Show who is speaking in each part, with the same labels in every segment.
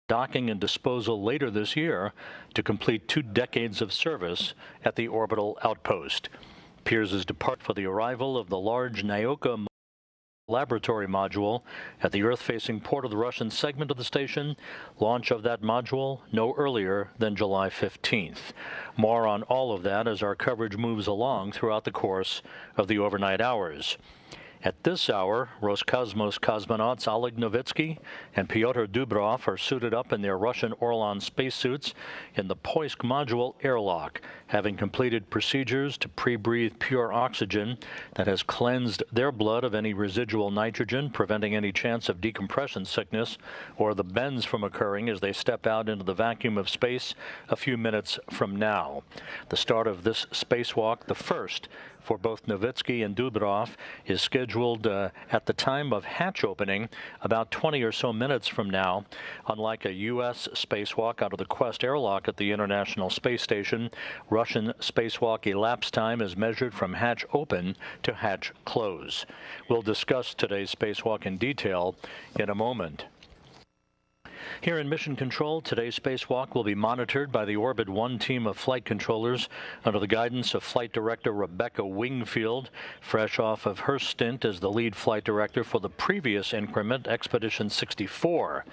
Speaker 1: docking and disposal later this year to complete 2 decades of service at the orbital outpost. Pirs' depart for the arrival of the large Nauka laboratory module at the Earth-facing port of the Russian segment of the station. Launch of that module no earlier than July 15th. More on all of that as our coverage moves along throughout the course of the overnight hours. At this hour, Roscosmos cosmonauts Oleg Novitskiy and Pyotr Dubrov are suited up in their Russian Orlan spacesuits in the Poisk module airlock, having completed procedures to pre-breathe pure oxygen that has cleansed their blood of any residual nitrogen, preventing any chance of decompression sickness or the bends from occurring as they step out into the vacuum of space a few minutes from now. The start of this spacewalk, the first for both Novitskiy and Dubrov, is scheduled at the time of hatch opening, about 20 or so minutes from now. Unlike a U.S. spacewalk out of the Quest airlock at the International Space Station, Russian spacewalk elapsed time is measured from hatch open to hatch close. We'll discuss today's spacewalk in detail in a moment. Here in Mission Control, today's spacewalk will be monitored by the Orbit 1 team of flight controllers under the guidance of Flight Director Rebecca Wingfield, fresh off of her stint as the lead flight director for the previous increment, Expedition 64.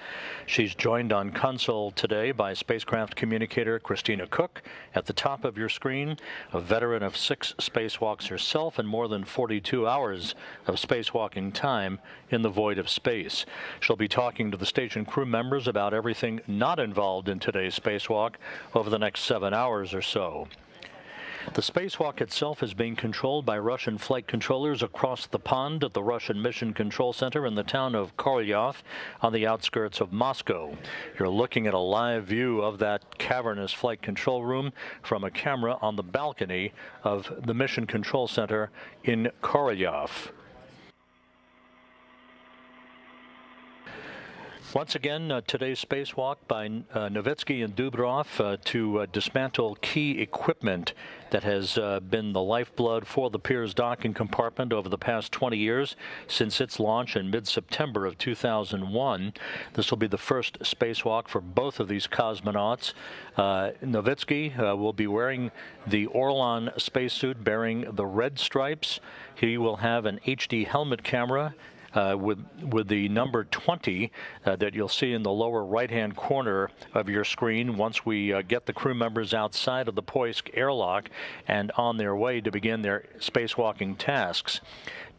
Speaker 1: She's joined on console today by spacecraft communicator Christina Cook. At the top of your screen, a veteran of 6 spacewalks herself and more than 42 hours of spacewalking time in the void of space. She'll be talking to the station crew members about everything not involved in today's spacewalk over the next 7 hours or so. The spacewalk itself is being controlled by Russian flight controllers across the pond at the Russian Mission Control Center in the town of Korolyov on the outskirts of Moscow. You're looking at a live view of that cavernous flight control room from a camera on the balcony of the Mission Control Center in Korolyov. Once again, today's spacewalk by Novitskiy and Dubrov to dismantle key equipment that has been the lifeblood for the Pirs docking compartment over the past 20 years since its launch in mid-September of 2001. This will be the first spacewalk for both of these cosmonauts. Novitskiy will be wearing the Orlan spacesuit bearing the red stripes. He will have an HD helmet camera with the number 20 that you'll see in the lower right-hand corner of your screen once we get the crew members outside of the Poisk airlock and on their way to begin their spacewalking tasks.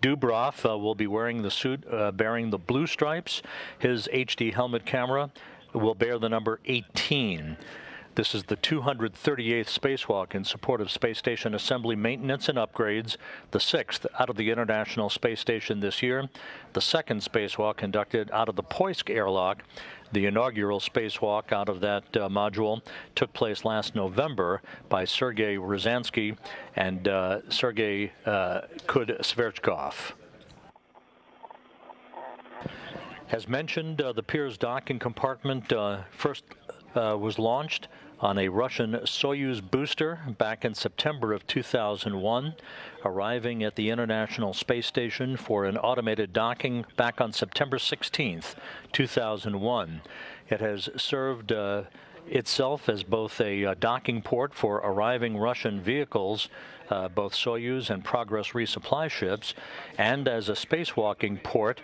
Speaker 1: Dubrov will be wearing the suit bearing the blue stripes. His HD helmet camera will bear the number 18. This is the 238th spacewalk in support of space station assembly maintenance and upgrades, the 6th out of the International Space Station this year, the 2nd spacewalk conducted out of the Poisk airlock. The inaugural spacewalk out of that module took place last November by Sergei Ryazanskiy and Sergei Kud-Sverchkov. As mentioned, the Pirs docking compartment first was launched on a Russian Soyuz booster back in September of 2001, arriving at the International Space Station for an automated docking back on September 16th, 2001. It has served itself as both a docking port for arriving Russian vehicles, both Soyuz and Progress resupply ships, and as a spacewalking port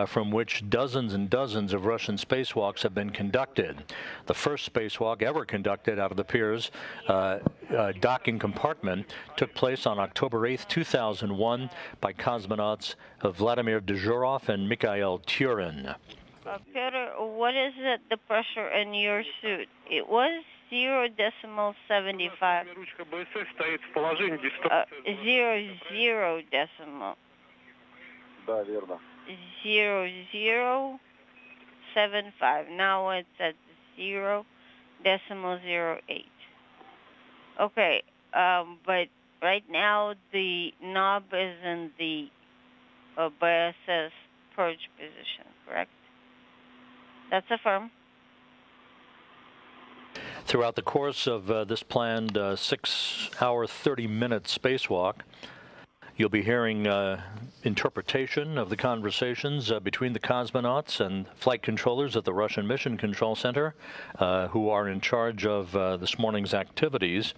Speaker 1: from which dozens and dozens of Russian spacewalks have been conducted. The first spacewalk ever conducted out of the Pirs docking compartment took place on October 8th, 2001 by cosmonauts Vladimir Dezhurov and Mikhail Turin.
Speaker 2: Piotr, what is the pressure in your suit? It was 0.75. 0 decimal. 0.075. Now it's at 0.08. Okay, but right now the knob is in the ISS purge position, correct? That's affirmed.
Speaker 1: Throughout the course of this planned 6-hour, 30-minute spacewalk, You'll be hearing interpretation of the conversations between the cosmonauts and flight controllers at the Russian Mission Control Center, who are in charge of this morning's activities.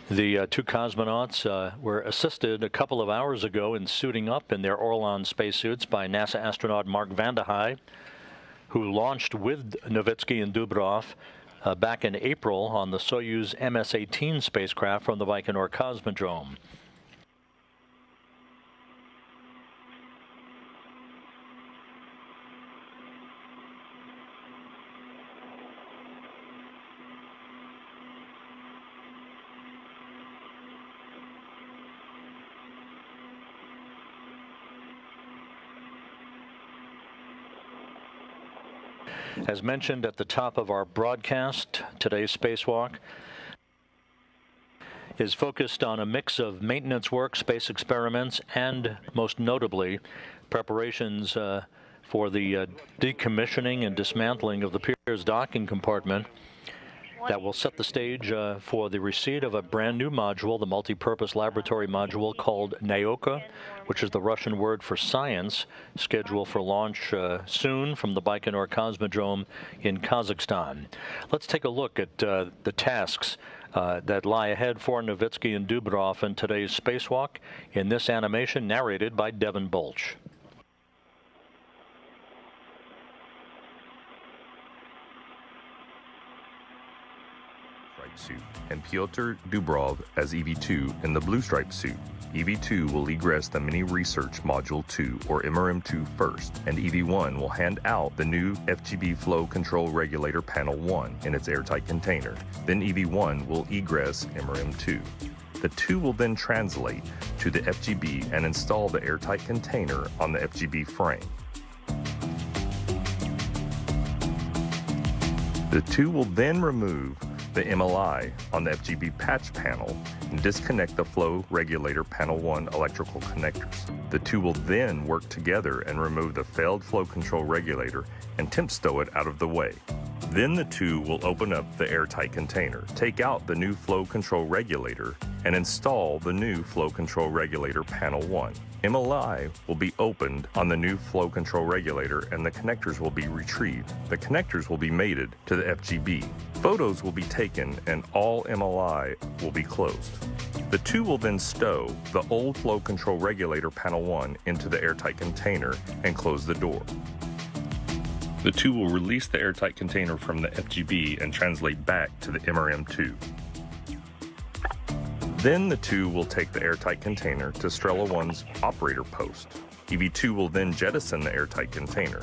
Speaker 1: The two cosmonauts were assisted a couple of hours ago in suiting up in their Orlan spacesuits by NASA astronaut Mark Vande Hei, who launched with Novitskiy and Dubrov back in April on the Soyuz MS-18 spacecraft from the Baikonur Cosmodrome. As mentioned at the top of our broadcast, today's spacewalk is focused on a mix of maintenance work, space experiments, and, most notably, preparations for the decommissioning and dismantling of the Pirs docking compartment that will set the stage for the receipt of a brand new module, the multi-purpose laboratory module called Nauka, which is the Russian word for science, scheduled for launch soon from the Baikonur Cosmodrome in Kazakhstan. Let's take a look at the tasks that lie ahead for Novitskiy and Dubrov in today's spacewalk in this animation narrated by Devin Bolch.
Speaker 3: Suit and Pyotr Dubrov as EV2 in the blue stripe suit. EV2 will egress the Mini Research Module 2 or MRM2 first, and EV1 will hand out the new FGB Flow Control Regulator Panel 1 in its airtight container. Then EV1 will egress MRM2. The two will then translate to the FGB and install the airtight container on the FGB frame. The two will then remove the MLI on the FGB patch panel and disconnect the Flow Regulator Panel 1 electrical connectors. The two will then work together and remove the failed flow control regulator and temp stow it out of the way. Then the two will open up the airtight container, take out the new flow control regulator, and install the new flow control regulator panel 1. MLI will be opened on the new flow control regulator and the connectors will be retrieved. The connectors will be mated to the FGB. Photos will be taken and all MLI will be closed. The two will then stow the old flow control regulator panel 1 into the airtight container and close the door. The two will release the airtight container from the FGB and translate back to the MRM2. Then the two will take the airtight container to Strela 1's operator post. EV2 will then jettison the airtight container.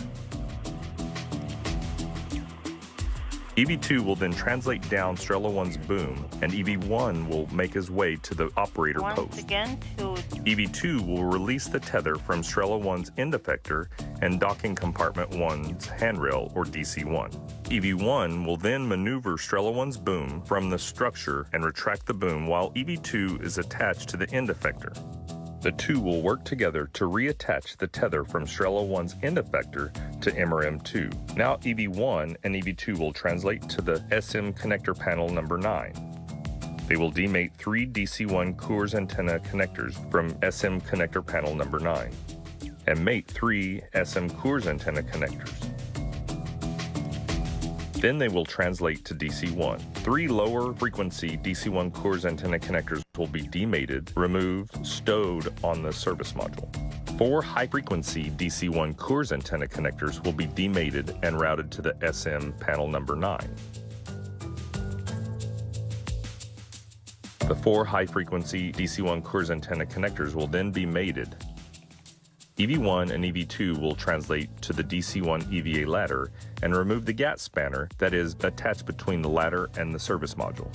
Speaker 3: EV2 will then translate down Strela 1's boom, and EV1 will make his way to the operator post. EV2 will release the tether from Strela 1's end effector and docking compartment 1's handrail, or DC1. EV1 will then maneuver Strela 1's boom from the structure and retract the boom while EV2 is attached to the end effector. The two will work together to reattach the tether from Strela 1's end effector to MRM2. Now EV1 and EV2 will translate to the SM connector panel number 9. They will demate 3 DC1 Coors antenna connectors from SM connector panel number 9 and mate 3 SM Coors antenna connectors. Then they will translate to DC1. 3 lower frequency DC1 Coors antenna connectors will be demated, removed, stowed on the service module. 4 high frequency DC1 Coors antenna connectors will be demated and routed to the SM panel number 9. The 4 high frequency DC1 Coors antenna connectors will then be mated. EV1 and EV2 will translate to the DC1 EVA ladder and remove the GAT spanner that is attached between the ladder and the service module.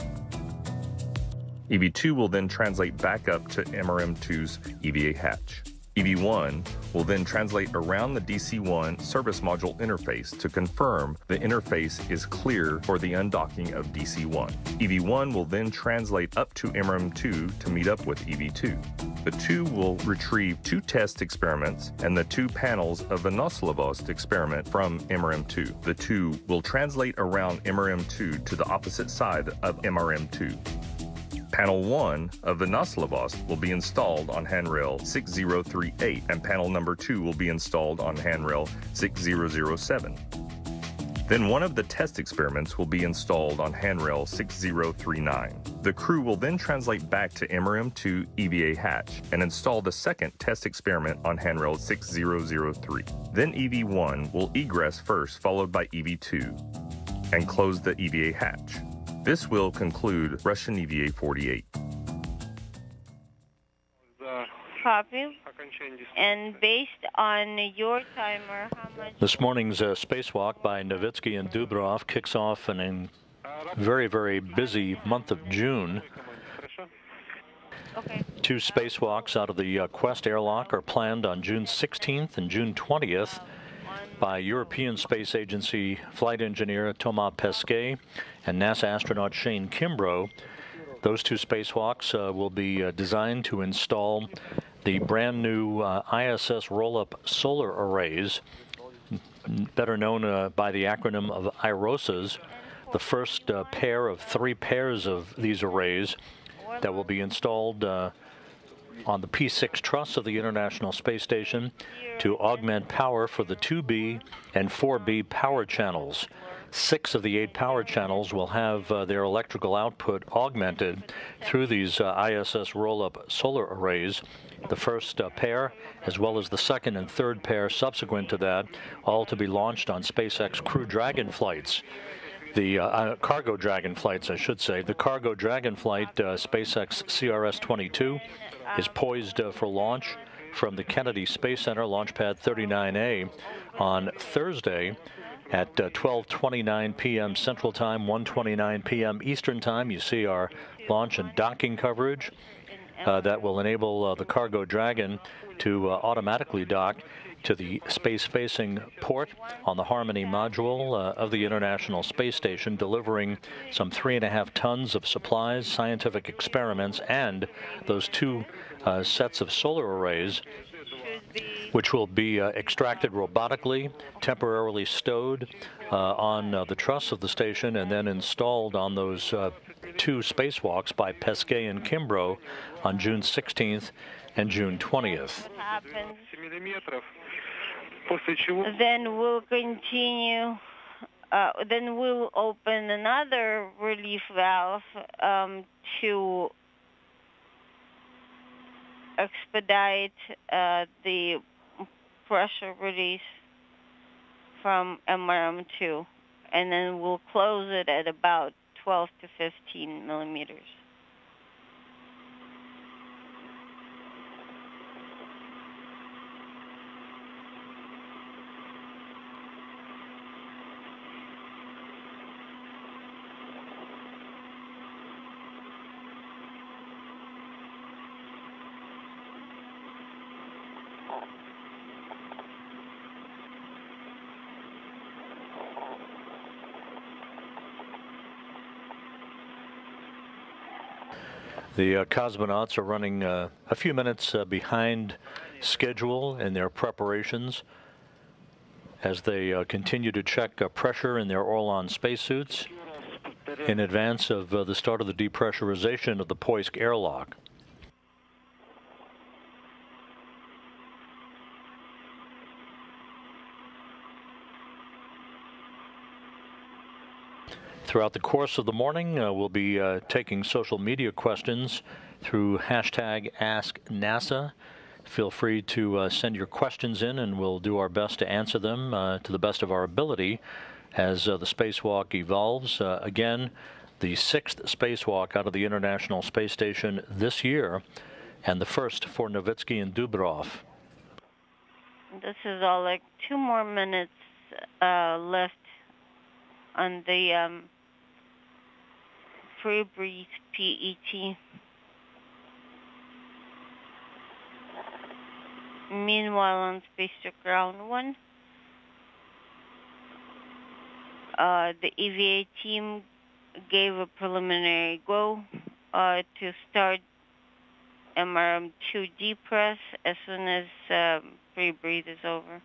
Speaker 3: EV2 will then translate back up to MRM2's EVA hatch. EV1 will then translate around the DC-1 service module interface to confirm the interface is clear for the undocking of DC-1. EV1 will then translate up to MRM-2 to meet up with EV2. The two will retrieve 2 test experiments and the 2 panels of the Noslovost experiment from MRM-2. The 2 will translate around MRM-2 to the opposite side of MRM-2. Panel 1 of the Noslovost will be installed on handrail 6038, and panel number 2 will be installed on handrail 6007. Then one of the test experiments will be installed on handrail 6039. The crew will then translate back to MRM-2 EVA hatch and install the second test experiment on handrail 6003. Then EV1 will egress first, followed by EV2, and close the EVA hatch. This will conclude Russian EVA 48.
Speaker 2: Copy. And based on your timer, how much?
Speaker 1: This morning's spacewalk by Novitskiy and Dubrov kicks off a very, very busy month of June.
Speaker 2: Okay.
Speaker 1: 2 spacewalks out of the Quest airlock are planned on June 16th and June 20th by European Space Agency flight engineer Thomas Pesquet and NASA astronaut Shane Kimbrough. Those 2 spacewalks will be designed to install the brand new ISS roll-up solar arrays, better known by the acronym of Rusos, the first pair of 3 pairs of these arrays that will be installed on the P6 truss of the International Space Station to augment power for the 2B and 4B power channels. 6 of the 8 power channels will have their electrical output augmented through these ISS roll-up solar arrays. The first pair, as well as the second and third pair subsequent to that, all to be launched on SpaceX Crew Dragon flights. The cargo Dragon flights, I should say. The cargo Dragon flight, SpaceX CRS-22, is poised for launch from the Kennedy Space Center, Launch Pad 39A, on Thursday at 12:29 p.m. Central Time, 1:29 p.m. Eastern Time. You see our launch and docking coverage that will enable the cargo Dragon to automatically dock to the space-facing port on the Harmony module of the International Space Station, delivering some 3.5 tons of supplies, scientific experiments, and those 2 sets of solar arrays, which will be extracted robotically, temporarily stowed on the truss of the station, and then installed on those 2 spacewalks by Pesquet and Kimbrough on June 16th and June 20th.
Speaker 2: Then we'll continue. Then we'll open another relief valve to expedite the pressure release from MRM-2, and then we'll close it at about 12 to 15 millimeters.
Speaker 1: The cosmonauts are running a few minutes behind schedule in their preparations as they continue to check pressure in their Orlan spacesuits in advance of the start of the depressurization of the Poisk airlock. Throughout the course of the morning, we'll be taking social media questions through hashtag AskNASA. Feel free to send your questions in, and we'll do our best to answer them to the best of our ability as the spacewalk evolves. Again, the 6th spacewalk out of the International Space Station this year, and the first for Novitskiy and Dubrov.
Speaker 2: This is all like 2 more minutes left on the pre-breathe PET. Meanwhile, on Space to Ground 1, the EVA team gave a preliminary go to start MRM-2 depress as soon as pre-breathe is over.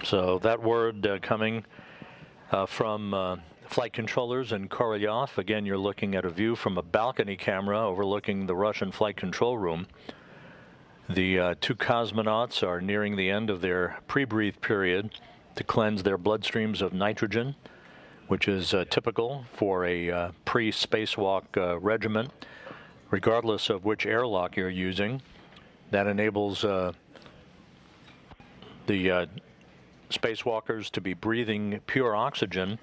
Speaker 1: So that word coming from flight controllers in Korolyov. Again, you're looking at a view from a balcony camera overlooking the Russian flight control room. The two cosmonauts are nearing the end of their pre-breathe period to cleanse their bloodstreams of nitrogen, which is typical for a pre-spacewalk regimen, regardless of which airlock you're using. That enables the spacewalkers to be breathing pure oxygen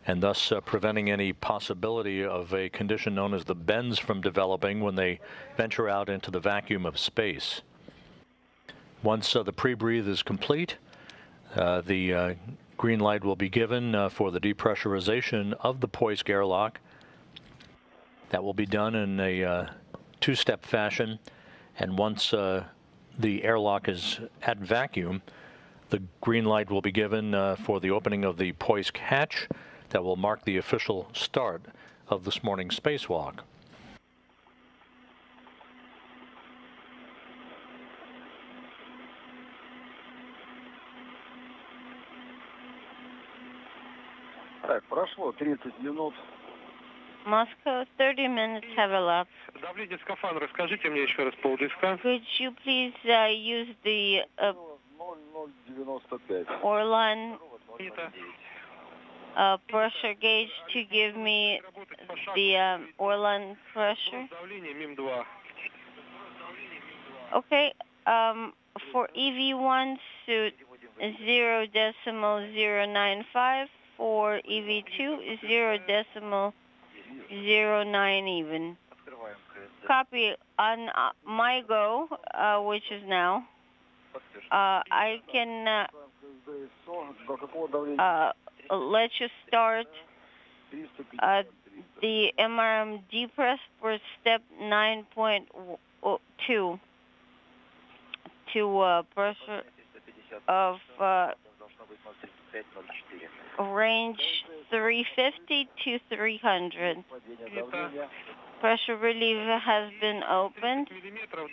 Speaker 1: and thus preventing any possibility of a condition known as the bends from developing when they venture out into the vacuum of space. Once the pre-breathe is complete, the green light will be given for the depressurization of the Poisk airlock. That will be done in a two-step fashion, and once the airlock is at vacuum, the green light will be given for the opening of the Poisk hatch. That will mark the official start of this morning's spacewalk.
Speaker 4: Так, прошло 30 минут.
Speaker 2: Moscow, 30 minutes have elapsed.
Speaker 4: Давление скафандра, скажите мне еще раз полдиска.
Speaker 2: Could you please use the
Speaker 4: 0,095.
Speaker 2: Orlan pressure gauge to give me the Orlan pressure?
Speaker 4: Давление МИМ-2.
Speaker 2: Okay, for EV1 suit 0.095, for EV2 0.09 even. Copy on my go, which is now. I can let you start the MRM depress for step 9.2 to pressure of range 350 to 300. Pressure relief has been opened.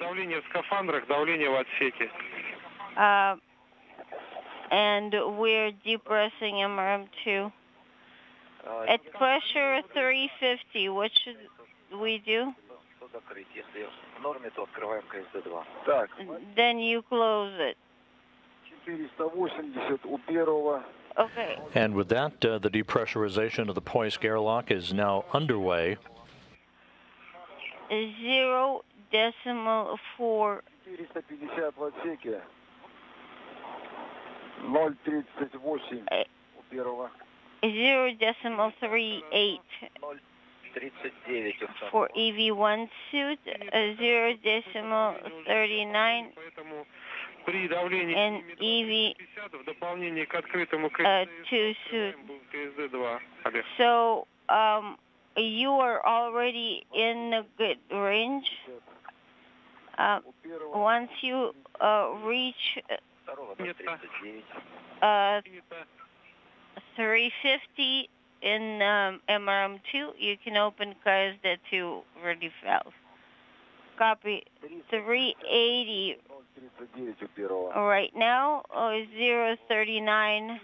Speaker 4: Давление в скафандрах, давление в отсеке.
Speaker 2: And we're depressing MRM2. At pressure 350, what should we do? Then you close it.
Speaker 4: 480 у первого.
Speaker 2: Okay.
Speaker 1: And with that, the depressurization of the Poisk airlock is now underway.
Speaker 2: 0.4.
Speaker 4: 450 в отсеке. 0,38 у первого.
Speaker 2: 0.38 for EV1 suit, 0.39
Speaker 4: При давлении
Speaker 2: and
Speaker 4: в дополнение к открытому
Speaker 2: EV2 suit.
Speaker 4: КСД-2.
Speaker 2: So you are already in a good range. Once you reach 350 in MRM2, you can open KSD2 relief valve. Copy 380 right now, 0.39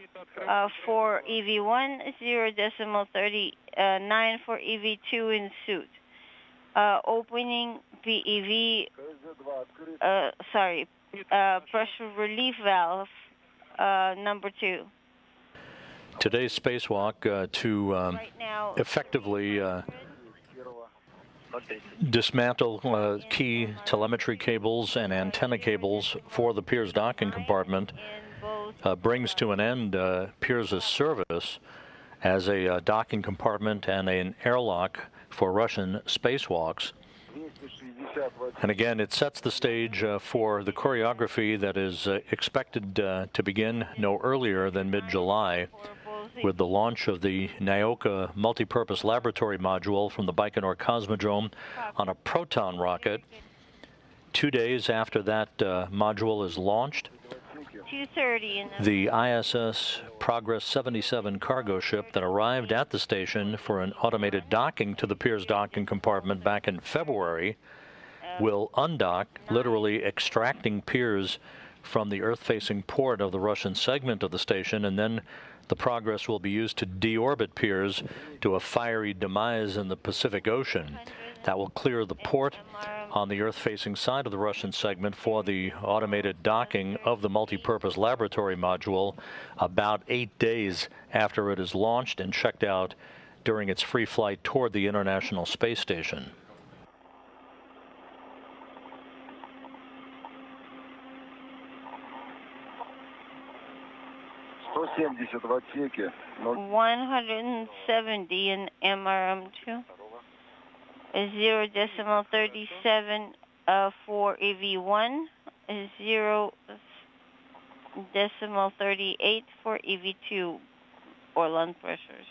Speaker 2: for EV1, 0.39 for EV2 in suit. Opening PEV, pressure relief valve number 2.
Speaker 1: Today's spacewalk to
Speaker 2: Right now,
Speaker 1: effectively dismantle key telemetry cables and antenna cables for the Pirs docking compartment brings to an end Pirs' service as a docking compartment and an airlock for Russian spacewalks. And again, it sets the stage for the choreography that is expected to begin no earlier than mid-July, with the launch of the Naoka multipurpose laboratory module from the Baikonur Cosmodrome on a Proton rocket, 2 days after that module is launched,
Speaker 2: 2:30 in
Speaker 1: the ISS Progress 77 cargo ship that arrived at the station for an automated docking to the Pirs docking compartment back in February will undock, literally extracting Pirs from the Earth-facing port of the Russian segment of the station, and then the Progress will be used to deorbit Pirs to a fiery demise in the Pacific Ocean. That will clear the port on the Earth-facing side of the Russian segment for the automated docking of the multi-purpose laboratory module about 8 days after it is launched and checked out during its free flight toward the International Space Station.
Speaker 4: в отсеке.
Speaker 2: 170 in MRM2. 0.37 for EV1. 0.38 for EV2 or land pressures.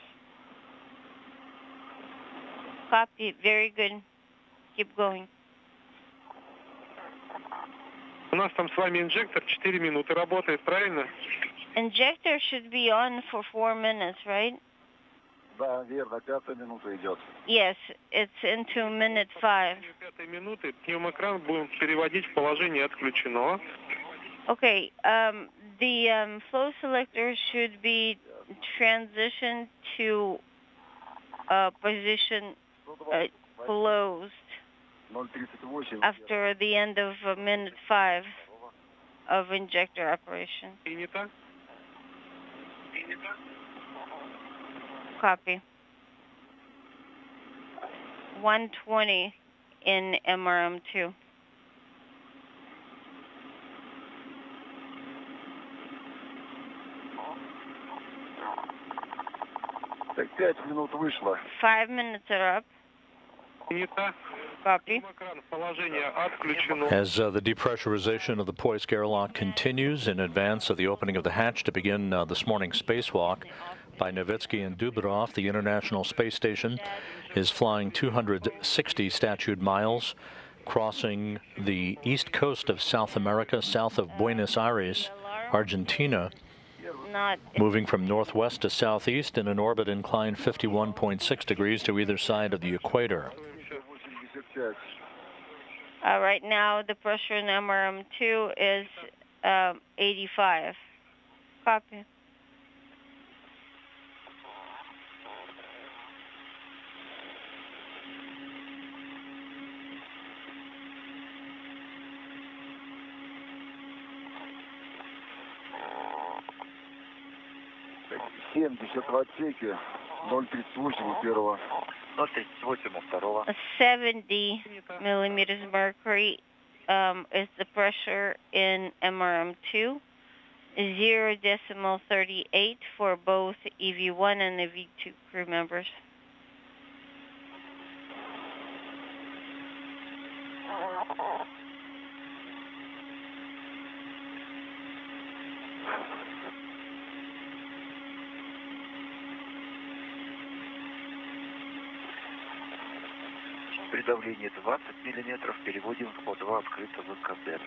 Speaker 2: Copy. Very good. Keep going.
Speaker 4: У нас там с вами инжектор 4 минуты работает, правильно?
Speaker 2: Injector should be on for 4 minutes, right?
Speaker 4: Да, верно, 5-я минута идет.
Speaker 2: Yes, it's into minute 5.
Speaker 4: 5-й минуты пневмокран будем переводить в положение отключено.
Speaker 2: Okay, the flow selector should be transitioned to position closed after the end of minute 5 of injector operation.
Speaker 4: Принято.
Speaker 2: Copy. 120 in MRM2.
Speaker 4: Так, 5 минут вышло.
Speaker 2: 5 minutes are up.
Speaker 4: Принято.
Speaker 2: Copy.
Speaker 4: Пневмокран в положение отключено.
Speaker 1: As the depressurization of the Poisk airlock continues in advance of the opening of the hatch to begin this morning's spacewalk by Novitskiy and Dubrov, the International Space Station is flying 260 statute miles, crossing the east coast of South America, south of Buenos Aires, Argentina, moving from northwest to southeast in an orbit inclined 51.6 degrees to either side of the equator.
Speaker 2: Right now, the pressure in MRM2 is 85. Copy.
Speaker 4: в отсеке, 0.38 у первого. 0.38 у второго.
Speaker 2: 70 millimeters mercury is the pressure in MRM2. 0.38 for both EV1 and EV2 crew members.
Speaker 4: При давлении 20 миллиметров переводим в O2 открытого КД.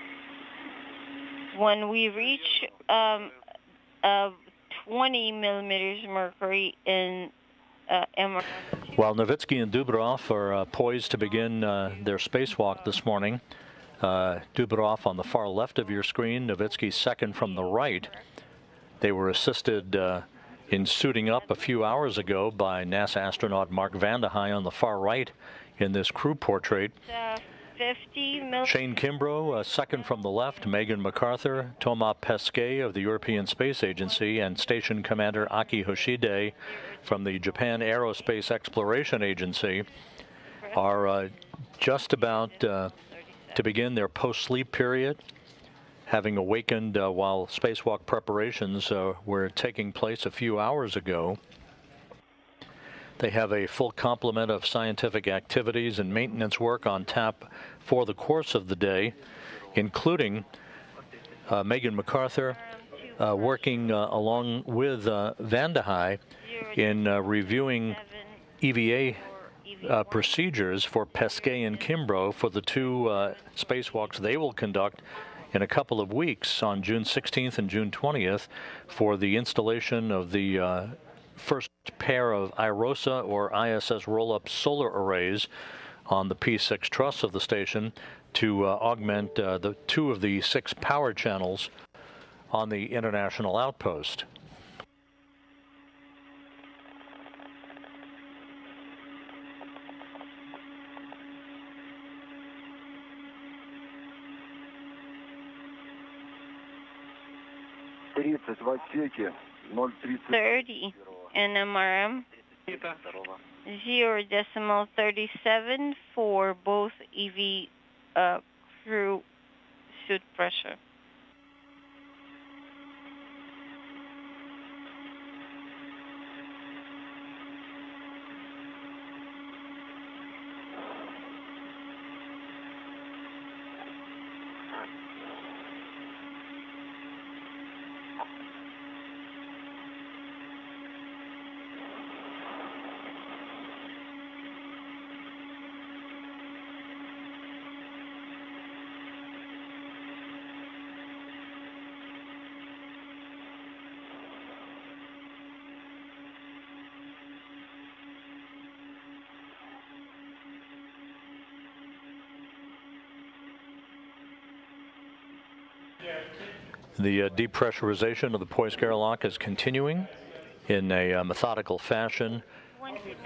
Speaker 2: When we reach 20 millimeters mercury in MRM.
Speaker 1: While Novitskiy and Dubrov are poised to begin their spacewalk this morning, Dubrov on the far left of your screen, Novitskiy second from the right. They were assisted in suiting up a few hours ago by NASA astronaut Mark Vande Hei on the far right in this crew portrait.
Speaker 2: 50
Speaker 1: Shane Kimbrough, second from the left, Megan MacArthur, Thomas Pesquet of the European Space Agency, and Station Commander Aki Hoshide from the Japan Aerospace Exploration Agency are just about to begin their post-sleep period, having awakened while spacewalk preparations were taking place a few hours ago. They have a full complement of scientific activities and maintenance work on tap for the course of the day, including Megan MacArthur working along with Vande Hei in reviewing EVA procedures for Pesquet and Kimbrough for the two spacewalks they will conduct in a couple of weeks on June 16th and June 20th for the installation of the first pair of IROSA or ISS roll-up solar arrays on the P6 truss of the station to augment the 2 of the 6 power channels on the International Outpost.
Speaker 2: .30 NMRM, 0.37 for both EV crew suit pressure.
Speaker 1: The depressurization of the Poisk airlock is continuing in a methodical fashion.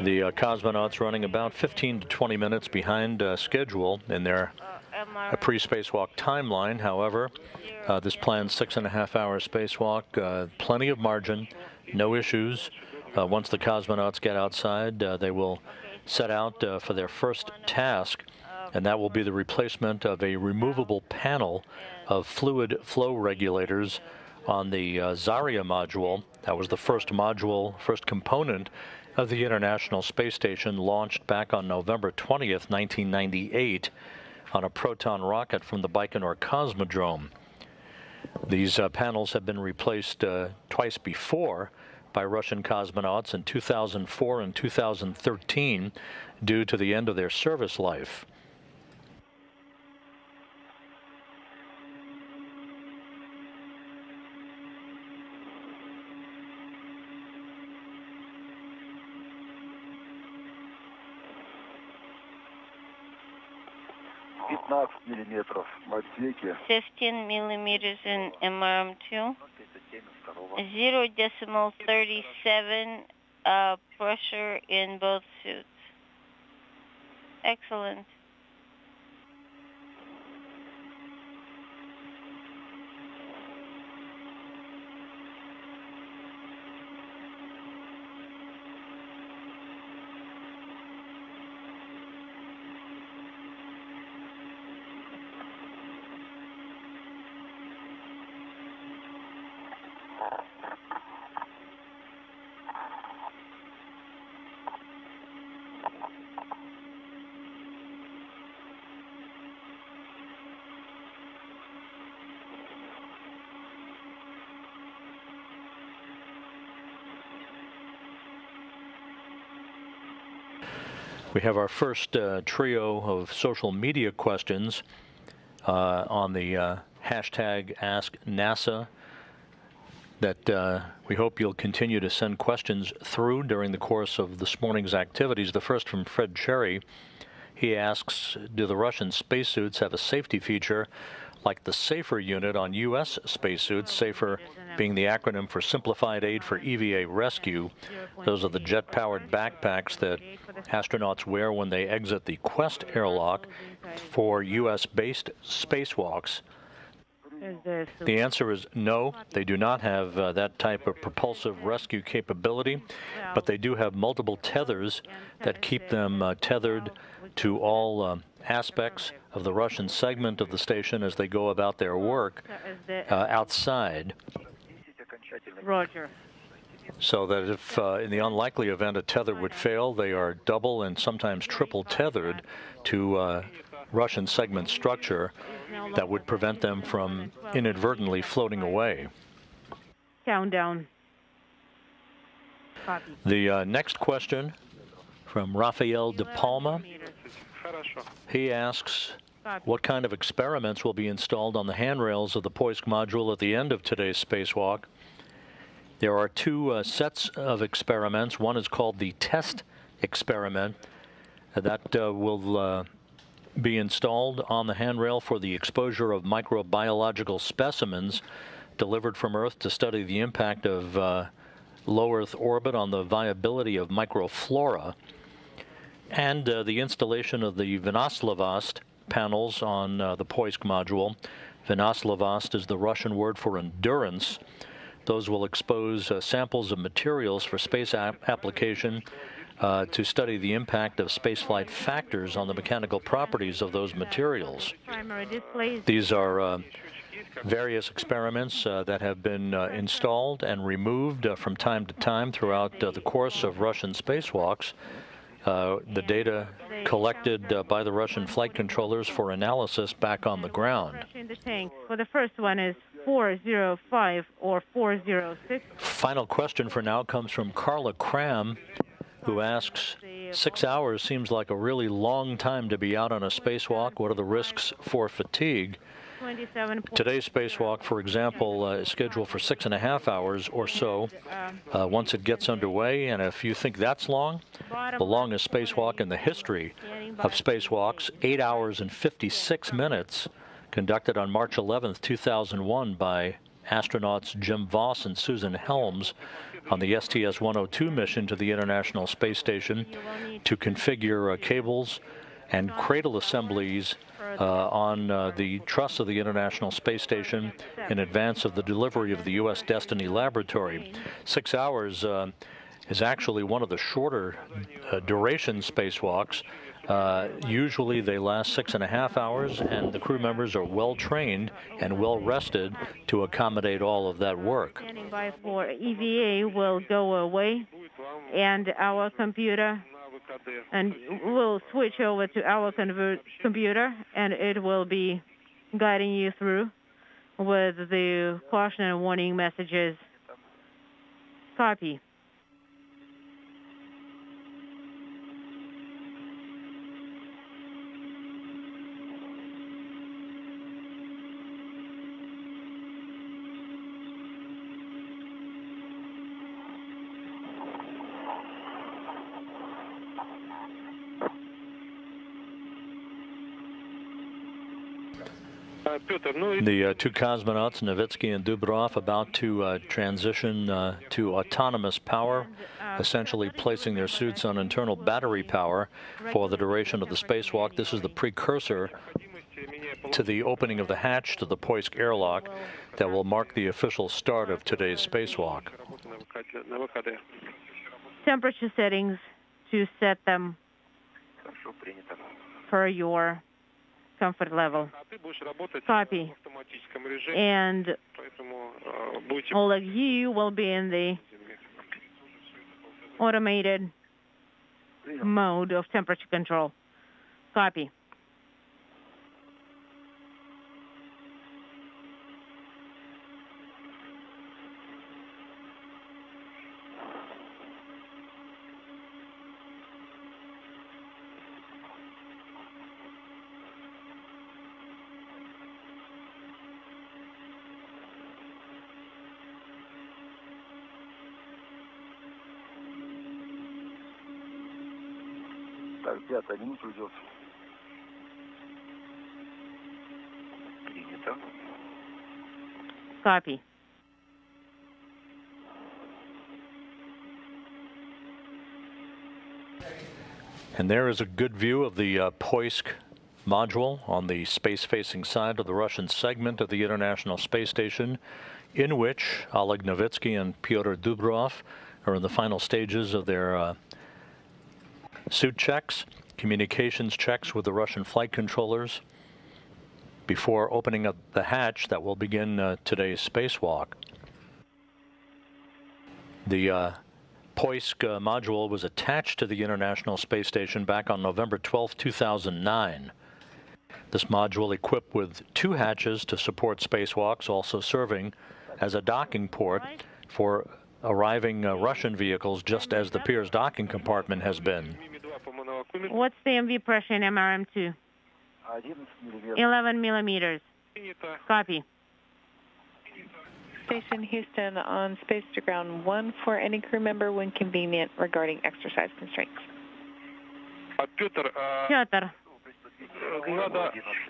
Speaker 1: The cosmonauts running about 15 to 20 minutes behind schedule in their pre-spacewalk timeline. However, this planned 6.5-hour spacewalk, plenty of margin, no issues. Once the cosmonauts get outside, they will set out for their first task, and that will be the replacement of a removable panel of fluid flow regulators on the Zarya module. That was the first component of the International Space Station, launched back on November 20th, 1998, on a Proton rocket from the Baikonur Cosmodrome. These panels have been replaced twice before by Russian cosmonauts in 2004 and 2013 due to the end of their service life.
Speaker 2: Миллиметров в отсеке. 15 millimeters in MRM2. 0.37 pressure in both suits. Excellent.
Speaker 1: We have our first trio of social media questions on the hashtag #AskNASA that we hope you'll continue to send questions through during the course of this morning's activities. The first from Fred Cherry. He asks, do the Russian spacesuits have a safety feature like the SAFER unit on U.S. spacesuits, SAFER being the acronym for Simplified Aid for EVA Rescue? Those are the jet-powered backpacks that astronauts wear when they exit the Quest airlock for U.S.-based spacewalks. The answer is no, they do not have that type of propulsive rescue capability, but they do have multiple tethers that keep them tethered to all aspects of the Russian segment of the station as they go about their work outside.
Speaker 2: Roger.
Speaker 1: So that if in the unlikely event a tether would fail, they are double and sometimes triple tethered to Russian segment structure that would prevent them from inadvertently floating away.
Speaker 2: Countdown.
Speaker 1: The next question from Rafael De Palma. He asks, what kind of experiments will be installed on the handrails of the Poisk module at the end of today's spacewalk? There are two sets of experiments. One is called the test experiment. That will be installed on the handrail for the exposure of microbiological specimens delivered from Earth to study the impact of low Earth orbit on the viability of microflora, and the installation of the Vynaslavast panels on the Poisk module. Vynaslavast is the Russian word for endurance. Those will expose samples of materials for space application to study the impact of spaceflight factors on the mechanical properties of those materials. These are various experiments that have been installed and removed from time to time throughout the course of Russian spacewalks. The data collected by the Russian flight controllers for analysis back on the ground.
Speaker 5: For the first one is 405 or 406.
Speaker 1: Final question for now comes from Carla Cram, who asks, 6 hours seems like a really long time to be out on a spacewalk. What are the risks for fatigue? Today's spacewalk, for example, is scheduled for 6.5 hours or so. Once it gets underway, and if you think that's long, the longest spacewalk in the history of spacewalks, 8 hours and 56 minutes, conducted on March 11th, 2001 by astronauts Jim Voss and Susan Helms on the STS-102 mission to the International Space Station to configure cables and cradle assemblies on the truss of the International Space Station in advance of the delivery of the U.S. Destiny Laboratory. 6 hours is actually one of the shorter duration spacewalks. Usually they last 6.5 hours, and the crew members are well trained and well rested to accommodate all of that work.
Speaker 5: Standing by for EVA will go away, and our computer, and we'll switch over to our computer, and it will be guiding you through with the caution and warning messages. Copy.
Speaker 1: The two cosmonauts, Novitskiy and Dubrov, about to transition to autonomous power, essentially placing their suits on internal battery power for the duration of the spacewalk. This is the precursor to the opening of the hatch to the Poisk airlock that will mark the official start of today's spacewalk.
Speaker 5: Temperature settings to set them for your comfort level. Copy. And Oleg, you will be in the automated mode of temperature control. Copy.
Speaker 6: Так, 5 минута идет. Принято.
Speaker 5: Copy.
Speaker 1: And there is a good view of the Poisk module on the space-facing side of the Russian segment of the International Space Station, in which Oleg Novitskiy and Pyotr Dubrov are in the final stages of their suit checks, communications checks with the Russian flight controllers before opening up the hatch that will begin today's spacewalk. The Poisk module was attached to the International Space Station back on November 12, 2009. This module, equipped with 2 hatches to support spacewalks, also serving as a docking port for arriving Russian vehicles, just as the Pirs docking compartment has been.
Speaker 5: What's the MV pressure in MRM2? 11 millimeters. Copy.
Speaker 6: Station Houston on space to ground 1 for any crew member when convenient regarding exercise constraints.
Speaker 4: Pyotr,
Speaker 5: Pyotr.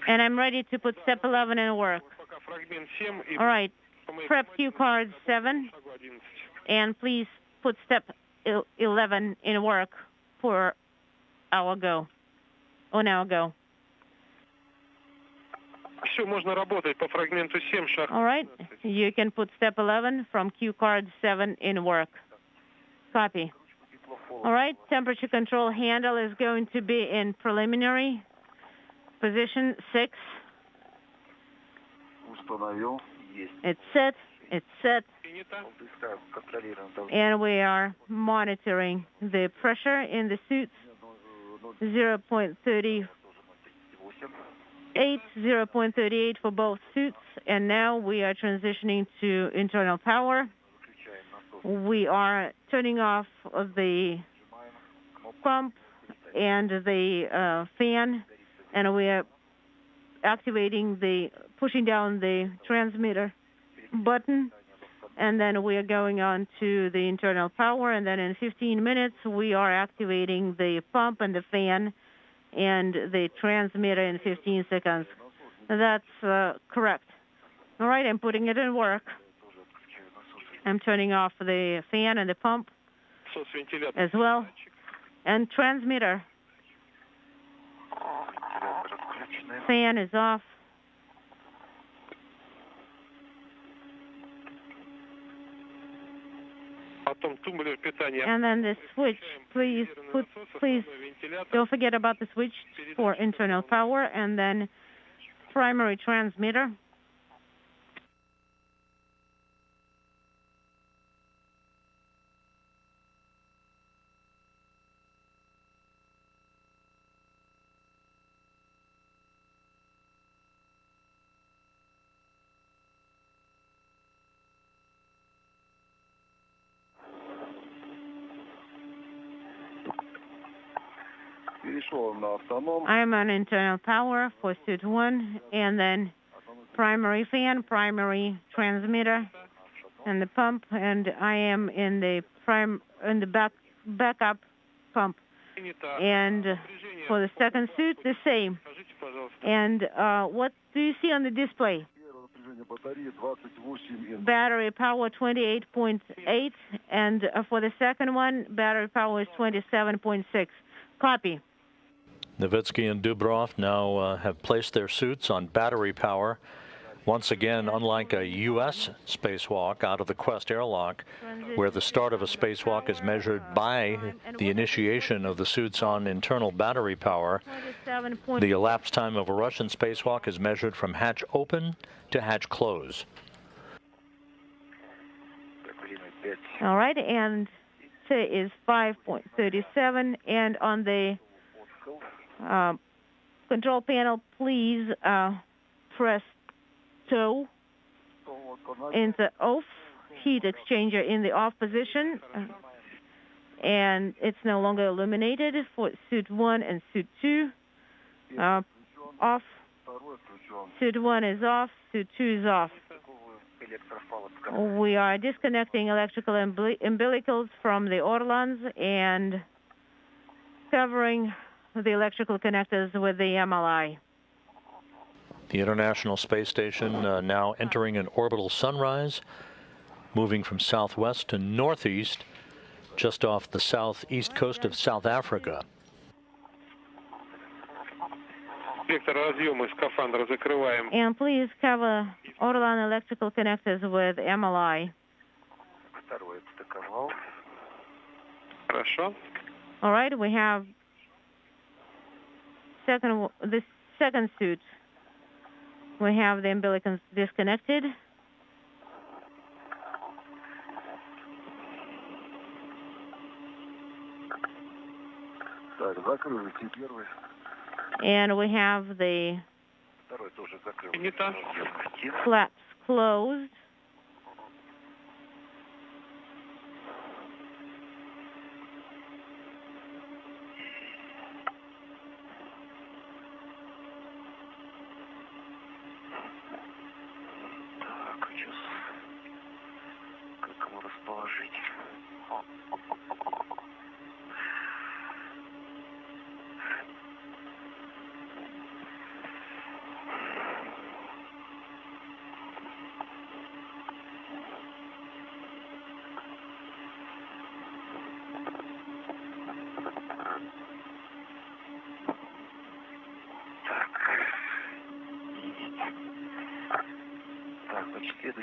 Speaker 5: And I'm ready to put step 11 in work. All right. Prep cue card 7. And please put step 11 in work for our go. On our go.
Speaker 4: Все, можно работать по фрагменту 7, шаг.
Speaker 5: All right. You can put step 11 from cue card 7 in work. Copy. All right. Temperature control handle is going to be in preliminary position 6. It's set. It's set. And we are monitoring the pressure in the suits. 0.38, 0.38 for both suits. And now we are transitioning to internal power. We are turning off the pump and the fan, and we are activating pushing down the transmitter button, and then we are going on to the internal power, and then in 15 minutes we are activating the pump and the fan and the transmitter in 15 seconds. That's correct. All right, I'm putting it in work. I'm turning off the fan and the pump as well. And transmitter. Fan is off. And then the switch, please don't forget about the switch for internal power, and then primary transmitter. I'm on internal power for suit 1, and then primary fan, primary transmitter, and the pump, and I am in the backup pump. And for the second suit, the same. And what do you see on the display? Battery power 28.8, and for the second one, battery power is 27.6. Copy.
Speaker 1: Novitskiy and Dubrov now have placed their suits on battery power. Once again, unlike a U.S. spacewalk out of the Quest airlock, where the start of a spacewalk is measured by the initiation of the suits on internal battery power, the elapsed time of a Russian spacewalk is measured from hatch open to hatch close.
Speaker 5: All right, and it is 5.37, and on the control panel, please press toe in the off, heat exchanger in the off position, and it's no longer illuminated for suit 1 and suit 2. Off. Suit 1 is off, suit 2 is off. We are disconnecting electrical umbilicals from the orlons and covering the electrical connectors with the MLI.
Speaker 1: The International Space Station now entering an orbital sunrise, moving from southwest to northeast, just off the southeast coast of South Africa.
Speaker 5: And please cover orlon electrical connectors with MLI. All right, we have the second suit. We have the umbilicals disconnected. And we have the flaps closed.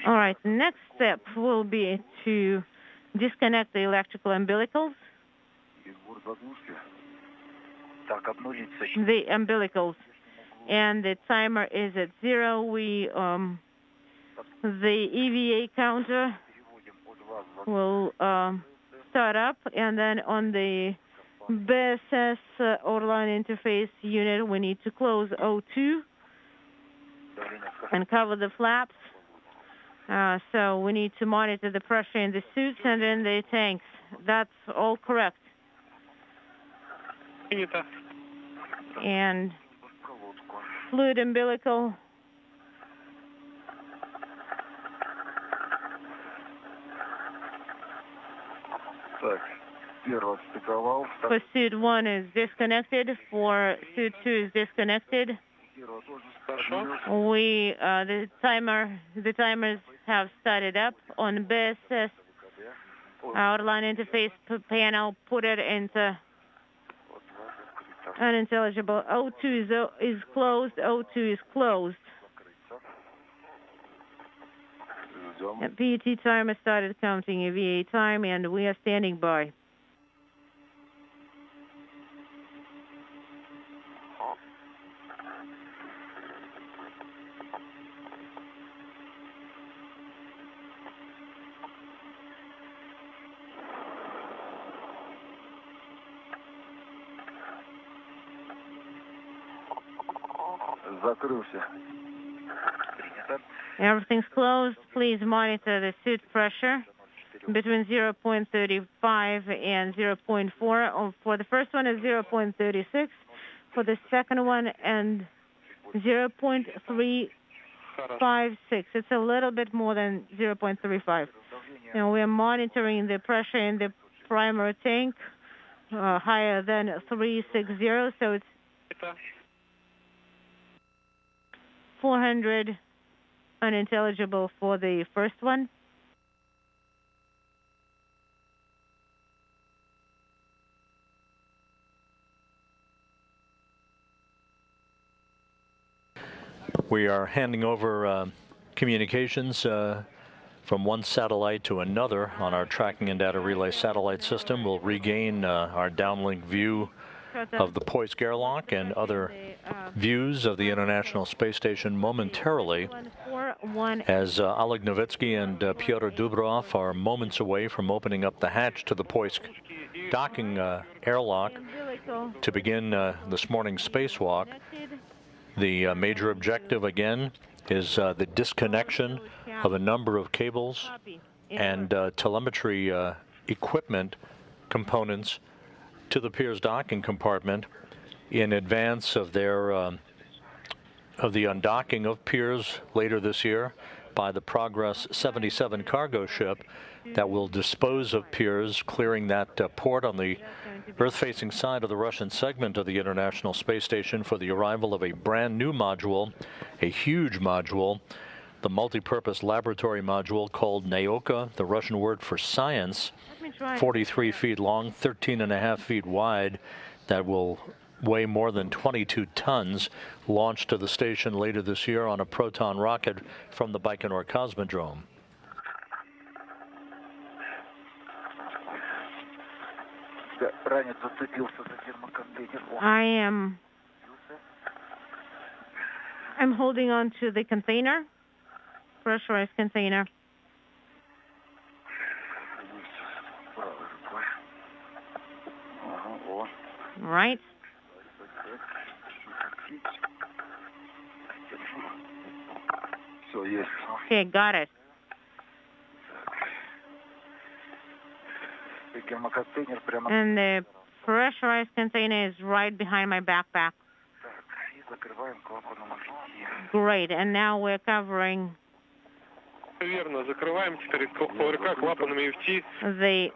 Speaker 5: All right, next step will be to disconnect the electrical umbilicals. The umbilicals. And the timer is at 0. The EVA counter will start up, and then on the BSS Orlan interface unit, we need to close O2 and cover the flaps. So we need to monitor the pressure in the suits and in the tanks. That's all correct. And fluid umbilical. For suit 1 is disconnected. For suit 2 is disconnected. The timers have started up on BSS outline interface panel. Put it into unintelligible. O2 is closed. O2 is closed. PET timer started counting EVA time, and we are standing by. Everything's closed. Please monitor the suit pressure between 0.35 and 0.4. For the first one is 0.36. For the second one, and 0.356. It's a little bit more than 0.35. And we're monitoring the pressure in the primary tank higher than 360. So it's 400 unintelligible for the first one.
Speaker 1: We are handing over communications from one satellite to another on our tracking and data relay satellite system. We'll regain our downlink view of the Poisk airlock and other views of the International Space Station momentarily, as Oleg Novitskiy and Pyotr Dubrov are moments away from opening up the hatch to the Poisk docking airlock to begin this morning's spacewalk. The major objective, again, is the disconnection of a number of cables and telemetry equipment components to the Pirs docking compartment in advance of their of the undocking of Pirs later this year by the Progress 77 cargo ship that will dispose of Pirs, clearing that port on the Earth-facing side of the Russian segment of the International Space Station for the arrival of a brand new module, a huge module, the multi-purpose laboratory module called Naoka, the Russian word for science, 43 feet long, 13.5 feet wide, that will weigh more than 22 tons, launched to the station later this year on a Proton rocket from the Baikonur Cosmodrome.
Speaker 5: I'm holding on to the container, pressurized container. Right. Okay, got it. And the pressurized container is right behind my backpack. Great, and now we're covering
Speaker 4: Верно, закрываем теперь ОРК клапанами FT.
Speaker 5: the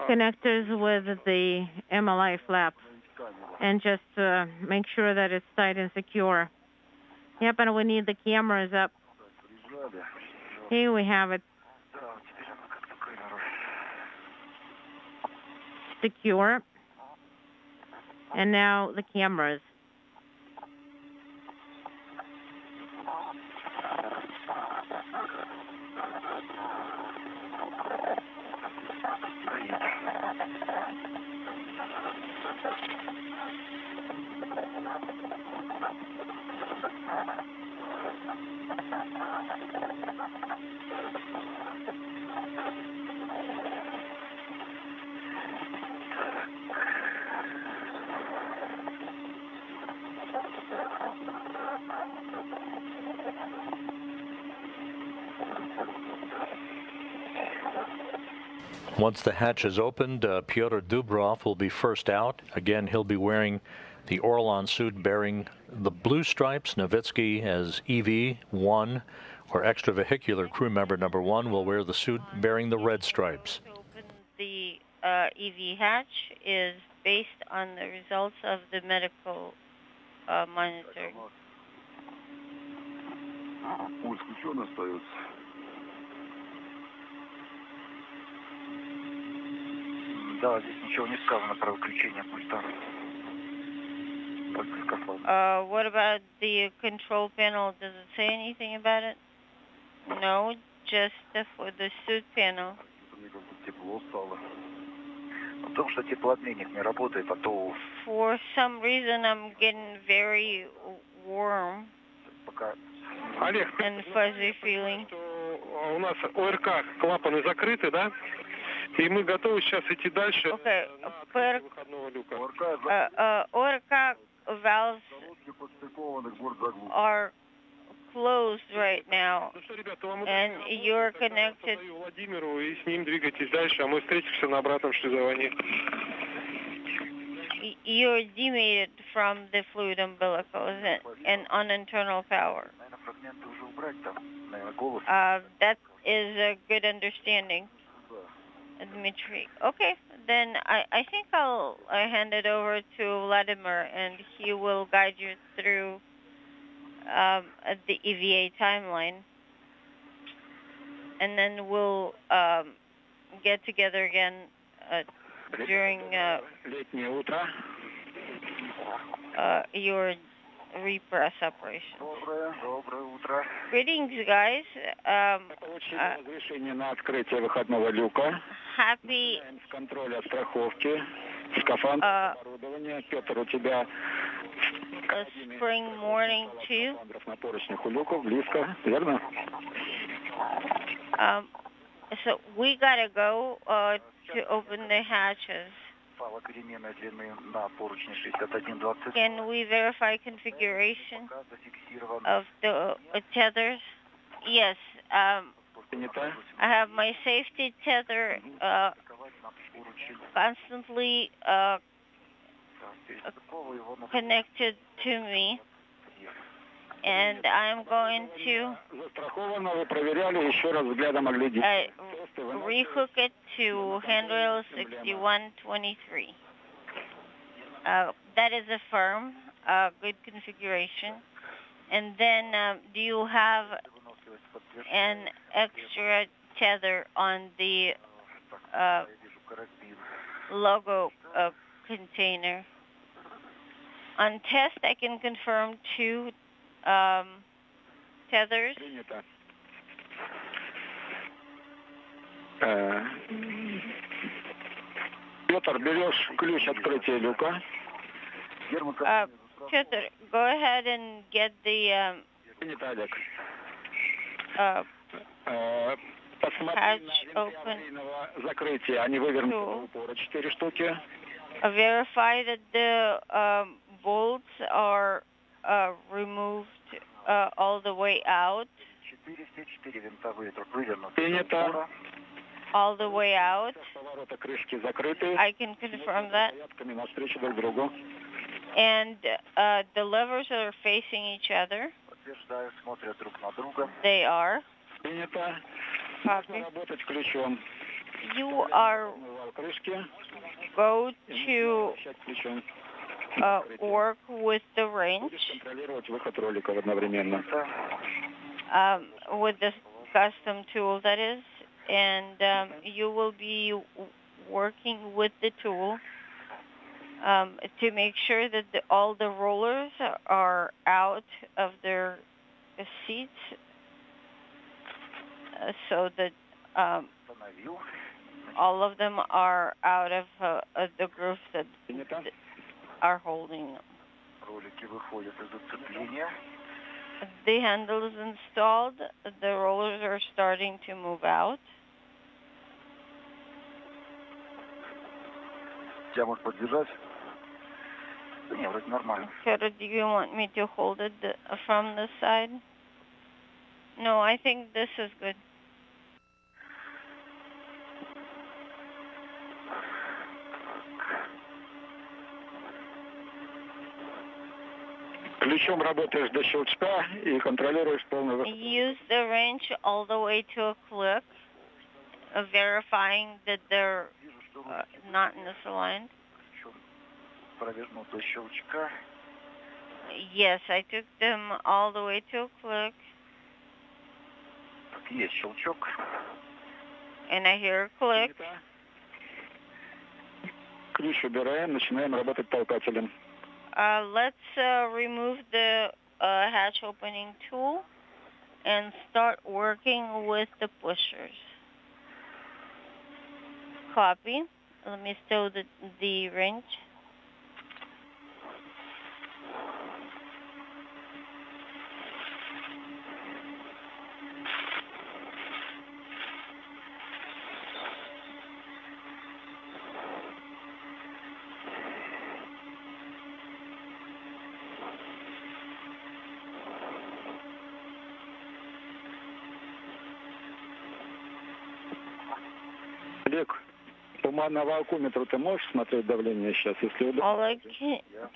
Speaker 5: connectors with the MLI flap, and just make sure that it's tight and secure. Yep, and we need the cameras up. Here we have it. Secure. And now the cameras.
Speaker 1: Once the hatch is opened, Pyotr Dubrov will be first out. Again, he'll be wearing the Orlan suit bearing the blue stripes. Novitskiy as EV-1, or extravehicular crew member number 1, will wear the suit bearing the red stripes.
Speaker 2: Open the EV hatch is based on the results of the medical monitoring.
Speaker 7: Да, здесь ничего не сказано про выключение пульта. Только скафандр.
Speaker 2: What about the control panel? Does it say anything about it? No, just for the suit panel.
Speaker 7: Мне как-то тепло стало. Потому что теплообменник не работает, а то...
Speaker 2: For some reason, I'm getting very warm
Speaker 7: Пока...
Speaker 4: Олег,
Speaker 2: and fuzzy feeling.
Speaker 4: у нас ОРК клапаны закрыты, да? И мы готовы сейчас идти дальше
Speaker 2: Okay,
Speaker 4: на выходного люка.
Speaker 2: ORCA valves are closed right now,
Speaker 4: Ну что, ребята, вам
Speaker 2: and you're connected.
Speaker 4: Владимиру, и с ним двигайтесь дальше, а мы встретимся на обратном шлюзовании.
Speaker 2: You're deviated from the fluid umbilicals and on internal power. That is a good understanding, Dmitry. Okay, then I think I'll hand it over to Vladimir, and he will guide you through the EVA timeline, and then we'll get together again during
Speaker 4: Летнее утро.
Speaker 2: your repress operation.
Speaker 7: Доброе утро.
Speaker 2: Greetings, guys.
Speaker 4: Получили разрешение на открытие выходного люка.
Speaker 2: Happy
Speaker 4: С контроля страховки, скафандр, оборудование. Петр, у тебя
Speaker 2: spring morning too.
Speaker 4: на поручнях у люков, близко, верно?
Speaker 2: So we gotta go to open the hatches.
Speaker 7: Переменной длины на поручне 61-20.
Speaker 2: Can we verify configuration of the tethers? Yes. I have my safety tether constantly connected to me, and I'm going to rehook it to handrail 6123. That is a firm, good configuration. And then do you have an extra tether on the logo container? On test, I can confirm 2 tethers.
Speaker 4: Петр, берешь ключ открытия люка.
Speaker 2: Piotr, go ahead and get the hatch open.
Speaker 4: Закрытие, они вывернуты в упор, 4 штуки.
Speaker 2: Verify that the bolts are removed all the way out.
Speaker 4: Принято.
Speaker 2: All the way out.
Speaker 4: Повороты крышки закрыты.
Speaker 2: I can confirm that.
Speaker 4: Навстречу друг другу.
Speaker 2: And the levers are facing each other. They are.
Speaker 7: Принято.
Speaker 2: Copy.
Speaker 7: Работать ключом.
Speaker 2: You are
Speaker 7: Крышки.
Speaker 2: go to
Speaker 7: Ключом.
Speaker 2: work with the wrench,
Speaker 7: Контролировать выход роликов одновременно.
Speaker 2: with the custom tool that is, and you will be working with the tool to make sure that all the rollers are out of their seats, so that all of them are out of the grooves that are holding them.
Speaker 7: Ролики выходят из зацепления.
Speaker 2: The handle is installed. The rollers are starting to move out.
Speaker 7: Тебя может поддержать? Да не, вроде нормально.
Speaker 2: Piotr, do you want me to hold it from the side? No, I think this is good.
Speaker 7: Ключом работаешь до щелчка и контролируешь полный выход.
Speaker 2: Use the wrench all the way to a click, verifying that they're not misaligned.
Speaker 7: Провернут до щелчка.
Speaker 2: Yes, I took them all the way to a click.
Speaker 7: Есть щелчок.
Speaker 2: And I hear a click.
Speaker 7: Ключ убираем, начинаем работать толкателем.
Speaker 2: Let's remove the hatch opening tool and start working with the pushers. Copy. Let me stow the wrench.
Speaker 7: Олег, по мановалкометру ты можешь смотреть давление сейчас, если удобно?
Speaker 2: Oleg,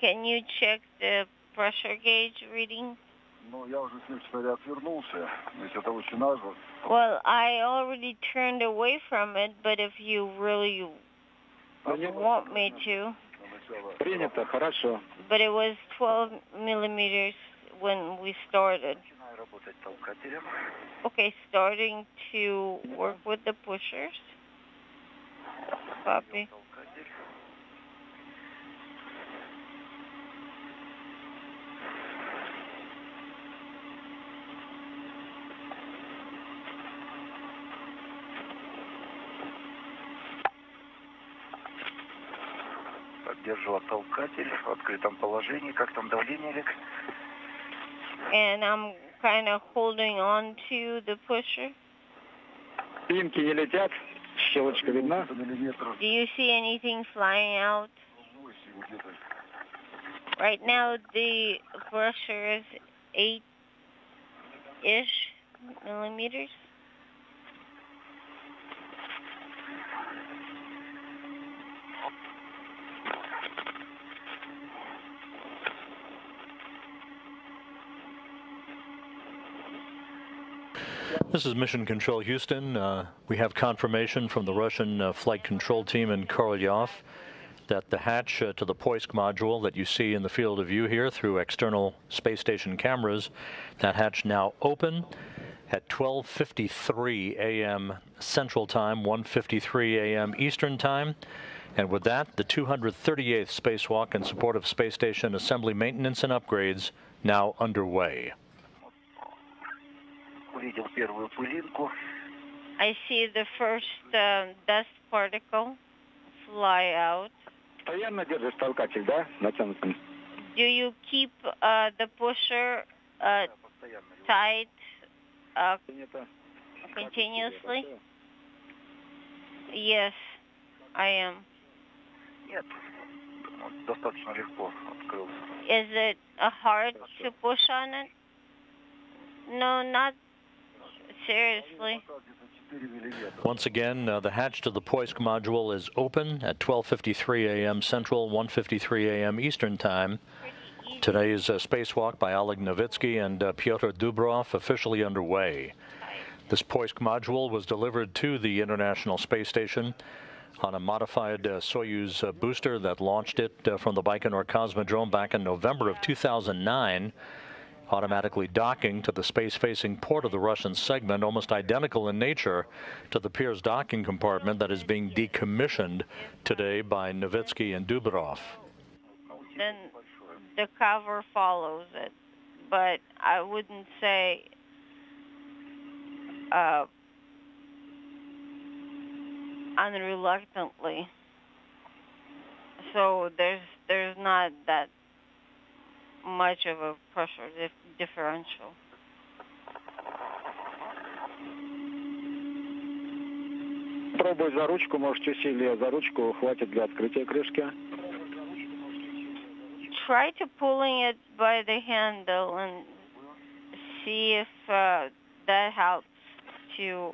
Speaker 2: can you check the pressure gauge reading?
Speaker 7: Ну, я уже с ним отвернулся, ведь это очень важно.
Speaker 2: Well, I already turned away from it, but if you really want me to.
Speaker 7: Принято, хорошо.
Speaker 2: But it was 12 millimeters when we started. Okay, starting to work with the pushers. Copy.
Speaker 7: Поддерживаю толкатель в открытом положении. Как там давление, Олег?
Speaker 2: And I'm kind of holding on to the pusher.
Speaker 7: Пинки не летят, щелочка видна.
Speaker 2: Do you see anything flying out? Right now the pressure is 8-ish millimeters.
Speaker 1: This is Mission Control Houston. We have confirmation from the Russian flight control team in Korolyov that the hatch to the Poisk module that you see in the field of view here through external space station cameras, that hatch now open at 12:53 a.m. Central Time, 1:53 a.m. Eastern Time. And with that, the 238th spacewalk in support of space station assembly maintenance and upgrades now underway.
Speaker 2: I see the first dust particle fly out.
Speaker 7: Постоянно держишь толкатель, да, натянутым?
Speaker 2: Do you keep the pusher tight continuously? Yes, I am.
Speaker 7: Нет, достаточно легко открылся.
Speaker 2: Is it hard to push on it? No, not seriously.
Speaker 1: Once again, the hatch to the Poisk module is open at 12:53 a.m. Central, 1:53 a.m. Eastern Time. Today's spacewalk by Oleg Novitskiy and Pyotr Dubrov officially underway. This Poisk module was delivered to the International Space Station on a modified Soyuz booster that launched it from the Baikonur Cosmodrome back in November of 2009, automatically docking to the space-facing port of the Russian segment, almost identical in nature to the Pirs docking compartment that is being decommissioned today by Novitskiy and Dubrov.
Speaker 2: Then the cover follows it, but I wouldn't say unreluctantly. So there's not that much of a pressure differential.
Speaker 8: Пробуй за ручку, может, усилия за ручку хватит для открытия крышки.
Speaker 2: Try to pulling it by the handle and see if that helps to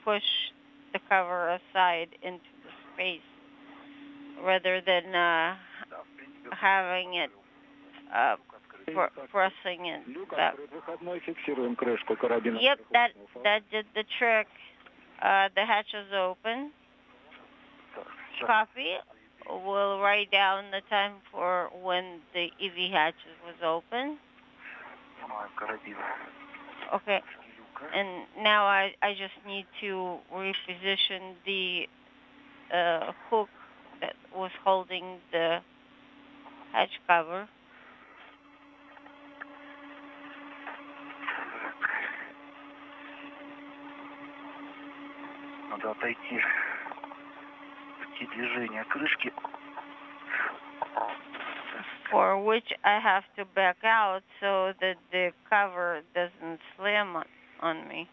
Speaker 2: push the cover aside into the space rather than having it pressing it back. Yep, that did the trick. The hatch is open. Copy. We'll write down the time for when the EV hatch was open. Okay. And now I just need to reposition the hook that was holding the hatch cover.
Speaker 7: Надо отойти в те движения крышки.
Speaker 2: For which I have to back out so that the cover doesn't slam on me.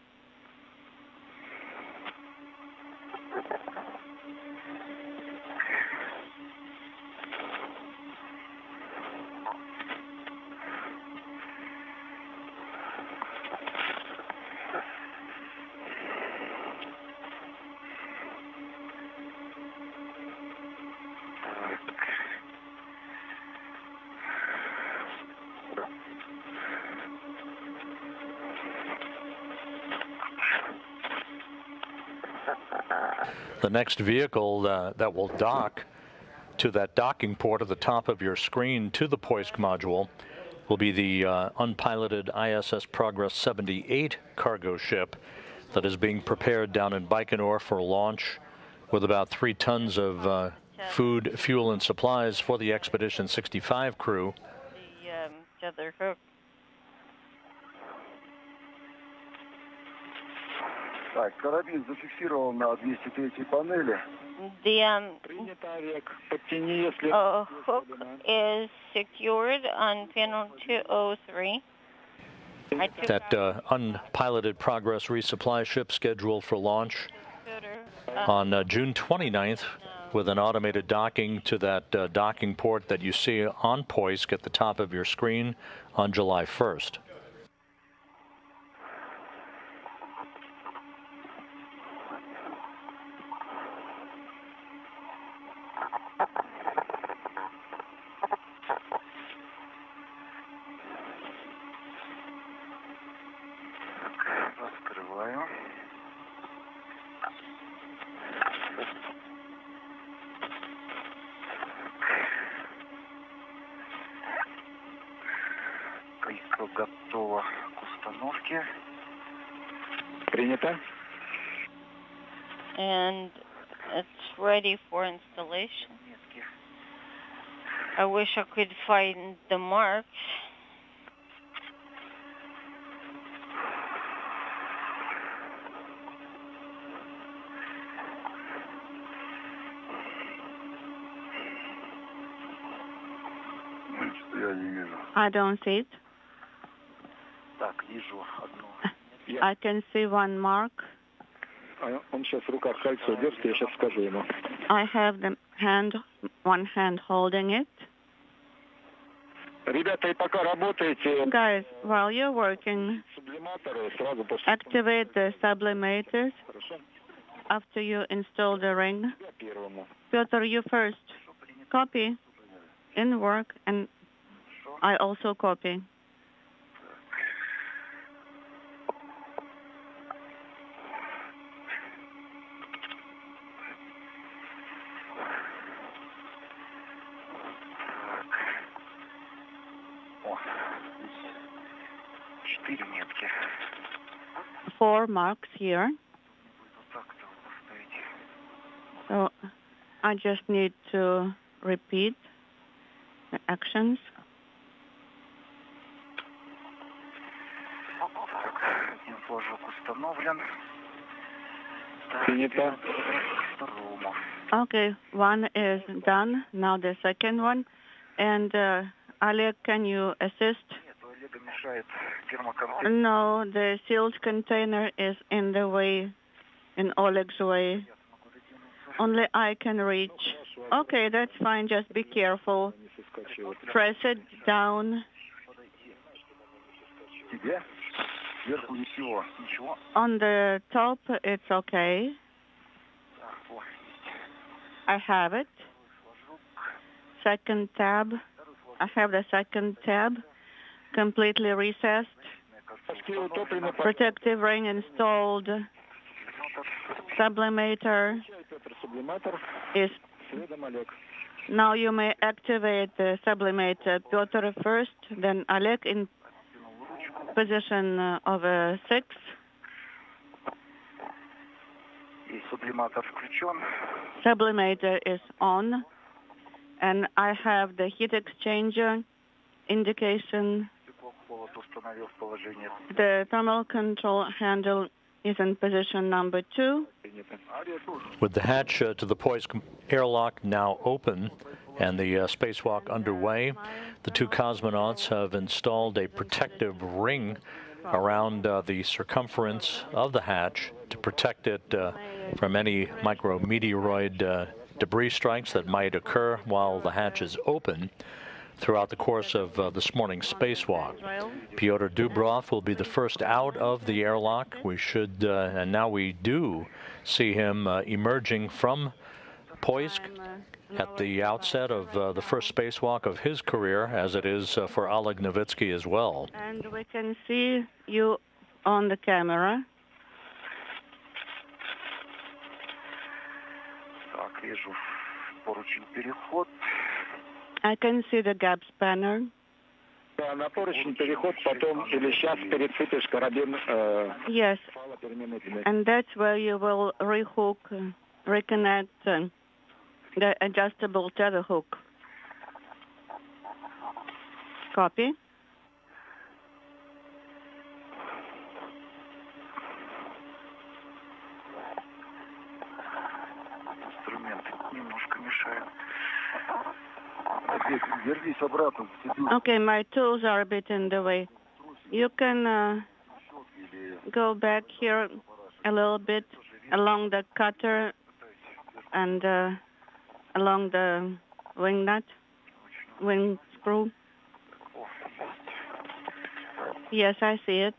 Speaker 1: The next vehicle that will dock to that docking port at the top of your screen to the Poisk module will be the unpiloted ISS Progress 78 cargo ship that is being prepared down in Baikonur for launch with about 3 tons of food, fuel, and supplies for the Expedition 65 crew.
Speaker 2: The other hook.
Speaker 7: Так, карабин зафиксирован на 203-й панели.
Speaker 2: The hook is secured on panel 203.
Speaker 1: That unpiloted Progress resupply ship scheduled for launch on June 29th with an automated docking to that docking port that you see on Poisk at the top of your screen on July 1st.
Speaker 7: Готово к установке.
Speaker 8: Принято.
Speaker 2: And it's ready for installation. I wish I could find the marks.
Speaker 5: I don't see it.
Speaker 7: Так, вижу одну.
Speaker 5: I can see one mark.
Speaker 8: Он сейчас в руках кольцо держит, я сейчас скажу ему.
Speaker 5: I have the one hand holding it.
Speaker 8: Ребята, и пока работаете,
Speaker 5: Guys, while you're working,
Speaker 8: сублиматоры сразу после
Speaker 5: activate the sublimators after you install the ring.
Speaker 8: первому.
Speaker 5: Pyotr, you first. Copy. In work, and I also copy.
Speaker 9: 4 marks here. So I just need to repeat the actions. Okay, one is done. Now the second one. And Oleg, can you assist? No, the sealed container is in the way, in Oleg's way. Only I can reach. Okay, that's fine. Just be careful. Press it down. On the top, it's okay. I have it. Second tab. I have the second tab completely recessed. Protective ring installed. Sublimator is. Now you may activate the sublimator. Pyotr first, then Oleg in position of 6. Sublimator is on, and I have the heat exchanger indication. The thermal control handle is in position number 2.
Speaker 1: With the hatch to the poised airlock now open and the spacewalk underway, the two cosmonauts have installed a protective ring around the circumference of the hatch to protect it from any micrometeoroid debris strikes that might occur while the hatch is open throughout the course of this morning's spacewalk. Pyotr Dubrov will be the first out of the airlock. We should, and now we do, see him emerging from Poisk at the outset of the first spacewalk of his career, as it is for Oleg Novitskiy as well.
Speaker 9: And we can see you on the camera. I can see the gap spanner. Yes, and that's where you will rehook, reconnect the adjustable tether hook. Copy. Okay, my tools are a bit in the way. You can go back here a little bit along the cutter and along the wing nut, wing screw. Yes, I see it.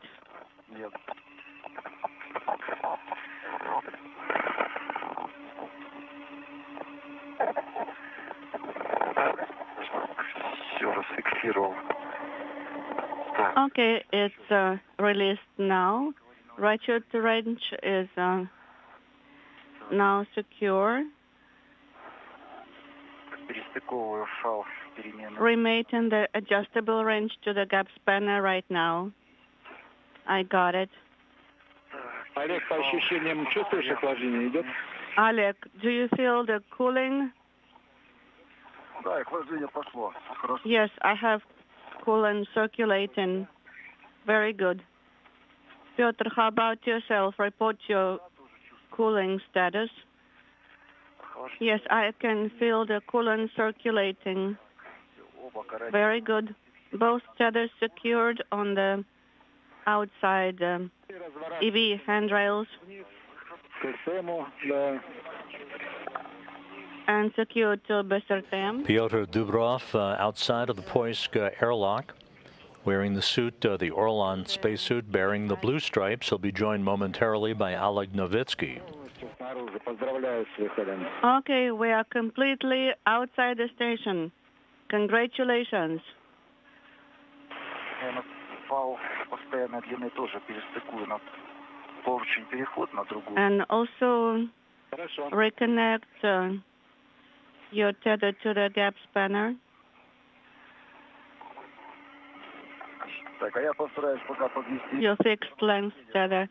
Speaker 9: Okay, it's released now. Ratchet wrench is now secure. Remating the adjustable wrench to the gap spanner right now. I got it. Oleg, do you feel the cooling? Yes, I have coolant circulating. Very good. Pyotr, how about yourself? Report your cooling status. Yes, I can feel the coolant circulating. Very good. Both tethers secured on the outside EV handrails. And secured to BSRTM.
Speaker 1: Pyotr Dubrov outside of the Poisk airlock, wearing the suit, the Orlan spacesuit bearing the blue stripes. He'll be joined momentarily by Oleg Novitskiy.
Speaker 9: Okay, we are completely outside the station. Congratulations. And also reconnect your tether to the gap spanner. Your fixed length tether.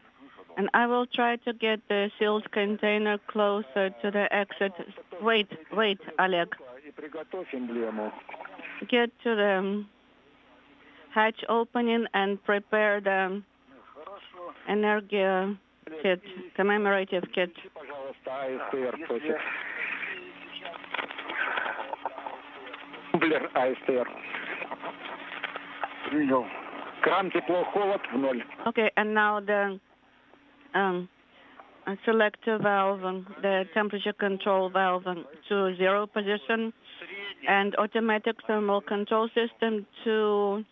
Speaker 9: And I will try to get the sealed container closer to the exit. Wait, Oleg. Get to the hatch opening and prepare the energy kit, commemorative kit. Okay, and now the selector valve, the temperature control valve to 0 position, and automatic thermal control system to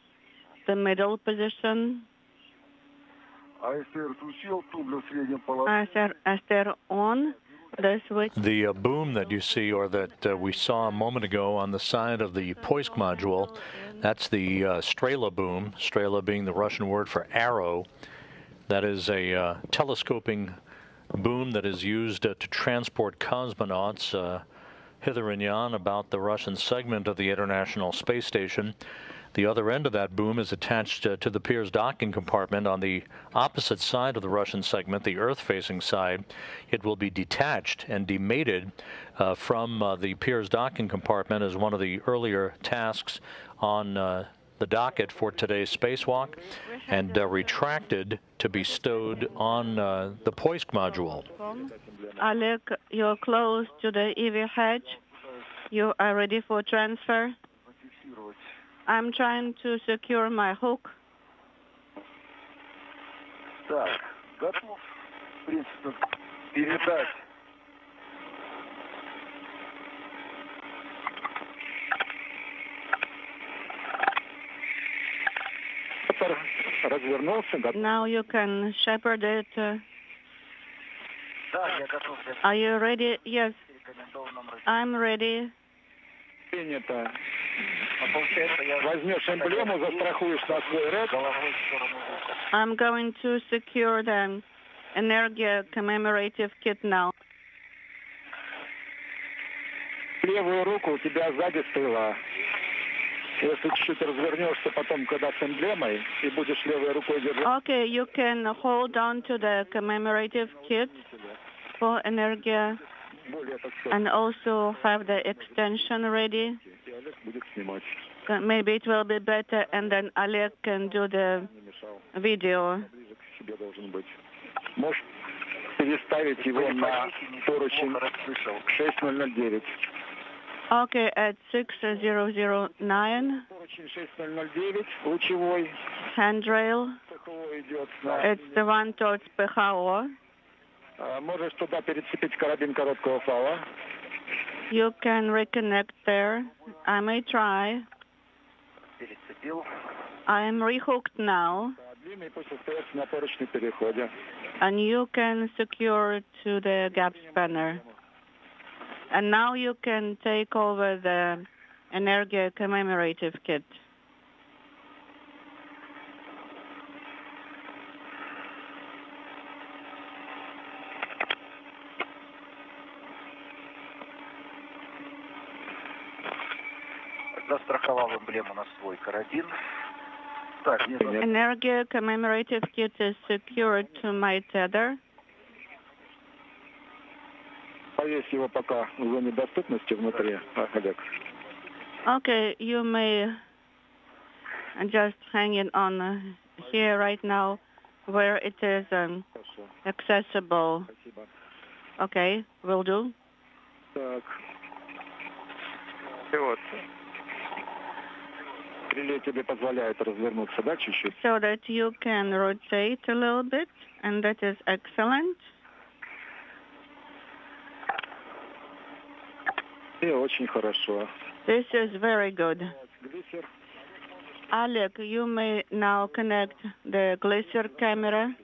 Speaker 9: the middle position. Aster on. The switch.
Speaker 1: The boom that you see, or that we saw a moment ago on the side of the Poisk module, that's the Strela boom, Strela being the Russian word for arrow. That is a telescoping boom that is used to transport cosmonauts hither and yon about the Russian segment of the International Space Station. The other end of that boom is attached to the Pirs docking compartment on the opposite side of the Russian segment, the Earth-facing side. It will be detached and demated from the Pirs docking compartment as one of the earlier tasks on the docket for today's spacewalk, and retracted to be stowed on the Poisk module.
Speaker 9: Oleg, you're close to the EV hatch. You are ready for transfer. I'm trying to secure my hook.
Speaker 7: Так, готов, в принципе, передать.
Speaker 9: Now you can shepherd it. Are you ready? Yes. I'm ready. I'm going to secure the energy commemorative kit now.
Speaker 8: Левую руку у тебя сзади с тыла. Если чуть-чуть развернешься потом, когда с эмблемой, и будешь левой рукой держать.
Speaker 9: Okay, you can hold on to the commemorative kit for energy and also have the extension ready. Maybe it will be better, and then Oleg can do the video.
Speaker 8: Можешь переставить его на поручень 6009.
Speaker 9: Okay, at 6009. Handrail. It's the one towards PHO.
Speaker 8: Можешь туда перецепить карабин короткого фала.
Speaker 9: You can reconnect there. I may try. I am rehooked now. And you can secure to the gap spanner. And now you can take over the energy commemorative kit.
Speaker 7: Застраховал эмблему на свой карабин.
Speaker 9: Energy commemorative kit is secured to my tether.
Speaker 8: Повесь его пока в зоне доступности внутри, Олег.
Speaker 9: Okay, you may just hang it on here right now where it is accessible. Okay, will do.
Speaker 8: Так. И вот. Реле тебе позволяет развернуться, да, чуть-чуть?
Speaker 9: So that you can rotate a little bit, and that is excellent.
Speaker 8: И очень хорошо.
Speaker 9: This is very good. Oleg, you may now connect the glisser camera.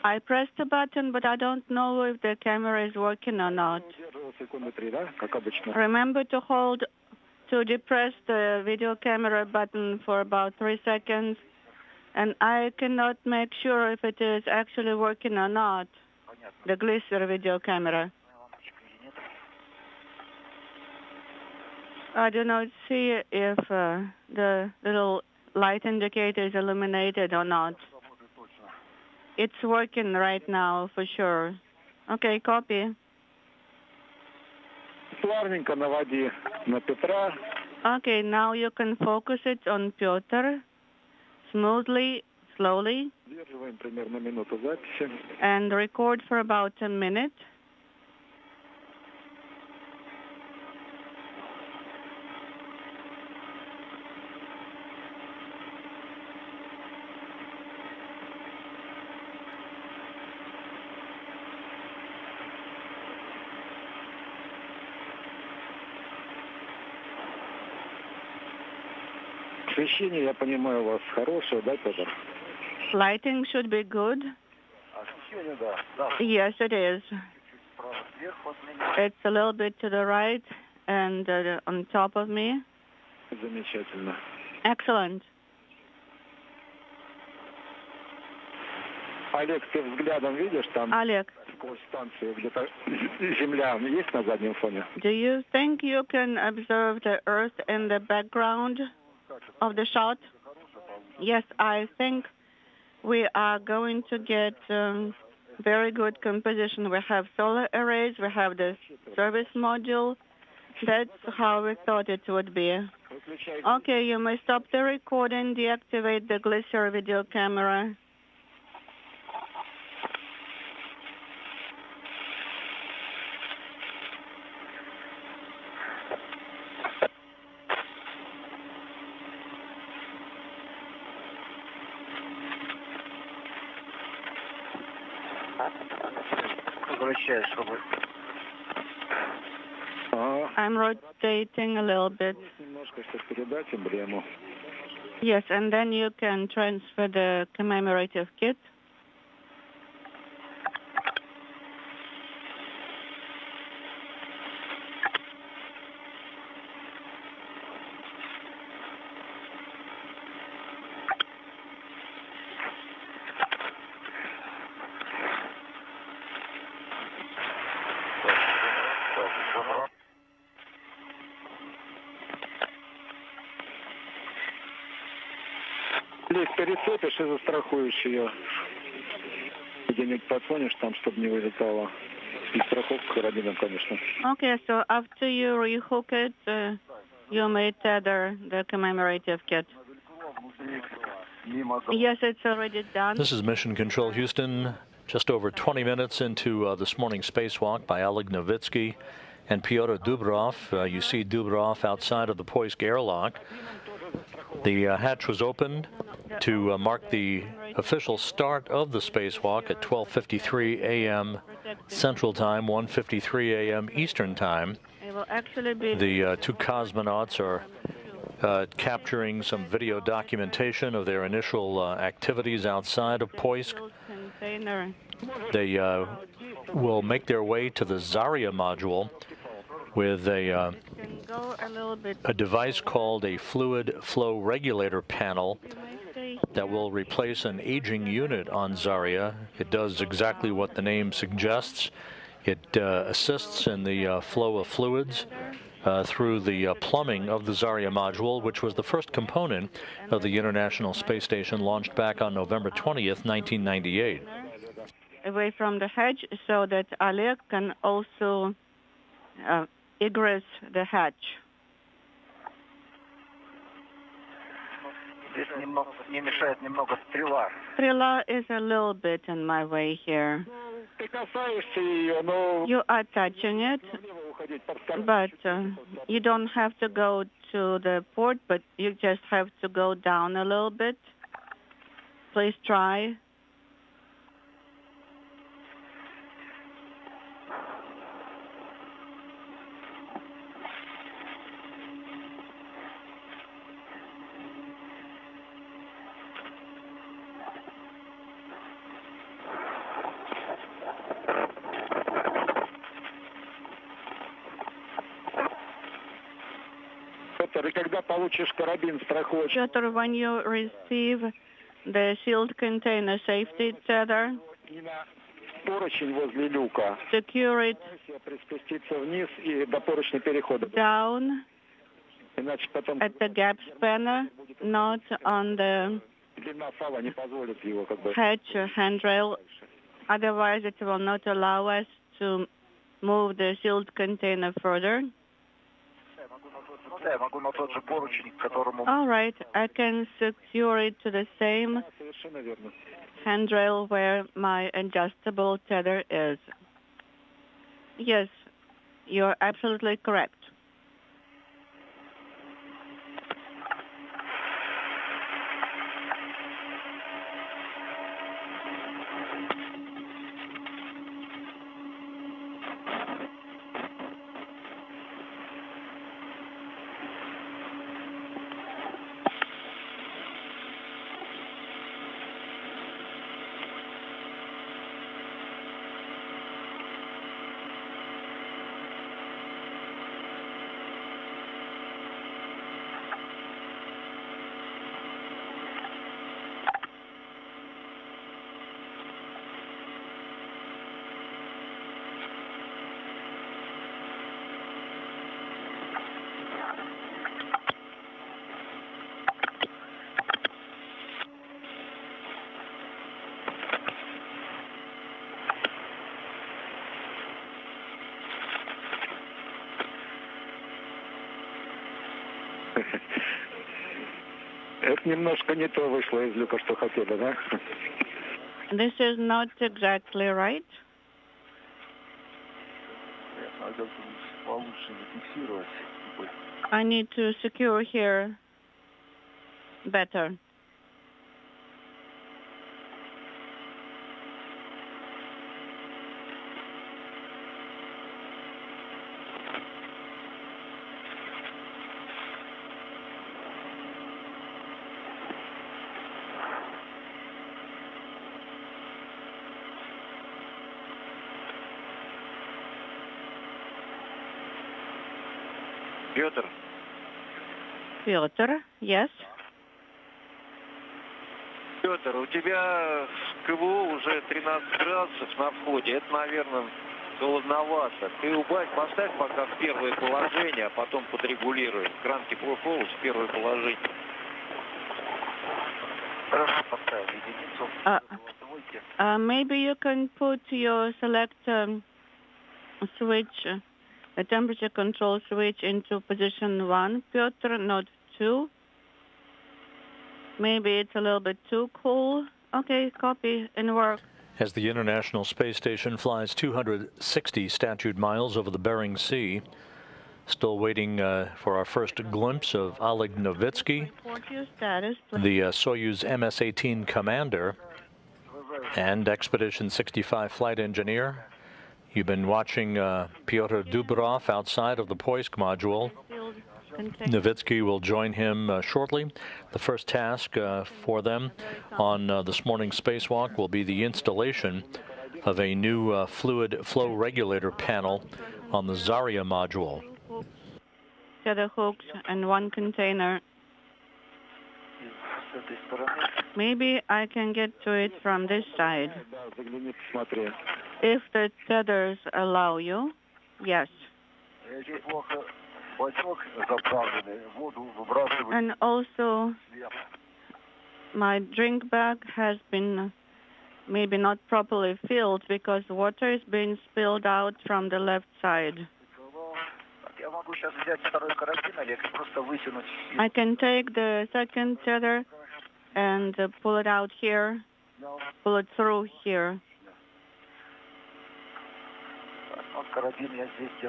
Speaker 9: I pressed the button, but I don't know if the camera is working or not. Remember to depress the video camera button for about 3 seconds, And I cannot make sure if it is actually working or not, the Glisser video camera. I do not see if the little light indicator is illuminated or not. It's working right now for sure. Okay, copy.
Speaker 8: Плавненько наводи на Петра.
Speaker 9: Okay, now you can focus it on Pyotr, smoothly, slowly,
Speaker 8: Удерживаем примерно минуту записи.
Speaker 9: and record for about a minute.
Speaker 8: Освещение, я понимаю, у вас хорошее, да, Петр?
Speaker 9: Lighting should be good.
Speaker 7: Освещение, да.
Speaker 9: Yes, it is.
Speaker 7: Справа сверху от меня.
Speaker 9: It's a little bit to the right and on top of me.
Speaker 8: Замечательно.
Speaker 9: Excellent.
Speaker 8: Олег, ты взглядом видишь там
Speaker 9: Oleg,
Speaker 8: сквозь станцию где-то Земля есть на заднем фоне?
Speaker 9: do you think you can observe the Earth in the background of the shot? Yes, I think we are going to get very good composition. We have solar arrays, we have the service module. That's how we thought it would be. Okay, you may stop the recording, deactivate the Glisser video camera.
Speaker 7: Возвращаюсь, чтобы...
Speaker 9: I'm rotating a little bit.
Speaker 8: Немножко, чтобы передать эмблему.
Speaker 9: Yes, and then you can transfer the commemorative kit.
Speaker 8: Олег, перецепишь и застрахуешь ее. Где-нибудь подсунешь там, чтобы не вылетало. И страховку карабином, конечно.
Speaker 9: Okay, so after you rehook it, you may tether the commemorative kit. Yes, it's already done.
Speaker 1: This is Mission Control Houston, just over 20 minutes into this morning's spacewalk by Oleg Novitskiy and Pyotr Dubrov. You see Dubrov outside of the Poisk airlock. The hatch was opened to mark the official start of the spacewalk at 12:53 a.m. Central Time, 1:53 a.m. Eastern Time.
Speaker 9: It will actually be
Speaker 1: The two cosmonauts are capturing some video documentation of their initial activities outside of Poisk.
Speaker 9: container.
Speaker 1: They will make their way to the Zarya module with
Speaker 9: Can go a little bit.
Speaker 1: a device called a fluid flow regulator panel
Speaker 9: You may stay
Speaker 1: that will replace an aging unit on Zarya. It does exactly what the name suggests. It assists in the flow of fluids through the plumbing of the Zarya module, which was the first component of the International Space Station launched back on November 20th, 1998.
Speaker 9: away from the hatch so that Oleg can also egress the hatch.
Speaker 7: Здесь немного, не мешает немного стрела.
Speaker 9: Strela is a little bit in my way here.
Speaker 8: Ты касаешься ее, но
Speaker 9: You are touching it,
Speaker 8: влево уходить под конец.
Speaker 9: but you don't have to go to the port, but you just have to go down a little bit. Please try.
Speaker 8: Петр, и когда получишь карабин страховочный,
Speaker 9: Pyotr, when you receive the sealed container safety tether.
Speaker 8: Поручень возле люка.
Speaker 9: Secure it
Speaker 8: Приспуститься вниз и до поручня перехода.
Speaker 9: down
Speaker 8: Иначе потом
Speaker 9: at the gap spanner, not on the
Speaker 8: длина фала не позволит его как бы.
Speaker 9: hatch or handrail. Otherwise, it will not allow us to move the sealed container further.
Speaker 7: Да, я могу на тот же поручень, к которому...
Speaker 9: All right, I can secure it to the same
Speaker 8: Совершенно верно.
Speaker 9: handrail where my adjustable tether is. Yes, you're absolutely correct.
Speaker 8: Это немножко не то вышло из люка, что хотели, да?
Speaker 9: This is not exactly right.
Speaker 7: Надо получше зафиксировать.
Speaker 9: I need to secure here better.
Speaker 7: Петр,
Speaker 9: Pyotr, yes.
Speaker 7: Петр, у тебя КВО уже 13 градусов на входе. Это, наверное, холодновато. Ты убавь, поставь пока в первое положение, а потом подрегулируем. Кран теплый холод в первое положение. Хорошо, поставил единицу.
Speaker 9: Maybe you can put your select switch, the temperature control switch into position 1, Pyotr, not 2. Maybe it's a little bit too cool. Okay, copy and work.
Speaker 1: As the International Space Station flies 260 statute miles over the Bering Sea, still waiting for our first glimpse of Oleg Novitskiy,
Speaker 9: Report your status, please.
Speaker 1: the Soyuz MS-18 commander and Expedition 65 flight engineer. You've been watching Pyotr Dubrov outside of the Poisk module. Novitskiy will join him shortly. The first task for them on this morning's spacewalk will be the installation of a new fluid flow regulator panel on the Zarya module.
Speaker 9: Tether hooks and one container. Maybe I can get to it from this side. If the tethers allow you, yes. And also, my drink bag has been maybe not properly filled because water is being spilled out from the left side. I can take the second tether and pull it out here, pull it through here.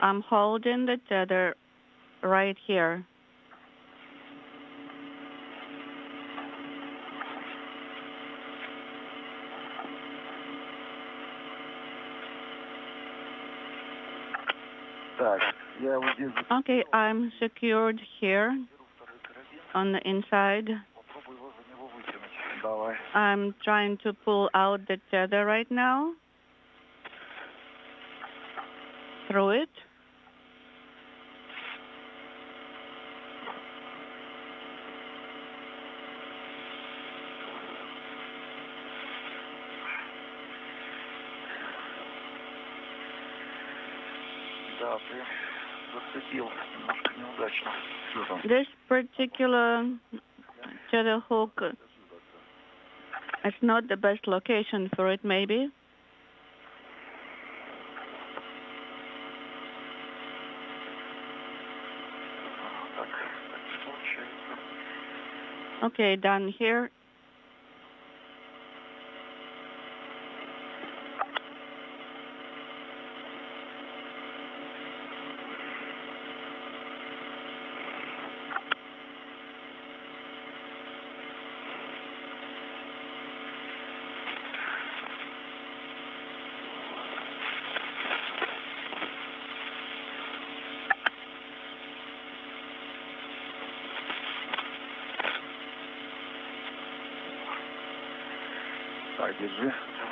Speaker 9: I'm holding the tether right here. Okay, I'm secured here on the inside. I'm trying to pull out the tether right now. Through it. This particular tether hook, it's not the best location for it, maybe. Okay, done here.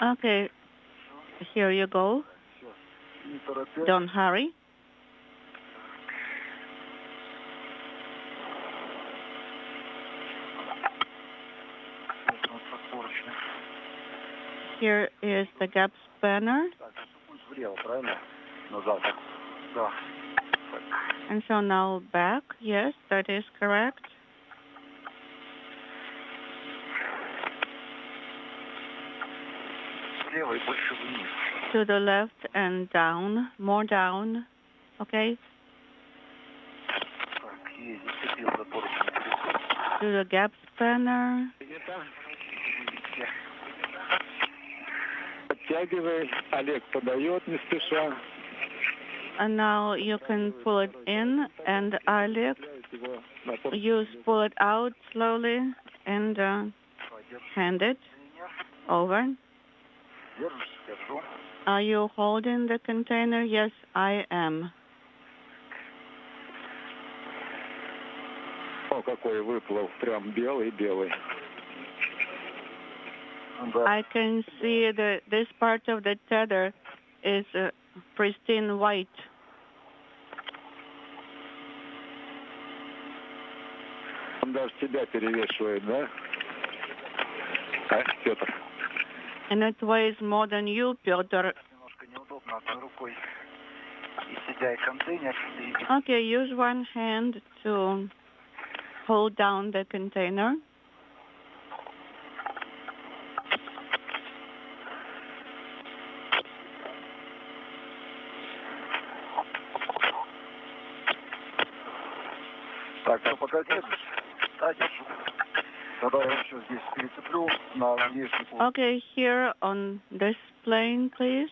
Speaker 9: Okay, here you go. Don't hurry. Here is the gap spanner. And so now back. Yes, that is correct. To the left and down, more down, okay? To the gap spanner. And now you can pull it in, and Oleg, you pull it out slowly and hand it over. Are you holding the container? Yes, I am. I can see that this part of the tether is pristine white. And it weighs more than you, Pyotr. Okay, use one hand to hold down the container. Okay, here on this plane, please.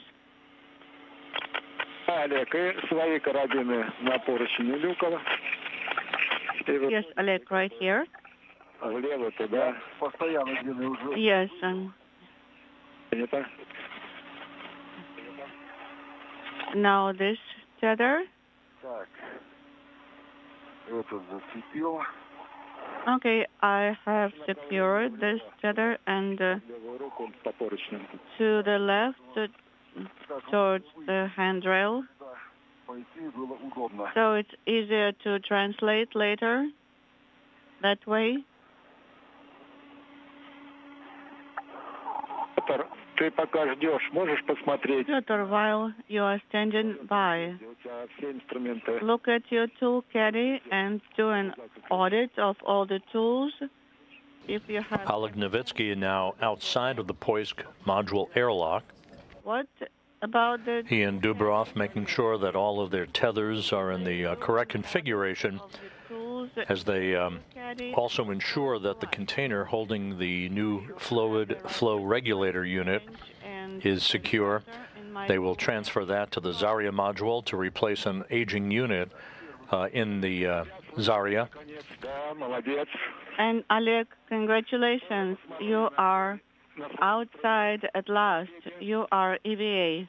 Speaker 9: Yes, Oleg, right here. Yes. Now this tether. Okay, I have secured this tether and to the left towards the handrail. So it's easier to translate later that way. Pyotr, while you are standing by, look at your tool caddy and do an audit of all the tools. If you have
Speaker 1: Oleg Novitskiy now outside of the Poisk module airlock.
Speaker 9: What about the...
Speaker 1: He and Dubrov making sure that all of their tethers are in the correct configuration as they also ensure that the container holding the new fluid flow regulator unit is secure. They will transfer that to the Zarya module to replace an aging unit in the Zarya.
Speaker 9: And Oleg, congratulations. You are outside at last. You are EVA.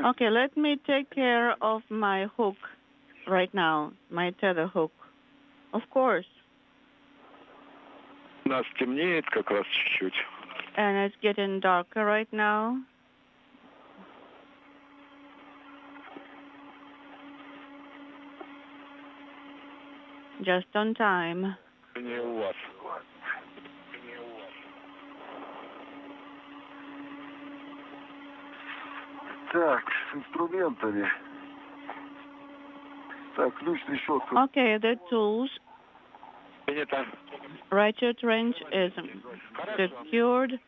Speaker 9: Okay, let me take care of my hook right now, my tether hook. Of course.
Speaker 8: Нас темнеет как раз чуть-чуть.
Speaker 9: And it's getting darker right now. Just on time.
Speaker 8: Не у вас. Так, с инструментами. Так, ключ, решетка.
Speaker 9: Okay, the tools. Ratchet wrench is secured.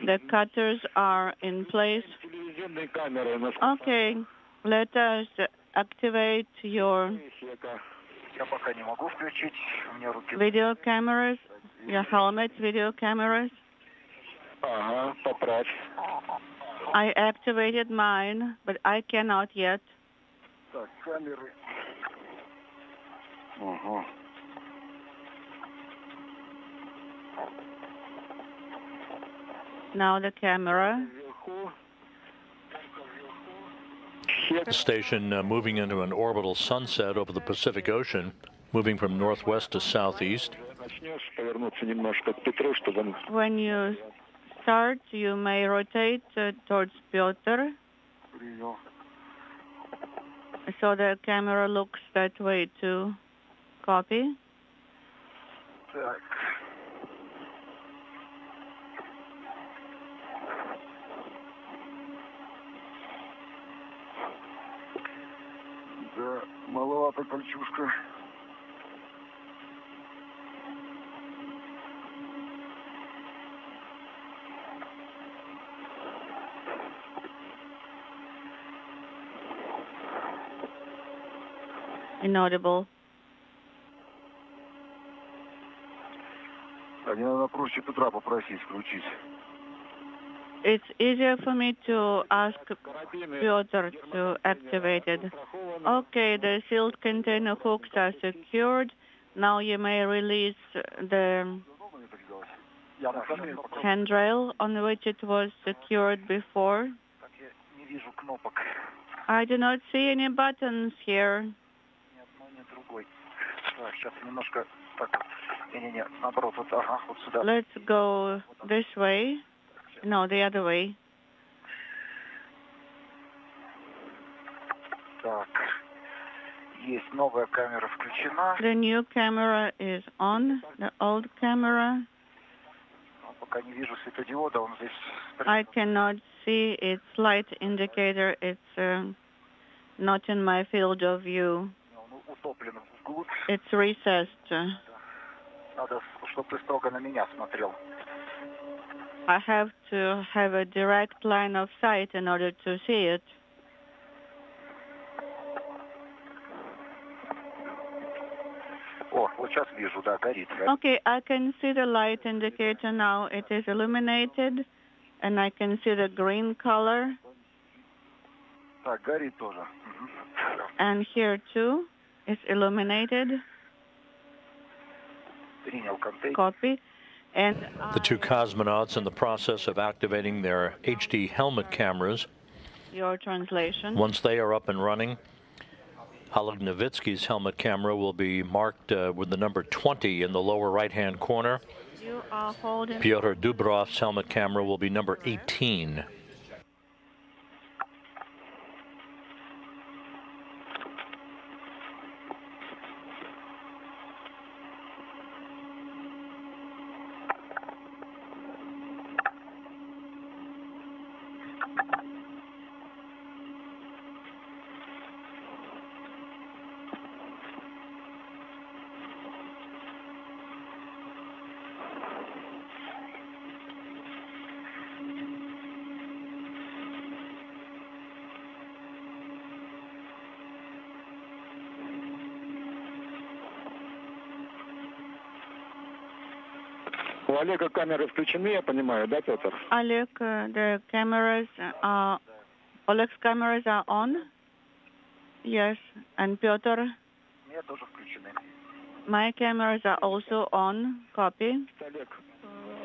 Speaker 9: The cutters are in place. Okay, let us activate your video cameras, your helmet video cameras. I activated mine, but I cannot yet.
Speaker 8: Так, камеры. Ага.
Speaker 9: Now the camera.
Speaker 1: The station moving into an orbital sunset over the Pacific Ocean, moving from northwest to southeast.
Speaker 9: When you start, you may rotate towards Pyotr. So the camera looks that way too. Copy.
Speaker 8: Так. Да, маловато кольчушка.
Speaker 9: Inaudible.
Speaker 8: А мне надо проще Петра попросить включить.
Speaker 9: It's easier for me to ask Pyotr to activate it. Okay, the sealed container hooks are secured. Now you may release the handrail on which it was secured before. I do not see any buttons here. Let's go this way. No, the other way.
Speaker 8: Так, есть новая камера включена.
Speaker 9: The new camera is on. The old camera.
Speaker 8: Пока не вижу светодиода, он здесь.
Speaker 9: I cannot see its light indicator. It's not in my field of view.
Speaker 8: Утоплен вглубь.
Speaker 9: It's recessed.
Speaker 8: Надо, чтобы ты строго на меня смотрел.
Speaker 9: I have to have a direct line of sight in order to see it.
Speaker 8: О, вот сейчас вижу, да, горит.
Speaker 9: Okay, I can see the light indicator now. It is illuminated, and I can see the green color.
Speaker 8: Так, горит тоже.
Speaker 9: And here too, it's illuminated.
Speaker 8: Принял контейнер.
Speaker 9: Copy. And
Speaker 1: The two cosmonauts in the process of activating their HD helmet cameras.
Speaker 9: Your translation.
Speaker 1: Once they are up and running, Oleg Novitskiy's helmet camera will be marked with the number 20 in the lower right-hand corner.
Speaker 9: You are holding.
Speaker 1: Pyotr Dubrov's helmet camera will be number 18.
Speaker 8: У Олега камеры включены, я понимаю, да, Петр?
Speaker 9: Oleg, the cameras are, Oleg's cameras are on? Yes. And Pyotr?
Speaker 8: Нет, тоже включены.
Speaker 9: My cameras are also on. Copy.
Speaker 8: Олег,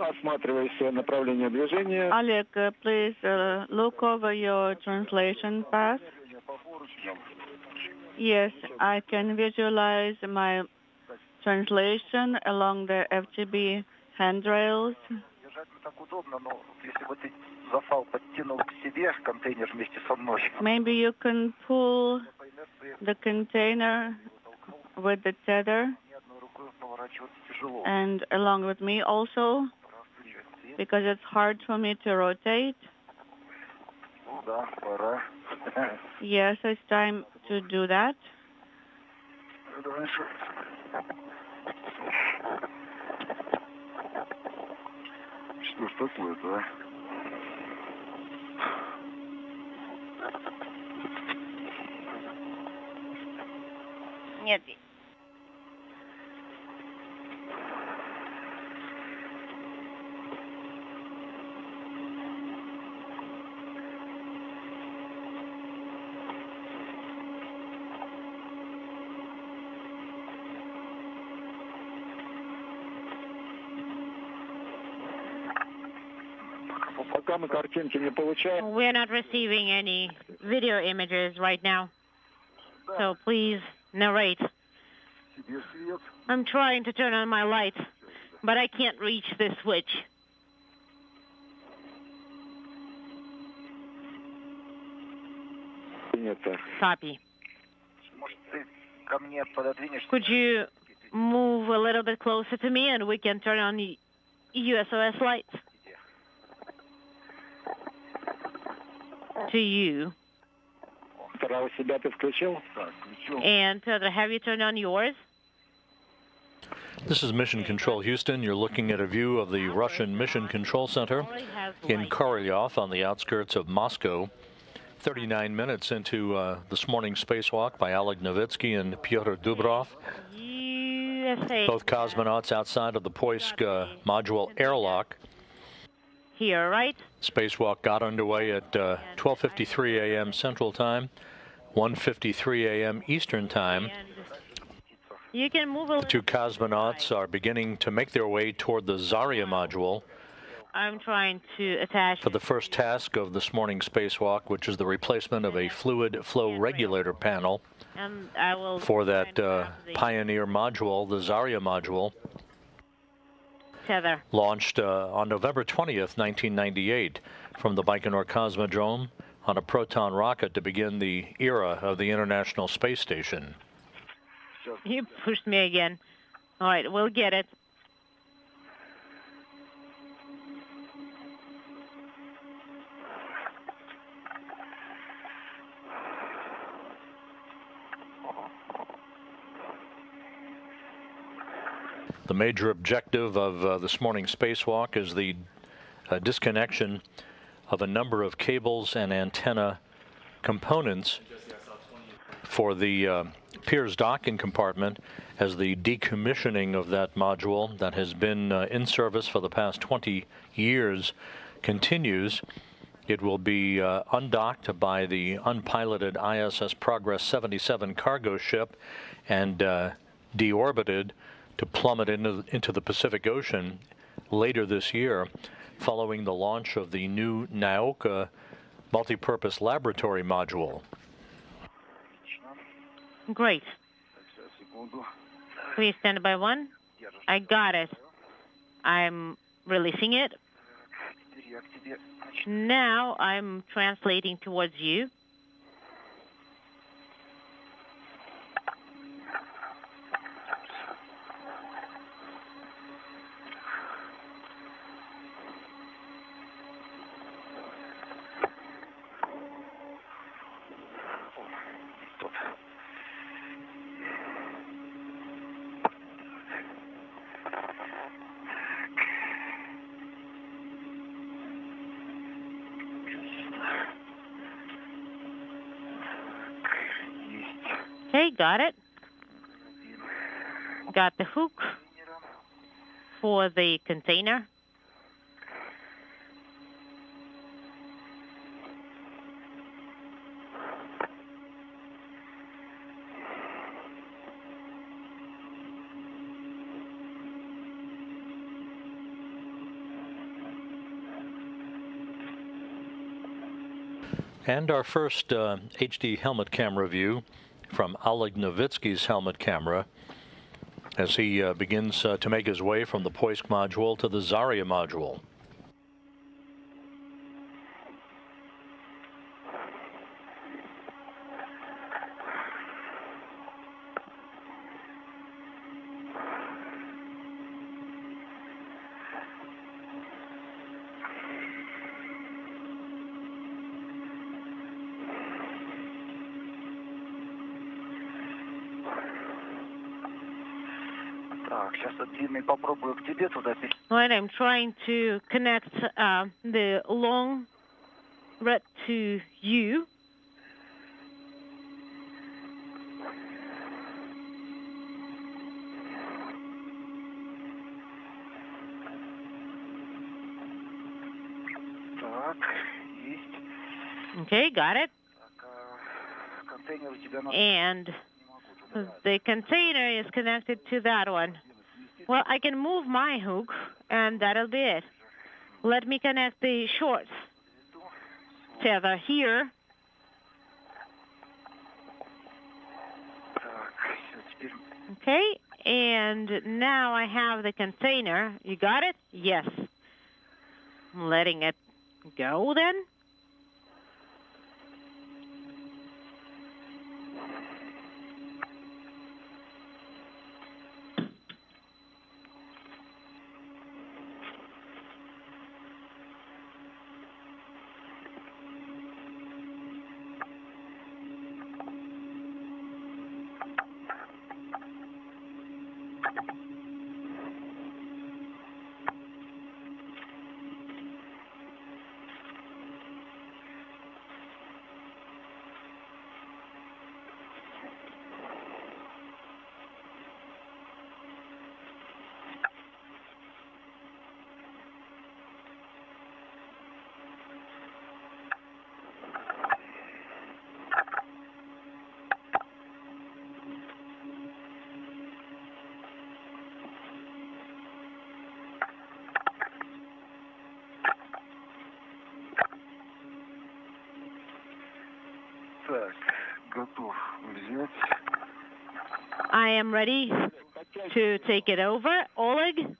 Speaker 8: осматривай все направление движения.
Speaker 9: Oleg, please look over your translation path. Yes, I can visualize my translation along the FGB handrails.
Speaker 8: Держать не так удобно, но если бы ты застал, подтянул к себе контейнер вместе со мной.
Speaker 9: Maybe you can pull the container with the tether and along with me also, because it's hard for me to rotate. Yes, it's time to do that.
Speaker 8: Что ж такое-то, а?
Speaker 2: Нет.
Speaker 8: Пока мы картинки не получаем.
Speaker 5: We're not receiving any video images right now. So please narrate. I'm trying to turn on my light, but I can't reach the switch. Copy. Could you move a little bit closer to me and we can turn on the USOS lights? To you. And Piotr, have you turned on yours?
Speaker 1: This is Mission Control Houston. You're looking at a view of the Russian Mission Control Center in Korolyov on the outskirts of Moscow. 39 minutes into this morning's spacewalk by Oleg Novitskiy and Pyotr Dubrov. Both cosmonauts outside of the Poisk module airlock.
Speaker 5: Here, right?
Speaker 1: Spacewalk got underway at 12:53 a.m. Central Time, 1:53 a.m. Eastern Time.
Speaker 5: You can move a
Speaker 1: The two cosmonauts are beginning to make their way toward the Zarya module
Speaker 5: I'm trying to attach
Speaker 1: for the first task of this morning's spacewalk, which is the replacement of a fluid flow regulator panel
Speaker 5: and I will
Speaker 1: for that Pioneer module, the Zarya module.
Speaker 5: tether.
Speaker 1: Launched on November 20th, 1998, from the Baikonur Cosmodrome on a Proton rocket to begin the era of the International Space Station.
Speaker 5: You pushed me again. All right, we'll get it.
Speaker 1: The major objective of this morning's spacewalk is the disconnection of a number of cables and antenna components for the Pirs docking compartment as the decommissioning of that module that has been in service for the past 20 years continues. It will be undocked by the unpiloted ISS Progress 77 cargo ship and deorbited to plummet into the Pacific Ocean later this year, following the launch of the new Nauka multipurpose laboratory module.
Speaker 5: Great. Please stand by one. I got it. I'm releasing it. Now I'm translating towards you. Okay, got it. Got the hook for the container.
Speaker 1: And our first HD helmet camera view from Oleg Novitskiy's helmet camera as he begins to make his way from the Poisk module to the Zarya module.
Speaker 5: Right, I'm trying to connect the long red to you. Okay, got it. And the container is connected to that one. Well, I can move my hook, and that'll be it. Let me connect the short tether here. Okay, and now I have the container. You got it? Yes. I'm letting it go then. I am ready to take it over. Oleg,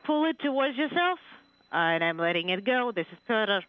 Speaker 5: pull it towards yourself, and I'm letting it go. This is Pyotr.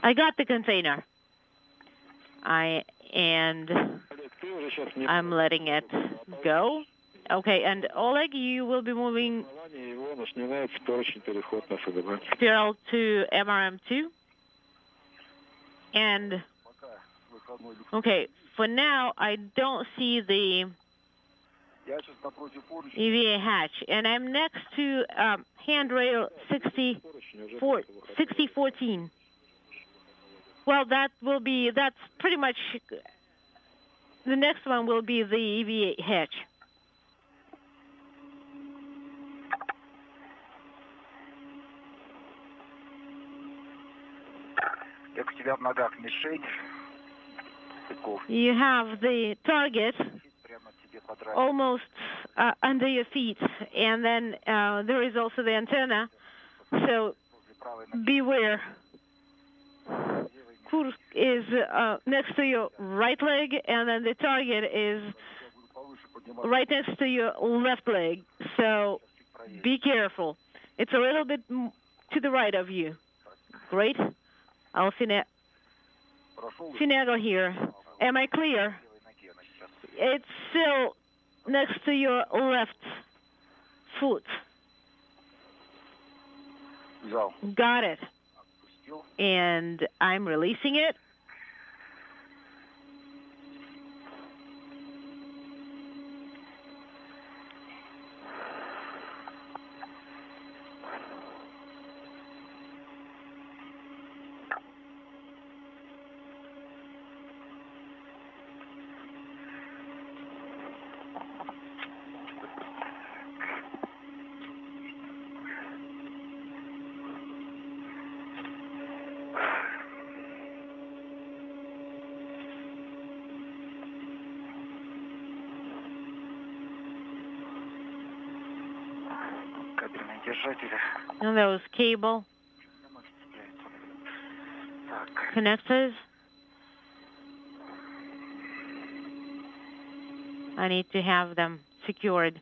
Speaker 5: I got the container. I'm letting it go. Okay, and Oleg, you will be moving spiral to MRM2. And, okay, for now, I don't see the EVA hatch, and I'm next to handrail 6014. Well, that's pretty much, the next one will be the EVA hatch. You have the target almost under your feet, and then there is also the antenna, so beware. Kursk is next to your right leg, and then the target is right next to your left leg, so be careful. It's a little bit to the right of you. Great. I'll finagle here. Am I clear? It's still next to your left foot. Got it. And I'm releasing it. And those cable connectors. I need to have them secured.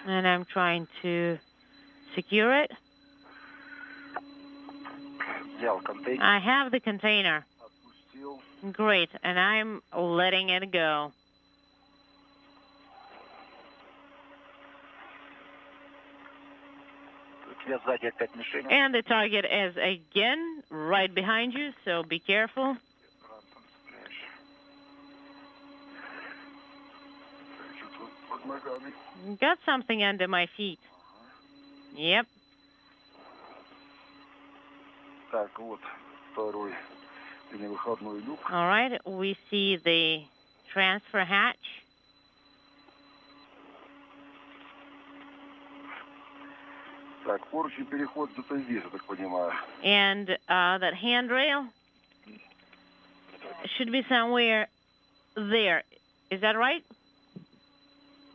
Speaker 5: And I'm trying to secure it. I have the container. Great, and I'm letting it go. And the target is again right behind you, so be careful. Got something under my feet. Yep. All right, we see the transfer hatch. And that handrail should be somewhere there. Is that right?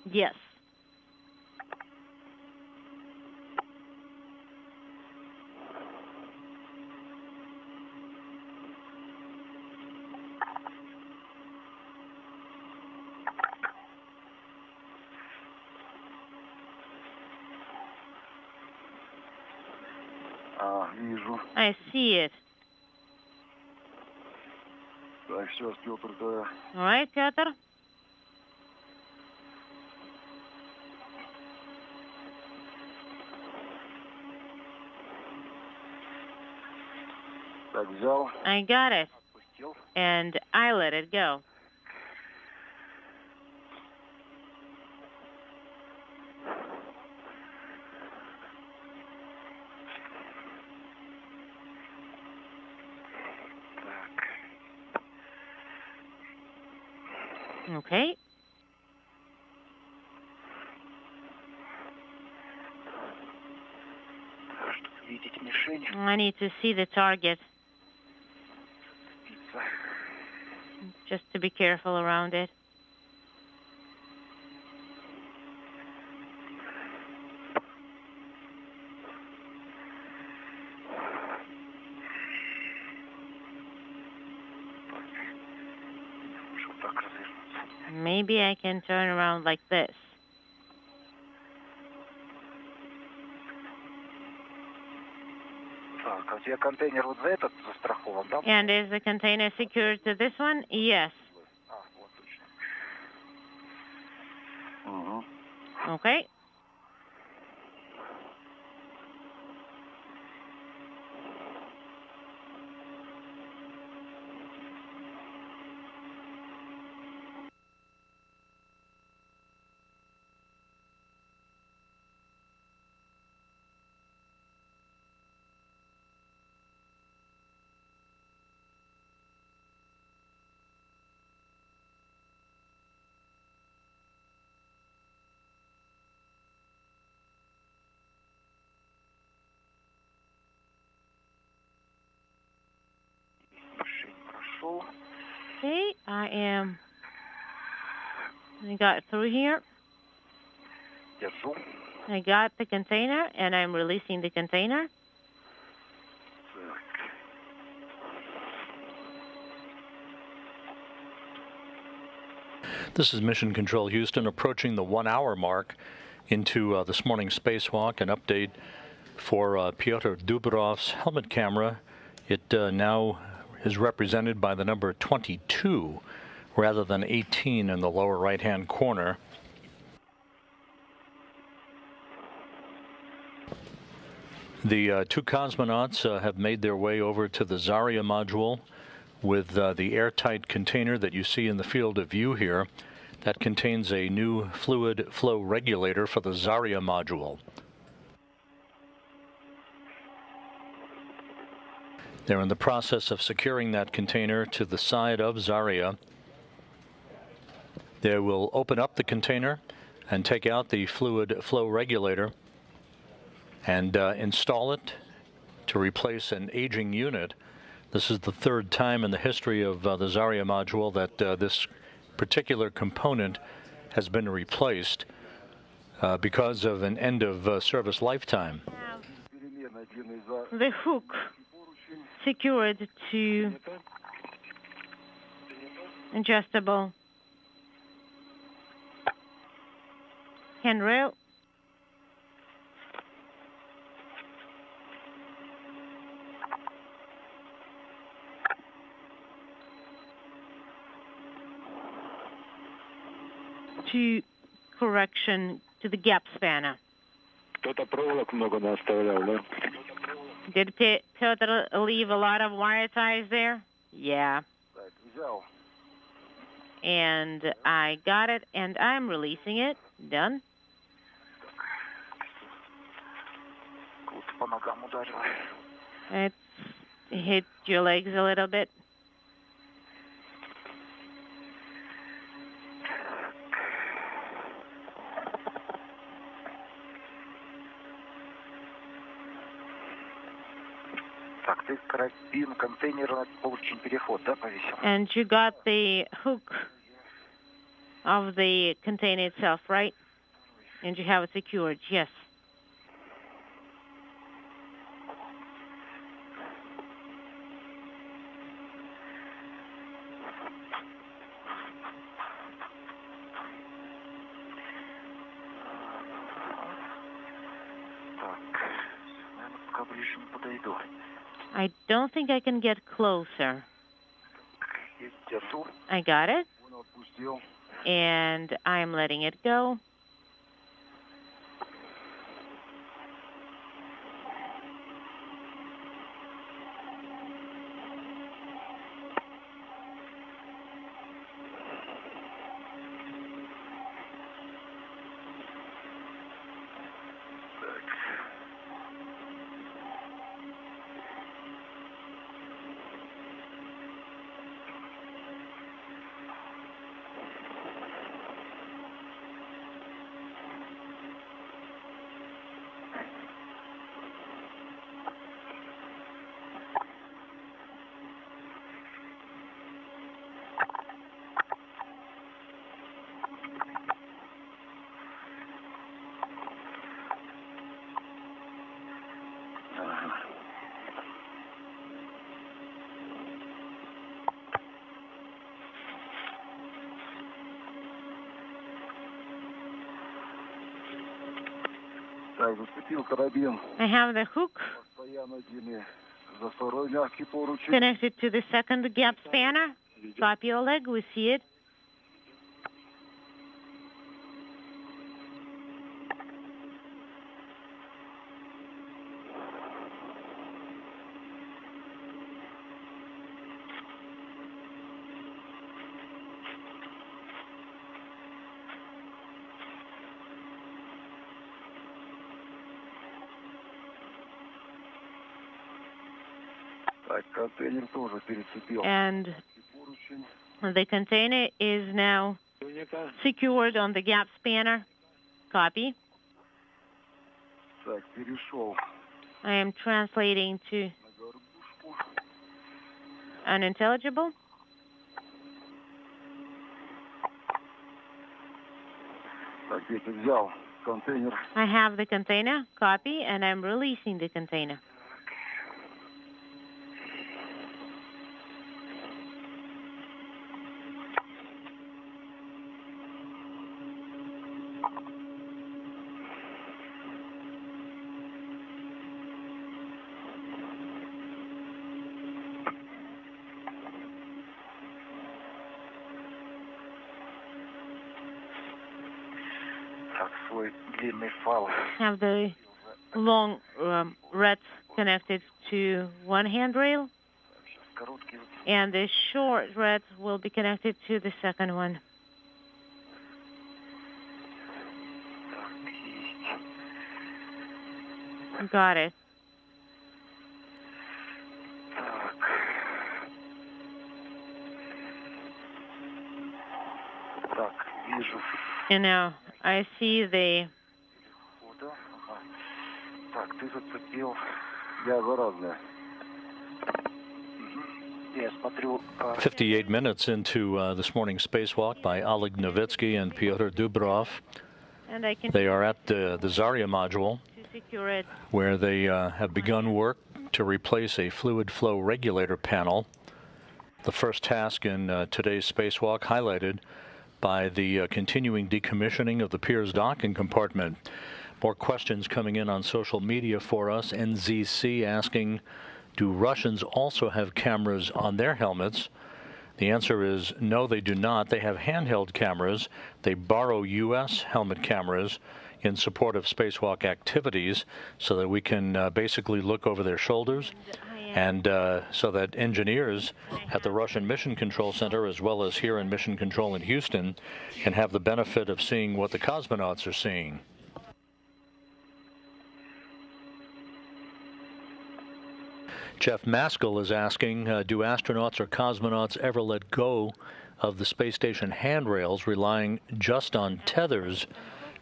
Speaker 5: Yes. I see it. All right, Piotr. I got it. And I let it go. Okay. I need to see the target. Just to be careful around it. Maybe I can turn around like this. And is the container secured to this one? Yes. Okay. Okay, I got through here. I got the container, and I'm releasing the container.
Speaker 1: This is Mission Control Houston, approaching the 1 hour mark into this morning's spacewalk. An update for Pyotr Dubrov's helmet camera. It now is represented by the number 22 rather than 18 in the lower right-hand corner. The two cosmonauts have made their way over to the Zarya module with the airtight container that you see in the field of view here. that contains a new fluid flow regulator for the Zarya module. They're in the process of securing that container to the side of Zarya. They will open up the container and take out the fluid flow regulator and install it to replace an aging unit. This is the third time in the history of the Zarya module that this particular component has been replaced because of an end of service lifetime.
Speaker 5: The hook secured to adjustable handrail. To correction to the gap spanner.
Speaker 8: Кто-то проволок много наставлял, да?
Speaker 5: Did Piotr leave a lot of wire ties there? Yeah. And I got it, and I'm releasing it. Done. It hit your legs a little bit. And you got the hook of the container itself, right? And you have it secured, yes. I don't think I can get closer. I got it. And I'm letting it go. I have the hook connected to the second gap spanner. Copy, Oleg, we see it. And the container is now secured on the gap spanner. Copy. I am translating to unintelligible. I have the container. Copy. And I'm releasing the container. Have the long reds connected to one handrail, and the short reds will be connected to the second one. Got it.
Speaker 7: Так, вижу.
Speaker 5: And now I see the.
Speaker 7: Фото. Ага. Так, ты зацепил. Я заразная. Я смотрю.
Speaker 1: 58 minutes into this morning's spacewalk by Oleg Novitskiy and Pyotr Dubrov.
Speaker 5: And I can.
Speaker 1: They are at the Zarya module,
Speaker 5: To secure it.
Speaker 1: where they have begun work to replace a fluid flow regulator panel. The first task in today's spacewalk, highlighted by the continuing decommissioning of the Pirs docking compartment. More questions coming in on social media for us. NZC asking, do Russians also have cameras on their helmets? The answer is no, they do not. They have handheld cameras. They borrow U.S. helmet cameras in support of spacewalk activities so that we can basically look over their shoulders, and so that engineers at the Russian Mission Control Center, as well as here in Mission Control in Houston, can have the benefit of seeing what the cosmonauts are seeing. Jeff Maskell is asking, do astronauts or cosmonauts ever let go of the space station handrails, relying just on tethers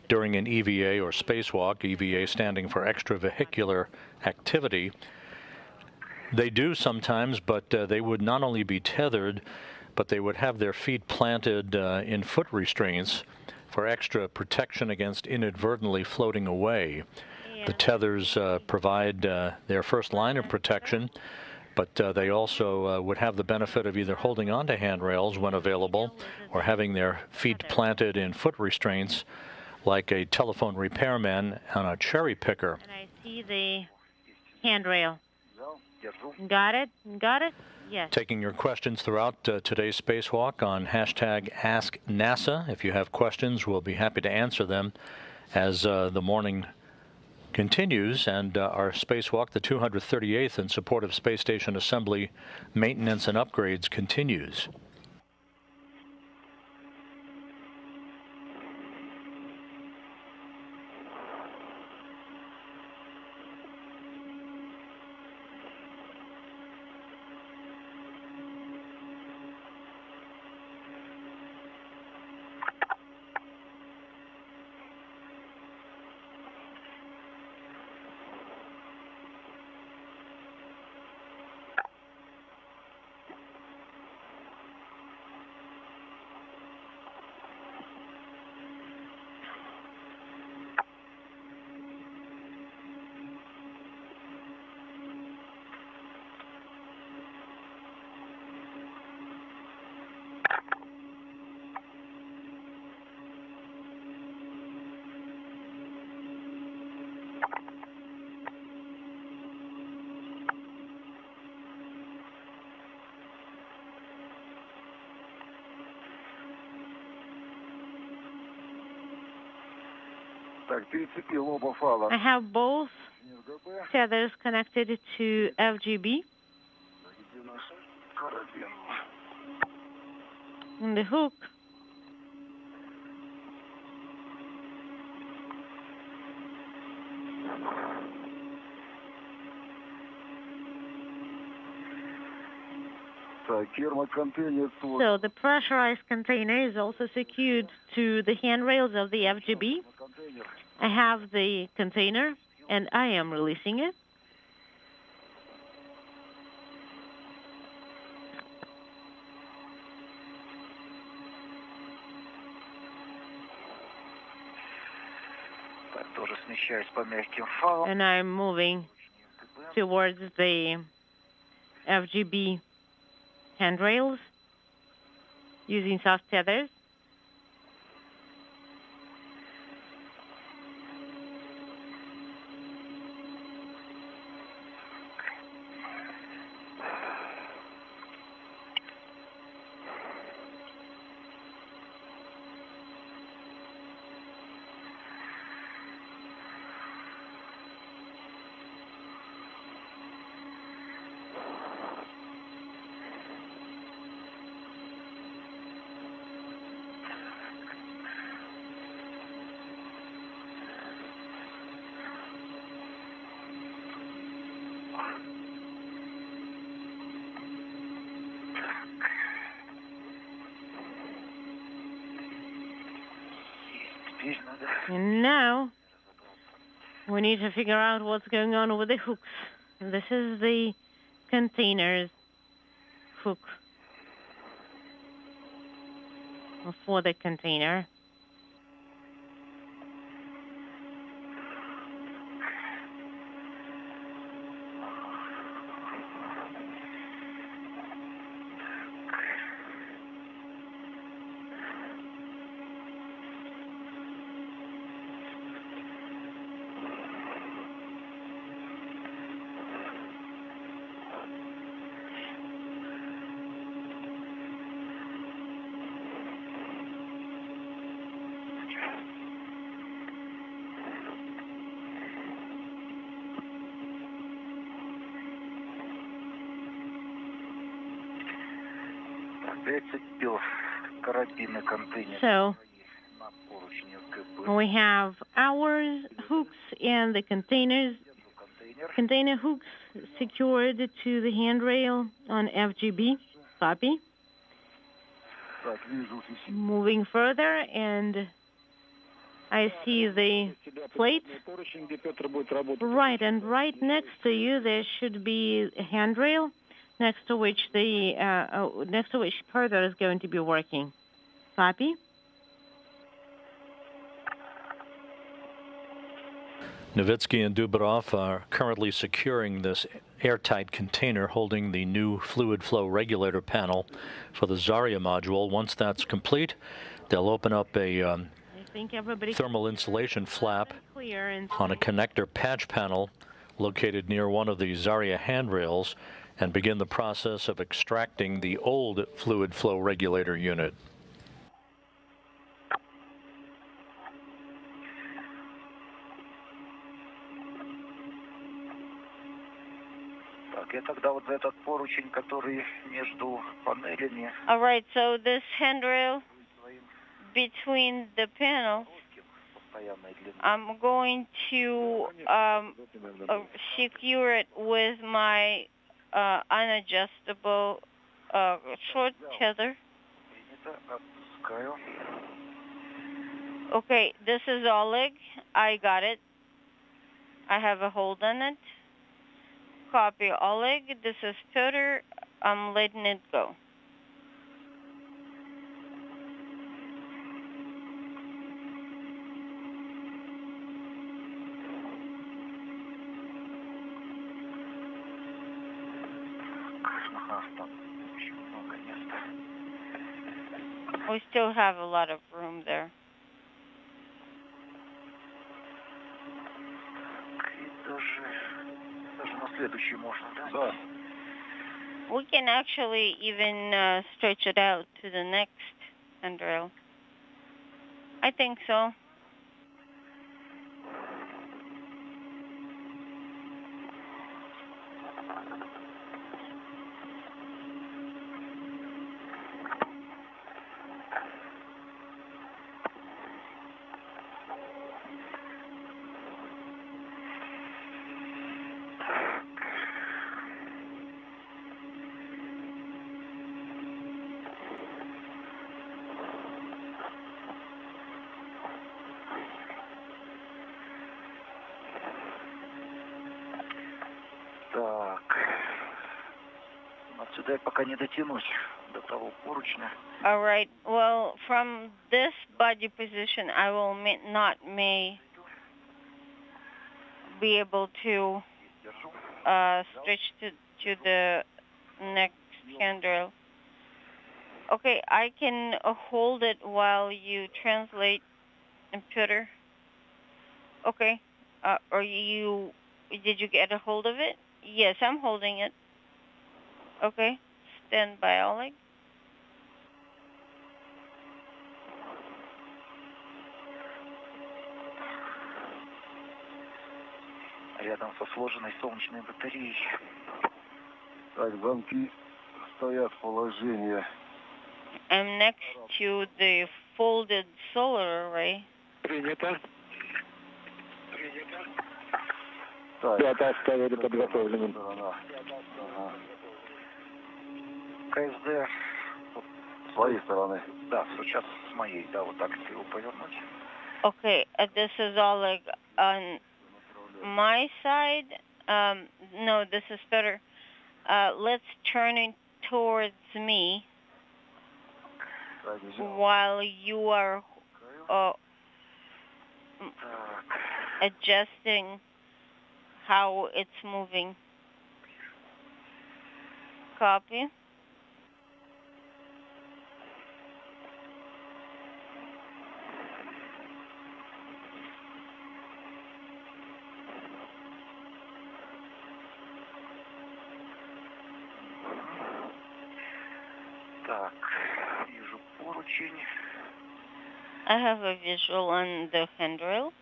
Speaker 1: during an EVA or spacewalk, EVA standing for extravehicular activity? They do sometimes, but they would not only be tethered, but they would have their feet planted in foot restraints for extra protection against inadvertently floating away. The tethers provide their first line of protection, but they also would have the benefit of either holding onto handrails when available or having their feet planted in foot restraints like a telephone repairman on a cherry picker.
Speaker 5: And I see the handrail. Got it? Got it? Yes.
Speaker 1: Taking your questions throughout today's spacewalk on hashtag AskNASA. If you have questions, we'll be happy to answer them as the morning continues, and our spacewalk, the 238th in support of space station assembly, maintenance, and upgrades continues.
Speaker 5: I have both tethers connected to FGB. And the hook. So the pressurized container is also secured to the handrails of the FGB. I have the container, and I am releasing it. And I'm moving towards the FGB handrails using soft tethers. And now we need to figure out what's going on with the hooks. This is the container's hook for the container. So we have our hooks and the container hooks secured to the handrail on FGB. Copy. Moving further, and I see the plate. Right, and right next to you there should be a handrail next to which Pyotr is going to be working. Copy.
Speaker 1: Novitskiy and Dubrov are currently securing this airtight container holding the new fluid flow regulator panel for the Zarya module. Once that's complete, they'll open up a thermal insulation flap on a connector patch panel located near one of the Zarya handrails and begin the process of extracting the old fluid flow regulator unit.
Speaker 2: All right, so this handrail between the panels, I'm going to secure it with my unadjustable short tether. Okay, this is Oleg. I got it. I have a hold on it. Copy Oleg. This is Pyotr. I'm letting it go. We still have a lot of room there. We can actually even stretch it out to the next handrail. I think so. All right. Well, from this body position, I will may be able to stretch to the next handrail. Okay, I can hold it while you translate, Pyotr. Okay. Did you get a hold of it? Yes, I'm holding it. Okay. Stand by, Oleg.
Speaker 7: Рядом со сложенной солнечной батареей.
Speaker 8: Так, замки стоят в положении.
Speaker 2: I'm next to the folded solar array.
Speaker 4: Принято.
Speaker 8: Ребята оставили подготовленным.
Speaker 7: КСД
Speaker 8: С своей стороны.
Speaker 7: Да, сейчас с моей, да, вот так его повернуть.
Speaker 2: Okay, this is Oleg on my side. No, this is better. Let's turn it towards me while you are adjusting how it's moving. Copy.
Speaker 7: Так, вижу поручень.
Speaker 2: I have a visual on the handrail.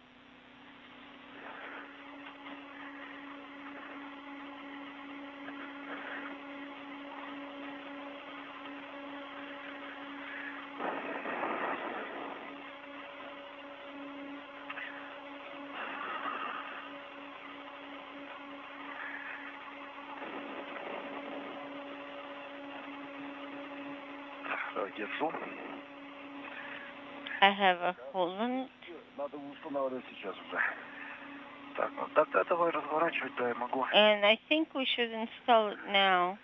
Speaker 7: Держу.
Speaker 2: I have a hold on it.
Speaker 7: Надо устанавливать сейчас уже. Так, ну тогда давай разворачивать, да, я могу.
Speaker 2: And I think we should install it now.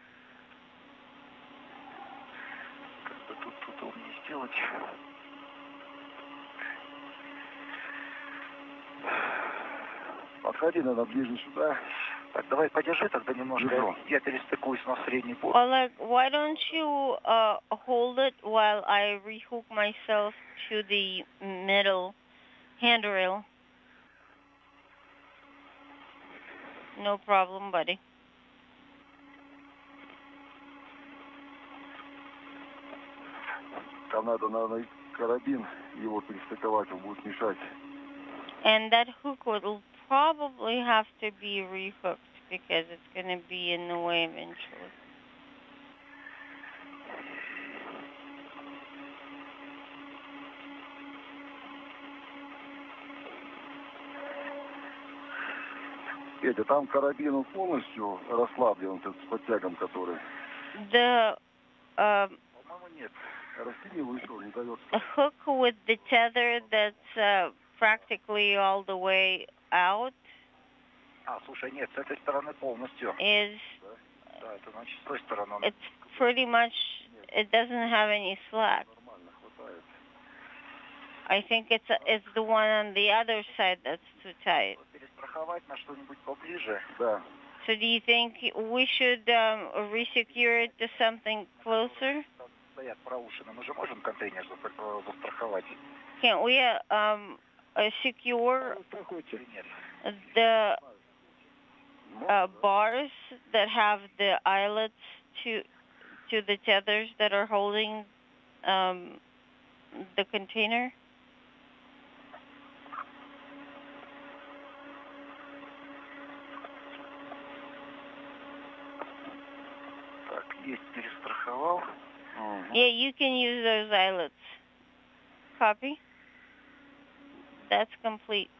Speaker 7: Как-то тут удобнее сделать. Подходи, надо ближе сюда. Так, давай подержи тогда немножко. Я перестыкуюсь на средний борт.
Speaker 2: Oleg, why don't you hold it while I rehook myself to the middle handrail? No problem, buddy.
Speaker 7: Там надо, наверное, карабин его перестыковать, он будет мешать.
Speaker 2: And that hook will probably have to be rehooked because it's going to be in the way eventually.
Speaker 7: Петя, там карабин полностью расслаблен, с подтягом который. По-моему, нет. Растение вышел, не дает.
Speaker 2: A hook with the tether that's practically all the way out.
Speaker 7: Слушай, нет, с этой стороны полностью.
Speaker 2: Is
Speaker 7: Да, это значит с той стороны.
Speaker 2: It's pretty much, it doesn't have any slack.
Speaker 7: Нормально хватает.
Speaker 2: I think it's the one on the other side that's too tight.
Speaker 7: Перестраховать на что-нибудь поближе. Да.
Speaker 2: So do you think we should resecure it to something closer?
Speaker 7: Стоят проушины. Мы же можем контейнер застраховать.
Speaker 2: Can't we secure the bars that have the eyelets to the tethers that are holding the container?
Speaker 7: Так, есть, перестраховал.
Speaker 2: Yeah, you can use those eyelets. Copy. That's complete.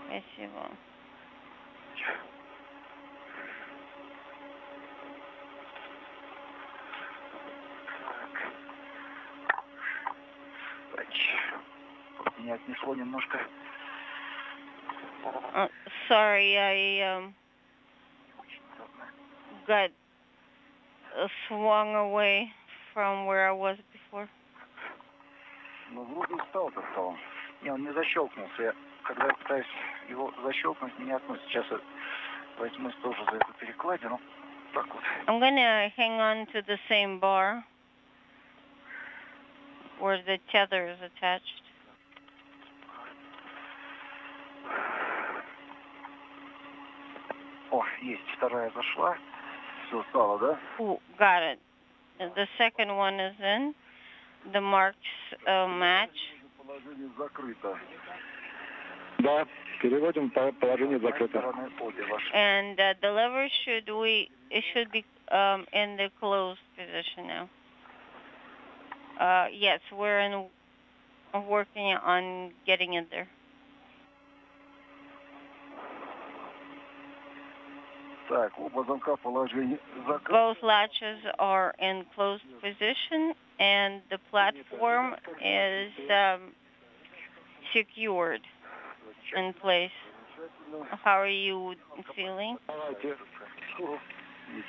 Speaker 2: Спасибо.
Speaker 7: Так. Меня отнесло немножко.
Speaker 2: Sorry, I got swung away from where I was before.
Speaker 7: Ну, вроде стал-то стал. Не, он не защелкнулся. Я, когда я пытаюсь его защелкнуть, не относится. Сейчас я возьмусь тоже за эту перекладину. Так вот.
Speaker 2: I'm gonna hang on to the same bar where the tether is attached.
Speaker 7: О, есть, вторая зашла. Все, стало, да?
Speaker 2: Ooh, got it. The second one is in. The marks match.
Speaker 7: Положение закрыто.
Speaker 8: Да, переводим положение закрыто.
Speaker 2: And the lever should be in the closed position now. Yes, we're working on getting it there.
Speaker 7: Так, оба замка положение закрыто.
Speaker 2: Both latches are in closed position and the platform is secured in place. How are you feeling?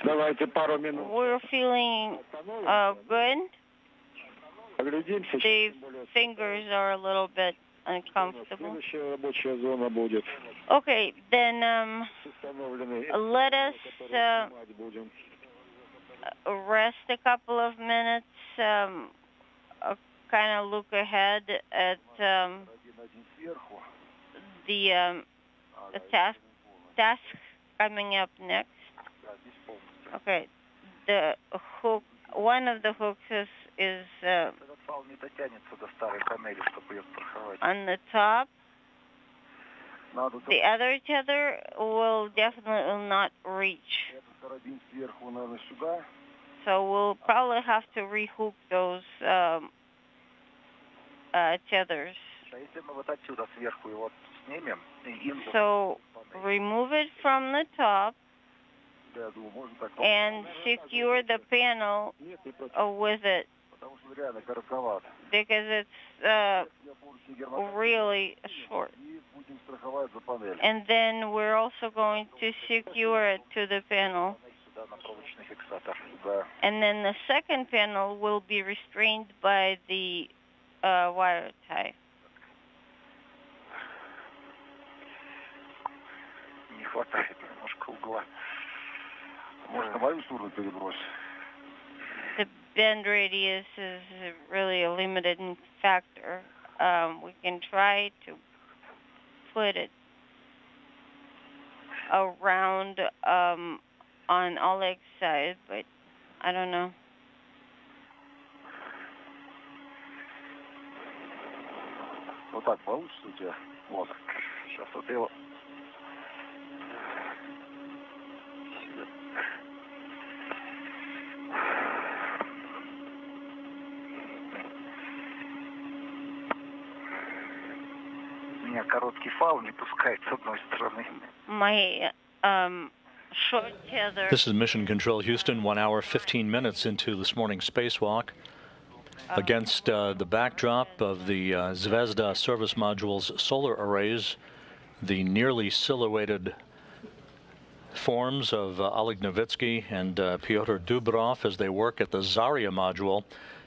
Speaker 2: We're feeling good. The fingers are a little bit uncomfortable. Okay, then let us rest a couple of minutes, kind of look ahead at the task coming up next. Okay, the hook, one of the hooks is on the top. The other tether will definitely not reach. So we'll probably have to rehook those tethers. So remove it from the top and secure the panel with it, because it's really short. And then we're also going to secure it to the panel. And then the second panel will be restrained by the wire tie. The bend radius is really a limiting factor. We can try to put it around on Oleg's side, but I don't know.
Speaker 8: Вот так получится у тебя? Вот. Сейчас вот его. Меня короткий фал не пускает с одной стороны.
Speaker 2: My short tether.
Speaker 1: This is Mission Control Houston, 1 hour, 15 minutes into this morning's spacewalk. Against the backdrop of the Zvezda service module's solar arrays, the nearly silhouetted forms of Oleg Novitskiy and Pyotr Dubrov as they work at the Zarya module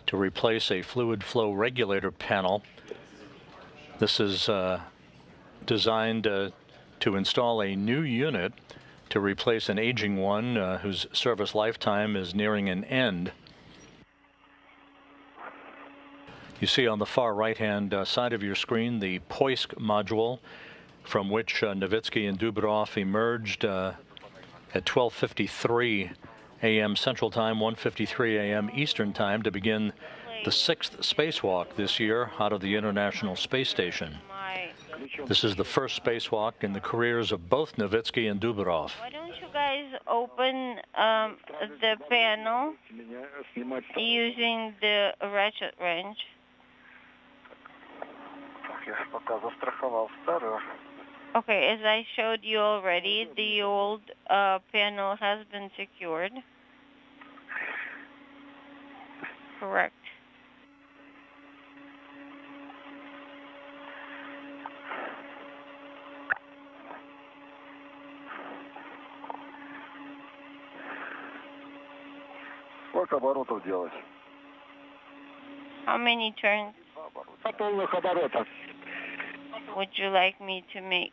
Speaker 1: to replace a fluid flow regulator panel. This is designed to install a new unit to replace an aging one whose service lifetime is nearing an end. You see on the far right-hand side of your screen the Poisk module, from which Novitskiy and Dubrov emerged at 12:53 a.m. Central Time, 1:53 a.m. Eastern Time, to begin the 6th spacewalk this year out of the International Space Station. This is the first spacewalk in the careers of both Novitskiy and Dubrov.
Speaker 2: Why don't you guys open the panel using the ratchet wrench? Okay, as I showed you already, the old panel has been secured. Correct.
Speaker 8: Сколько оборотов делать?
Speaker 2: How many turns
Speaker 8: Полных оборотов.
Speaker 2: would you like me to make?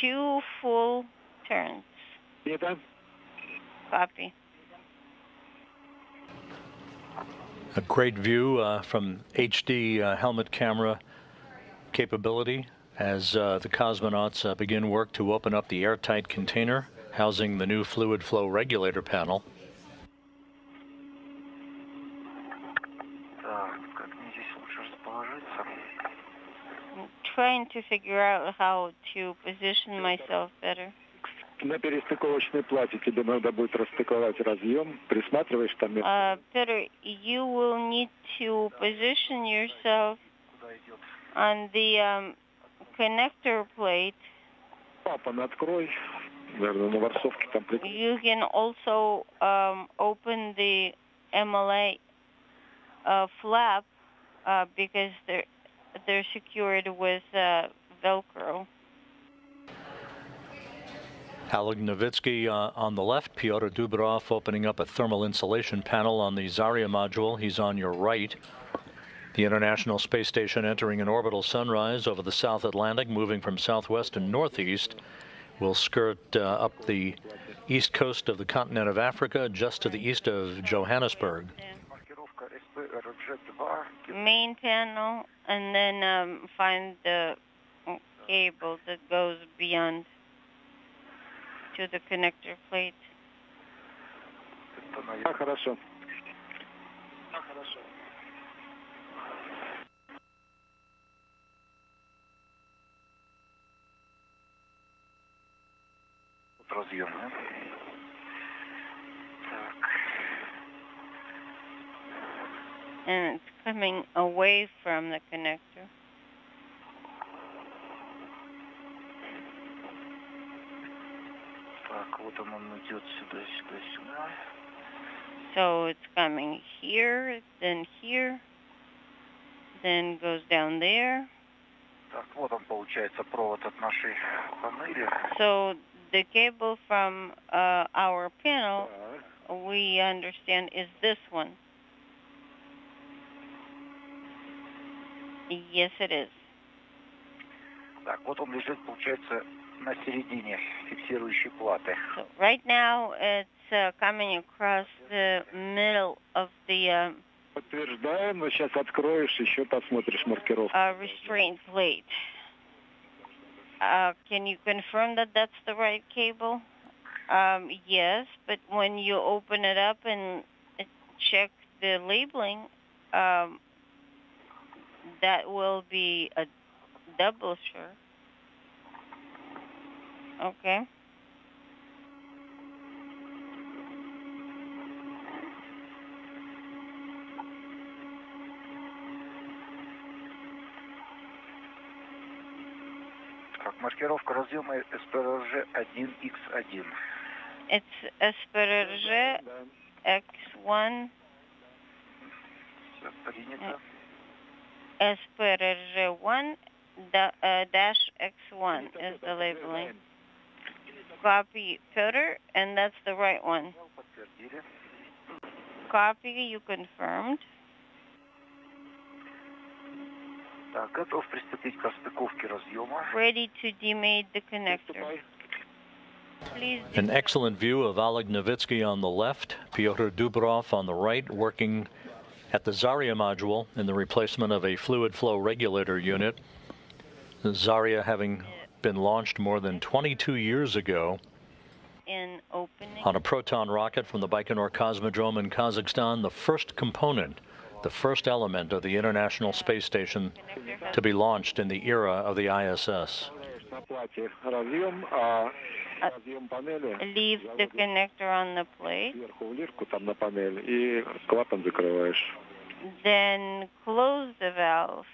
Speaker 2: 2 full turns. Copy.
Speaker 1: A great view from HD helmet camera capability as the cosmonauts begin work to open up the airtight container housing the new fluid flow regulator panel.
Speaker 2: I'm trying to figure out how to position myself better.
Speaker 8: На перестыковочной плате тебе надо будет расстыковать разъем. Присматриваешь там.
Speaker 2: Peter, you will need to position yourself on the connector plate.
Speaker 8: Папа, открой. Наверное, на ворсовке там.
Speaker 2: You can also open the MLA flap because they're secured with Velcro.
Speaker 1: Oleg Novitskiy on the left, Pyotr Dubrov opening up a thermal insulation panel on the Zarya module. He's on your right. The International Space Station entering an orbital sunrise over the South Atlantic, moving from southwest to northeast. Will skirt up the east coast of the continent of Africa, just to the east of Johannesburg.
Speaker 2: Main panel, and then find the cable that goes beyond to the connector plate.
Speaker 8: Хорошо.
Speaker 7: Разъем, да?
Speaker 2: And it's coming away from the connector.
Speaker 7: Так, вот он идет сюда, сюда, сюда.
Speaker 2: So it's coming here, then goes down there.
Speaker 7: Так, вот он, получается, провод от нашей панели.
Speaker 2: So the cable from our panel, we understand, is this one. Yes, it is.
Speaker 7: Так, вот он лежит, получается, на середине фиксирующей платы.
Speaker 2: So right now it's coming across the middle of the
Speaker 8: Подтверждаем, но сейчас откроешь, еще посмотришь маркировку.
Speaker 2: Restraint plate. Can you confirm that that's the right cable? Yes, but when you open it up and check the labeling, that will be a double sure. Okay.
Speaker 7: Так, маркировка разъема СПРЖ 1X1.
Speaker 2: It's SPRG X1.
Speaker 7: Все принято.
Speaker 2: SPRG1 dash X1 is the labeling. Copy Pyotr, and that's the right one.
Speaker 7: Подтвердили.
Speaker 2: Copy, you confirmed.
Speaker 7: Так, готов приступить к распаковке разъема.
Speaker 2: Ready to demate the connector. Please.
Speaker 1: An excellent view of Oleg Novitskiy on the left, Pyotr Dubrov on the right, working at the Zarya module in the replacement of a fluid flow regulator unit. Zarya having been launched more than 22 years ago
Speaker 2: In opening.
Speaker 1: on a Proton rocket from the Baikonur Cosmodrome in Kazakhstan, the first component, the first element of the International Space Station to be launched in the era of the ISS.
Speaker 8: На плате разъем, разъем панели.
Speaker 2: Leave the connector on the plate.
Speaker 8: Сверху в лирку, там на панель, и клапан закрываешь.
Speaker 2: Then close the valve.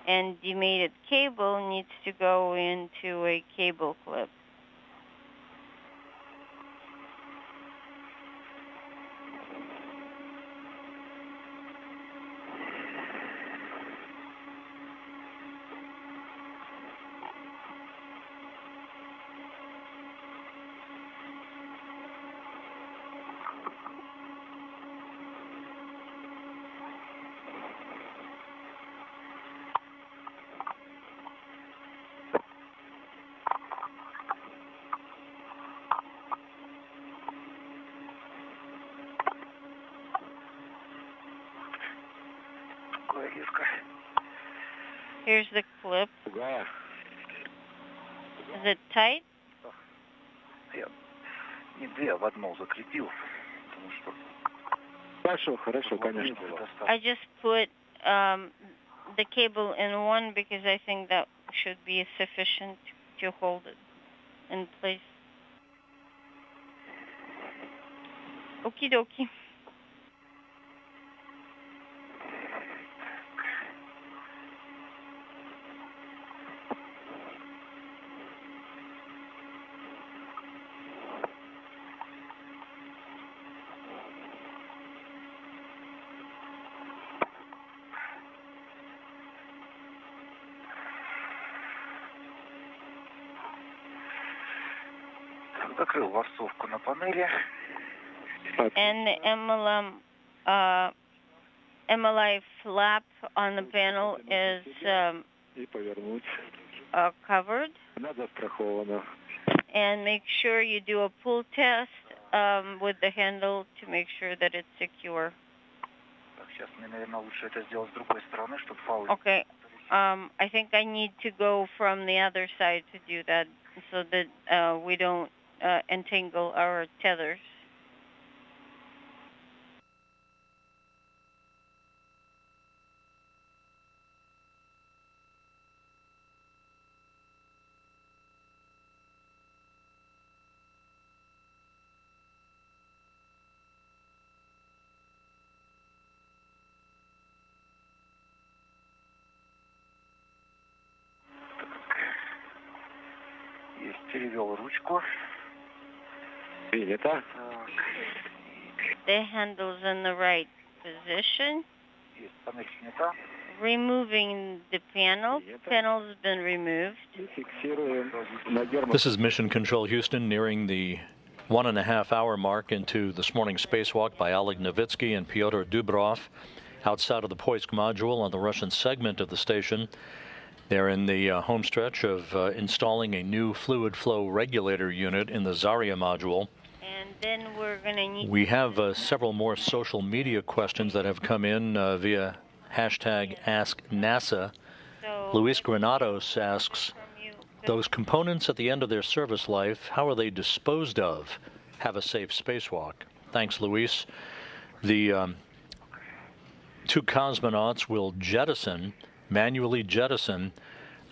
Speaker 2: And demated cable needs to go into a cable clip. Here's the clip.
Speaker 8: Тугая.
Speaker 2: Is it tight?
Speaker 7: Я не две в одну закрепил, потому что...
Speaker 8: Хорошо, хорошо, конечно.
Speaker 2: I just put the cable in one because I think that should be sufficient to hold it in place. Okie dokie.
Speaker 7: Закрыл ворсовку на панели.
Speaker 2: And the MLI flap on the panel is covered. And make sure you do a pull test with the handle to make sure that it's secure. Okay. I think I need to go from the other side to do that so that we don't entangle our tethers.
Speaker 7: Перевел ручку.
Speaker 8: Принято.
Speaker 2: The handle's in the right position.
Speaker 7: Есть, панель снята.
Speaker 2: Removing the panel. Panel's been removed.
Speaker 1: This is Mission Control Houston, nearing the 1.5-hour mark into this morning's spacewalk by Oleg Novitskiy and Pyotr Dubrov outside of the Poisk module on the Russian segment of the station. They're in the home stretch of installing a new fluid flow regulator unit in the Zarya module.
Speaker 2: And then we're going to need...
Speaker 1: We have several more social media questions that have come in via hashtag AskNASA.
Speaker 2: So
Speaker 1: Luis Granados asks, those components at the end of their service life, how are they disposed of? Have a safe spacewalk. Thanks, Luis. The two cosmonauts will manually jettison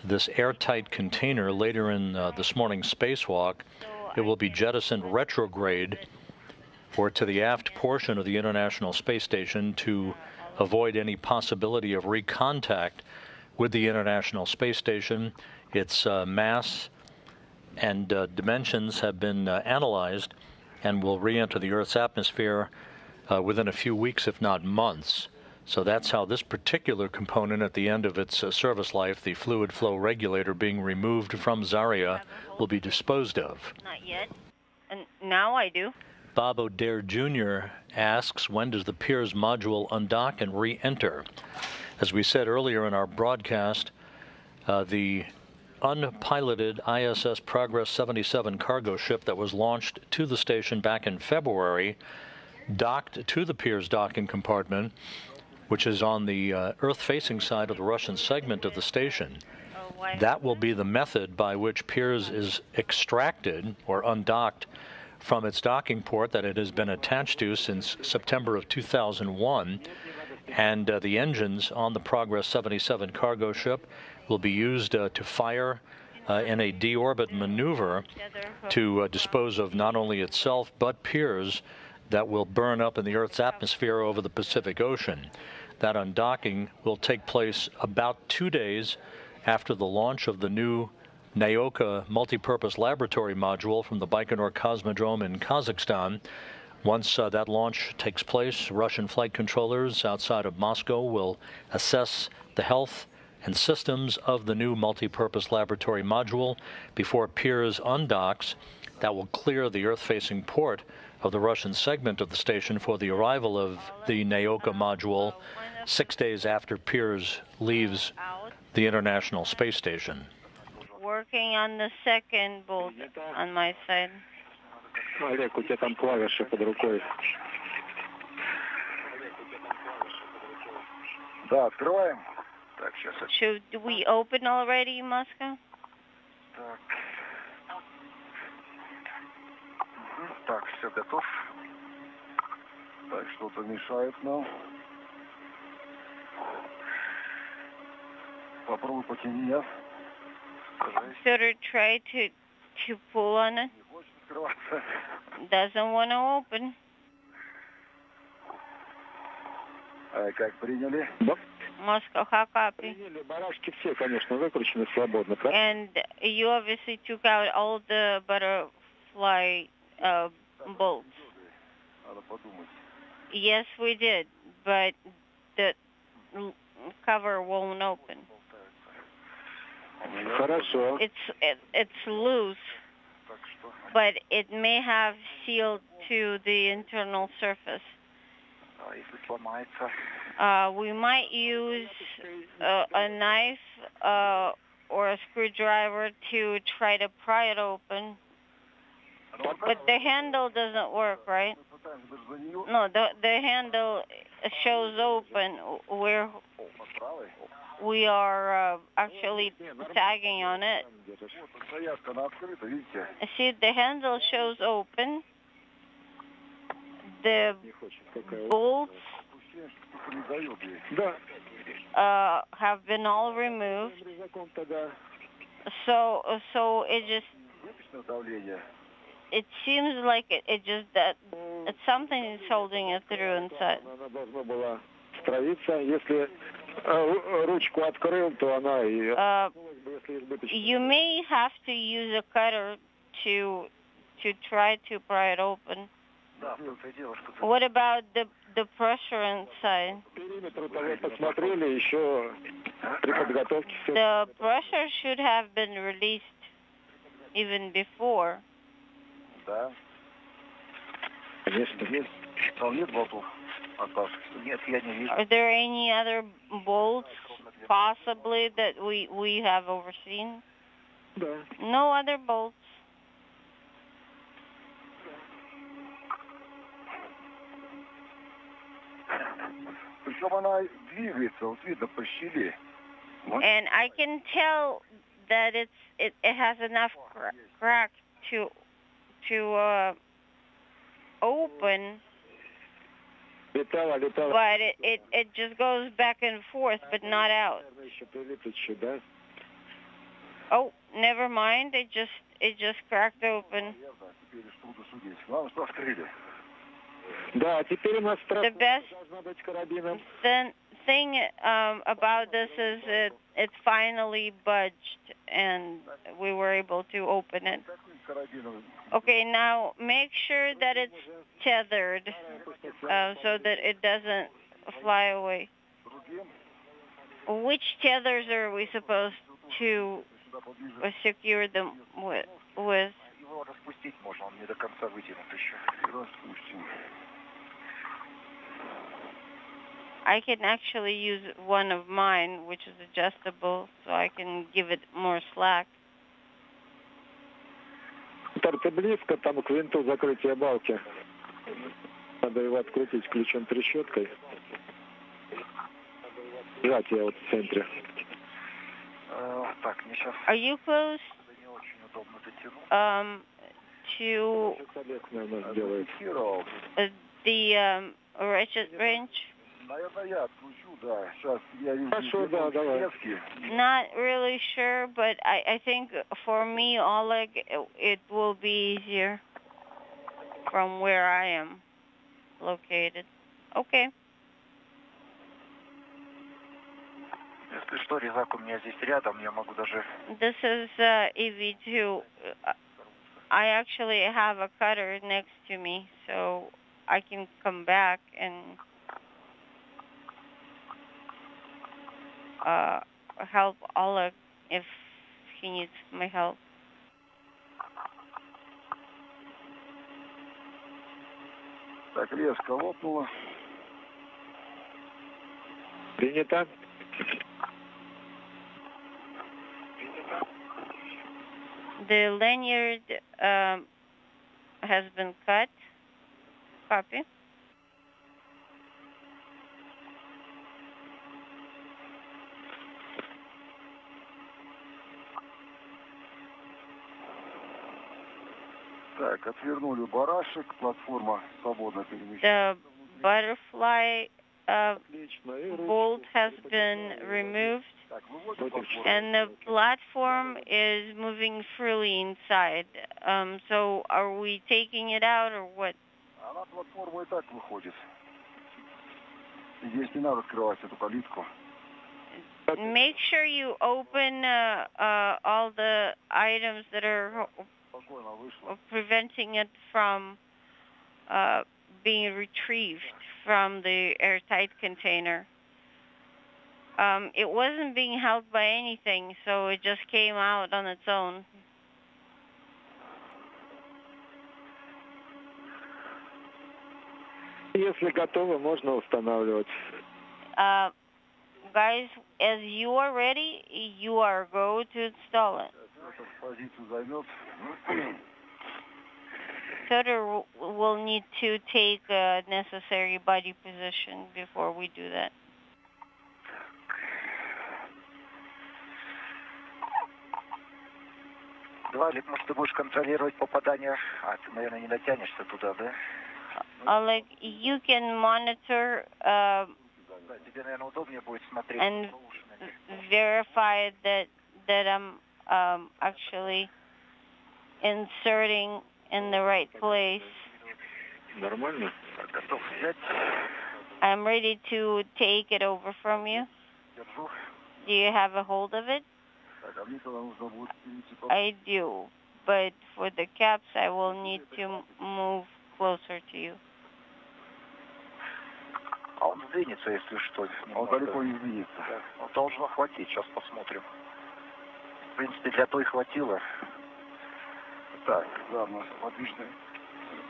Speaker 1: this airtight container later in this morning's spacewalk. It will be jettisoned retrograde or to the aft portion of the International Space Station to avoid any possibility of recontact with the International Space Station. Its mass and dimensions have been analyzed and will re-enter the Earth's atmosphere within a few weeks, if not months. So that's how this particular component at the end of its service life, the fluid flow regulator being removed from Zarya, will be disposed of.
Speaker 2: Not yet. And now I do.
Speaker 1: Bob O'Dare Jr. asks, when does the Pirs module undock and re-enter? As we said earlier in our broadcast, the unpiloted ISS Progress 77 cargo ship that was launched to the station back in February docked to the Pirs docking compartment, which is on the Earth-facing side of the Russian segment of the station. That will be the method by which Pirs is extracted or undocked from its docking port that it has been attached to since September of 2001. And the engines on the Progress 77 cargo ship will be used to fire in a deorbit maneuver to dispose of not only itself but Pirs that will burn up in the Earth's atmosphere over the Pacific Ocean. That undocking will take place about 2 days after the launch of the new Naoka multipurpose laboratory module from the Baikonur Cosmodrome in Kazakhstan. Once that launch takes place, Russian flight controllers outside of Moscow will assess the health and systems of the new multipurpose laboratory module before Pirs undocks. That will clear the Earth-facing port of the Russian segment of the station for the arrival of the Naoka module 6 days after Pirs leaves the International Space Station.
Speaker 2: Working on the second bolt on my side.
Speaker 8: Олег, у тебя там клавиши под рукой.
Speaker 7: Да, открываем. Так, сейчас.
Speaker 2: Should we open already, Moscow?
Speaker 7: Так. Так, все готов. Так, что-то мешает нам. Попробуй потяни меня.
Speaker 2: Piotr tried to pull on it. Doesn't want to open.
Speaker 7: Как приняли?
Speaker 2: Moscow, how copy?
Speaker 8: Приняли, барашки все, конечно, выкручены свободно.
Speaker 2: And you obviously took out all the butterfly bolts. Yes, we did, but the cover won't open.
Speaker 8: Хорошо.
Speaker 2: It's loose, but it may have sealed to the internal surface. We might use a knife or a screwdriver to try to pry it open. But the handle doesn't work, right? No, the handle shows open where we are actually tagging on it. See, the handle shows open. The bolts have been all removed. So it seems like it just that something is holding it through inside. You may have to use a cutter to try to pry it open. What about the pressure inside? The pressure should have been released even before. Are there any other bolts possibly that we have overseen? No other bolts. And I can tell that it has enough crack to open, but it just goes back and forth, but not out. Oh, never mind. It just cracked open. The best thing about this is it finally budged, and we were able to open it. Okay, now make sure that it's tethered so that it doesn't fly away. Which tethers are we supposed to secure them with? I can actually use one of mine, which is adjustable, so I can give it more slack.
Speaker 8: Ты близко там к винту закрытия балки. Надо его открутить ключом-трещоткой. Сжатие вот в центре.
Speaker 2: Are you close to the ratchet wrench? Not really sure, but I think for me, Oleg, it will be easier from where I am located. Okay. This is EV2. I actually have a cutter next to me, so I can come back and help Oleg if he needs my help.
Speaker 8: Так, резко лопнуло. Принято.
Speaker 2: The lanyard has been cut. Copy.
Speaker 8: Так, отвернули барашек, платформа свободно перемещается.
Speaker 2: The butterfly bolt has been removed, and the platform is moving freely inside. So are we taking it out or what?
Speaker 8: Она платформа и так выходит. Здесь не надо открывать эту калитку.
Speaker 2: Make sure you open all the items that are preventing it from being retrieved from the airtight container. It wasn't being held by anything, so it just came out on its own.
Speaker 8: Если готовы, можно устанавливать.
Speaker 2: Guys, as you are ready, you are go to install it. Piotr will need to take a necessary body position before we do that.
Speaker 7: Валик, может, ты будешь контролировать попадание? Ты, наверное, не дотянешься туда, да?
Speaker 2: Oleg, you can monitor
Speaker 7: Тебе, наверное, удобнее будет смотреть.
Speaker 2: And verify that I'm actually inserting in the right place.
Speaker 8: Нормально.
Speaker 7: Готов взять.
Speaker 2: I'm ready to take it over from you.
Speaker 7: Держу.
Speaker 2: Do you have a hold of it? I do, but for the caps, I will need to move closer to you.
Speaker 7: Он сдвинется, если что. Он далеко не сдвинется. Да. Должно хватить, сейчас посмотрим. В принципе, для той хватило. Так, ладно, подвижный.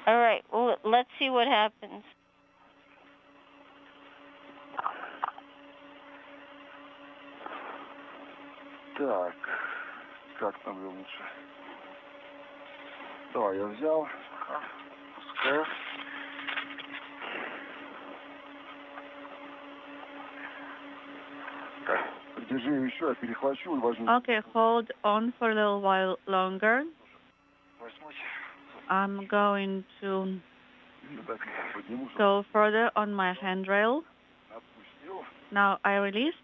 Speaker 2: All right, well, let's see what happens.
Speaker 7: Так, как там его лучше? Да, я взял. Пускаю. Так, держи еще, я перехвачу и возьму.
Speaker 9: Okay, hold on for a little while longer. I'm going to go further on my handrail. Now I released.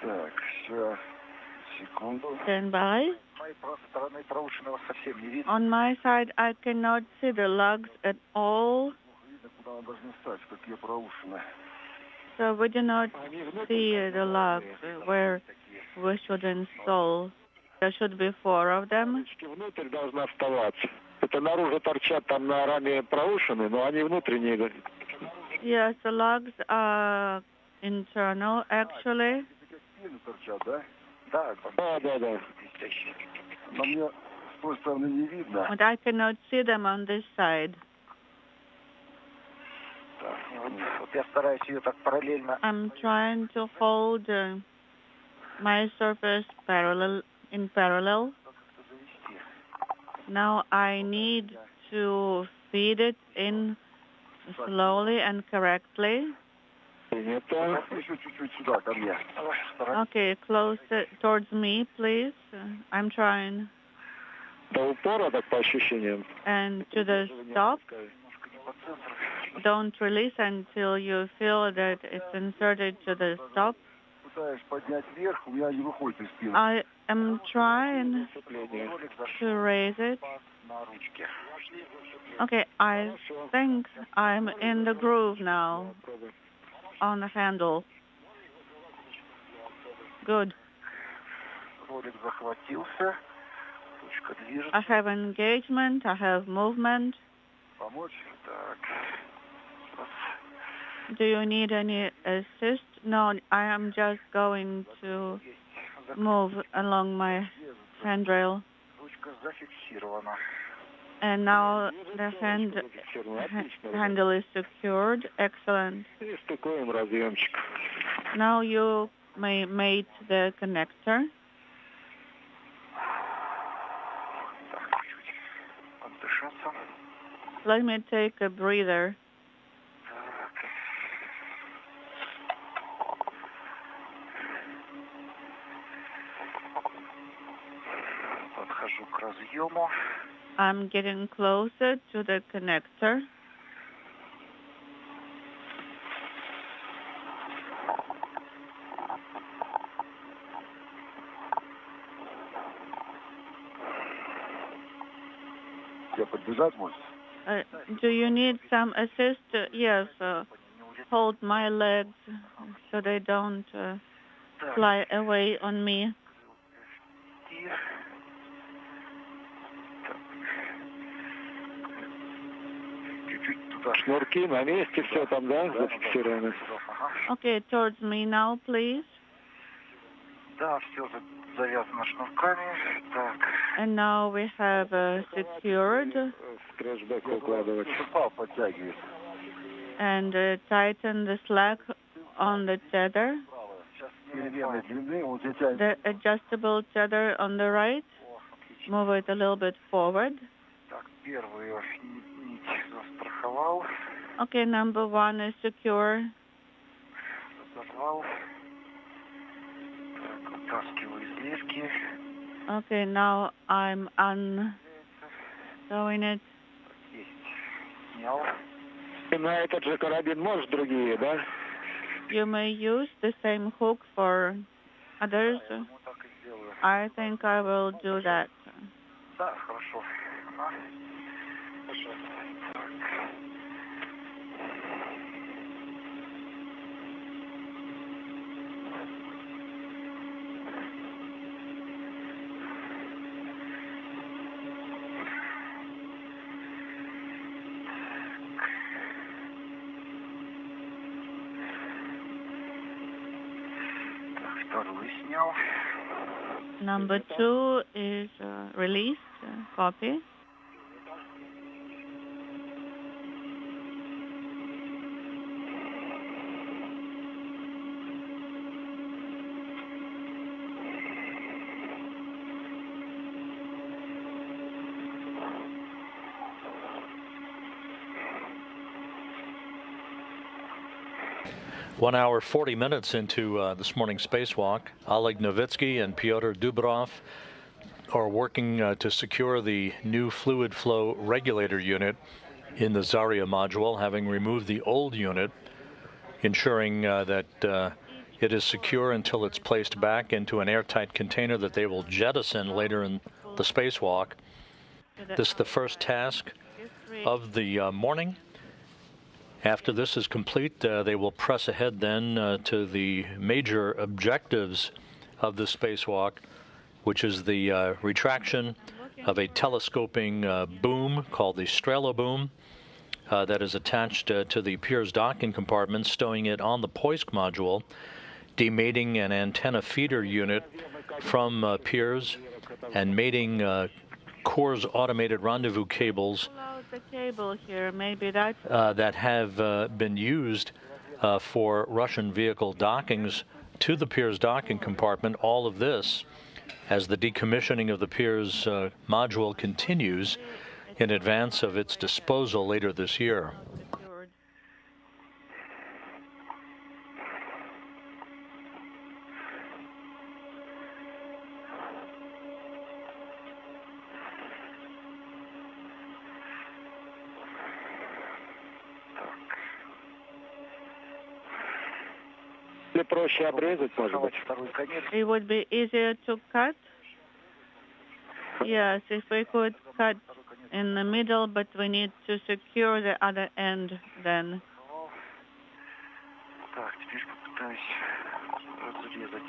Speaker 7: Так, все. Секунду.
Speaker 9: Stand by. On my side, I cannot see the lugs at all. So we do not see the lugs where we should install. There should be 4 of them.
Speaker 8: Внутрь должна вставаться. Это наружу торчат там на раме проушины, но они внутренние.
Speaker 9: Yes, the lugs are internal, actually.
Speaker 8: Да. Но мне с той стороны не видно.
Speaker 9: But I cannot see them on this side.
Speaker 7: Вот я стараюсь ее так параллельно.
Speaker 9: I'm trying to hold my surface in parallel. Now I need to feed it in slowly and correctly.
Speaker 8: Еще чуть-чуть сюда, ко мне.
Speaker 9: Okay, close it towards me, please. I'm trying.
Speaker 8: До упора, так по ощущениям.
Speaker 9: And to the stop. Don't release until you feel that it's inserted to the stop. I am trying to raise it. Okay, I think I'm in the groove now on the handle. Good. I have engagement, I have movement. Do you need any assist? No, I am just going to move along my handrail. And now the handle is secured. Excellent. Now you may mate the connector. Let me take a breather. I'm getting closer to the connector. Do you need some assist? Yes. Hold my legs so they don't fly away on me.
Speaker 8: Шнурки на месте, все там, да, зафиксировано?
Speaker 9: Okay, towards me now, please.
Speaker 7: Да, все Завязано шнурками. Так.
Speaker 9: And now we have secured
Speaker 7: Подтягивает.
Speaker 9: and tighten the slack on the tether,
Speaker 7: Переменной длины он затянет.
Speaker 9: the adjustable tether on the right. Move it a little bit forward.
Speaker 7: Так, первую нить застраховал.
Speaker 9: Okay, number one is secure.
Speaker 7: Разорвал. Так, вытаскиваю излишки.
Speaker 9: Okay, now I'm unsewing it.
Speaker 7: Есть. Снял.
Speaker 8: И на этот же карабин можешь другие, да?
Speaker 9: You may use the same hook for others.
Speaker 7: Ну, так и сделаю.
Speaker 9: I think I will do that.
Speaker 7: Да, хорошо. Ага. Пожалуйста. Так. Вторую снял.
Speaker 9: Number two is released. Copy.
Speaker 1: One hour, 40 minutes into this morning's spacewalk, Oleg Novitskiy and Pyotr Dubrov are working to secure the new fluid flow regulator unit in the Zarya module, having removed the old unit, ensuring that it is secure until it's placed back into an airtight container that they will jettison later in the spacewalk. This is the first task of the morning. After this is complete, they will press ahead then to the major objectives of the spacewalk, which is the retraction of a telescoping boom called the Strela boom that is attached to the Pirs docking compartment, stowing it on the Poisk module, demating an antenna feeder unit from Pirs, and mating Core's automated rendezvous cables
Speaker 9: The cable here, maybe that.
Speaker 1: That have been used for Russian vehicle dockings to the Pirs docking compartment. All of this as the decommissioning of the Pirs module continues in advance of its disposal later this year.
Speaker 8: Проще обрезать, может быть.
Speaker 9: It would be easier to cut. Yes, if we could cut in the middle, but we need to secure the other end then.
Speaker 7: Так, теперь попытаюсь разрезать.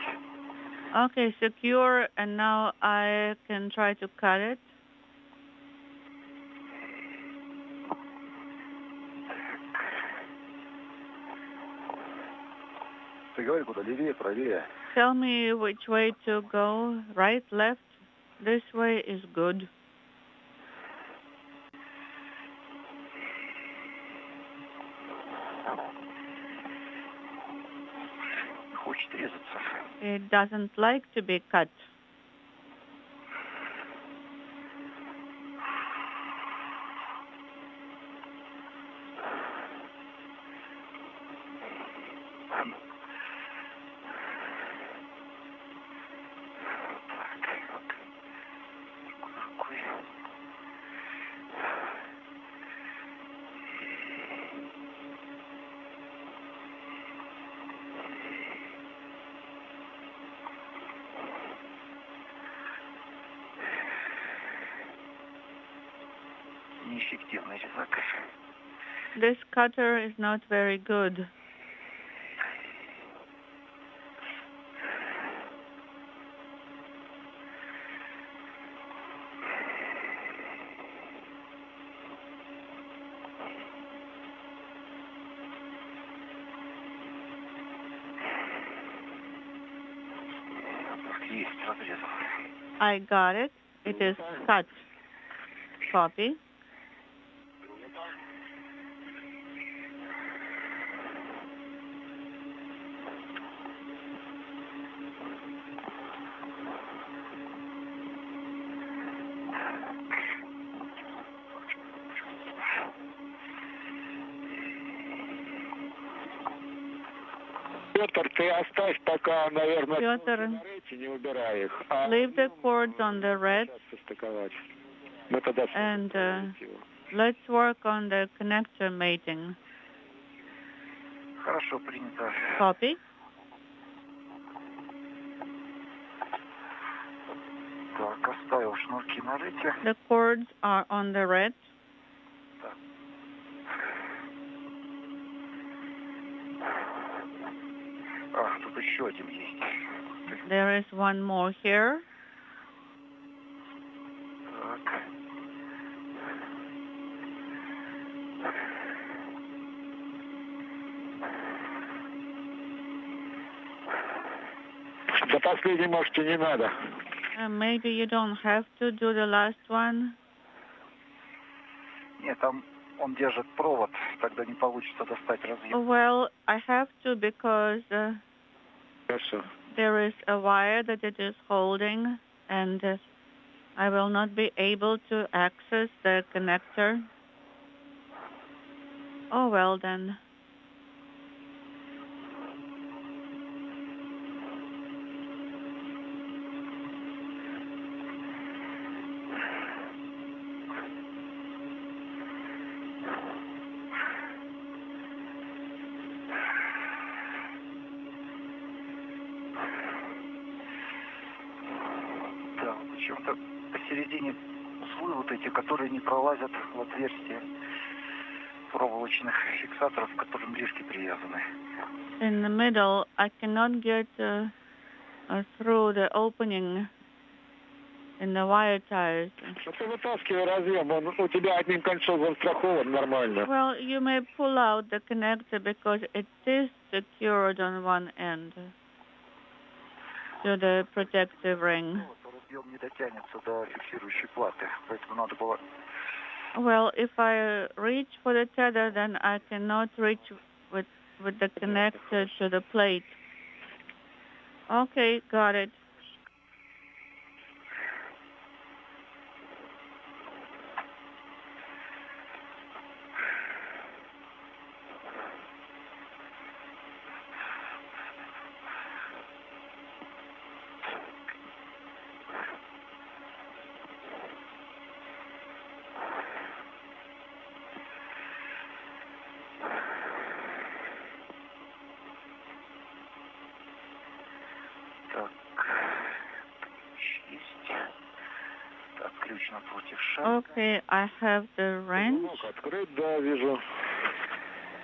Speaker 9: Okay, secure, and now I can try to cut it.
Speaker 7: Ты говори, куда левее, правее.
Speaker 9: Tell me which way to go, right, left? This way is good.
Speaker 7: Хочет резаться.
Speaker 9: It doesn't like to be cut.
Speaker 7: Неэффективный резак.
Speaker 9: This cutter is not very good.
Speaker 7: Есть, разрезал.
Speaker 9: I got it. It is cut. Copy.
Speaker 8: Петр, ты оставь пока, наверное,
Speaker 9: Pyotr,
Speaker 8: не убирай их.
Speaker 9: leave the cords on the red
Speaker 8: Состыковать. Мы тогда
Speaker 9: and let's work on the connector mating.
Speaker 7: Хорошо, принято.
Speaker 9: Copy.
Speaker 7: Так, оставил шнурки на рыке.
Speaker 9: The cords are on the red.
Speaker 7: А, тут еще один есть.
Speaker 9: There is one more here.
Speaker 7: Так.
Speaker 8: До последней, может, и не надо.
Speaker 9: Maybe you don't have to do the last one.
Speaker 7: Нет, там он держит провод, тогда не получится достать разъем.
Speaker 9: Well, I have to because
Speaker 8: Хорошо.
Speaker 9: there is a wire that it is holding, and I will not be able to access the connector. Oh, well then.
Speaker 7: Да, почему-то посередине узлы вот эти, которые не пролазят в отверстие проволочных фиксаторов, к которым лишки привязаны.
Speaker 9: In the middle, I cannot get through the opening in the wire ties.
Speaker 8: Ты вытаскивай разъем, он у тебя одним концом застрахован нормально.
Speaker 9: Well, you may pull out the connector because it is secured on one end to the protective ring.
Speaker 7: Разъем не дотянется до фиксирующей платы, поэтому надо было...
Speaker 9: Well, if I reach for the tether, then I cannot reach with the connector to the plate. Okay, got it.
Speaker 7: Так, есть. Так, ключ напротив шага.
Speaker 9: Okay, I have the wrench.
Speaker 8: Открыть, да, вижу.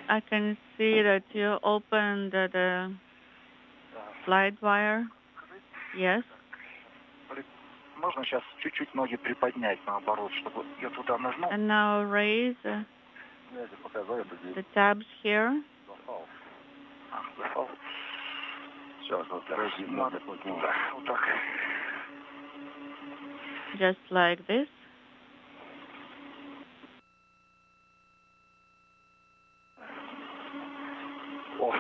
Speaker 9: I can see that you opened the slide wire. Yes.
Speaker 7: Можно сейчас чуть-чуть ноги приподнять наоборот, чтобы я туда нажму.
Speaker 9: And now raise the tabs here.
Speaker 7: Зашел. Сейчас вот надо туда, вот так.
Speaker 9: Just like this.
Speaker 7: О.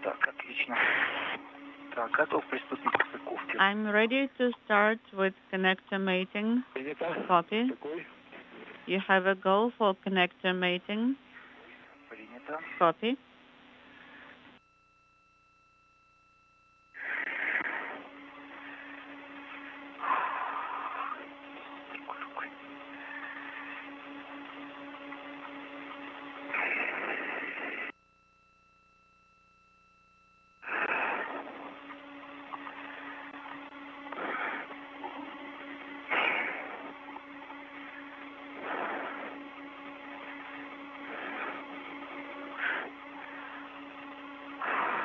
Speaker 7: Так, отлично. Так, готов приступить к стыковке.
Speaker 9: I'm ready to start with connector mating. Copy. You have a go for connector mating.
Speaker 7: Принято.
Speaker 9: Copy.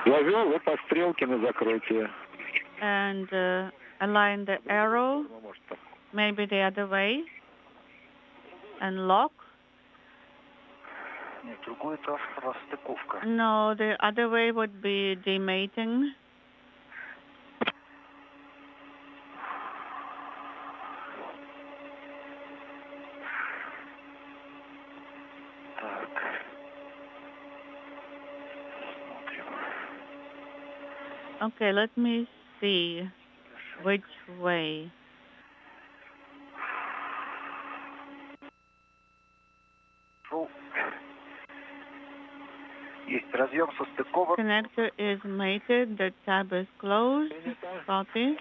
Speaker 8: Завел, вы по стрелке на закрытие.
Speaker 9: And align the arrow, maybe the other way, and lock.
Speaker 7: Нет, другой это расстыковка.
Speaker 9: No, the other way would be demating. Okay, let me see which way. Connector is mated, the tab is closed. Copy.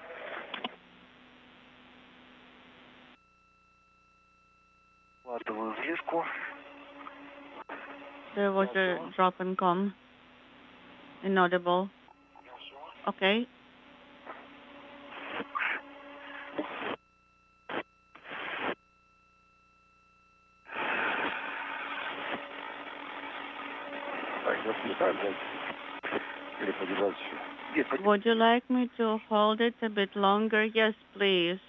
Speaker 9: There was a drop and come. Inaudible. Okay. Would you like me to hold it a bit longer? Yes, please.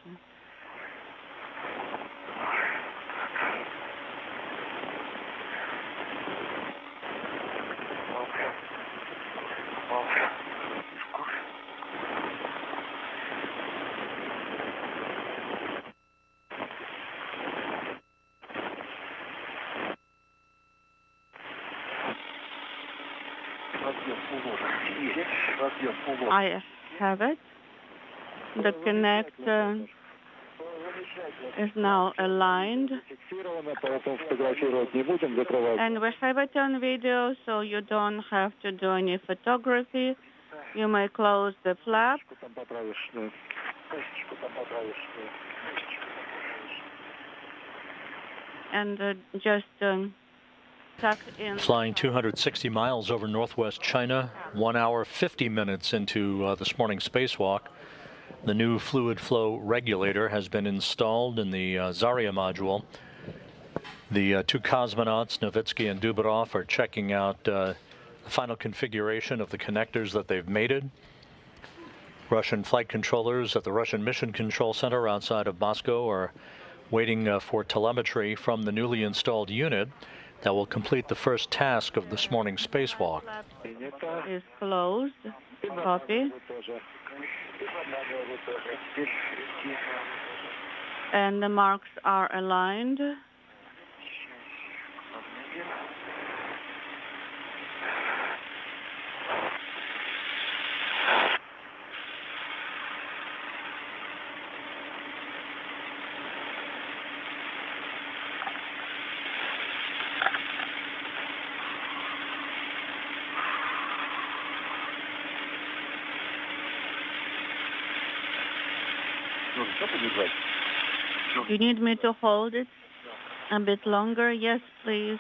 Speaker 9: I have it. The connector is now aligned. And we have it on video, so you don't have to do any photography. You may close the flap. And just tuck in.
Speaker 1: Flying 260 miles over northwest China, 1 hour 50 minutes into this morning's spacewalk. The new fluid flow regulator has been installed in the Zarya module. The two cosmonauts, Novitskiy and Dubrov, are checking out the final configuration of the connectors that they've mated. Russian flight controllers at the Russian Mission Control Center outside of Moscow are waiting for telemetry from the newly installed unit that will complete the first task of this morning's spacewalk.
Speaker 9: Is closed. Copy. And the marks are aligned. You need me to hold it a bit longer? Yes, please.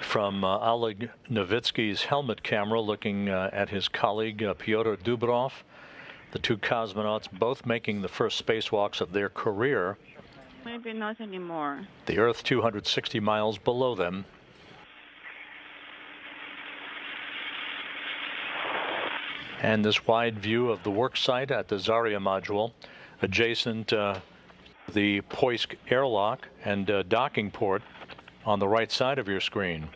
Speaker 1: From Oleg Novitskiy's helmet camera, looking at his colleague Pyotr Dubrov, the two cosmonauts both making the first spacewalks of their career.
Speaker 9: Maybe not anymore.
Speaker 1: The Earth 260 miles below them. And this wide view of the work site at the Zarya module, adjacent the Poisk airlock and docking port on the right side of your screen.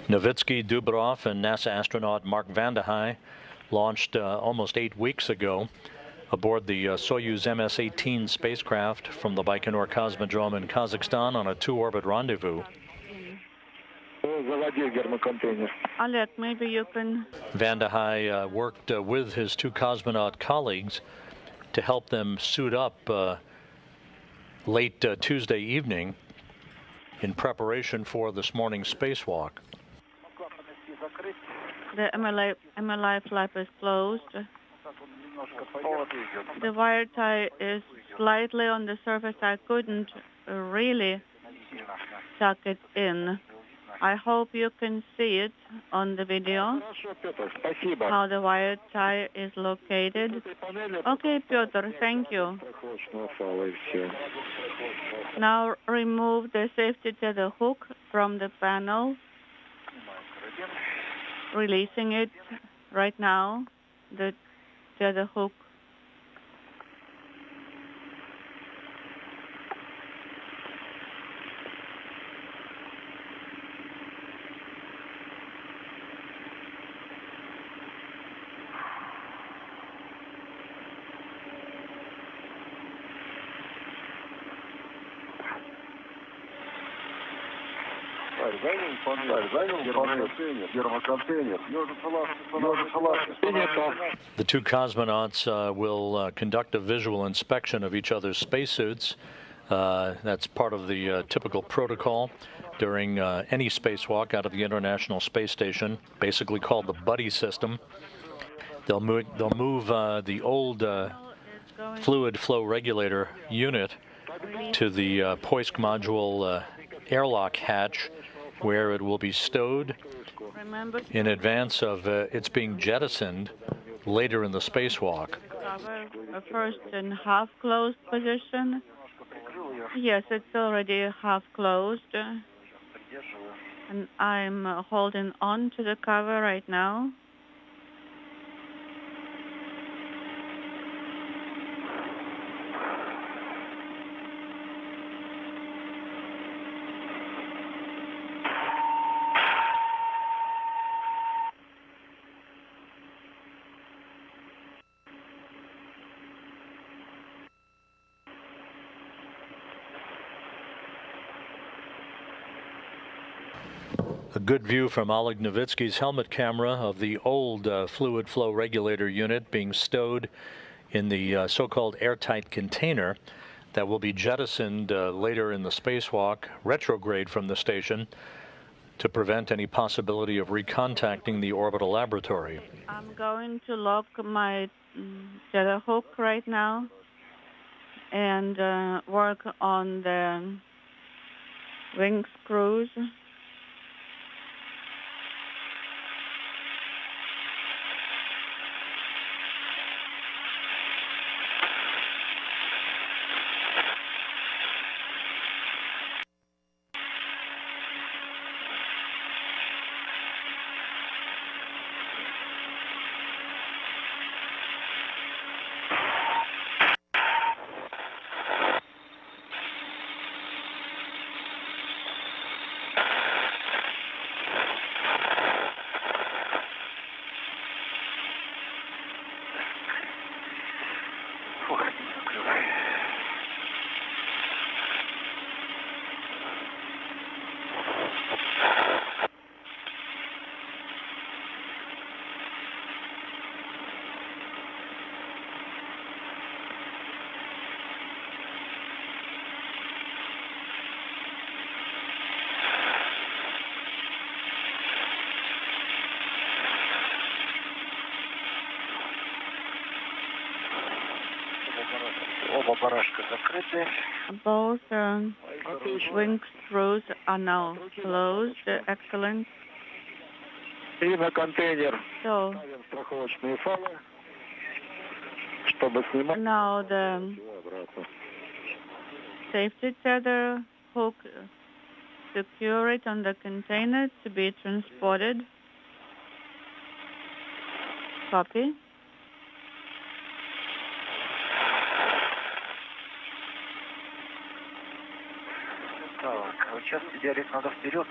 Speaker 1: Novitskiy, Dubrov, and NASA astronaut Mark Vande Hei launched almost 8 weeks ago aboard the Soyuz MS-18 spacecraft from the Baikonur Cosmodrome in Kazakhstan on a 2-orbit rendezvous.
Speaker 9: Oleg, maybe you can.
Speaker 1: Vande Hei worked with his two cosmonaut colleagues to help them suit up late Tuesday evening in preparation for this morning's spacewalk.
Speaker 9: The MLI flap is closed. The wire tie is slightly on the surface. I couldn't really tuck it in. I hope you can see it on the video, how the wire tie is located. Okay, Pyotr, thank you. Now remove the safety tether hook from the panel, releasing it right now. The tether hook
Speaker 1: The two cosmonauts will conduct a visual inspection of each other's spacesuits. That's part of the typical protocol during any spacewalk out of the International Space Station, basically called the buddy system. They'll move the old fluid flow regulator unit to the Poisk module airlock hatch, where it will be stowed in advance of its being jettisoned later in the spacewalk.
Speaker 9: Cover first in half closed position. Yes, it's already half closed. And I'm holding on to the cover right now.
Speaker 1: A good view from Oleg Novitskiy's helmet camera of the old fluid flow regulator unit being stowed in the so-called airtight container that will be jettisoned later in the spacewalk, retrograde from the station, to prevent any possibility of recontacting the orbital laboratory.
Speaker 9: I'm going to lock my tether hook right now and work on the wing screws. Both wing screws are now closed. Excellent. So now the safety tether hook, secure it on the container to be transported. Copy.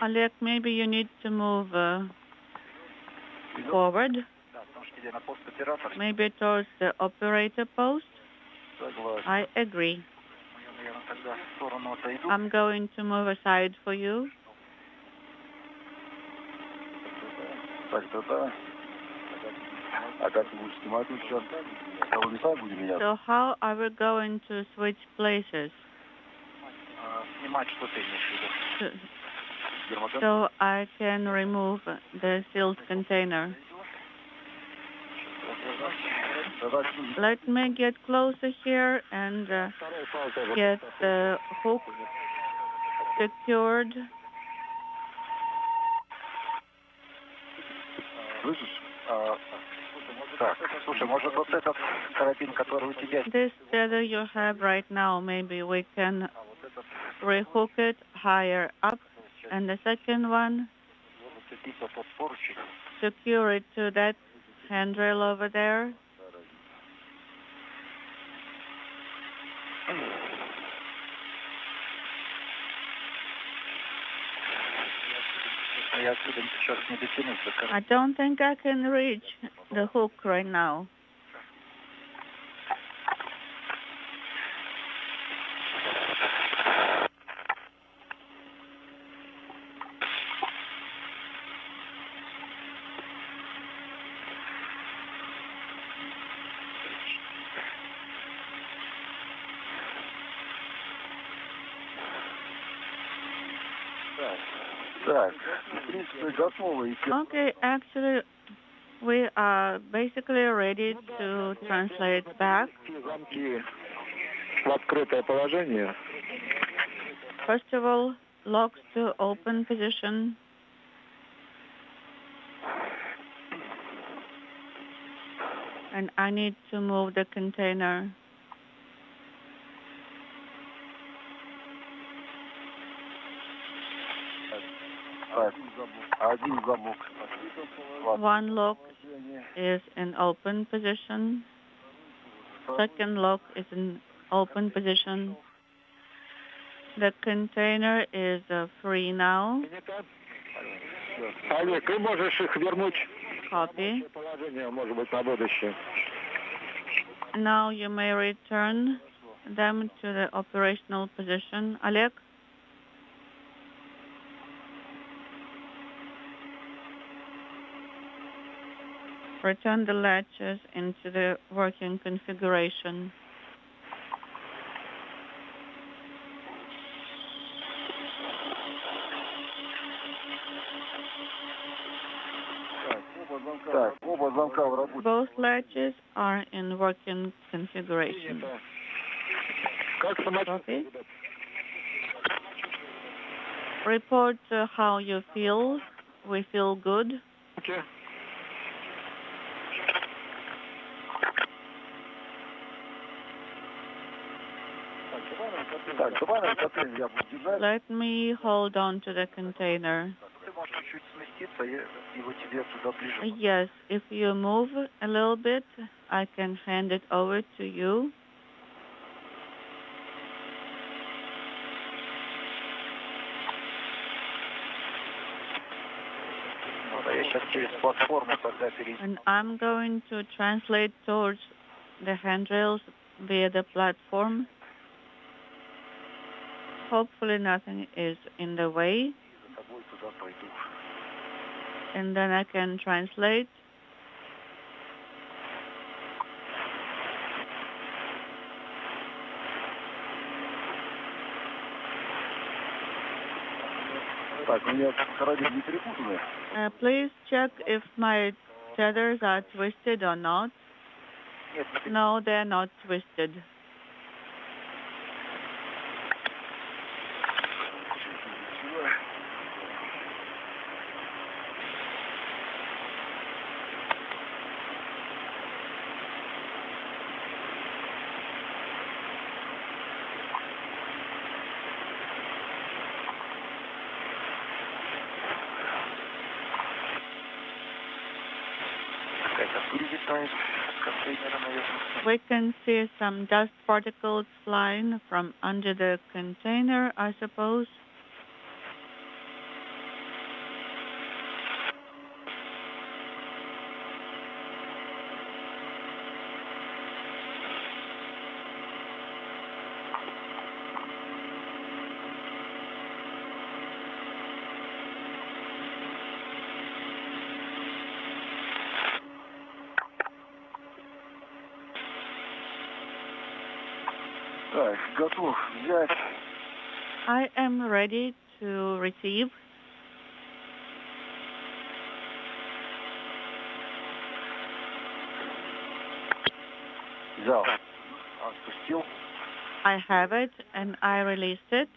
Speaker 9: Oleg, maybe you need to move forward, maybe towards the operator post. I agree. I'm going to move aside for you. So how are we going to switch places? So I can remove the sealed container. Let me get closer here and get the hook secured. This tether you have right now, maybe we can rehook it higher up, and the second one, secure it to that handrail over there. I don't think I can reach the hook right now. Okay, actually, we are basically ready to translate back.
Speaker 8: В открытое положение.
Speaker 9: First of all, locks to open position. And I need to move the container. One lock is in open position. Second lock is in open position. The container is free now.
Speaker 8: Олег, ты можешь их вернуть
Speaker 9: Copy.
Speaker 8: в положение, может быть, на будущее.
Speaker 9: Now you may return them to the operational position. Oleg? Return the latches into the working configuration. Both latches are in working configuration. Copy. Report how you feel. We feel good.
Speaker 8: Okay.
Speaker 9: Let me hold on to the container. Yes, if you move a little bit, I can hand it over to you. And I'm going to translate towards the handrails via the platform. Hopefully nothing is in the way. And then I can translate. Please check if my tethers are twisted or not. No, they're not twisted. We can see some dust particles flying from under the container, I suppose. I am ready to receive. I have it and I released it.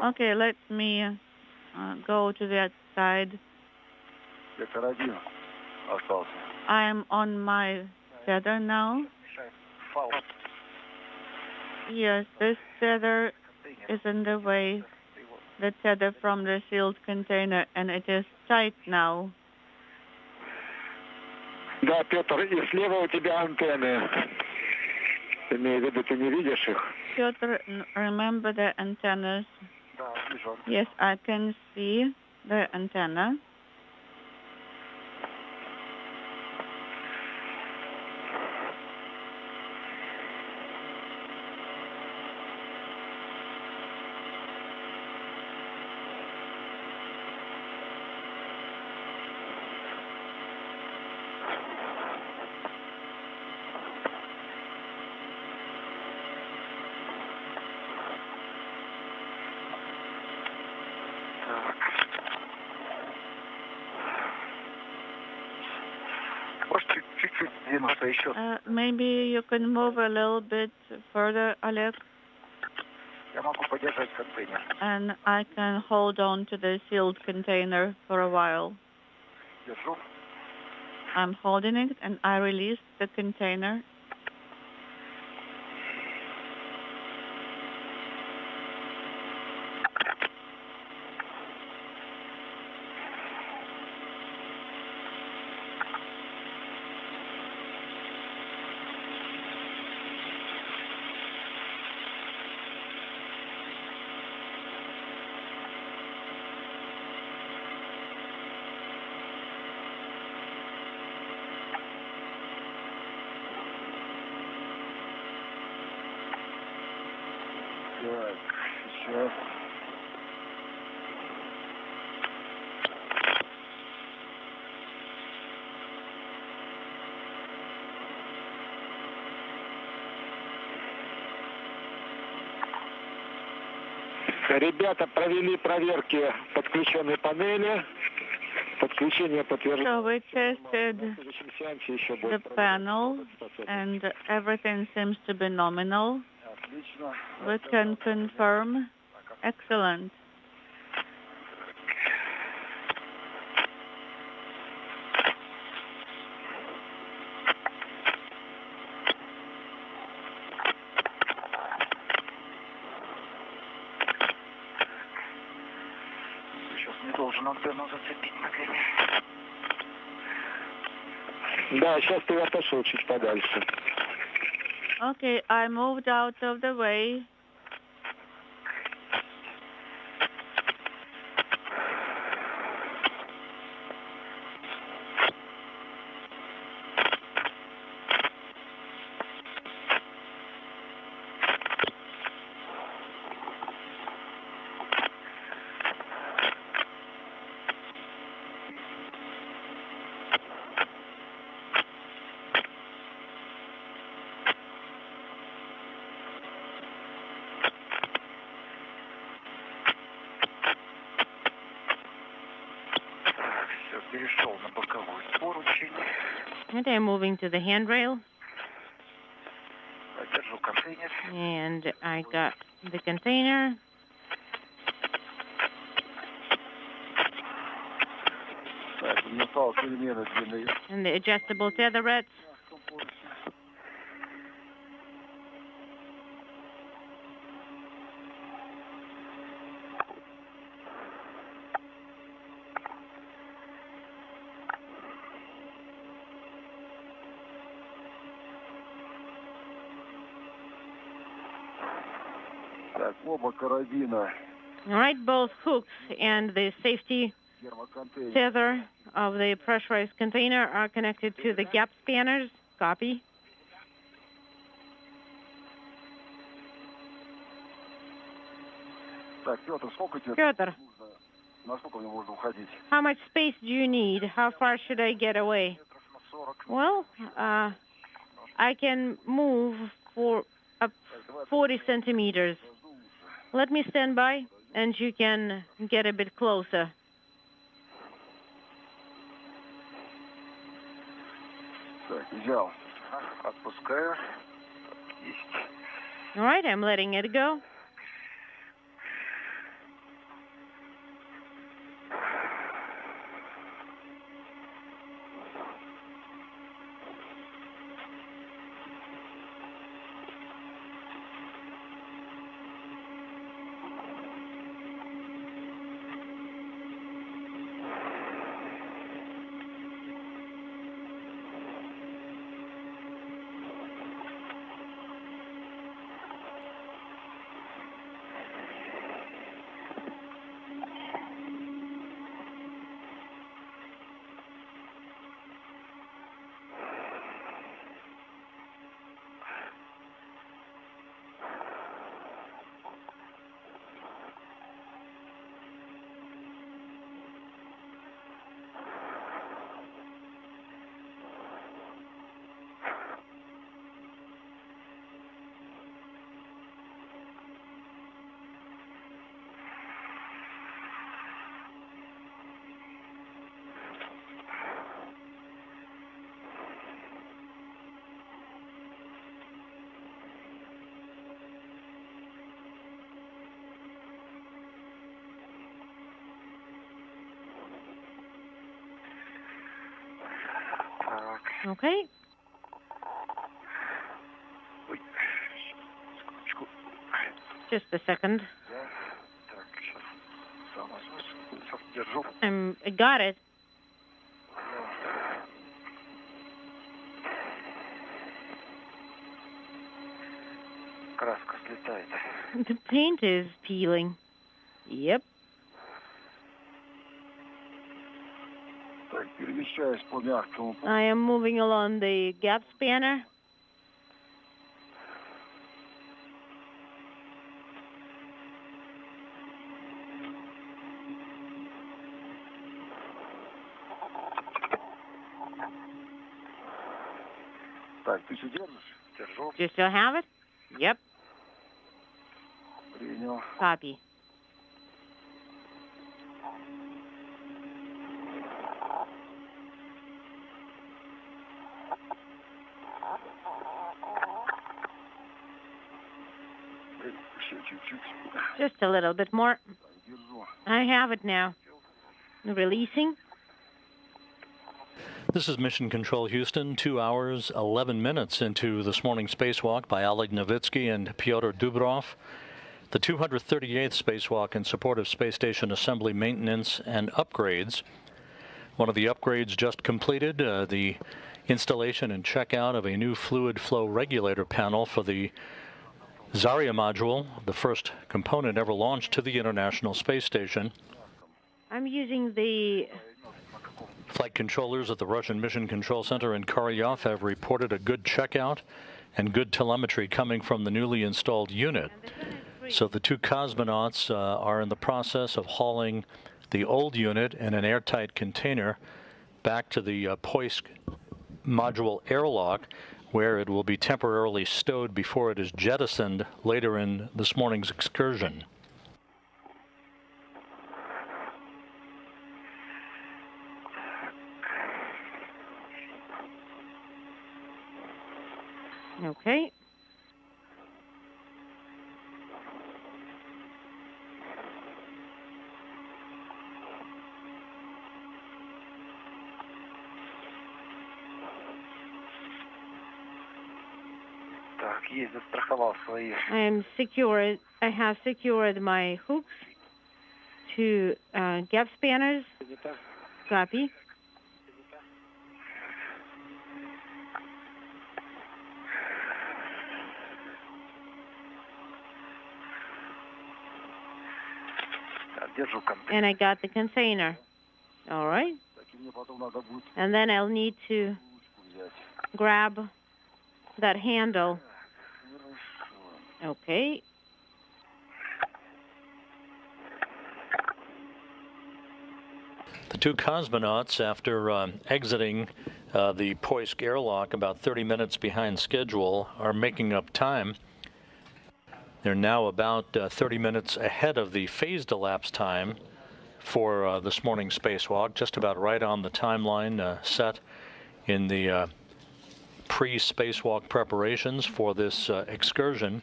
Speaker 9: Okay, let me go to that side. I am on my tether now. Yes, this tether is in the way, the tether from the sealed container, and it is tight now.
Speaker 8: Да, Петр, и слева у тебя антенны. Имею в виду, ты не видишь их?
Speaker 9: Piotr, remember the antennas? Yes, I can see the antenna. Maybe you can move a little bit further, Oleg. And I can hold on to the sealed container for a while. I'm holding it, and I release the container.
Speaker 8: Ребята провели проверки подключенной панели. Подключение подтверждено.
Speaker 9: So we tested the panel, and everything seems to be nominal. We can confirm. Excellent.
Speaker 8: Да, сейчас ты отошел чуть подальше.
Speaker 9: Okay, I moved out of the way. Okay, moving to the handrail. And I got the container. And the adjustable tetherets. All right, both hooks and the safety tether of the pressurized container are connected to the gap spanners. Copy. Pyotr, how much space do you need? How far should I get away? Well, I can move for up 40 centimeters. Let me stand by, and you can get a bit closer. All right, I'm letting it go.
Speaker 5: Okay. Just a second. I got it. The paint is peeling. Yep. I am moving along the gap spanner. Do you still have it? Yep. Copy. Just a little bit more. I have it now. Releasing.
Speaker 1: This is Mission Control Houston, 2 hours, 11 minutes into this morning's spacewalk by Oleg Novitskiy and Pyotr Dubrov. The 238th spacewalk in support of space station assembly, maintenance, and upgrades. One of the upgrades just completed, the installation and checkout of a new fluid flow regulator panel for the Zarya module, the first component ever launched to the International Space Station.
Speaker 5: I'm using the...
Speaker 1: Flight controllers at the Russian Mission Control Center in Koryov have reported a good checkout and good telemetry coming from the newly installed unit. So the two cosmonauts are in the process of hauling the old unit in an airtight container back to the Poisk module airlock, where it will be temporarily stowed before it is jettisoned later in this morning's excursion.
Speaker 5: Okay. I have secured my hooks to gap spanners. Copy. And I got the container. All right. And then I'll need to grab that handle. Okay.
Speaker 1: The two cosmonauts, after exiting the Poisk airlock about 30 minutes behind schedule, are making up time. They're now about 30 minutes ahead of the phased elapsed time for this morning's spacewalk, just about right on the timeline set in the pre-spacewalk preparations for this excursion.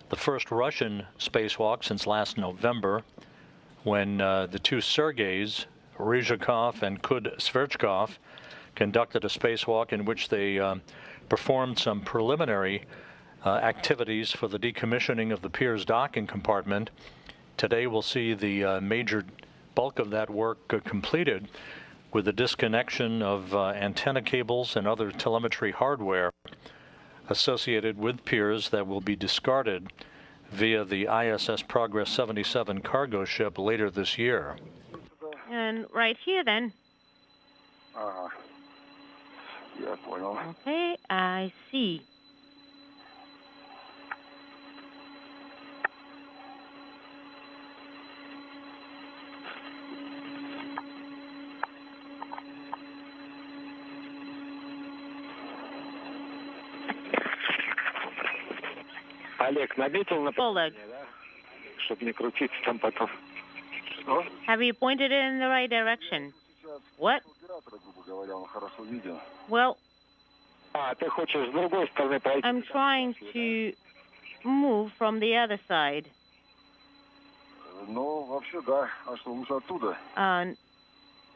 Speaker 1: The first Russian spacewalk since last November, when the two Sergeys, Ryzhikov and Kud-Sverchkov, conducted a spacewalk in which they performed some preliminary activities for the decommissioning of the Pirs docking compartment. Today we'll see the major bulk of that work completed with the disconnection of antenna cables and other telemetry hardware associated with Pirs that will be discarded via the ISS Progress 77 cargo ship later this year.
Speaker 5: And right here then. Okay, I see. Oleg,
Speaker 8: чтобы не крутиться там потом.
Speaker 5: have you pointed it in the right direction? What? Well,
Speaker 8: ты хочешь с другой стороны пойти?
Speaker 5: I'm trying to move from the other side.
Speaker 8: Ну, вообще, да. А что, лучше оттуда?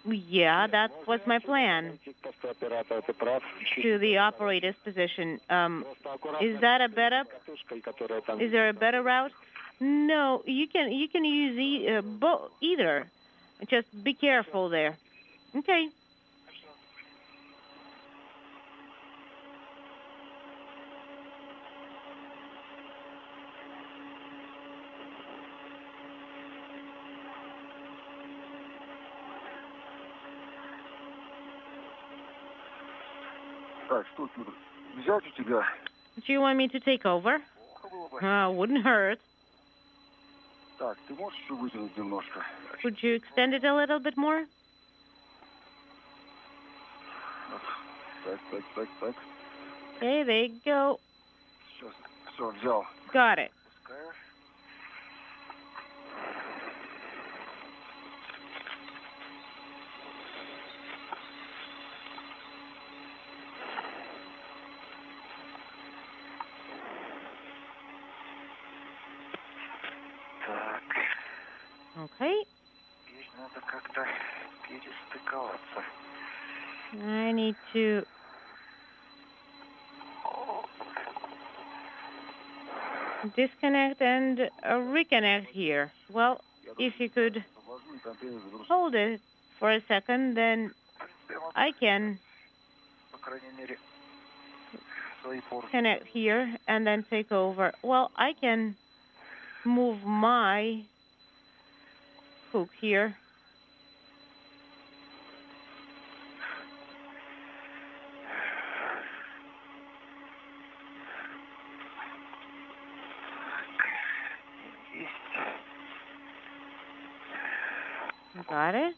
Speaker 5: Yeah, that was my plan. To the operator's position. Is that a better? Is there a better route? No, you can use either. Just be careful there. Okay. Do you want me to take over? Wouldn't hurt. Would you extend it a little bit more? Okay, there you go. Got it. Okay. I need to disconnect and reconnect here. Well, if you could hold it for a second, then I can connect here and then take over. Well, I can move my hook here. Got it.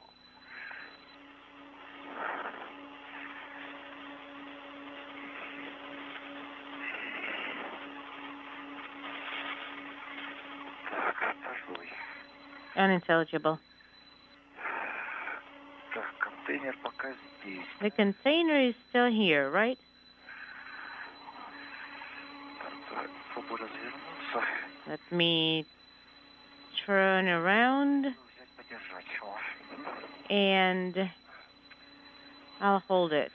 Speaker 5: Unintelligible. The container is still here, right? Let me turn around and I'll hold it.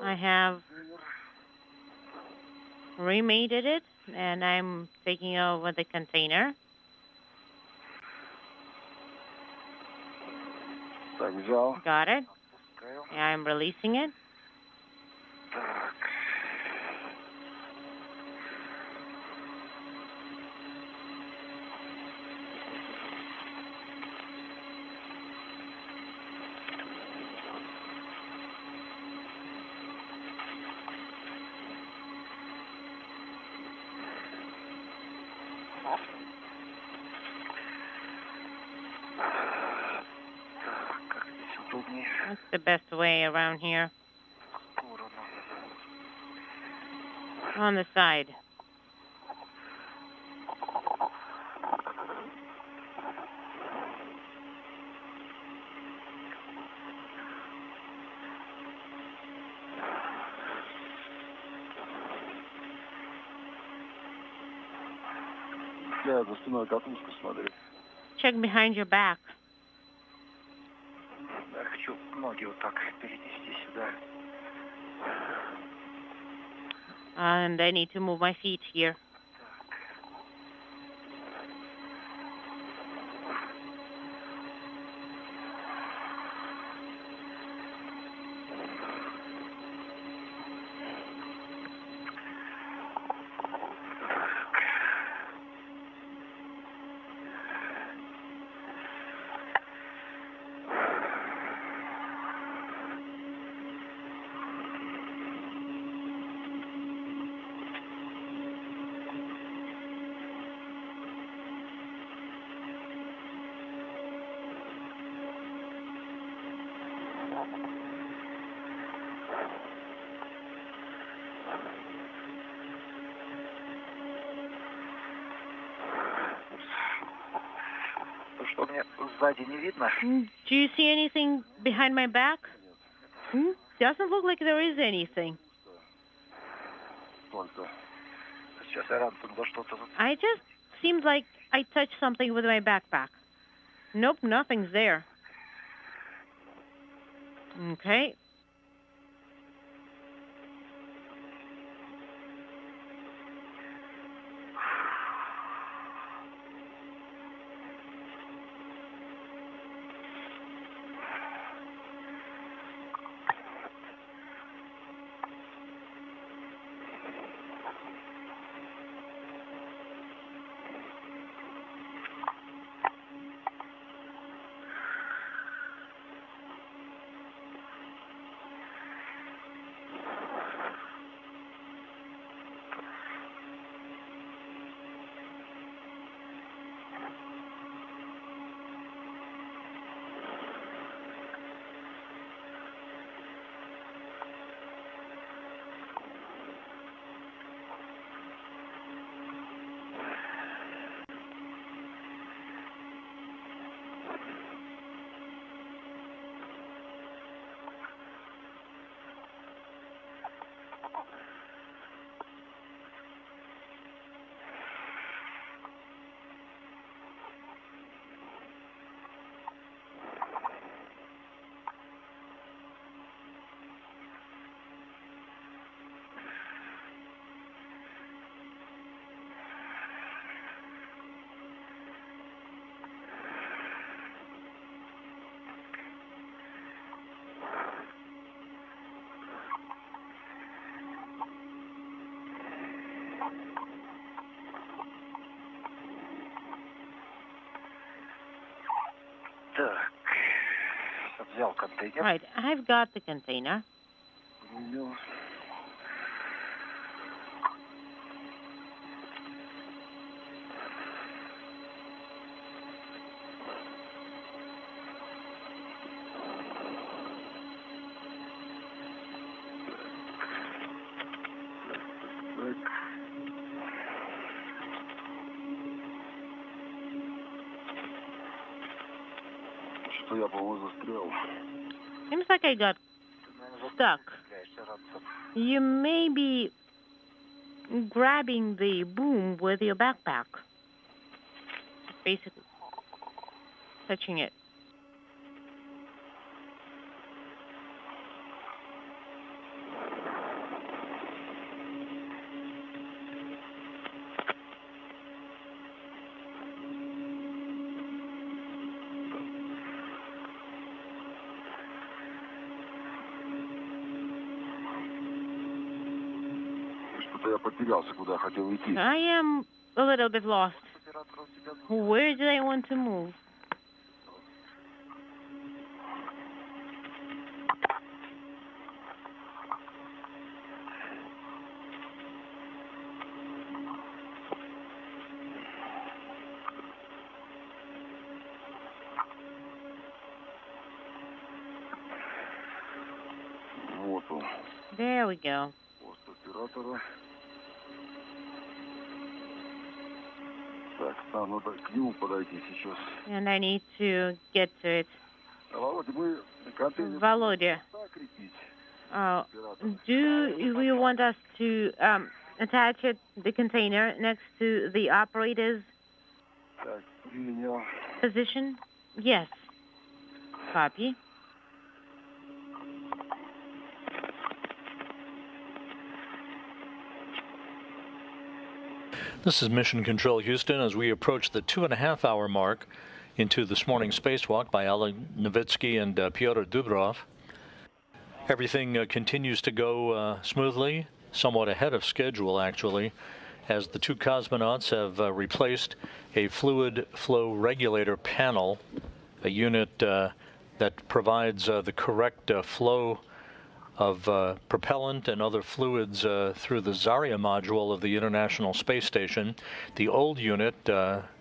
Speaker 5: I have remated it, and I'm taking over the container. Got it. I'm releasing it. That's the best way around here. On the side. Check behind your back. And I need to move my feet here. Do you see anything behind my back? Doesn't look like there is anything. I just seemed like I touched something with my backpack. Nope, nothing's there. Okay. Right, I've got the container. Seems like I got stuck. You may be grabbing the boom with your backpack. Basically, touching it. I am a little bit lost. Where do I want to move? There we go. And I need to get to it. Volodya, do you want us to attach the container next to the operator's Position? Yes. Copy.
Speaker 1: This is Mission Control Houston as we approach the 2.5-hour mark into this morning's spacewalk by Oleg Novitskiy and Pyotr Dubrov. Everything continues to go smoothly, somewhat ahead of schedule actually, as the two cosmonauts have replaced a fluid flow regulator panel, a unit that provides the correct flow of propellant and other fluids through the Zarya module of the International Space Station. The old unit,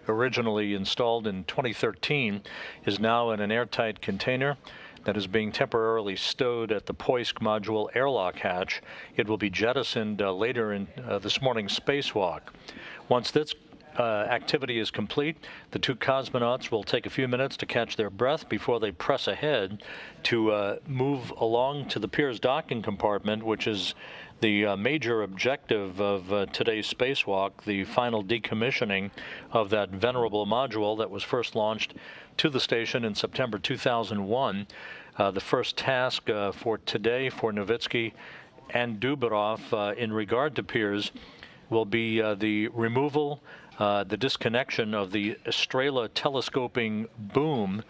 Speaker 1: originally installed in 2013, is now in an airtight container that is being temporarily stowed at the Poisk module airlock hatch. It will be jettisoned later in this morning's spacewalk. Once this activity is complete, the two cosmonauts will take a few minutes to catch their breath before they press ahead to move along to the Pirs docking compartment, which is the major objective of today's spacewalk, the final decommissioning of that venerable module that was first launched to the station in September 2001. The first task for today for Novitskiy and Dubrov in regard to Pirs will be the removal, the disconnection of the Estrela telescoping boom,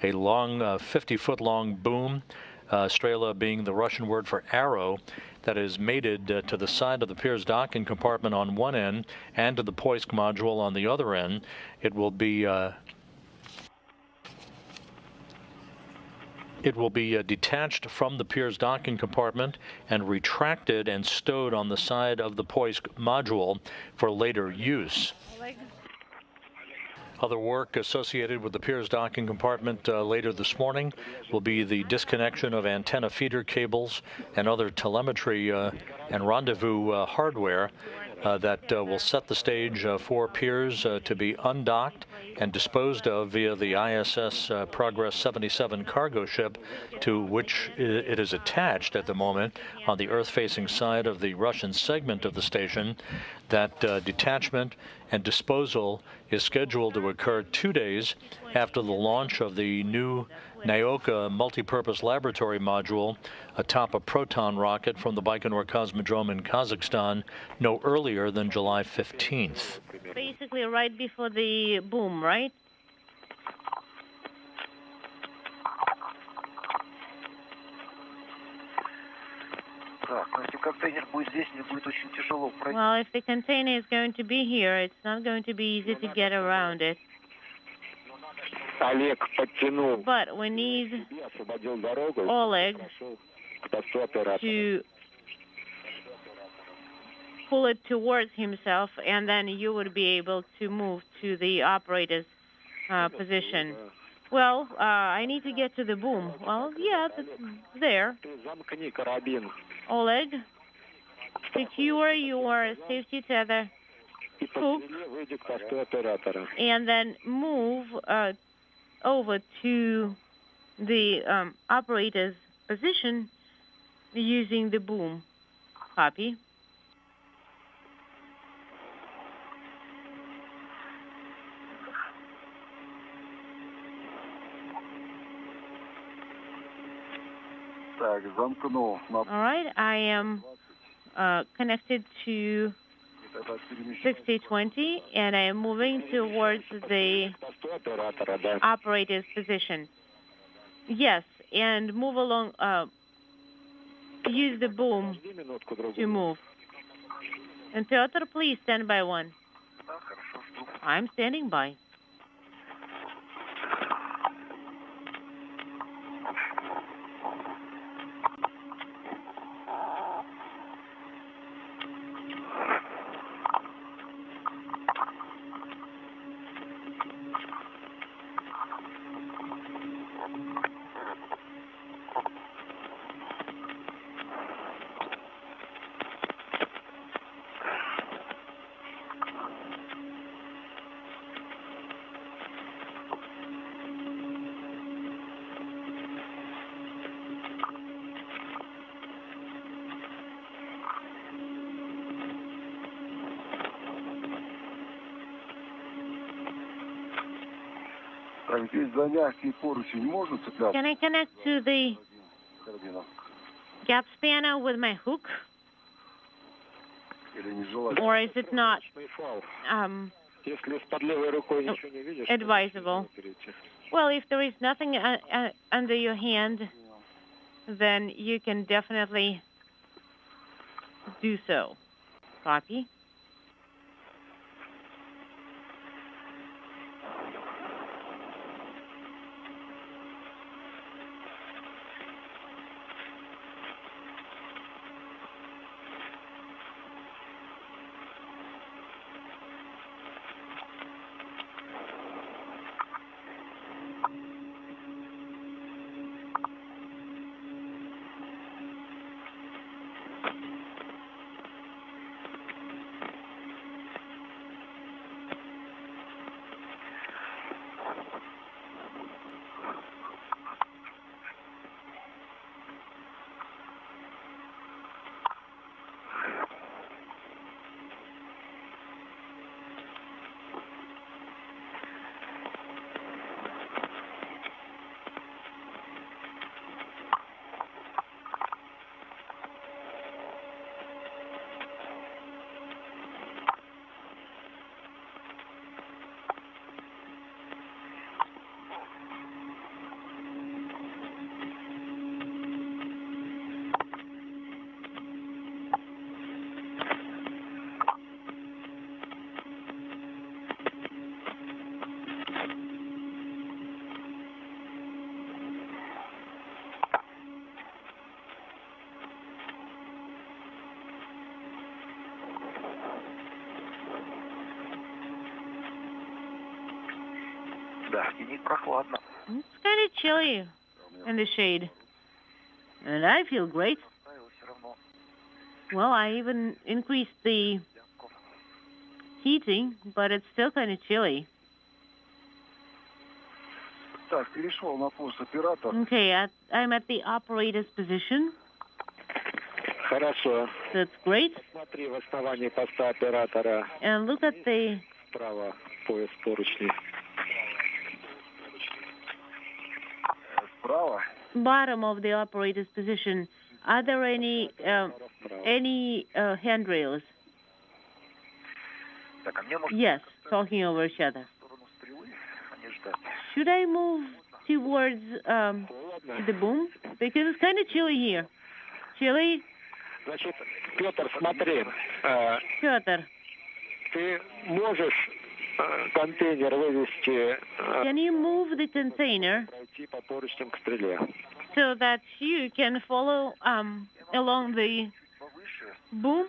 Speaker 1: a long 50-foot long boom, Estrela being the Russian word for arrow, that is mated to the side of the Pirs docking compartment on one end and to the Poisk module on the other end. It will be detached from the Pirs docking compartment and retracted and stowed on the side of the Poisk module for later use. Other work associated with the Pirs docking compartment later this morning will be the disconnection of antenna feeder cables and other telemetry and rendezvous hardware that will set the stage for Pirs to be undocked and disposed of via the ISS Progress 77 cargo ship, to which it is attached at the moment on the Earth-facing side of the Russian segment of the station. That detachment and disposal is scheduled to occur 2 days after the launch of the new Naoka multipurpose laboratory module atop a Proton rocket from the Baikonur Cosmodrome in Kazakhstan no earlier than July 15th.
Speaker 5: Basically right before the boom, right? Well, if the container is going to be here, it's not going to be easy to get around it. But we need Oleg to pull it towards himself, and then you would be able to move to the operator's position. Well, I need to get to the boom. Well, yeah, that's there. Oleg, secure your safety tether hook, and then move over to the operator's position using the boom. Copy. All right, I am connected to 6020, and I am moving towards the operator's position. Yes, and move along, use the boom to move. And Pyotr, please stand by one. I'm standing by. Can I connect to the gap spanner with my hook? Or is it not advisable? Well, if there is nothing under your hand, then you can definitely do so. Copy. It's kind of chilly in the shade. And I feel great. Well, I even increased the heating, but it's still kind of chilly. Okay, I'm at the operator's position. That's great. And look at the bottom of the operator's position. Are there any handrails? Yes, talking over each other. Should I move towards the boom? Because it's kind of chilly here. Chilly?
Speaker 8: Pyotr, смотри.
Speaker 5: Pyotr.
Speaker 8: Ты можешь контейнер вывести.
Speaker 5: Can you move the container so that you can follow along the boom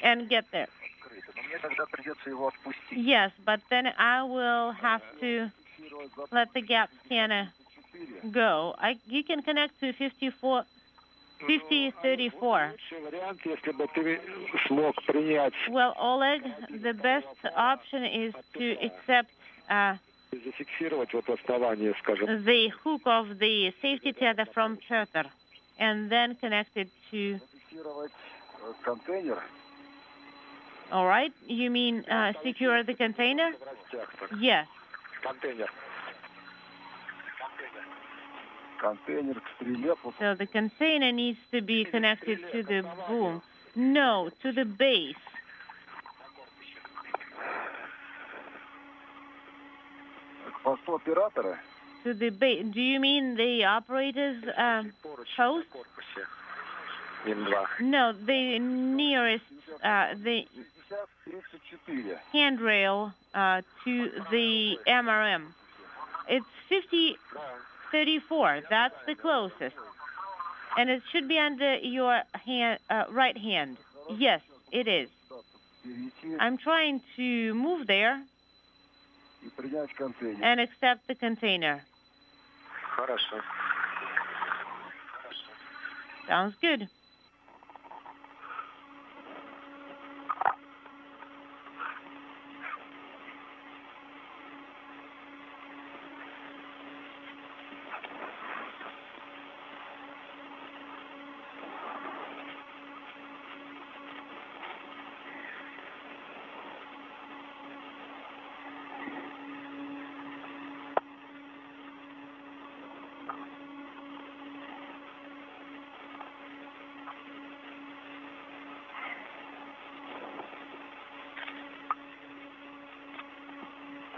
Speaker 5: and get there? Yes, but then I will have to let the gap scanner go. You can connect to 5034. Well, Oleg, the best option is to accept the hook of the safety tether from Pyotr and then connect it to... All right, you mean secure the container? Yes. So the container needs to be connected to the boom. No, to the base. To the base. Do you mean the operator's post? No, the nearest, the handrail to the MRM. It's 5034. That's the closest. And it should be under your right hand. Yes, it is. I'm trying to move there and accept the container. Sounds good.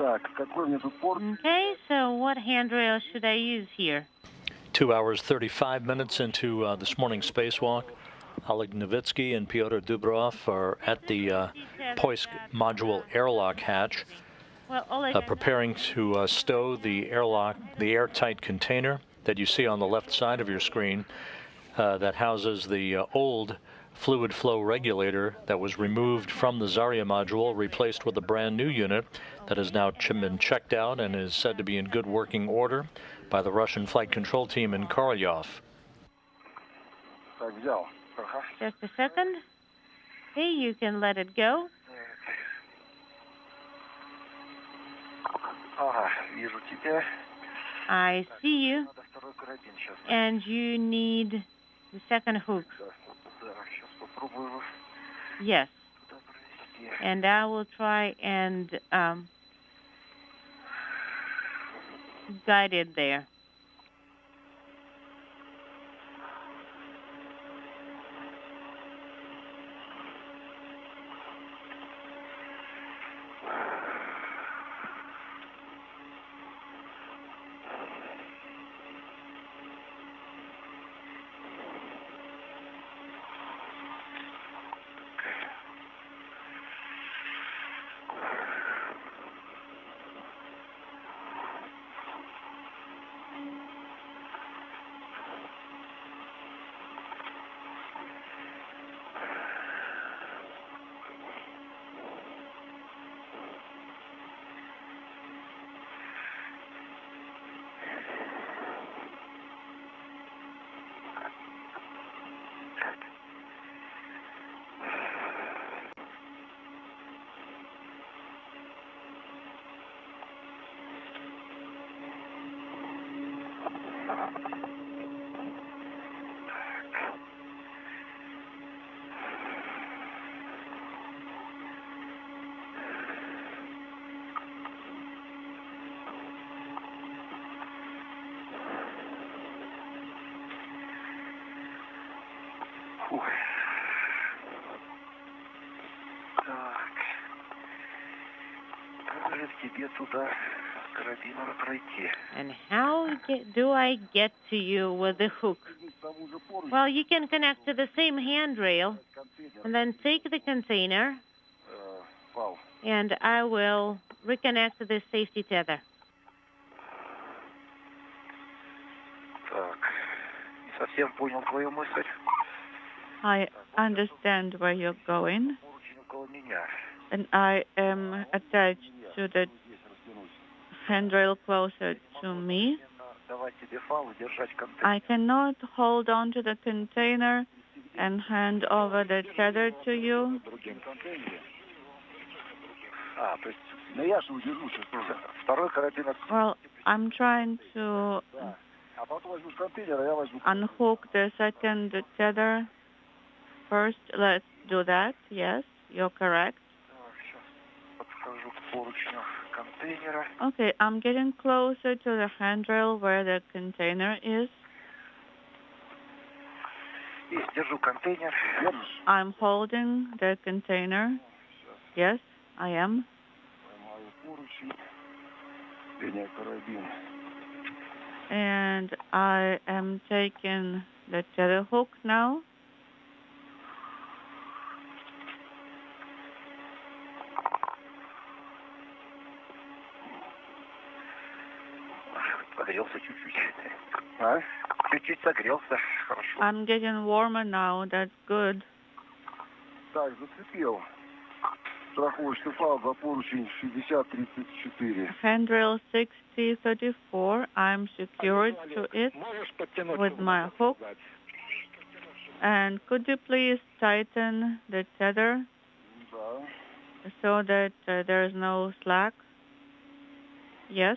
Speaker 5: Okay, so what handrail should I use here?
Speaker 1: 2 hours, 35 minutes into this morning's spacewalk. Oleg Novitskiy and Pyotr Dubrov are at the Poisk module airlock hatch,
Speaker 5: Well, Oleg,
Speaker 1: preparing to stow the airtight container that you see on the left side of your screen that houses the old fluid flow regulator that was removed from the Zarya module, replaced with a brand new unit that has now been checked out and is said to be in good working order by the Russian flight control team in Korolyov.
Speaker 5: Just a second. Okay, you can let it go. I see you. And you need the second hook. Yes. And I will try and guide it there. And how do I get to you with the hook? Well, you can connect to the same handrail and then take the container and I will reconnect the safety tether. I understand where you're going, and I am attached to the handrail closer to me. I cannot hold on to the container and hand over the tether to you. Well, I'm trying to unhook the second tether. First, let's do that. Yes, you're correct. Okay, I'm getting closer to the handrail where the container is. I'm holding the container. Yes, I am. And I am taking the tether hook now. I'm getting warmer now. That's good. Handrail 6034. I'm secured to it with my hook. And could you please tighten the tether so that there is no slack? Yes.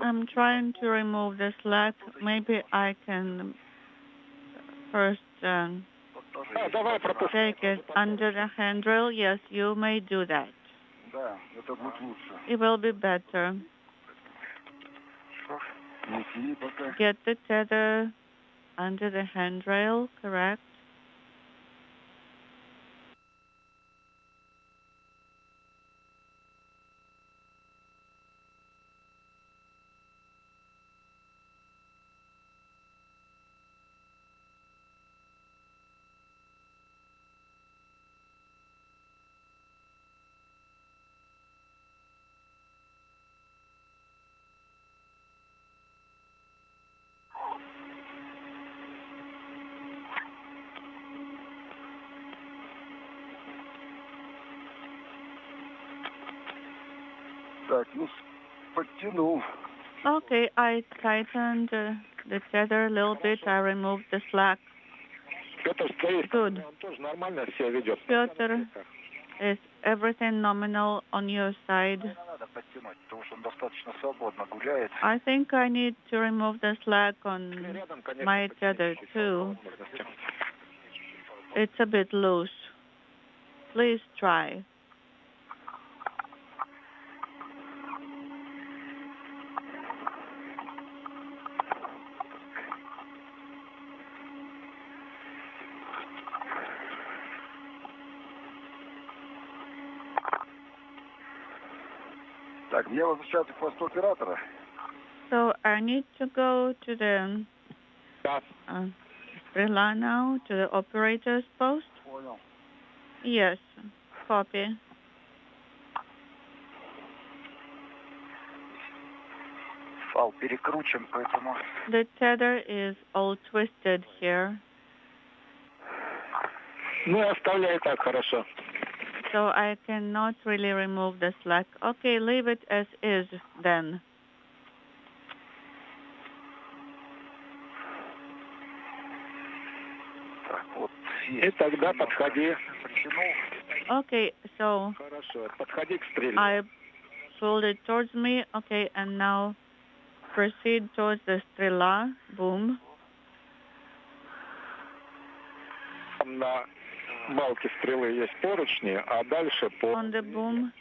Speaker 5: I'm trying to remove the slack. Maybe I can first take it under the handrail. Yes, you may do that. It will be better. Get the tether under the handrail, correct?
Speaker 9: Okay, I tightened the tether a little bit. I removed the slack. Good. Pyotr, is everything nominal on your side? I think I need to remove the slack on my tether too. It's a bit loose. Please try. So I need to go to the Strela now, to the operator's post? Yes, copy. The tether is all twisted here. So I cannot really remove the slack. Okay, leave it as is then. Okay, so I pulled it towards me. Okay, and now proceed towards the Strela. Boom. On the boom,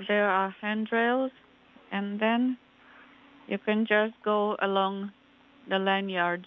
Speaker 9: there are handrails, and then you can just go along the lanyard.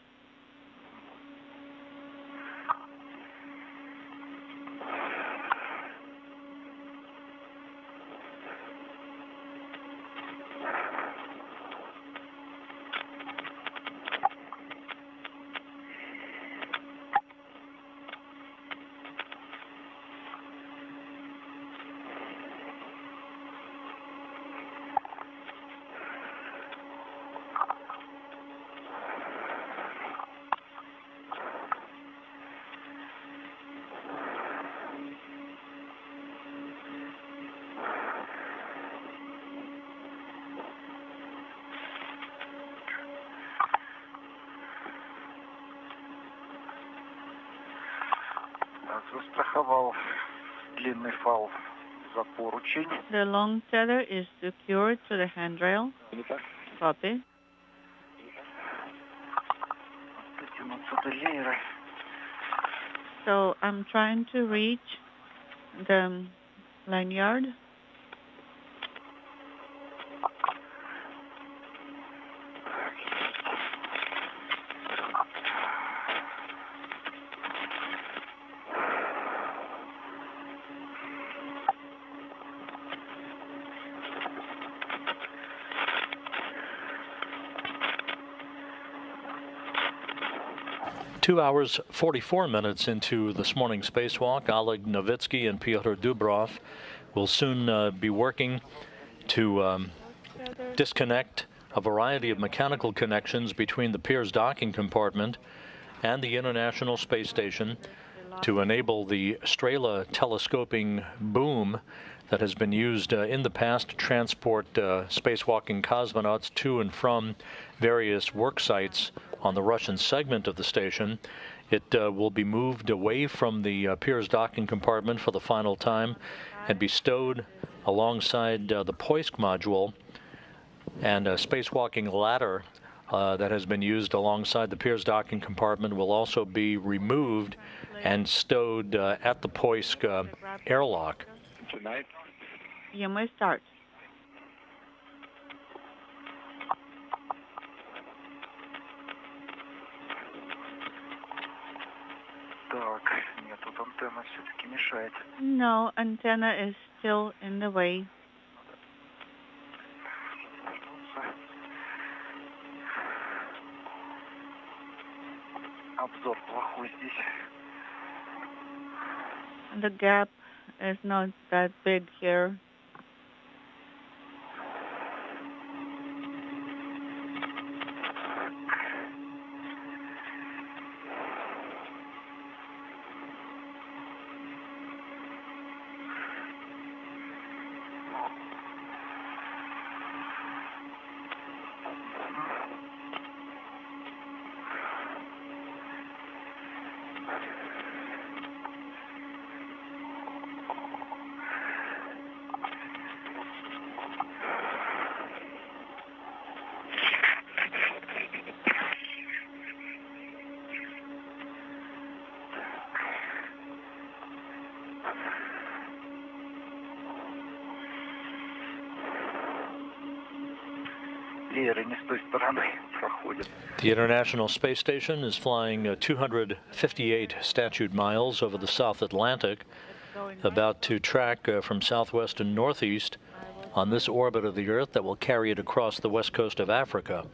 Speaker 9: The long tether is secured to the handrail. Copy. So I'm trying to reach the lanyard.
Speaker 1: Two hours, 44 minutes into this morning's spacewalk, Oleg Novitskiy and Pyotr Dubrov will soon be working to disconnect a variety of mechanical connections between the Pirs docking compartment and the International Space Station to enable the Strela telescoping boom that has been used in the past to transport spacewalking cosmonauts to and from various work sites on the Russian segment of the station. It will be moved away from the Pirs docking compartment for the final time and be stowed alongside the Poisk module, and a spacewalking ladder that has been used alongside the Pirs docking compartment will also be removed and stowed at the Poisk airlock.
Speaker 9: You may start. No, antenna is still in the way. The gap is not that big here.
Speaker 1: The International Space Station is flying 258 statute miles over the South Atlantic, about to track from southwest and northeast on this orbit of the Earth that will carry it across the west coast of Africa.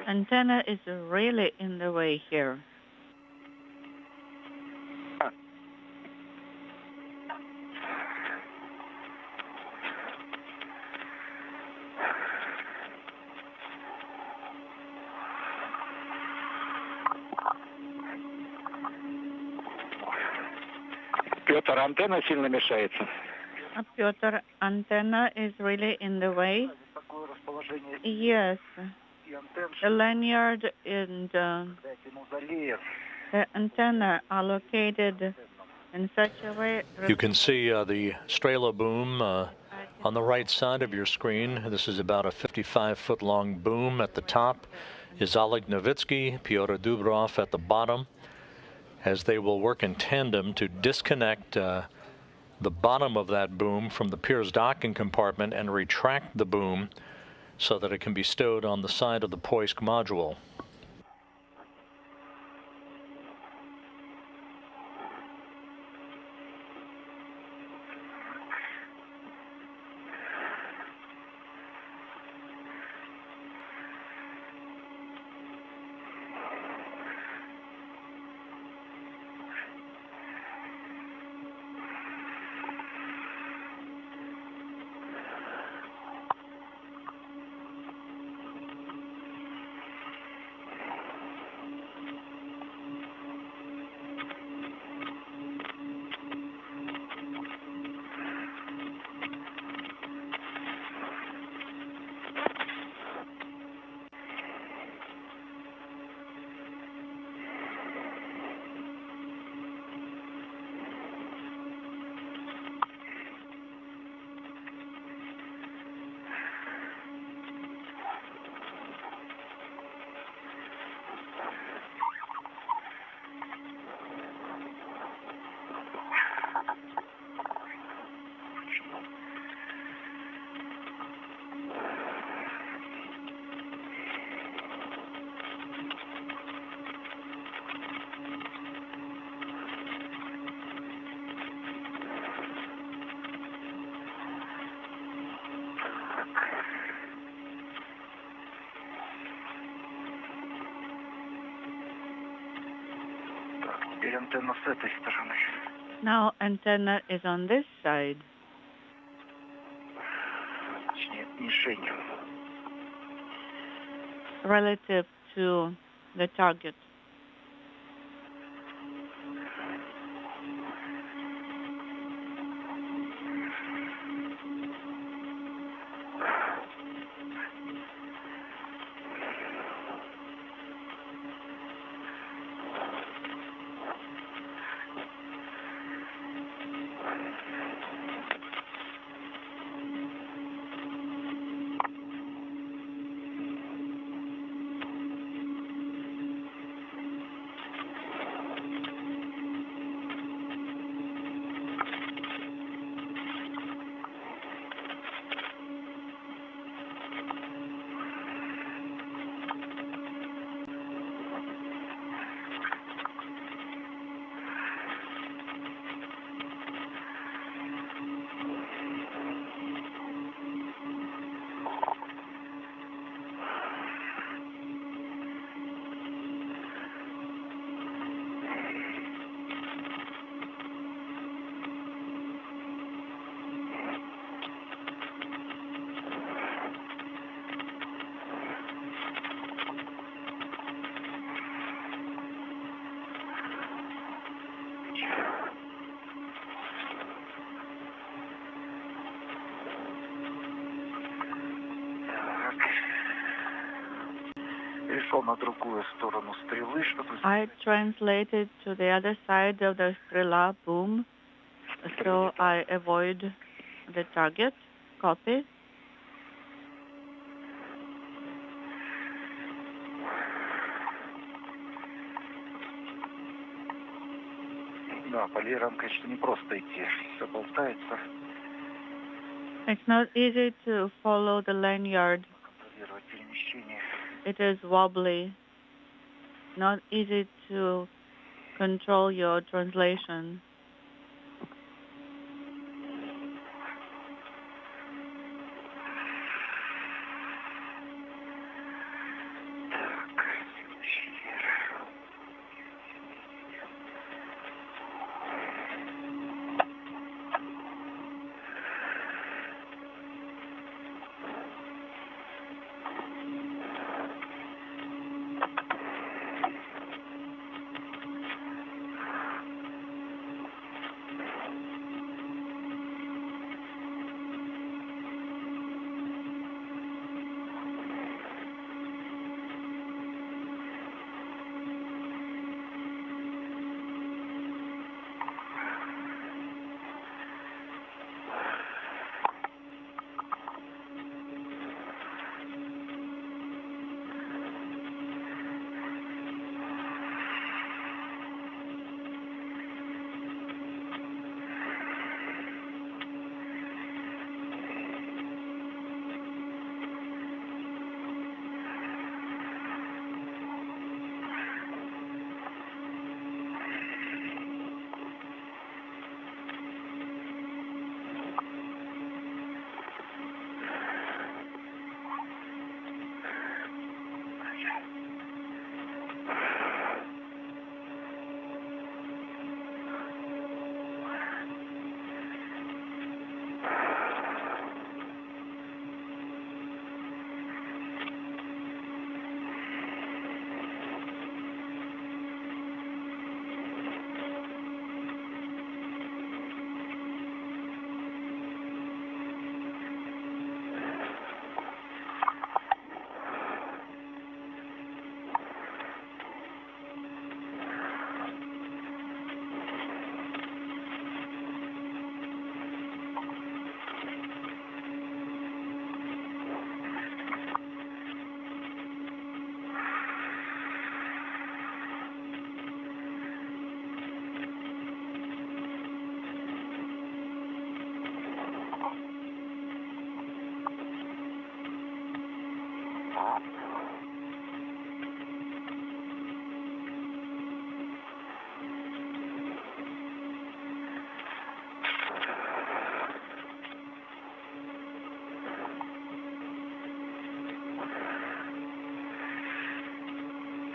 Speaker 9: Antenna is really in the way here.
Speaker 8: Pyotr, антенна сильно мешается.
Speaker 9: Pyotr, antenna is really in the way. Yes. The lanyard and the antenna are located in such a way.
Speaker 1: You can see the Strela boom on the right side of your screen. This is about a 55-foot long boom. At the top is Oleg Novitskiy, Pyotr Dubrov at the bottom, as they will work in tandem to disconnect the bottom of that boom from the Pirs docking compartment and retract the boom so that it can be stowed on the side of the Poisk module.
Speaker 9: Now antenna is on this side. Relative to the target. I translated to the other side of the strela boom, so I avoid the target. Copy.
Speaker 10: Да, по леерам, конечно, не просто идти, все болтается.
Speaker 9: It's not easy to follow the lanyard. It is wobbly. Not easy to control your translation.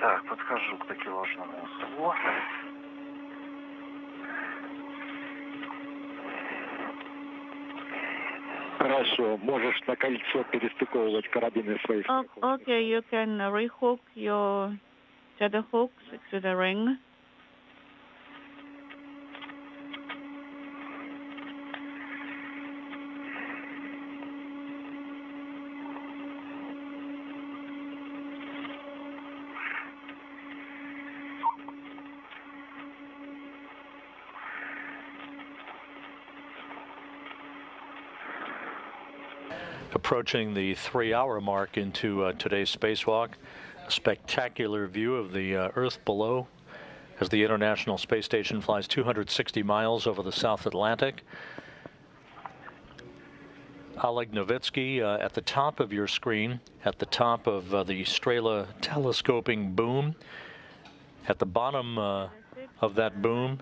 Speaker 10: Так, подхожу к такелажному узлу.
Speaker 8: Хорошо, можешь на кольцо перестыковывать карабины своих.
Speaker 9: Okay, you can rehook your tether hooks to the ring.
Speaker 1: Approaching the 3-hour mark into today's spacewalk, a spectacular view of the Earth below as the International Space Station flies 260 miles over the South Atlantic. Oleg Novitskiy at the top of your screen, at the top of the Strela telescoping boom. At the bottom of that boom,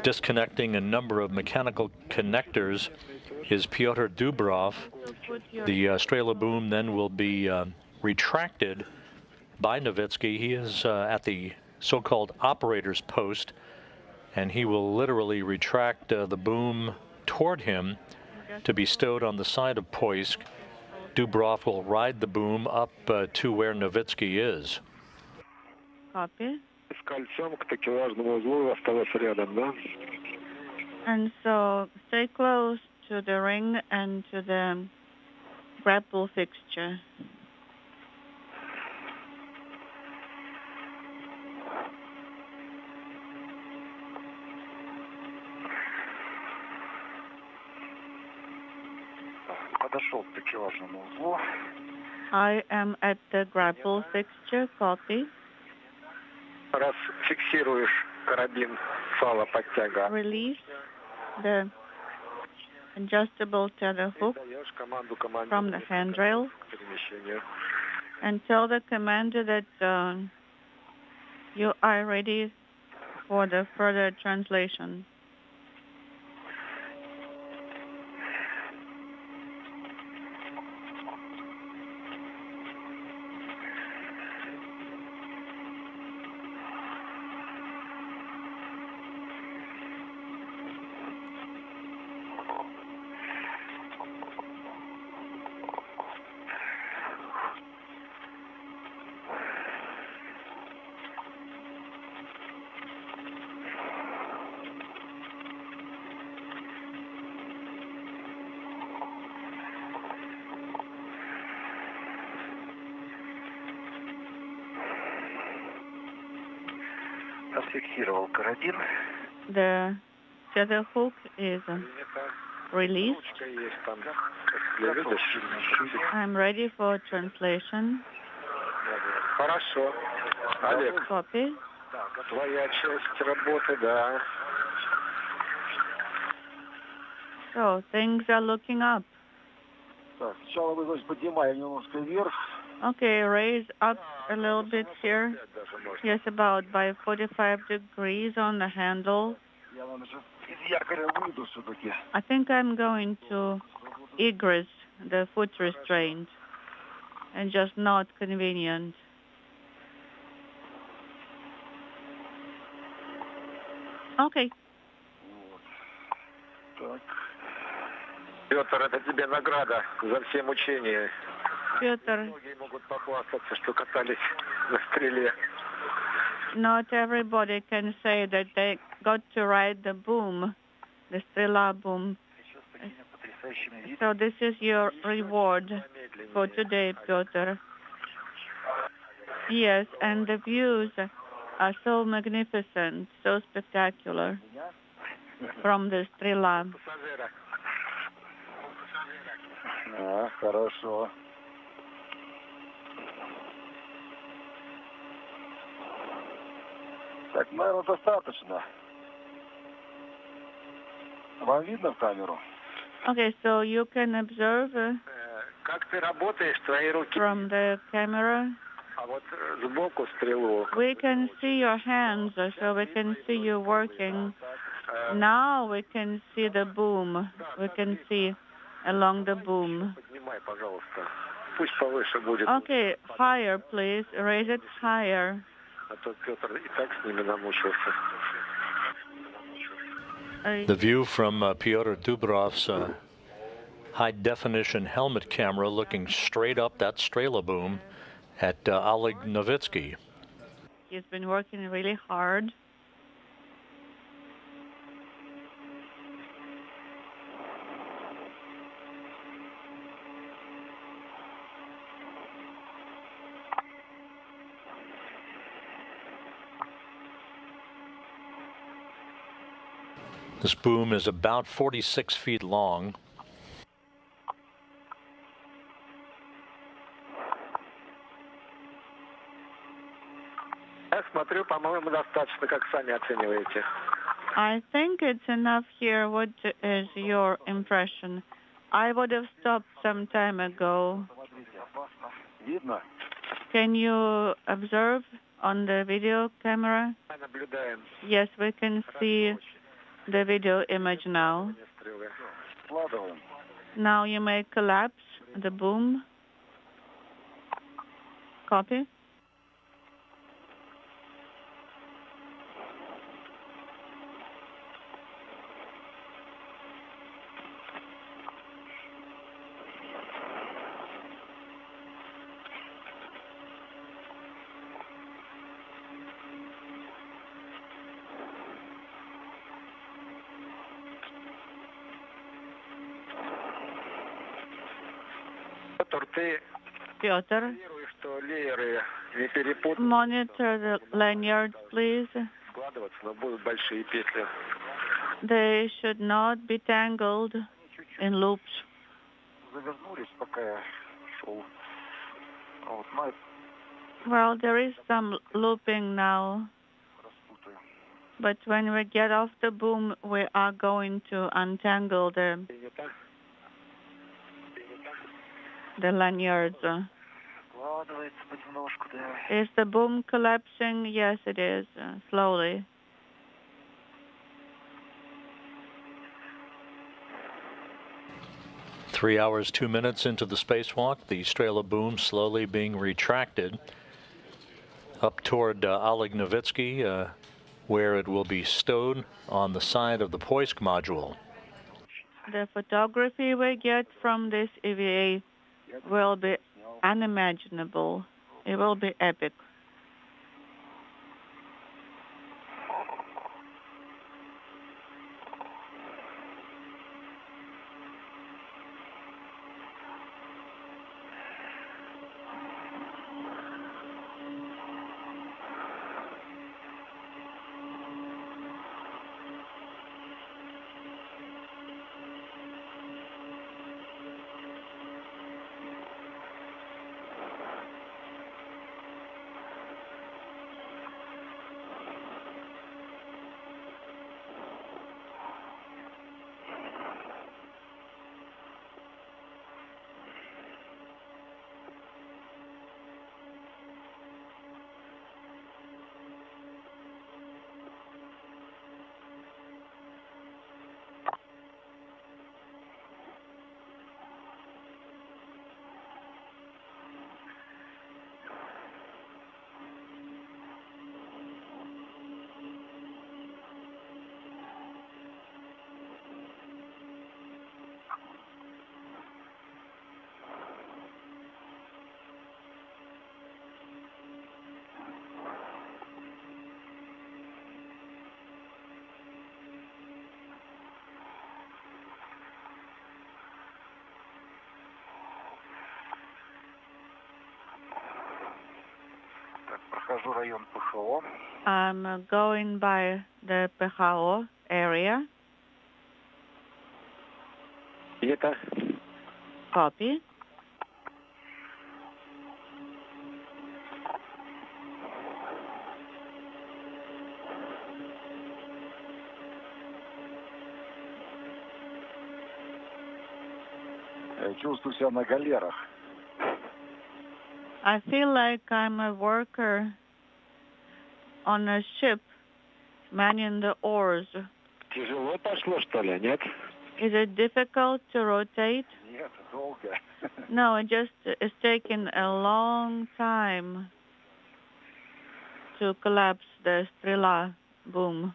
Speaker 1: disconnecting a number of mechanical connectors, is Pyotr Dubrov. The Strela boom then will be retracted by Novitskiy. He is at the so-called operator's post, and he will literally retract the boom toward him to be stowed on the side of Poisk. Dubrov will ride the boom up to where Novitskiy is.
Speaker 9: Copy.
Speaker 8: С кольцом к такелажному узлу оставаться рядом, да?
Speaker 9: And so stay close to the ring and to the grapple fixture.
Speaker 10: подошел к такелажному узлу.
Speaker 9: I am at the grapple fixture. Copy.
Speaker 4: Раз фиксируешь карабин, фала подтяга.
Speaker 9: Release the adjustable tether hook
Speaker 4: Даешь команду команде
Speaker 9: from the handrail
Speaker 4: к перемещению.
Speaker 9: and tell the commander that you are ready for the further translation.
Speaker 10: Зафиксировал карабин.
Speaker 9: The tether hook is released.
Speaker 4: Ручка есть там. Я видишь?
Speaker 9: I'm ready for translation.
Speaker 4: Хорошо. Олег,
Speaker 9: Copy.
Speaker 4: твоя часть работы, да.
Speaker 9: So things are looking up.
Speaker 8: Так, сначала мы, значит, поднимаем немножко вверх.
Speaker 9: Okay, raise up a little bit here. Yes, about by 45 degrees on the handle.
Speaker 8: Я, наверное, сейчас из якоря выйду все-таки.
Speaker 9: I think I'm going to egress the foot restraint and just not convenient. Okay.
Speaker 8: Так.
Speaker 4: Петр, это тебе награда за все мучения.
Speaker 9: Pyotr,
Speaker 4: Многие могут похвастаться, что катались на стреле.
Speaker 9: not everybody can say that they got to ride the boom, the Strela boom.
Speaker 10: Еще с такими потрясающими видами.
Speaker 9: So this is your reward for today, Pyotr. Yes, and the views are so magnificent, so spectacular from the Strela.
Speaker 4: Пассажира.
Speaker 8: Хорошо. Так, наверное, достаточно. Вам видно в камеру?
Speaker 9: Okay, so you can observe
Speaker 4: Как ты работаешь, твои руки,
Speaker 9: from the camera.
Speaker 4: а вот сбоку стрелу.
Speaker 9: We can see your hands, so we can see you working. Now we can see the boom. We can see along the boom.
Speaker 4: Поднимай, пожалуйста. Пусть повыше будет.
Speaker 9: Okay, higher, please. Raise it higher.
Speaker 4: А то Петр и так с ними намучился.
Speaker 1: The view from Pyotr Dubrov's high-definition helmet camera looking straight up that Strela boom at Oleg Novitskiy.
Speaker 9: He's been working really hard.
Speaker 1: This boom is about 46 feet long.
Speaker 4: Я смотрю, по-моему, достаточно, как сами оцениваете.
Speaker 9: I think it's enough here. What is your impression? I would have stopped some time ago.
Speaker 8: Видно?
Speaker 9: Can you observe on the video camera?
Speaker 4: Наблюдаем.
Speaker 9: Yes, we can see the video image now.
Speaker 8: Складываем.
Speaker 9: Now you may collapse the boom. Copy.
Speaker 4: Петр, ты
Speaker 9: Pyotr,
Speaker 4: что лееры не перепутают,
Speaker 9: monitor the lanyards, please.
Speaker 4: складываться, но будут большие петли.
Speaker 9: They should not be tangled in loops. Well, there is some looping now, but when we get off the boom, we are going to untangle the lanyards. Is the boom collapsing? Yes, it is, slowly.
Speaker 1: Three hours, 2 minutes into the spacewalk, the Strela boom slowly being retracted up toward Oleg Novitskiy, where it will be stowed on the side of the Poisk module.
Speaker 9: The photography we get from this EVA will be unimaginable. It will be epic. I'm going by the PHO area. Copy.
Speaker 10: Чувствую себя на галерах.
Speaker 9: I feel like I'm a worker on a ship manning the oars.
Speaker 8: Тяжело пошло, что ли, нет?
Speaker 9: Is it difficult to rotate?
Speaker 10: Нет, долго.
Speaker 9: No, it's taking a long time to collapse the Strela boom.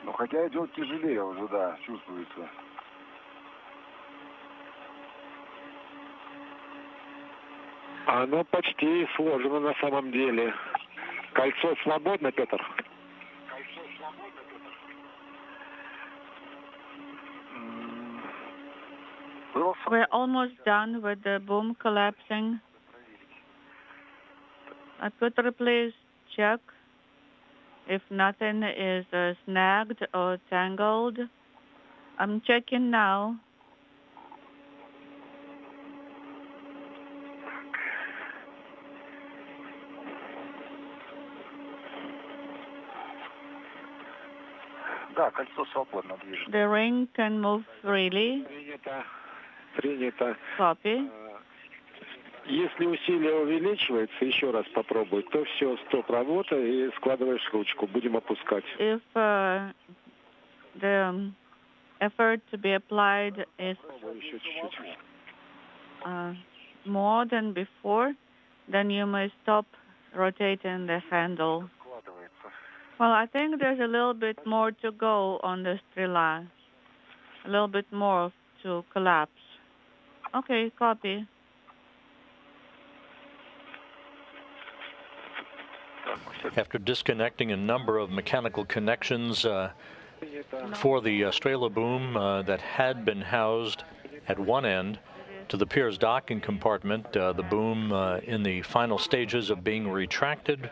Speaker 10: Ну, хотя идет тяжелее уже, да, чувствуется.
Speaker 8: Оно почти сложено на самом деле. Кольцо свободно, Петр? Кольцо свободно, Петр?
Speaker 9: We're almost done with the boom collapsing. Pyotr, please check if nothing is snagged or tangled. I'm checking now.
Speaker 10: Да, кольцо свободно движется.
Speaker 9: The ring can move freely.
Speaker 8: Принято. Принято.
Speaker 9: Copy.
Speaker 8: Если усилие увеличивается, еще раз попробуй, то все, стоп, работа, и складываешь ручку. Будем опускать.
Speaker 9: If the effort to be applied is
Speaker 8: Еще чуть-чуть.
Speaker 9: more than before, then you may stop rotating the handle. Well, I think there's a little bit more to go on the Strela. A little bit more to collapse. Okay, copy.
Speaker 1: After disconnecting a number of mechanical connections for the Strela boom that had been housed at one end to the Pirs docking compartment, the boom in the final stages of being retracted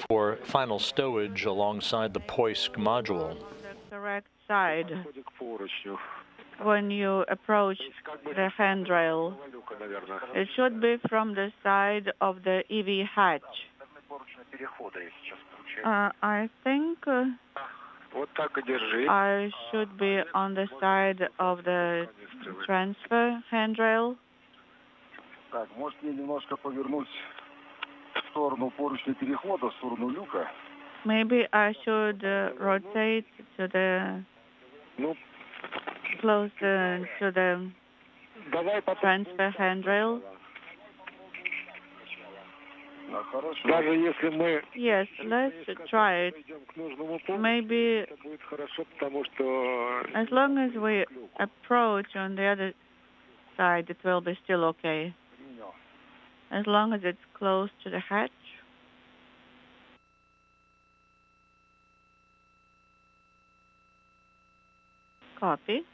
Speaker 1: for final stowage alongside the Poisk module.
Speaker 9: The correct side when you approach the handrail. It should be from the side of the EV hatch. I think I should be on the side of the transfer handrail. Maybe I should rotate to the closer to the transfer handrail. Yes, let's try it. Maybe as long as we approach on the other side, it will be still okay. As long as it's close to the hatch. Copy.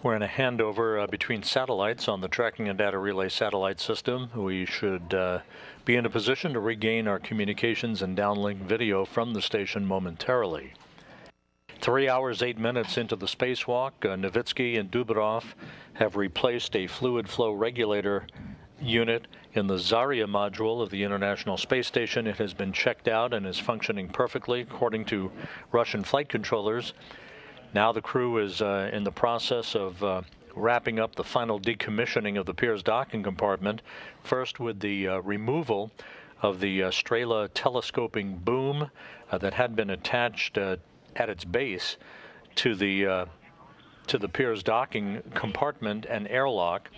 Speaker 1: We're in a handover between satellites on the tracking and data relay satellite system. We should be in a position to regain our communications and downlink video from the station momentarily. 3 hours, 8 minutes into the spacewalk, Novitskiy and Dubrov have replaced a fluid flow regulator unit in the Zarya module of the International Space Station. It has been checked out and is functioning perfectly according to Russian flight controllers. Now the crew is in the process of wrapping up the final decommissioning of the Pirs docking compartment, first with the removal of the Strela telescoping boom that had been attached at its base to the Pirs docking compartment and airlock.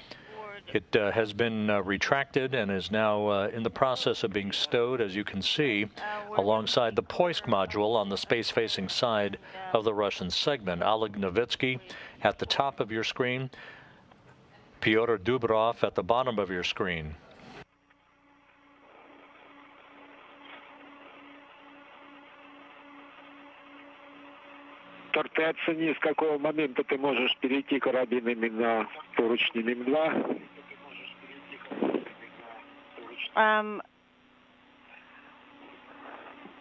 Speaker 1: It has been retracted and is now in the process of being stowed, as you can see, alongside the Poisk module on the space-facing side of the Russian segment. Oleg Novitskiy at the top of your screen, Pyotr Dubrov at the bottom of your screen.
Speaker 8: Ты оцени, с какого момента ты можешь перейти карабинами на поручни МИМ-2.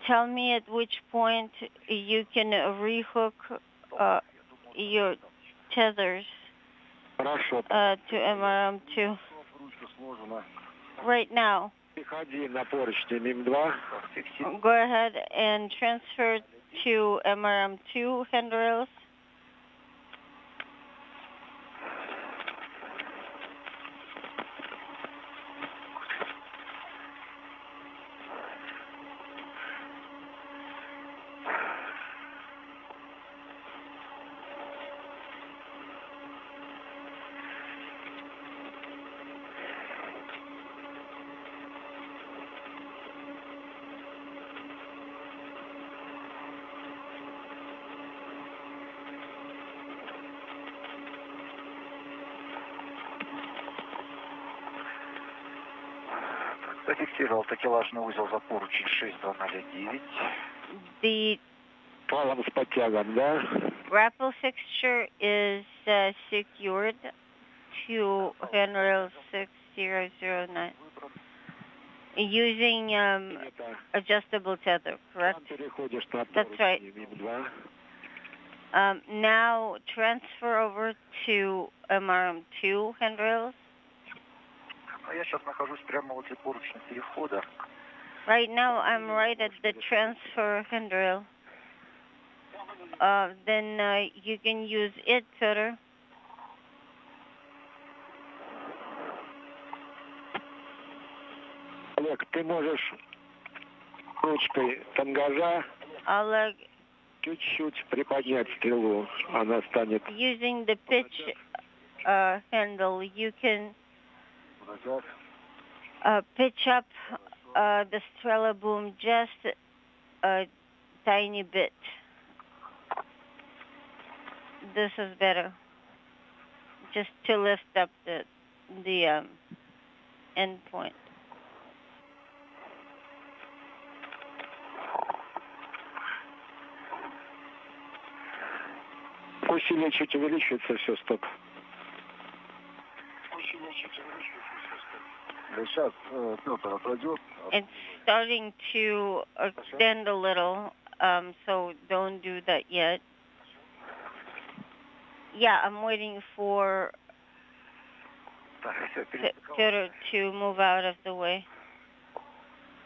Speaker 2: Tell me at which point you can rehook your tethers to MRM2. Right now. Go ahead and transfer to MRM2 handrails.
Speaker 10: Зафиксировал такелажный узел за поручень 6209.
Speaker 2: The grapple fixture is secured to handrail 6009 using adjustable tether, correct? That's right. Now transfer over to MRM2 handrails.
Speaker 10: Я сейчас нахожусь прямо возле поручня перехода.
Speaker 2: Right now, I'm right at the transfer handrail. Then you can use it, Piotr.
Speaker 8: Oleg, ты можешь ручкой тангажа.
Speaker 2: Oleg,
Speaker 8: Чуть-чуть приподнять стрелу, она станет.
Speaker 2: Using the pitch handle, you can pitch up the Strela boom just a tiny bit. This is better. Just to lift up the end point.
Speaker 8: Усилие чуть увеличивается, все, стоп. Сейчас Петр отойдет.
Speaker 2: It's starting to extend a little, so don't do that yet. Yeah, I'm waiting for Pyotr to move out of the way.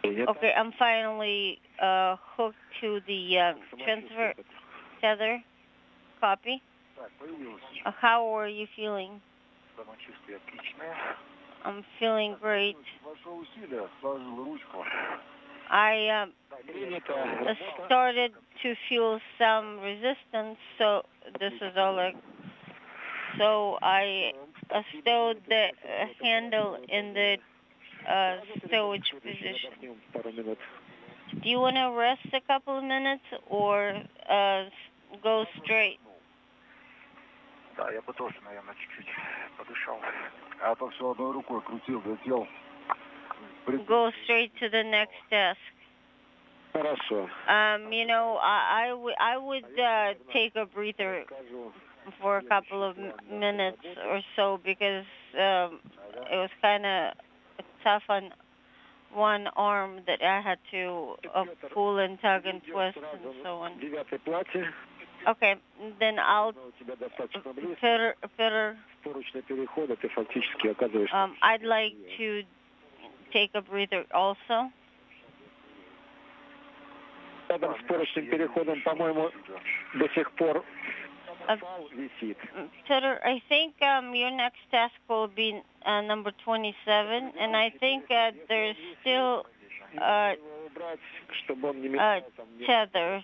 Speaker 2: Okay, I'm finally hooked to the transfer tether. Copy. How are you feeling? I'm feeling great. I started to feel some resistance, so this is Oleg. So I stowed the handle in the stowage position. Do you want to rest a couple of minutes or go straight?
Speaker 10: Да, я бы тоже, наверное, чуть-чуть подышал. А то все одной рукой крутил, вертел.
Speaker 2: Go straight to the next desk.
Speaker 8: Хорошо.
Speaker 2: You know, I would take a breather for a couple of minutes or so because it was kind of tough on one arm that I had to pull and tug and twist and so on. Okay, then I'll I'd like to take a breather also.
Speaker 8: Рядом с поручным переходом, по-моему, до сих пор висит.
Speaker 2: Pyotr, I think your next task will be number 27, and I think there's still a tether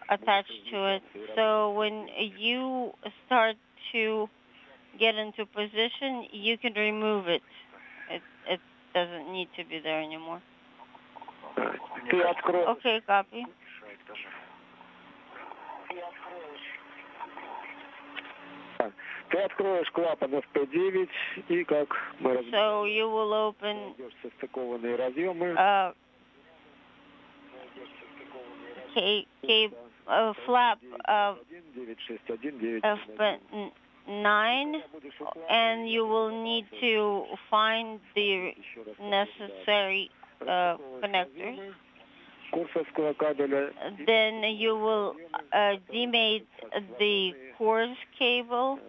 Speaker 2: attached to it. So when you start to get into position, you can remove it. It doesn't need to be there anymore. Okay, copy.
Speaker 8: Ты откроешь клапан FP9 и как мы
Speaker 2: So you will open
Speaker 8: состыкованные разъемы.
Speaker 2: Flap F9, and you will need to find the necessary connectors. Then you will demate the course cable.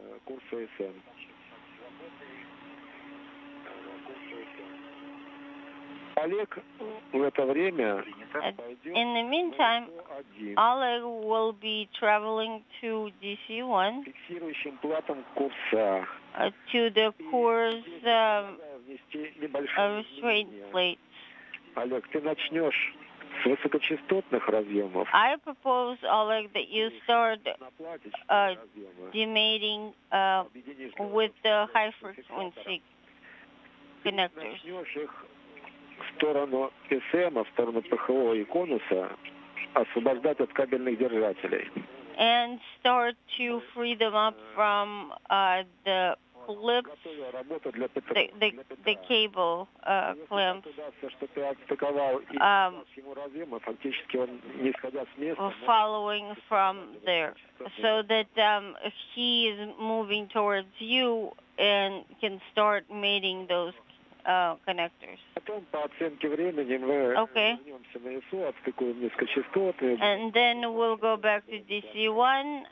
Speaker 2: In the meantime, Oleg will be traveling to DC-1 to the course restraint plates. I propose, Oleg, that you start demating with the high-frequency connectors.
Speaker 8: В сторону СМ, в сторону ПХО и конуса, освобождать от кабельных держателей.
Speaker 2: And start to free them up from the clips, the cable clamps, following from there, so that he is moving towards you and can start mating those connectors. Okay. And then we'll go back to DC-1,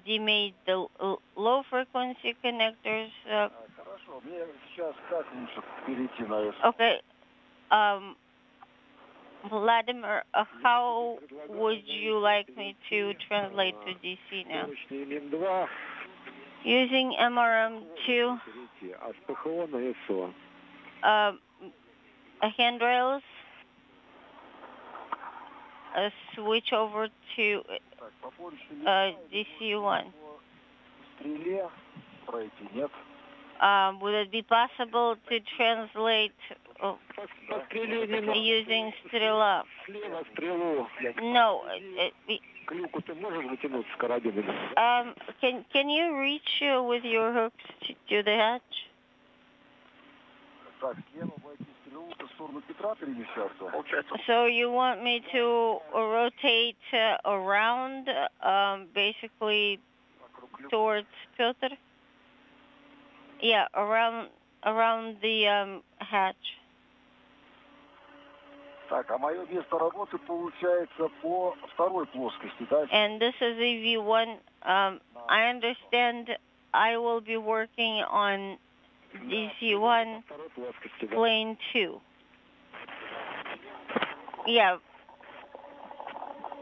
Speaker 2: demate the low frequency connectors. Okay. Vladimir, how would you like me to translate to DC now? Using MRM2. Handrails, switch over to DC-1. Would it be possible to translate using Strela? No. Can you reach with your hooks to the hatch? So you want me to rotate around, basically towards Piotr? Yeah, around the hatch. And this is EV1. I understand I will be working on DC-1, plane 2. Yeah,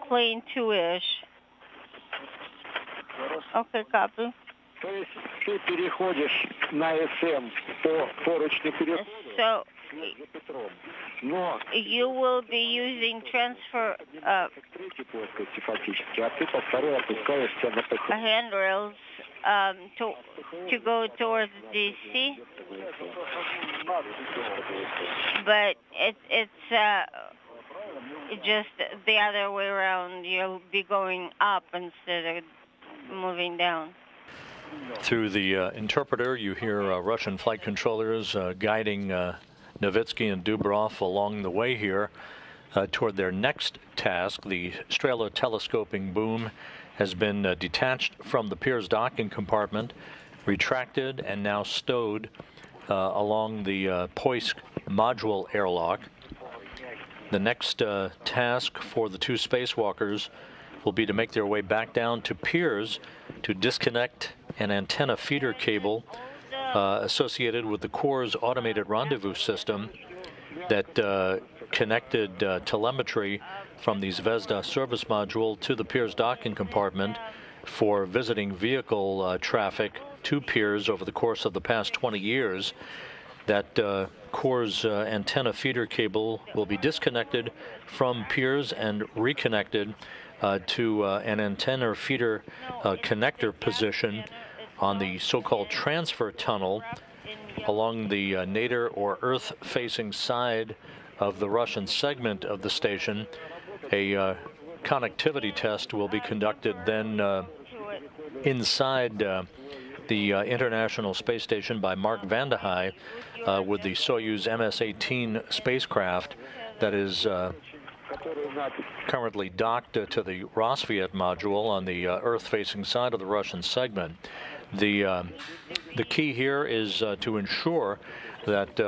Speaker 2: plane 2-ish. Okay, copy. So you will be using transfer handrails to go towards DC, but it's just the other way around. You'll be going up instead of moving down.
Speaker 1: Through the interpreter, you hear Russian flight controllers guiding Novitskiy and Dubrov along the way here toward their next task. The Strela telescoping boom has been detached from the Pirs docking compartment, retracted, and now stowed along the Poisk module airlock. The next task for the two spacewalkers will be to make their way back down to Pirs to disconnect an antenna feeder cable associated with the Corps' automated rendezvous system that connected telemetry from the Zvezda service module to the Pirs docking compartment for visiting vehicle traffic to Pirs over the course of the past 20 years. That Corps' antenna feeder cable will be disconnected from Pirs and reconnected to an antenna feeder connector position on the so-called transfer tunnel along the nadir or Earth-facing side of the Russian segment of the station. A connectivity test will be conducted then inside the International Space Station by Mark Vande Hei with the Soyuz MS-18 spacecraft that is currently docked to the Rosviet module on the Earth-facing side of the Russian segment. The key here is to ensure that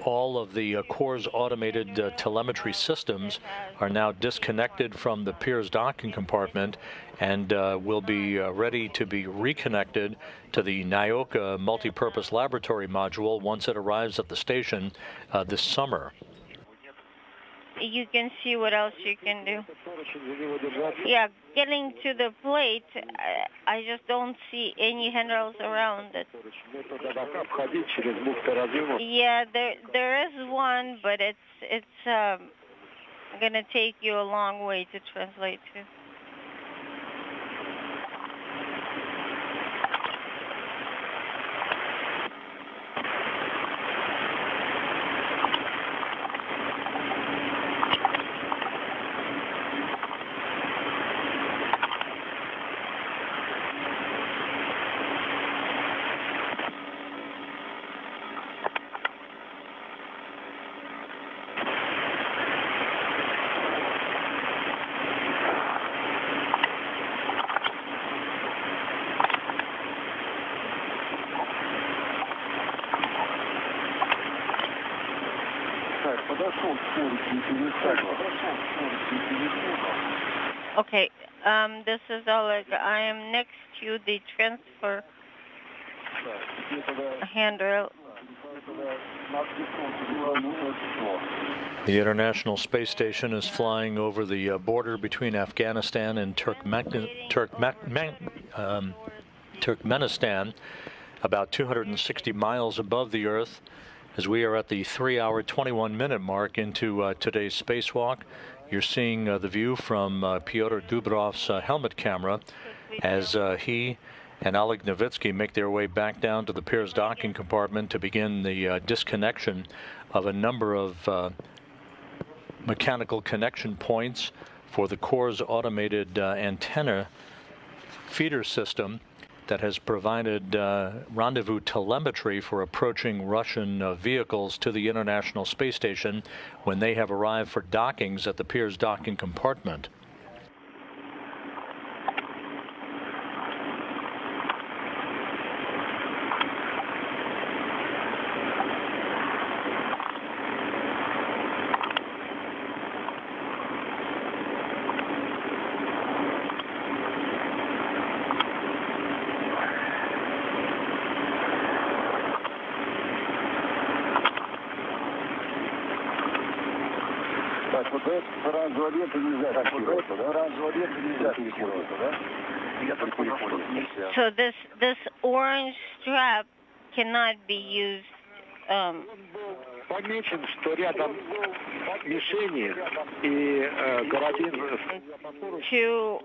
Speaker 1: all of the Corps' automated telemetry systems are now disconnected from the Pirs docking compartment and will be ready to be reconnected to the Nyoka multipurpose laboratory module once it arrives at the station this summer.
Speaker 2: You can see what else you can do. Yeah, getting to the plate, I just don't see any handrails around it. Yeah, there is one, but it's gonna take you a long way to translate to. Okay, this is Oleg. I am next to the transfer handrail.
Speaker 1: The International Space Station is flying over the border between Afghanistan and Turkmenistan, about 260 miles above the Earth. As we are at the 3-hour, 21-minute mark into today's spacewalk, you're seeing the view from Pyotr Dubrov's helmet camera as he and Oleg Novitskiy make their way back down to the Pirs docking compartment to begin the disconnection of a number of mechanical connection points for the Core's automated antenna feeder system that has provided rendezvous telemetry for approaching Russian vehicles to the International Space Station when they have arrived for dockings at the Pirs docking compartment.
Speaker 2: So this orange strap cannot be used.
Speaker 8: Помечен, что рядом мишени и карабин
Speaker 2: to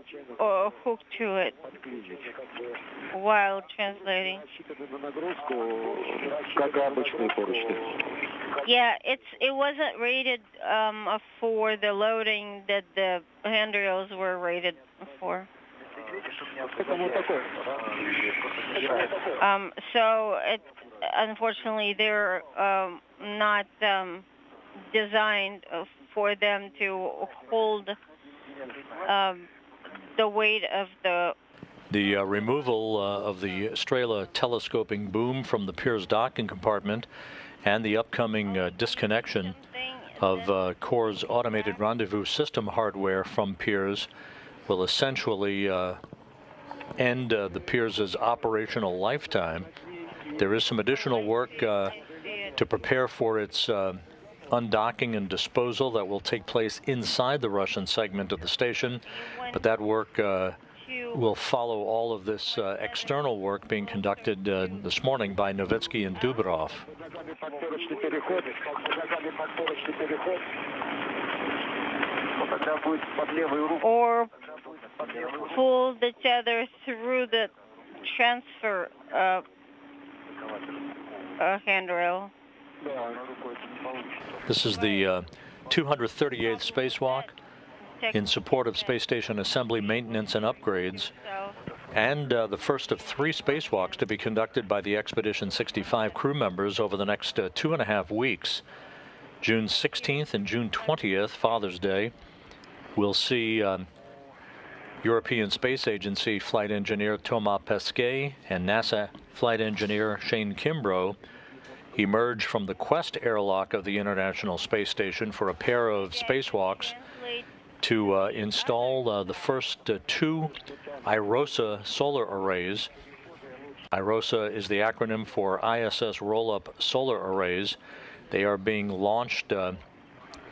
Speaker 2: hook to it while translating.
Speaker 8: как обычные поручни.
Speaker 2: Yeah, it wasn't rated for the loading that the handrails were rated for. So it unfortunately they're not designed for them to hold the weight of the
Speaker 1: removal of the Strela telescoping boom from the Pirs docking compartment and the upcoming disconnection of Core's automated rendezvous system hardware from Pirs will essentially end the Pirs' operational lifetime. There is some additional work to prepare for its undocking and disposal that will take place inside the Russian segment of the station, but that work will follow all of this external work being conducted this morning by Novitskiy and Dubrov.
Speaker 2: Or pull the tether through the transfer handrail.
Speaker 1: This is the 238th spacewalk in support of space station assembly, maintenance, and upgrades, and the first of 3 spacewalks to be conducted by the Expedition 65 crew members over the next 2.5 weeks. June 16th and June 20th, Father's Day, we'll see European Space Agency flight engineer Thomas Pesquet and NASA flight engineer Shane Kimbrough emerge from the Quest airlock of the International Space Station for a pair of spacewalks to install the first 2 IROSA solar arrays. IROSA is the acronym for ISS roll-up solar arrays. They are being launched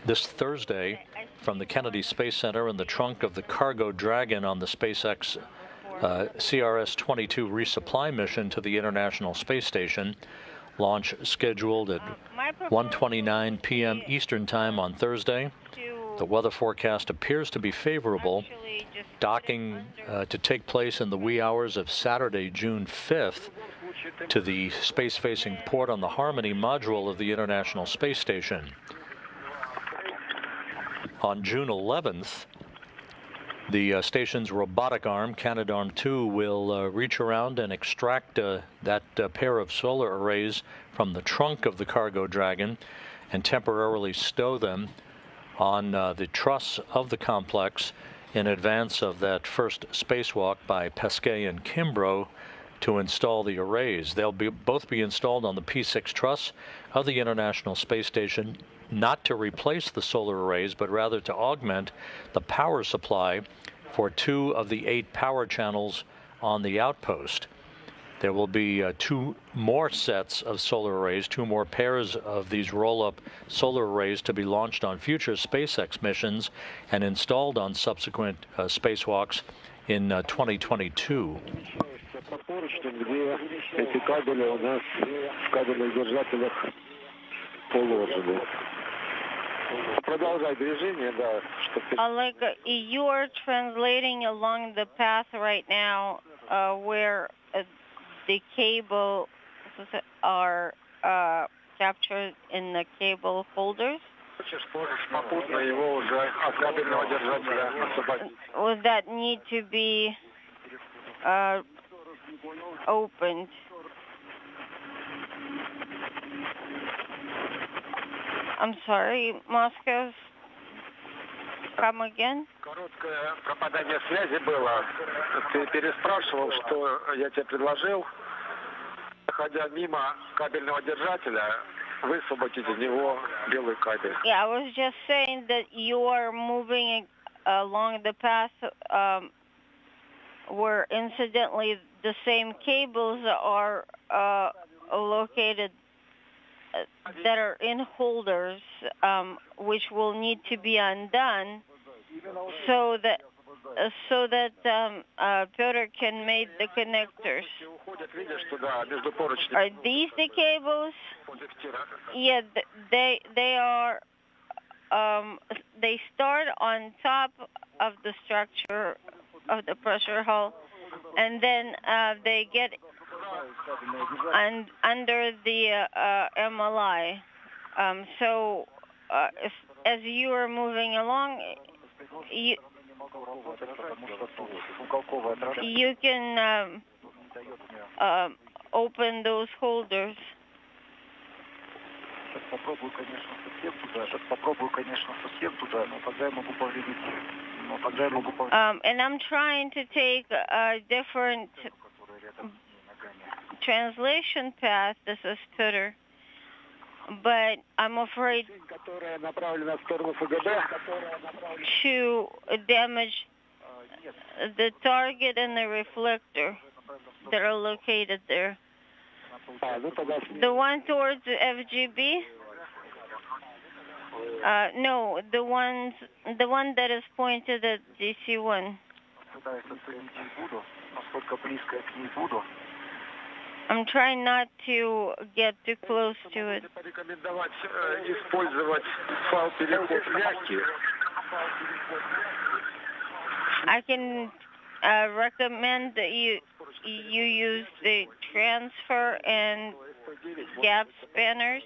Speaker 1: this Thursday from the Kennedy Space Center in the trunk of the Cargo Dragon on the SpaceX CRS-22 resupply mission to the International Space Station. Launch scheduled at 1:29 p.m. Eastern Time on Thursday. The weather forecast appears to be favorable. Docking to take place in the wee hours of Saturday, June 5th, to the space-facing port on the Harmony module of the International Space Station. On June 11th, the station's robotic arm, Canadarm2, will reach around and extract that pair of solar arrays from the trunk of the Cargo Dragon and temporarily stow them on the truss of the complex in advance of that first spacewalk by Pesquet and Kimbrough to install the arrays. They'll both be installed on the P6 truss of the International Space Station, not to replace the solar arrays, but rather to augment the power supply for 2 of the 8 power channels on the outpost. There will be 2 more sets of solar arrays, 2 more pairs of these roll-up solar arrays to be launched on future SpaceX missions and installed on subsequent spacewalks in 2022.
Speaker 8: Положили. Продолжай движение, да.
Speaker 2: Oleg, you are translating along the path right now where the cables are captured in the cable holders. Would that need to be opened? I'm sorry, Moscow. Come again?
Speaker 8: Короткое пропадание связи было. Ты переспрашивал, что я тебе предложил. Проходя мимо кабельного держателя, высвободить из него белый кабель.
Speaker 2: Yeah, I was just saying that you are moving along the path where incidentally the same cables are located that are in holders, which will need to be undone so that Pyotr can make the connectors. Are these the cables? Yeah, they are. They start on top of the structure of the pressure hull, and then they get under the MLI. So as you are moving along, you can open those holders. And I'm trying to take a different translation path. This is Pyotr, but I'm afraid to damage the target and the reflector that are located there. The one towards the FGB? No, the one that is pointed at DC1. I'm trying not to get too close to it. I can recommend that you use the transfer and gap spanners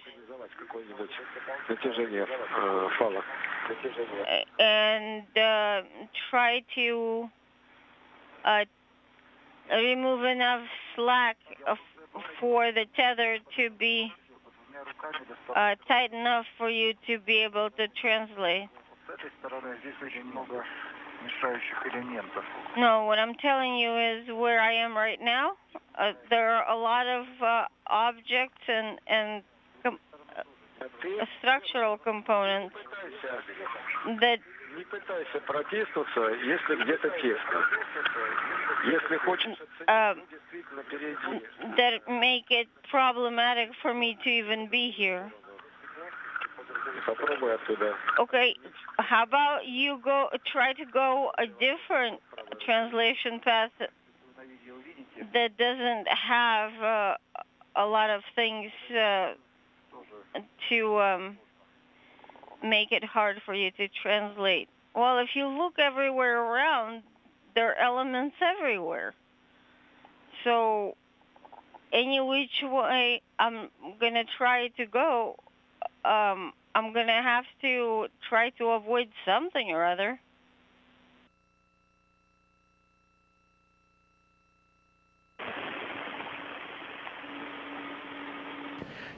Speaker 2: and try to remove enough slack for the tether to be tight enough for you to be able to translate. No, what I'm telling you is where I am right now. There are a lot of objects and structural components that that make it problematic for me to even be here. Okay, how about you try to go a different translation path that doesn't have a lot of things to make it hard for you to translate. Well, if you look everywhere around, there are elements everywhere. So any which way I'm going to try to go, I'm going to have to try to avoid something or other.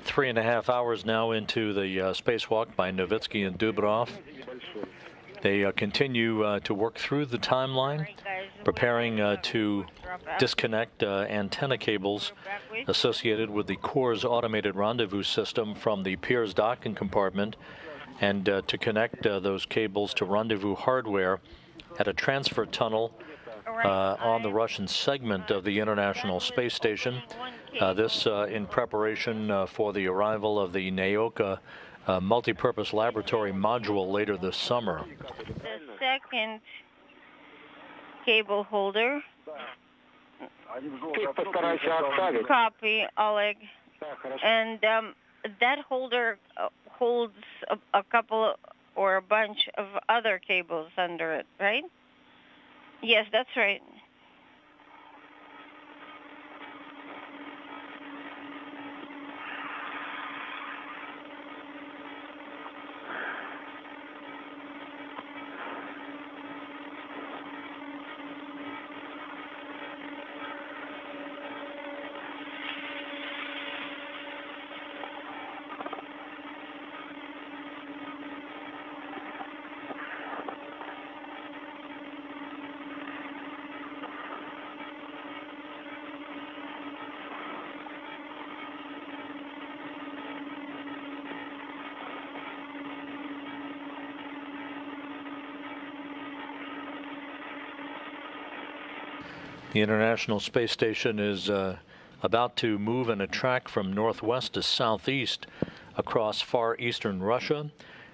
Speaker 1: Three and a half hours now into the spacewalk by Novitskiy and Dubrov. They continue to work through the timeline, preparing to disconnect antenna cables associated with the Corps' automated rendezvous system from the Pirs docking compartment, and to connect those cables to rendezvous hardware at a transfer tunnel on the Russian segment of the International Space Station. This in preparation for the arrival of the Naoka multi-purpose laboratory module later this summer.
Speaker 2: The second cable holder. Copy, Oleg. And that holder holds a couple or a bunch of other cables under it, right? Yes, that's right.
Speaker 1: The International Space Station is about to move in a track from northwest to southeast across far eastern Russia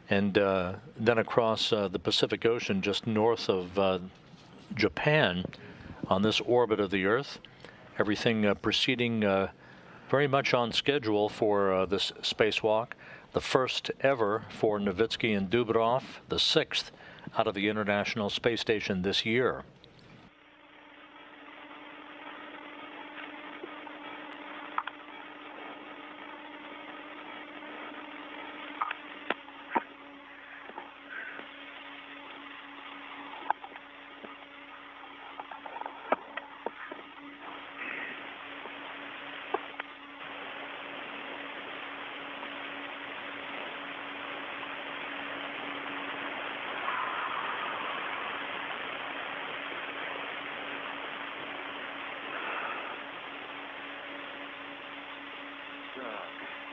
Speaker 1: and then across the Pacific Ocean just north of Japan on this orbit of the Earth. Everything proceeding very much on schedule for this spacewalk. The first ever for Novitskiy and Dubrov, the 6th out of the International Space Station this year.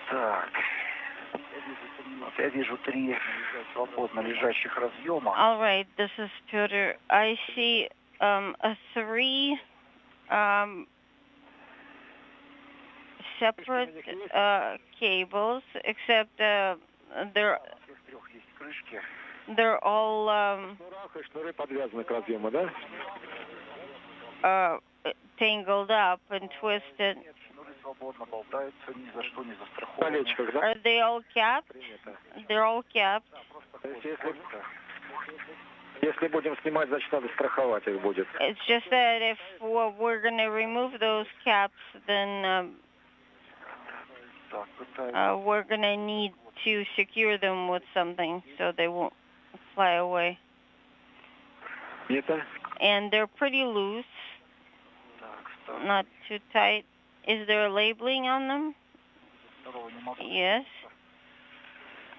Speaker 10: Так, я вижу 3 свободно лежащих разъема.
Speaker 2: All right, this is Piotr. I see 3 separate cables, except they're all tangled up and twisted. Are they all capped? They're all capped.
Speaker 8: Если будем снимать, значит, надо страховать их будет.
Speaker 2: It's just that if we're going to remove those caps, then we're going to need to secure them with something so they won't fly away. And they're pretty loose, not too tight. Is there labeling on them? Yes.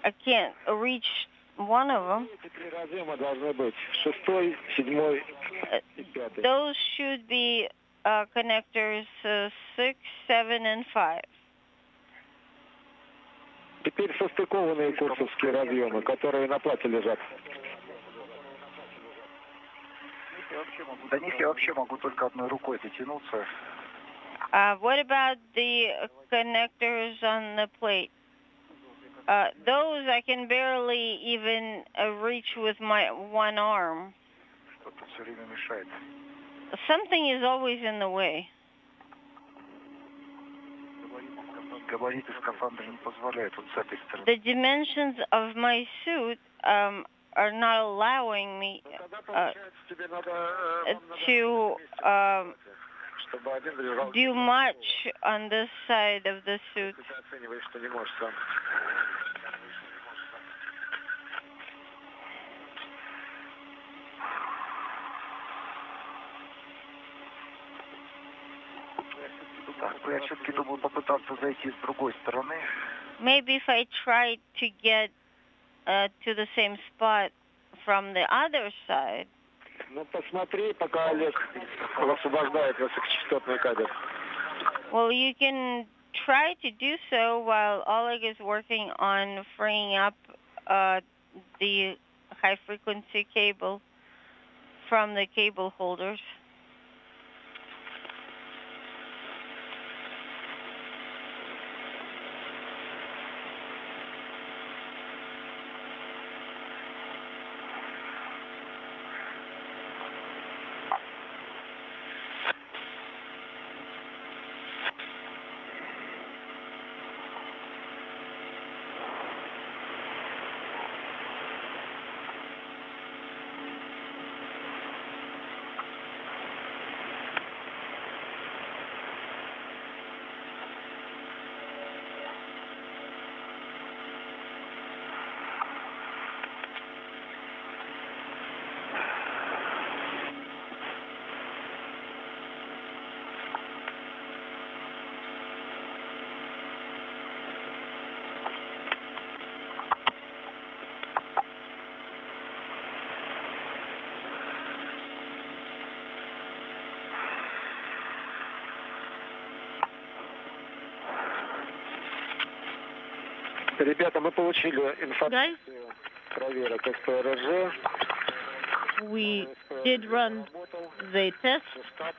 Speaker 2: I can't reach one of them. Those should be connectors 6, 7, and 5.
Speaker 8: Теперь состыкованные курсовские разъемы, которые на плате лежат.
Speaker 10: До них я вообще могу только одной рукой дотянуться.
Speaker 2: What about the connectors on the plate? Those I can barely even reach with my one arm.
Speaker 10: Что-то все время мешает.
Speaker 2: Something is always in the way.
Speaker 10: Габариты скафандра не позволяют вот с этой стороны.
Speaker 2: The dimensions of my suit are not allowing me to do much on this side of the suit.
Speaker 10: Я все-таки думаю попытаться зайти с другой стороны.
Speaker 2: Maybe if I tried to get to the same spot from the other side.
Speaker 8: Ну, посмотри, пока Олег освобождает высокочастотный кабель.
Speaker 2: Well, you can try to do so while Oleg is working on freeing up the high-frequency cable from the cable holders.
Speaker 8: Ребята, мы получили
Speaker 5: Guys,
Speaker 8: информацию проверок СПРЖ.
Speaker 5: we did run the test,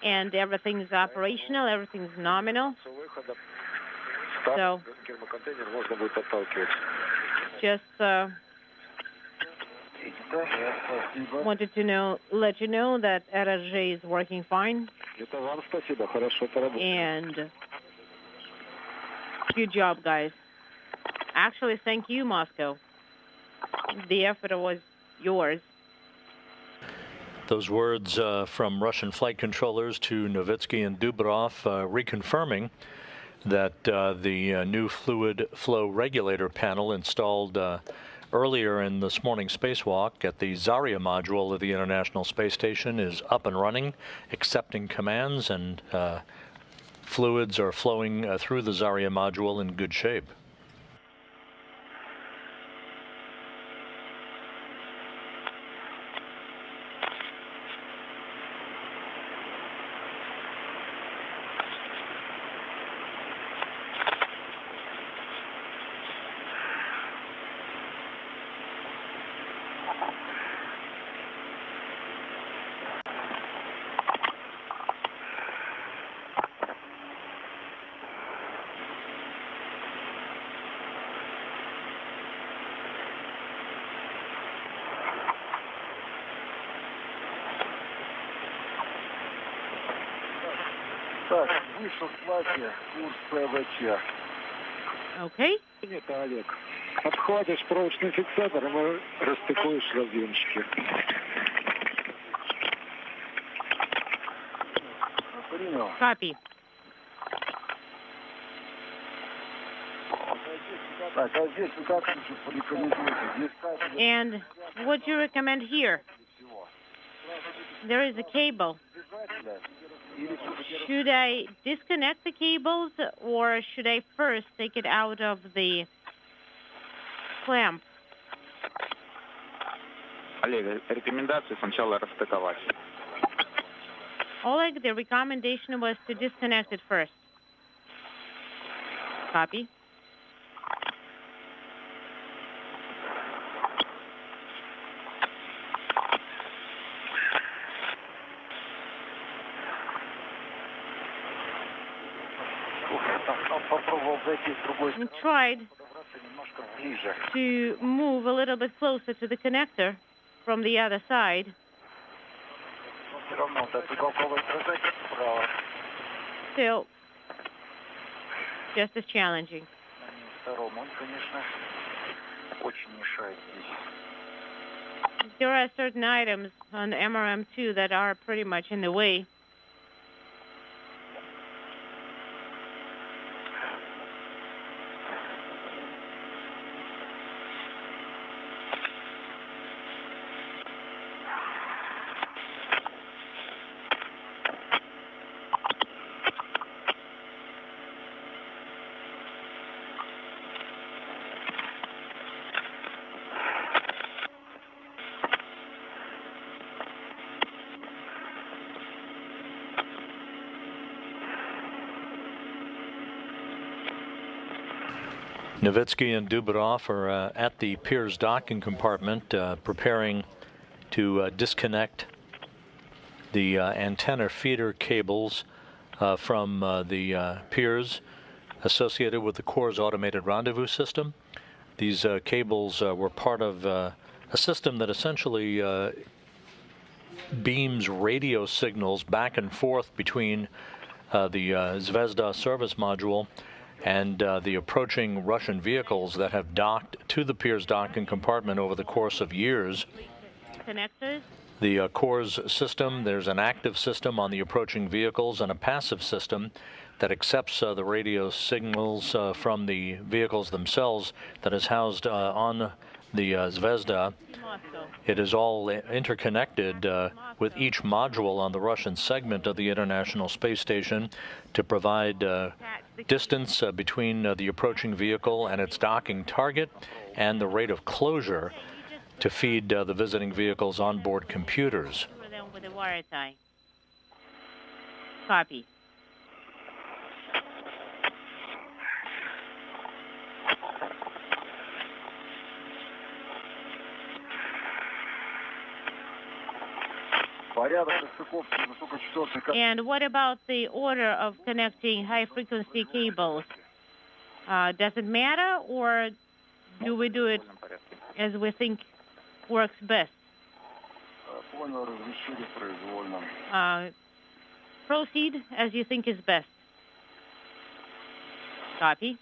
Speaker 5: and everything is operational, everything is nominal. So,
Speaker 8: Гермоконтейнер можно будет отталкивать.
Speaker 5: just wanted to let you know that RSJ is working fine.
Speaker 8: Это вам спасибо, хорошо поработали.
Speaker 5: And good job, guys. Actually, thank you, Moscow. The effort was yours.
Speaker 1: Those words from Russian flight controllers to Novitskiy and Dubrov reconfirming that the new fluid flow regulator panel installed earlier in this morning's spacewalk at the Zarya module of the International Space Station is up and running, accepting commands, and fluids are flowing through the Zarya module in good shape.
Speaker 10: Так, вышел с лаки, курс ПВЧ.
Speaker 5: Okay.
Speaker 8: Это Олег. Обхватишь проволочный фиксатор, и мы расстыкуешь разъемчики.
Speaker 10: Принял.
Speaker 5: Copy.
Speaker 10: Так, а здесь вы как лучше порекомендуете? Здесь кабель.
Speaker 5: And what do you recommend here? There is a cable. Should I disconnect the cables, or should I first take it out of the clamp?
Speaker 11: Олег, рекомендация сначала расстыковать.
Speaker 5: Oleg, the recommendation was to disconnect it first. Copy. And tried to move a little bit closer to the connector from the other side. Still, just as challenging. There are certain items on MRM2 that are pretty much in the way.
Speaker 1: Novitskiy and Dubrov are at the Pirs docking compartment preparing to disconnect the antenna feeder cables from the Pirs associated with the Corps' automated rendezvous system. These cables were part of a system that essentially beams radio signals back and forth between the Zvezda service module and the approaching Russian vehicles that have docked to the Pirs docking compartment over the course of years.
Speaker 5: Connectors?
Speaker 1: The Corps' system, there's an active system on the approaching vehicles and a passive system that accepts the radio signals from the vehicles themselves that is housed on the Zvezda. It is all interconnected with each module on the Russian segment of the International Space Station to provide distance between the approaching vehicle and its docking target and the rate of closure to feed the visiting vehicle's onboard computers.
Speaker 5: With a wire tie. Copy. And what about the order of connecting high-frequency cables? Does it matter, or do we do it as we think works best? Proceed as you think is best. Copy.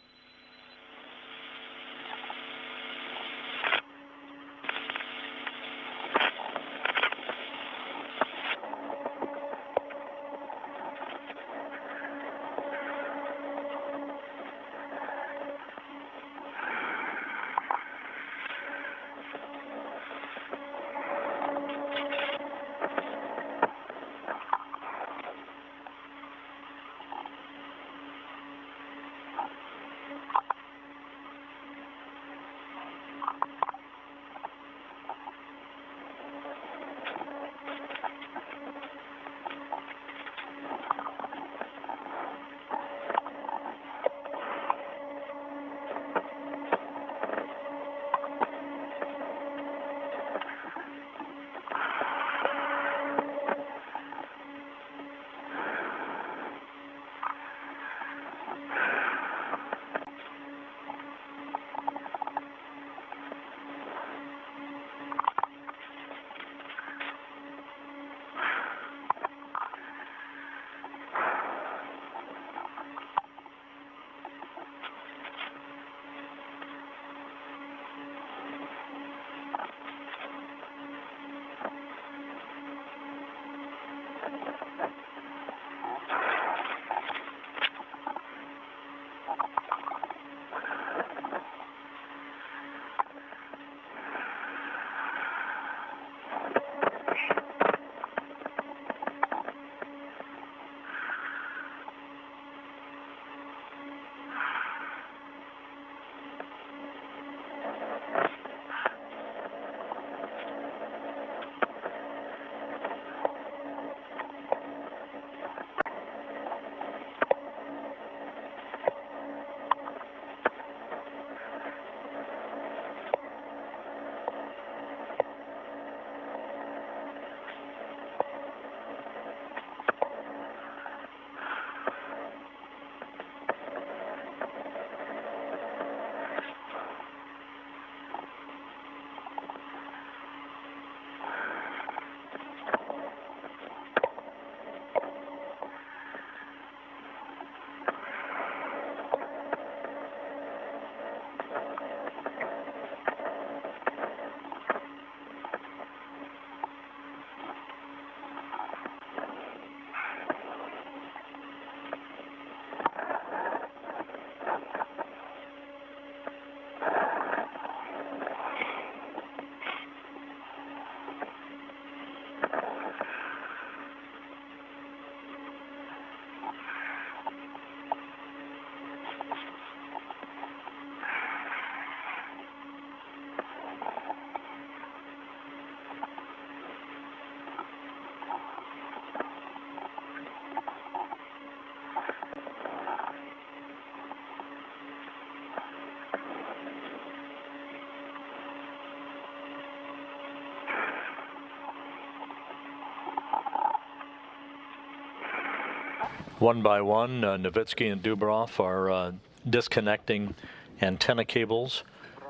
Speaker 1: One by one, Novitskiy and Dubrov are disconnecting antenna cables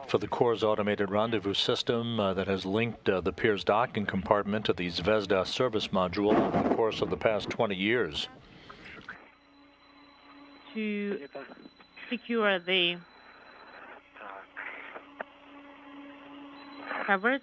Speaker 1: for the Corps' automated rendezvous system that has linked the Pirs docking compartment to the Zvezda service module over the course of the past 20 years.
Speaker 5: To secure the covers.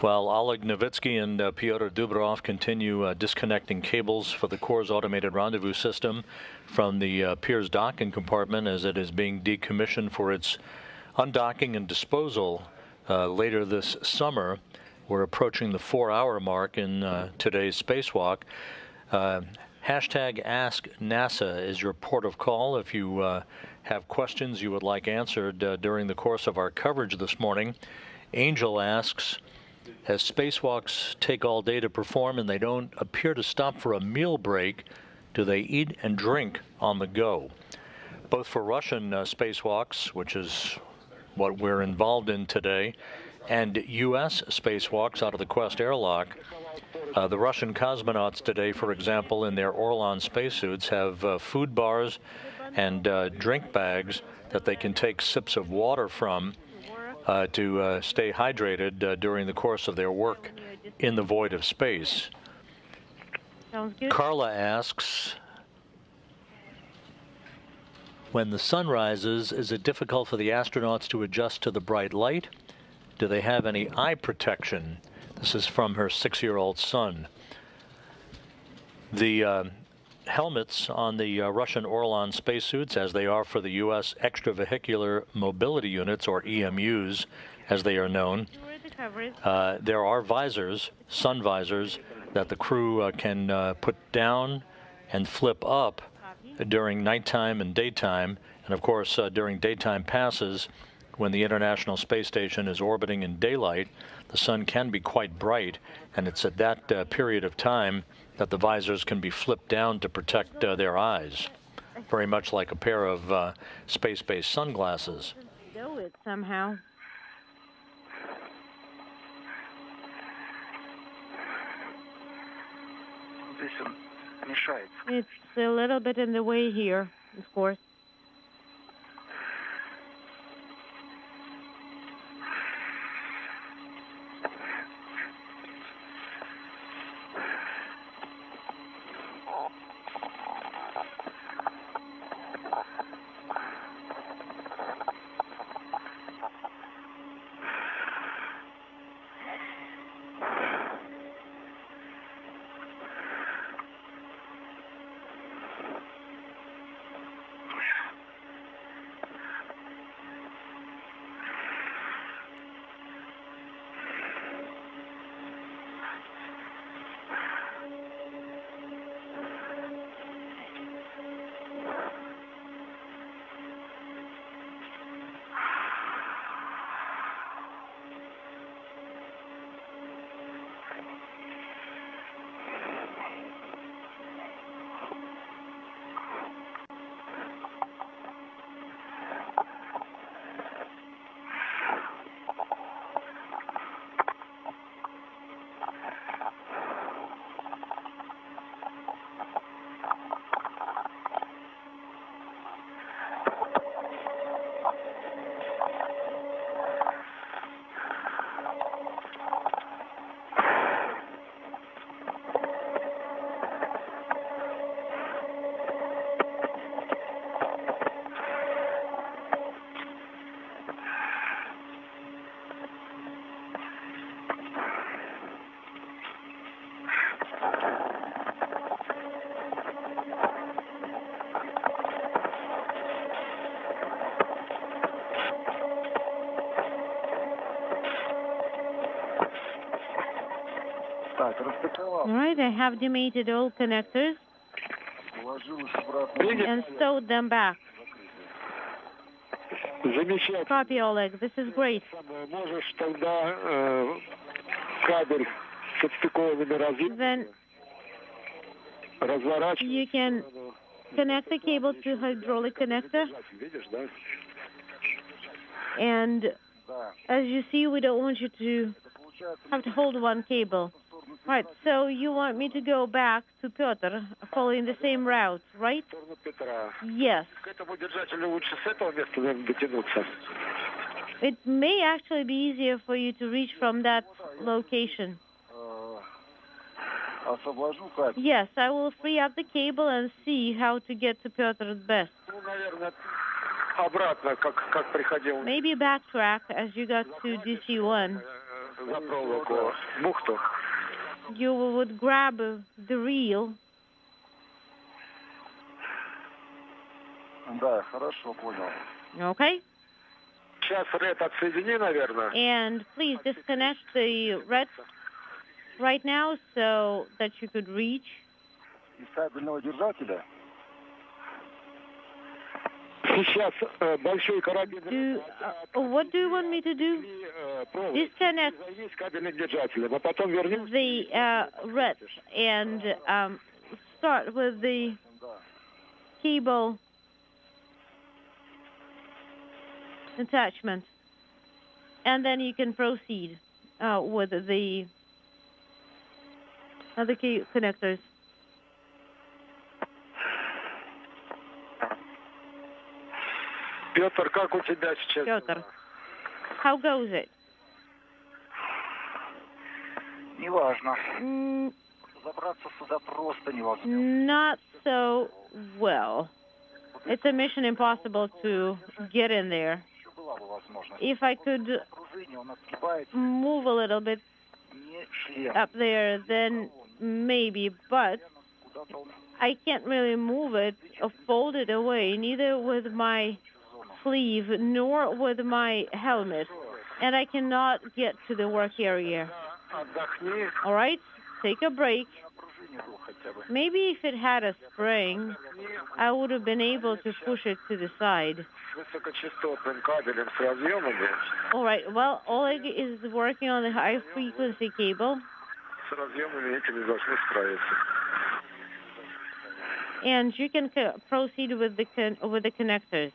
Speaker 1: While Oleg Novitskiy and Pyotr Dubrov continue disconnecting cables for the Corps' automated rendezvous system from the Pirs docking compartment as it is being decommissioned for its undocking and disposal later this summer. We're approaching the 4-hour mark in today's spacewalk. Hashtag Ask NASA is your port of call if you have questions you would like answered during the course of our coverage this morning. Angel asks, as spacewalks take all day to perform and they don't appear to stop for a meal break, do they eat and drink on the go? Both for Russian spacewalks, which is what we're involved in today, and U.S. spacewalks out of the Quest airlock, the Russian cosmonauts today, for example, in their Orlan spacesuits, have food bars and drink bags that they can take sips of water from to stay hydrated during the course of their work in the void of space.
Speaker 5: Sounds good.
Speaker 1: Carla asks, when the sun rises, is it difficult for the astronauts to adjust to the bright light? Do they have any eye protection? This is from her 6-year-old son. The helmets on the Russian Orlan spacesuits, as they are for the U.S. extravehicular mobility units, or EMUs, as they are known, there are visors, sun visors, that the crew can put down and flip up during nighttime and daytime. And of course, during daytime passes, when the International Space Station is orbiting in daylight, the sun can be quite bright, and it's at that period of time that the visors can be flipped down to protect their eyes, very much like a pair of space-based sunglasses.
Speaker 5: Do it somehow. It's a little bit in the way here, of course. All right, I have demated all connectors and stowed them back. Copy, Oleg. This is great. Then you can connect the cable to hydraulic connector. And as you see, we don't want you to have to hold one cable. Right, so you want me to go back to Pyotr, following the same route, right? Yes. It may actually be easier for you to reach from that location. Yes, I will free up the cable and see how to get to Pyotr best. Maybe backtrack as you got to DC-1.
Speaker 8: за проволоку бухту.
Speaker 5: You would grab the reel.
Speaker 10: Да, хорошо, понял.
Speaker 5: Okay?
Speaker 8: Сейчас ред отсоедини, наверное.
Speaker 5: And please disconnect the red right now so that you could reach.
Speaker 10: Из кабельного держателя?
Speaker 8: Сейчас большой корабельный...
Speaker 5: What do you want me to do? Disconnect
Speaker 8: Есть кабельный держатель, а потом вернемся.
Speaker 5: the red and start with the cable attachment, and then you can proceed with the other key connectors.
Speaker 8: Петр, как у тебя сейчас?
Speaker 5: Pyotr, how goes it?
Speaker 10: Неважно. Забраться сюда просто невозможно.
Speaker 5: Not so well. It's a mission impossible to get in there. If I could move a little bit up there, then maybe, but I can't really move it or fold it away, neither with my sleeve nor with my helmet, and I cannot get to the work area. All right, take a break. Maybe if it had a spring, I would have been able to push it to the side. All right, well, Oleg is working on the high-frequency cable. And you can proceed with the connectors.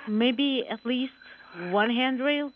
Speaker 5: Maybe at least one handrail?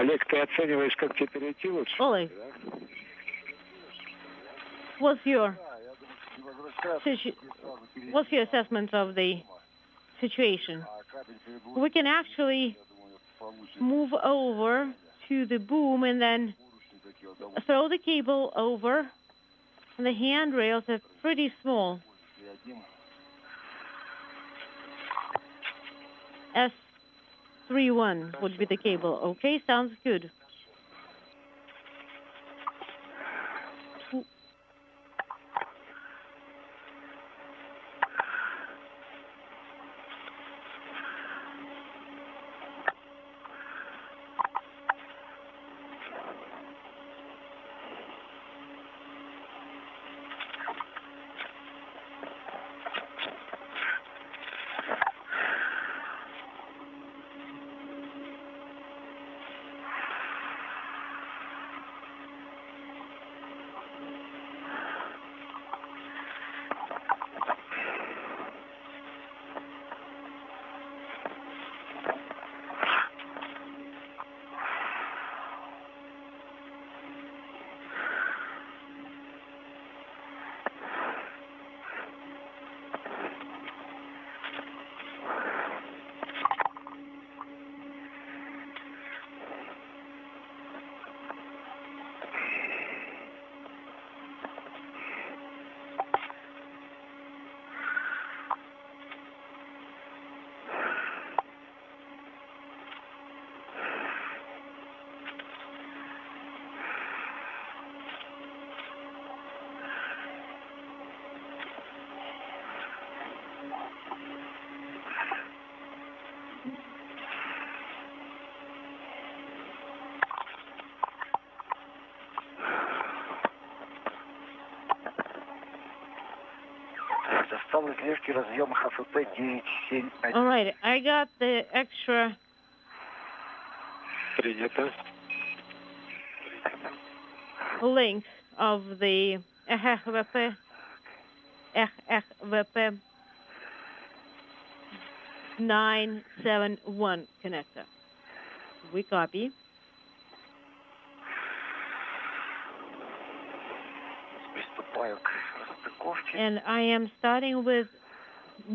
Speaker 8: Олег, ты оцениваешь, как тебе перейти лучше?
Speaker 5: Oleg, what's your assessment of the situation? We can actually move over to the boom and then throw the cable over, and the handrails are pretty small. S31 would be the cable. Okay, sounds good.
Speaker 10: All
Speaker 5: right, I got the extra link of the EHVP 971 connector. We copy. And I am starting with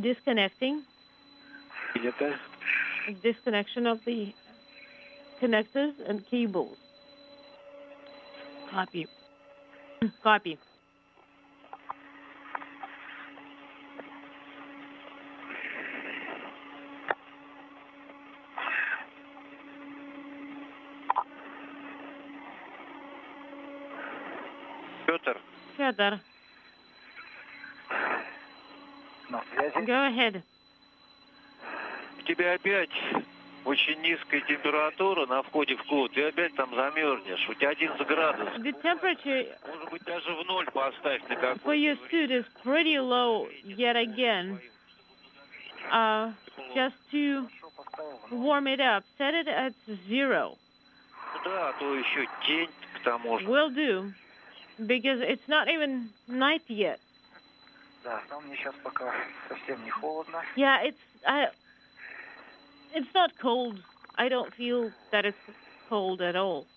Speaker 5: disconnecting. Disconnection of the connectors and cables. Copy. Copy. Pyotr. Go ahead.
Speaker 7: У тебя опять очень низкая температура на входе в клуб. Ты опять там замерзнешь. У тебя 11 градусов.
Speaker 5: The temperature
Speaker 7: Может быть, даже в ноль поставь на какой-то.
Speaker 5: for your suit is pretty low yet again. Just to warm it up, set it at 0.
Speaker 7: Да, а то еще тень к тому же.
Speaker 5: Will do, because it's not even night yet.
Speaker 10: Да, но мне сейчас пока совсем не холодно.
Speaker 5: Yeah, it's not cold. I don't feel that it's cold at all.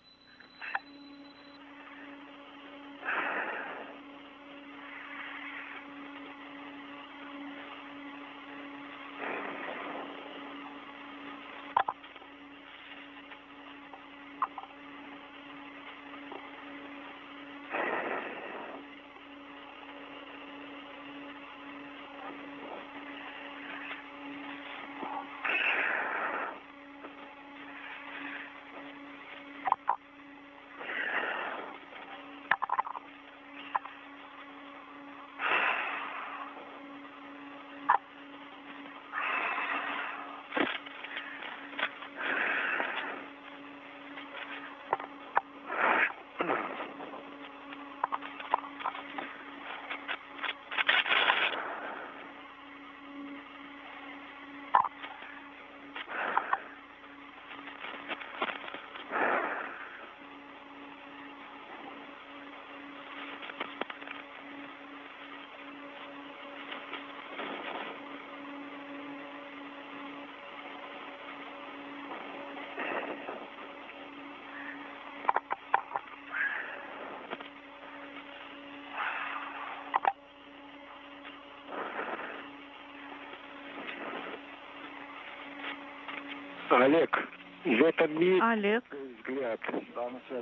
Speaker 4: Олег, в этом месте
Speaker 5: Oleg,
Speaker 4: взгляд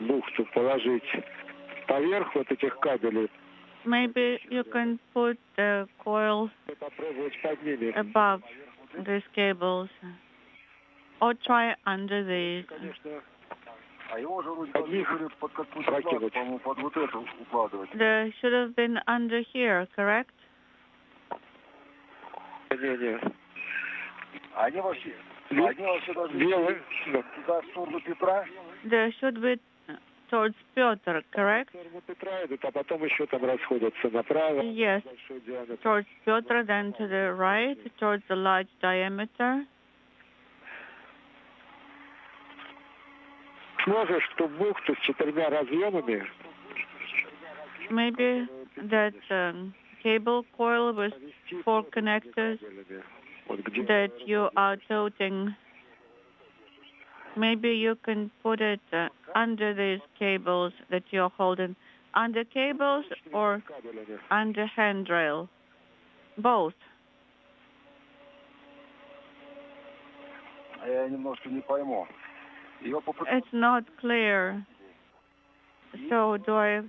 Speaker 4: бухту положить поверх вот этих кабелей.
Speaker 5: maybe you can put the coil
Speaker 4: Попробовать под ними.
Speaker 5: above these cables or try under these.
Speaker 4: Конечно,
Speaker 10: А его же вроде
Speaker 4: под них
Speaker 10: под какую-то плату, по-моему, под вот это укладывать.
Speaker 5: They should have been under here, correct?
Speaker 4: не.
Speaker 10: Они вообще даже
Speaker 4: Белый.
Speaker 10: туда, в сторону Петра.
Speaker 5: They should be towards Pyotr, correct?
Speaker 4: Петра идут, а потом еще там расходятся направо.
Speaker 5: Yes,
Speaker 4: Большой диаметр.
Speaker 5: towards Pyotr, then to the right, towards the large diameter.
Speaker 4: Сможешь ту бухту с 4 разъемами
Speaker 5: Maybe that cable coil with 4 connectors
Speaker 4: вот где
Speaker 5: that you are toting, maybe you can put it under these cables that you're holding. Under cables or
Speaker 4: кабелями.
Speaker 5: under handrail? Both.
Speaker 10: А я немножко не пойму. Ее
Speaker 5: It's not clear. So do I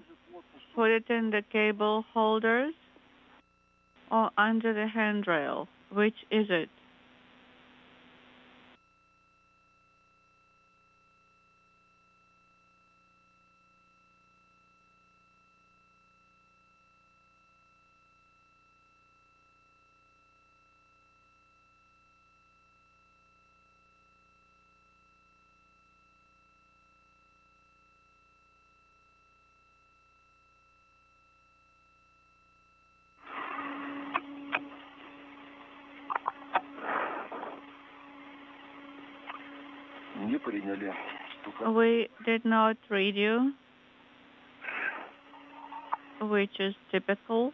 Speaker 5: put it in the cable holders or under the handrail? Which is it?
Speaker 10: не приняли.
Speaker 5: We did not read you, which is typical.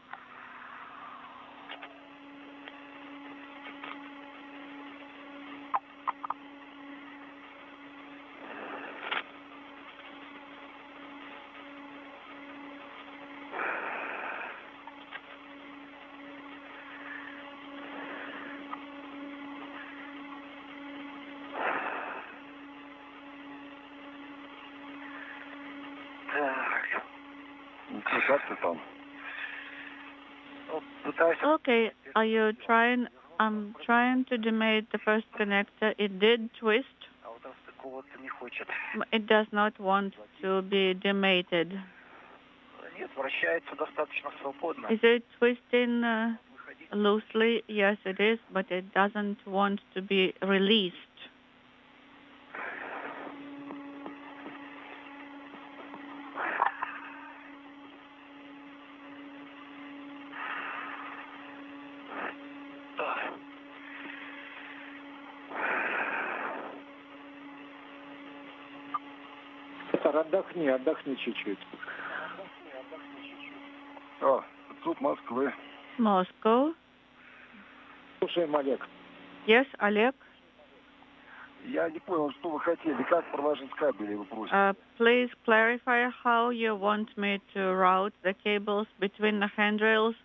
Speaker 10: Как ты там?
Speaker 5: Okay, are you trying? I'm trying to demate the first connector. It did twist. It does not want to be demated. Is it twisting loosely? Yes, it is, but it doesn't want to be released.
Speaker 4: Отдохни чуть-чуть.
Speaker 10: Суд Москвы.
Speaker 5: Moscow.
Speaker 4: Слушаем, Олег.
Speaker 5: Yes, Oleg.
Speaker 10: Я не понял, что вы хотели, как проложить кабели, вы просите.
Speaker 5: Please clarify how you want me to route the cables between the handrails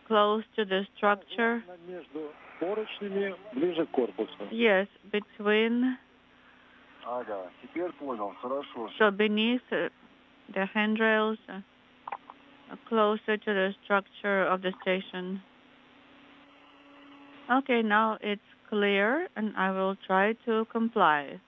Speaker 5: close to the structure.
Speaker 4: Между поручнями, ближе к корпусу.
Speaker 5: Yes, between.
Speaker 10: Ага, теперь понял, хорошо.
Speaker 5: So beneath the handrails, closer to the structure of the station. Okay, now it's clear, and I will try to comply.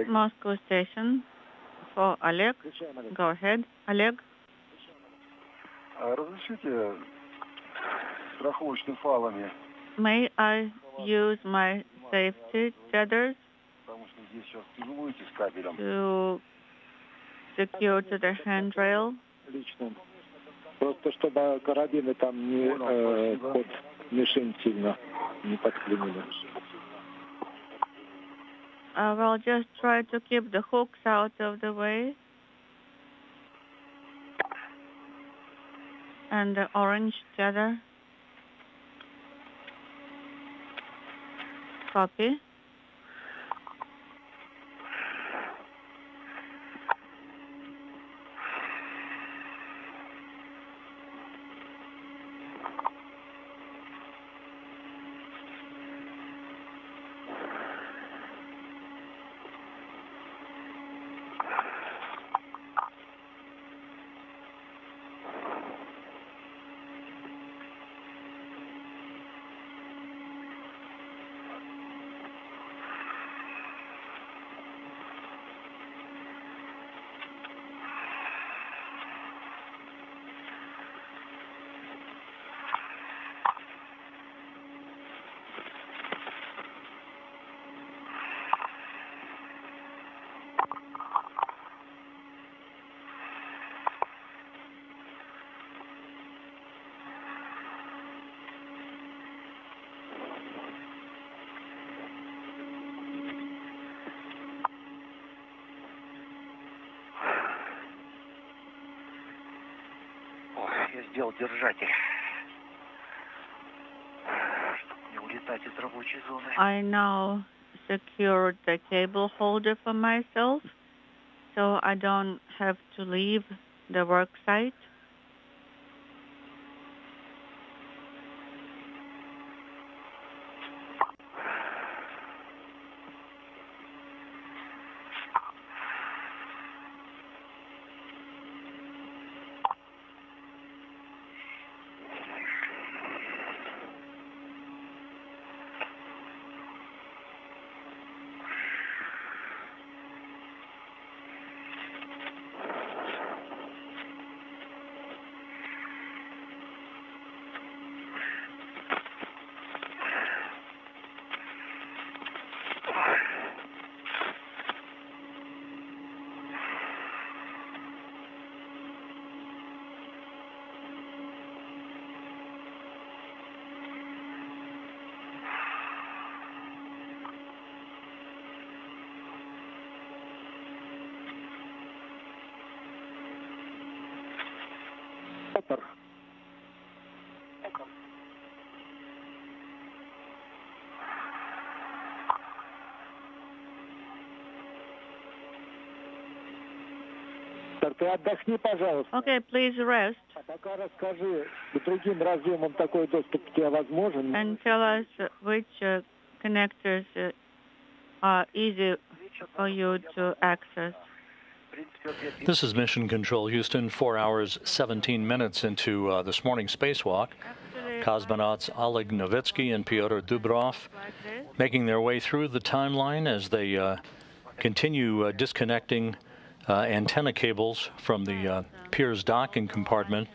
Speaker 9: Moscow station for Oleg. Go ahead, Oleg.
Speaker 10: Разрешите страховочными фалами?
Speaker 9: May I use my safety tethers
Speaker 10: Потому что здесь сейчас тяжелуете с кабелем.
Speaker 9: to secure to the handrail?
Speaker 10: Лично. Просто чтобы карабины там не под мишень сильно не подклинили.
Speaker 9: I will just try to keep the hooks out of the way. And the orange tether. Copy.
Speaker 10: Я сделал держатель, чтобы не улетать из рабочей зоны.
Speaker 9: I now secured the cable holder for myself, so I don't have to leave the work site.
Speaker 10: Pyotr. Ты отдохни, пожалуйста.
Speaker 9: Okay, please rest.
Speaker 10: Пока расскажи, к другим разъемам такой доступ у тебя возможен?
Speaker 9: And tell us which connectors are easy for you to access.
Speaker 1: This is Mission Control Houston, 4 hours, 17 minutes into this morning's spacewalk. Cosmonauts Oleg Novitskiy and Pyotr Dubrov making their way through the timeline as they continue disconnecting antenna cables from the Pirs docking compartment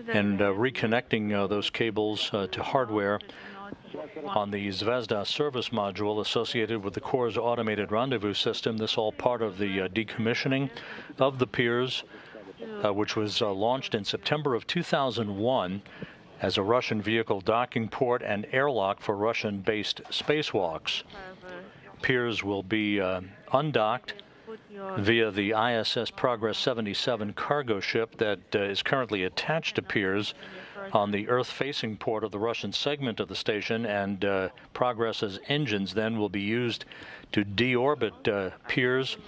Speaker 1: and reconnecting those cables to hardware on the Zvezda service module associated with the Corps' automated rendezvous system. This all part of the decommissioning of the Pirs, which was launched in September of 2001 as a Russian vehicle docking port and airlock for Russian-based spacewalks. Pirs will be undocked via the ISS Progress 77 cargo ship that is currently attached to Pirs on the Earth-facing port of the Russian segment of the station, and Progress's engines then will be used to deorbit Pirs,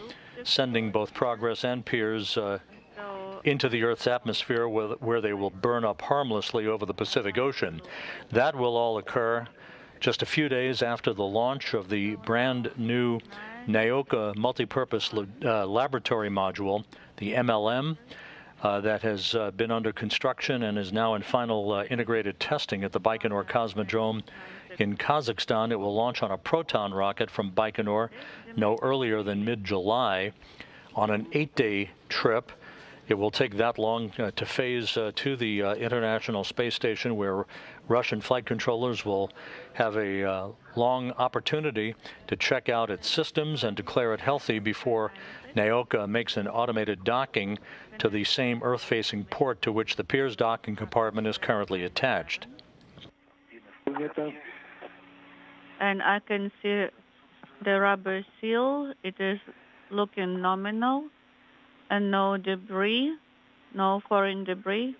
Speaker 1: sending both Progress and Pirs into the Earth's atmosphere where they will burn up harmlessly over the Pacific Ocean. That will all occur just a few days after the launch of the brand new Naoka multipurpose laboratory module, the MLM, that has been under construction and is now in final integrated testing at the Baikonur Cosmodrome in Kazakhstan. It will launch on a Proton rocket from Baikonur no earlier than mid-July on an 8-day trip. It will take that long to phase to the International Space Station, where Russian flight controllers will have a long opportunity to check out its systems and declare it healthy before Naoka makes an automated docking to the same Earth-facing port to which the Pirs docking compartment is currently attached.
Speaker 9: And I can see the rubber seal. It is looking nominal, and no debris, no foreign debris.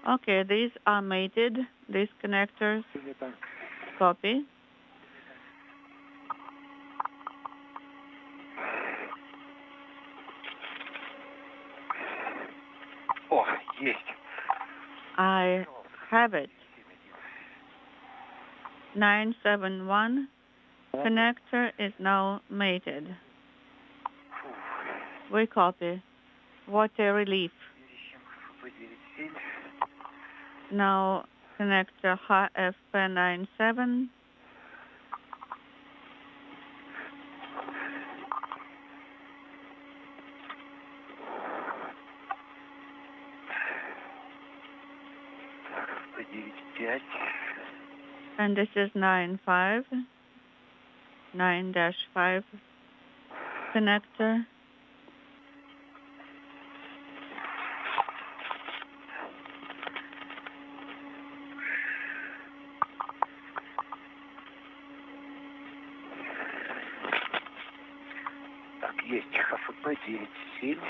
Speaker 9: Okay, these are mated, these connectors. Copy.
Speaker 7: О, есть.
Speaker 9: I have it. 971 connector is now mated. We copy. What a relief. Now connector HFP97. And this is 9.5 connector.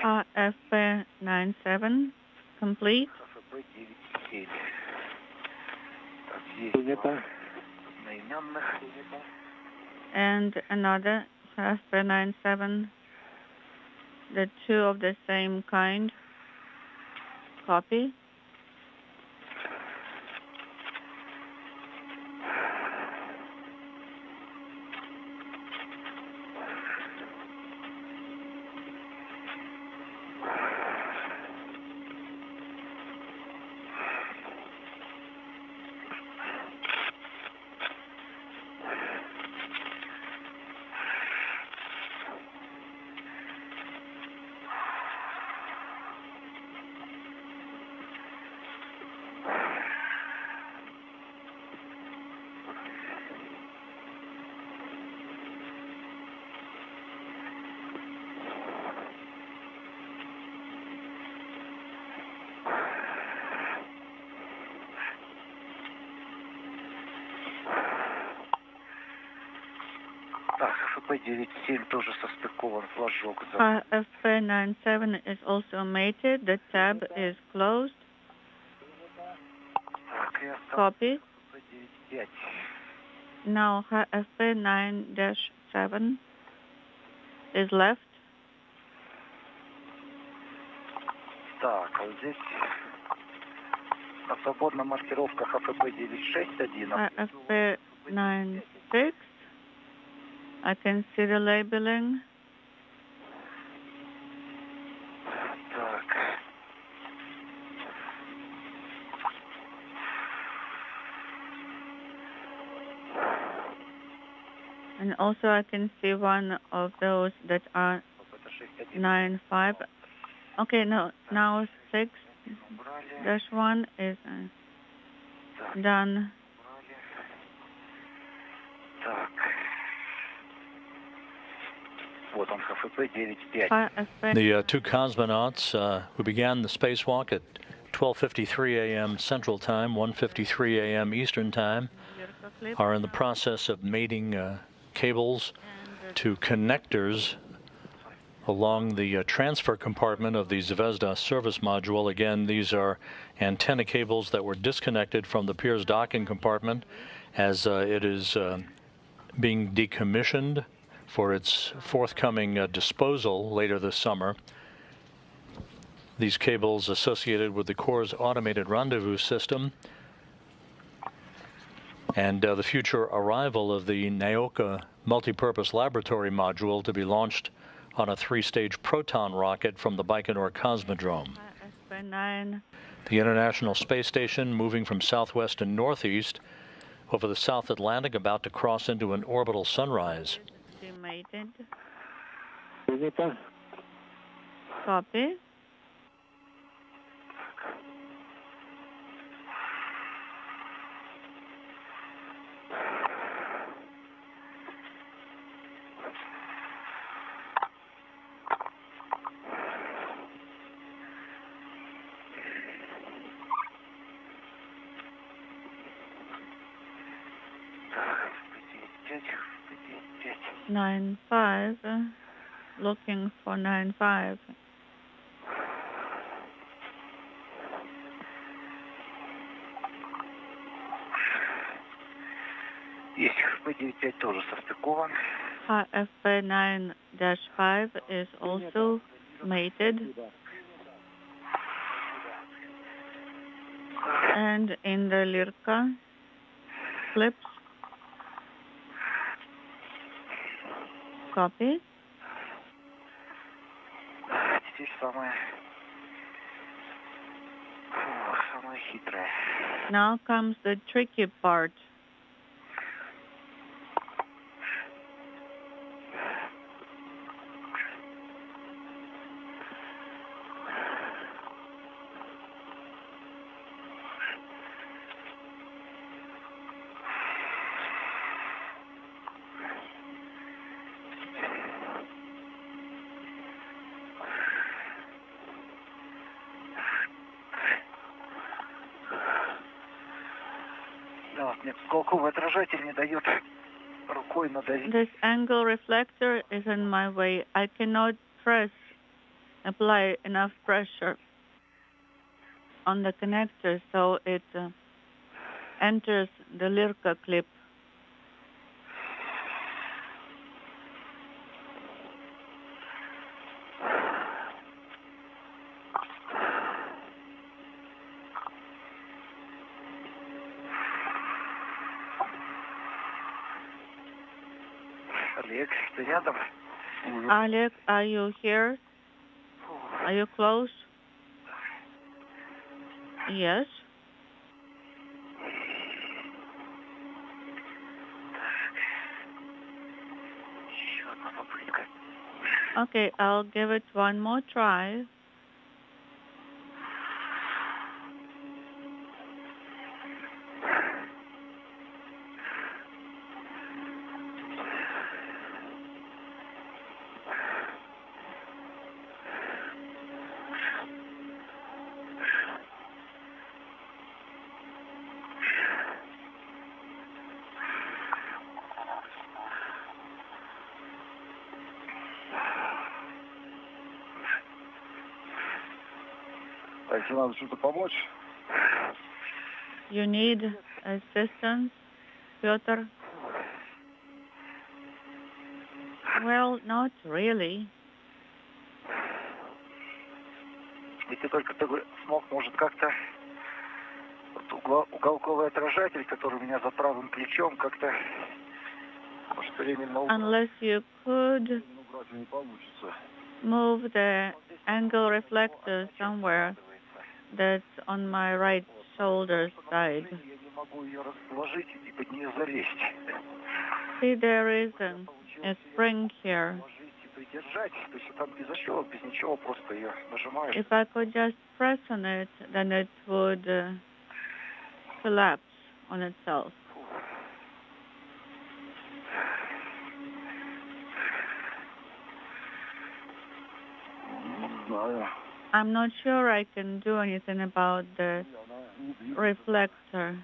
Speaker 9: HFP97 complete. And another HFP97, the two of the same kind. Copy. HFP97 is also mated. The tab is closed. Copy. Now HFP9-7 is left.
Speaker 7: Так, а вот здесь свободная маркировка HFP96.1.
Speaker 9: HFP96. I can see the labeling.
Speaker 7: Так.
Speaker 9: And also I can see one of those that are 9.5. Okay, no, now 6-1 is done.
Speaker 7: Так. Вот он, HFP9.5.
Speaker 1: The two cosmonauts who began the spacewalk at 12:53 a.m. Central Time, 1:53 a.m. Eastern Time, are in the process of mating cables to connectors along the transfer compartment of the Zvezda service module. Again, these are antenna cables that were disconnected from the Pirs docking compartment as it is being decommissioned for its forthcoming disposal later this summer. These cables associated with the Corps' automated rendezvous system and the future arrival of the Naoka multipurpose laboratory module to be launched on a 3-stage Proton rocket from the Baikonur Cosmodrome.
Speaker 9: SP9.
Speaker 1: The International Space Station moving from southwest to northeast over the South Atlantic, about to cross into an orbital sunrise.
Speaker 9: Estimated.
Speaker 10: Принято.
Speaker 9: Copy. Nine five, looking for 95.
Speaker 7: Есть, FP95 тоже состыкован.
Speaker 9: FP9-5 is also mated. And in the Lirka clips. Copy.
Speaker 7: Теперь самое хитрое.
Speaker 9: Now comes the tricky part. This angle reflector is in my way. I cannot apply enough pressure on the connector so it enters the Lirka clip. Oleg, are you here? Are you close? Yes. Okay, I'll give it one more try.
Speaker 10: Если надо что-то помочь.
Speaker 9: You need assistance, Pyotr? Well, not really.
Speaker 7: Если только ты смог, может, как-то уголковый отражатель, который у меня за правым плечом, как-то, может, временно...
Speaker 9: Unless you could move the angle reflector somewhere that's on my right shoulder side. See, there is a spring here. If I could just press on it, then it would collapse on itself. I'm not sure I can do anything about the reflector.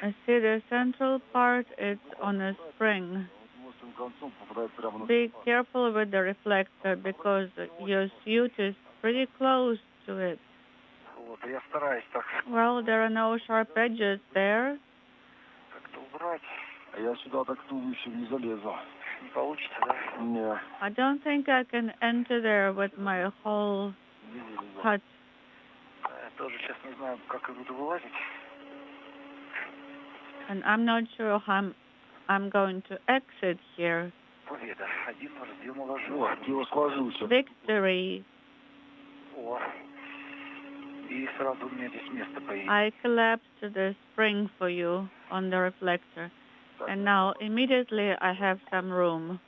Speaker 9: I see the central part, it's on a spring. Be careful with the reflector because your suit is pretty close to it. Well, there are no sharp edges there. I don't think I can enter there with my whole hut. And I'm not sure how I'm going to exit here. Victory. I collapsed the spring for you on the reflector. And now immediately I have some room.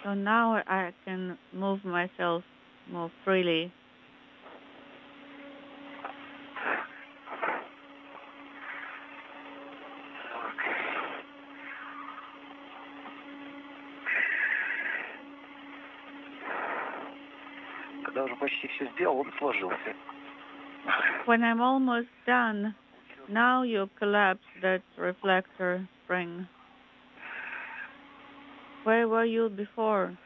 Speaker 9: So now I can move myself more freely. When I'm almost done, now you collapse that reflector spring. Where were you before?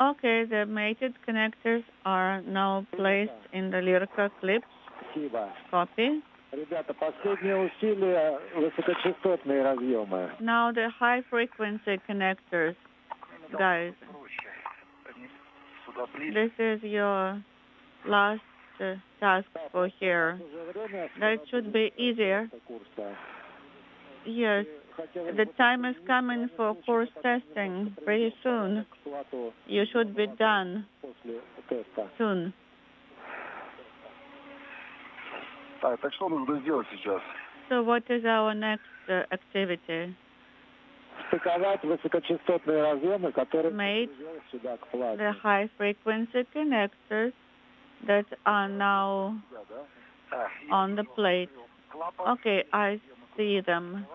Speaker 9: Okay, the mated connectors are now placed in the Lirka clips. Copy. Now the high frequency connectors, guys. This is your last task for here. That should be easier. Yes, the time is coming for course testing pretty soon. You should be done soon. So what is our next activity? Mate the high frequency connectors that are now on the plate. Okay, I see them.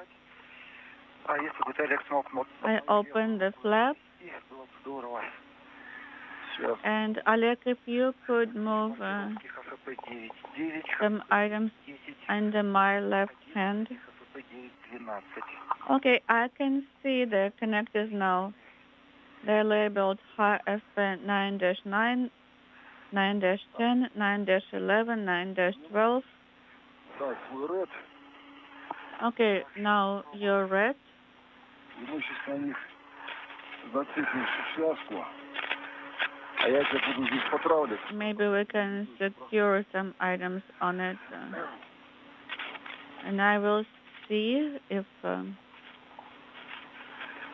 Speaker 9: I open the flap. And Oleg, if you could move some items under my left hand. Okay, I can see the connectors now. They're labeled FP9-9, 9-10, 9-11, 9-12. Okay, now you're red. Maybe we can secure some items on it. And I will see if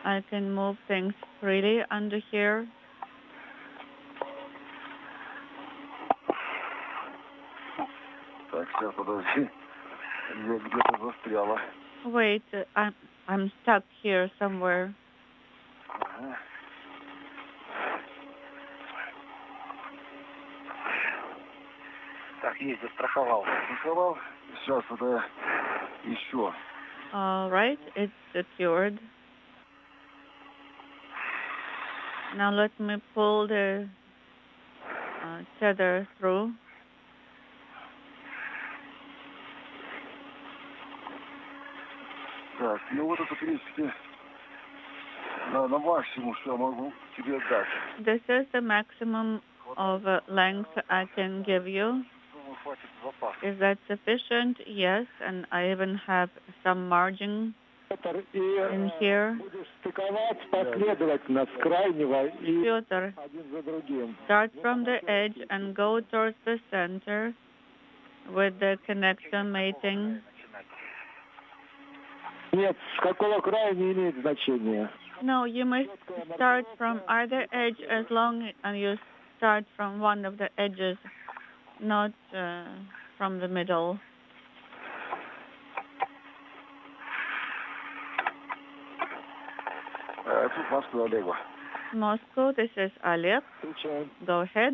Speaker 9: I can move things freely under here. Wait, I'm stuck here somewhere. All right, it's secured. Now let me pull the tether through. This is the maximum of length I can give you. Is that sufficient? Yes, and I even have some margin in here. Pyotr, start from the edge and go towards the center with the connector mating. No, you must start from either edge as long as you start from one of the edges, not from the middle. Moscow, this is Oleg. Go ahead.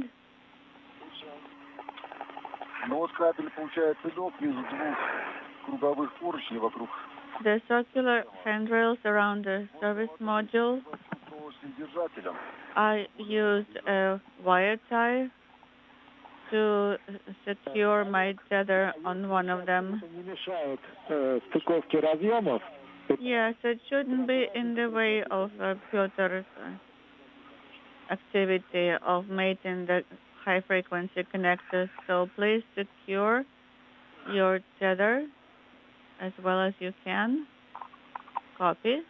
Speaker 9: The circular handrails around the service module. I used a wire tie to secure my tether on one of them. Yes, it shouldn't be in the way of Pyotr's activity of mating the high-frequency connectors. So please secure your tether as well as you can. Copy.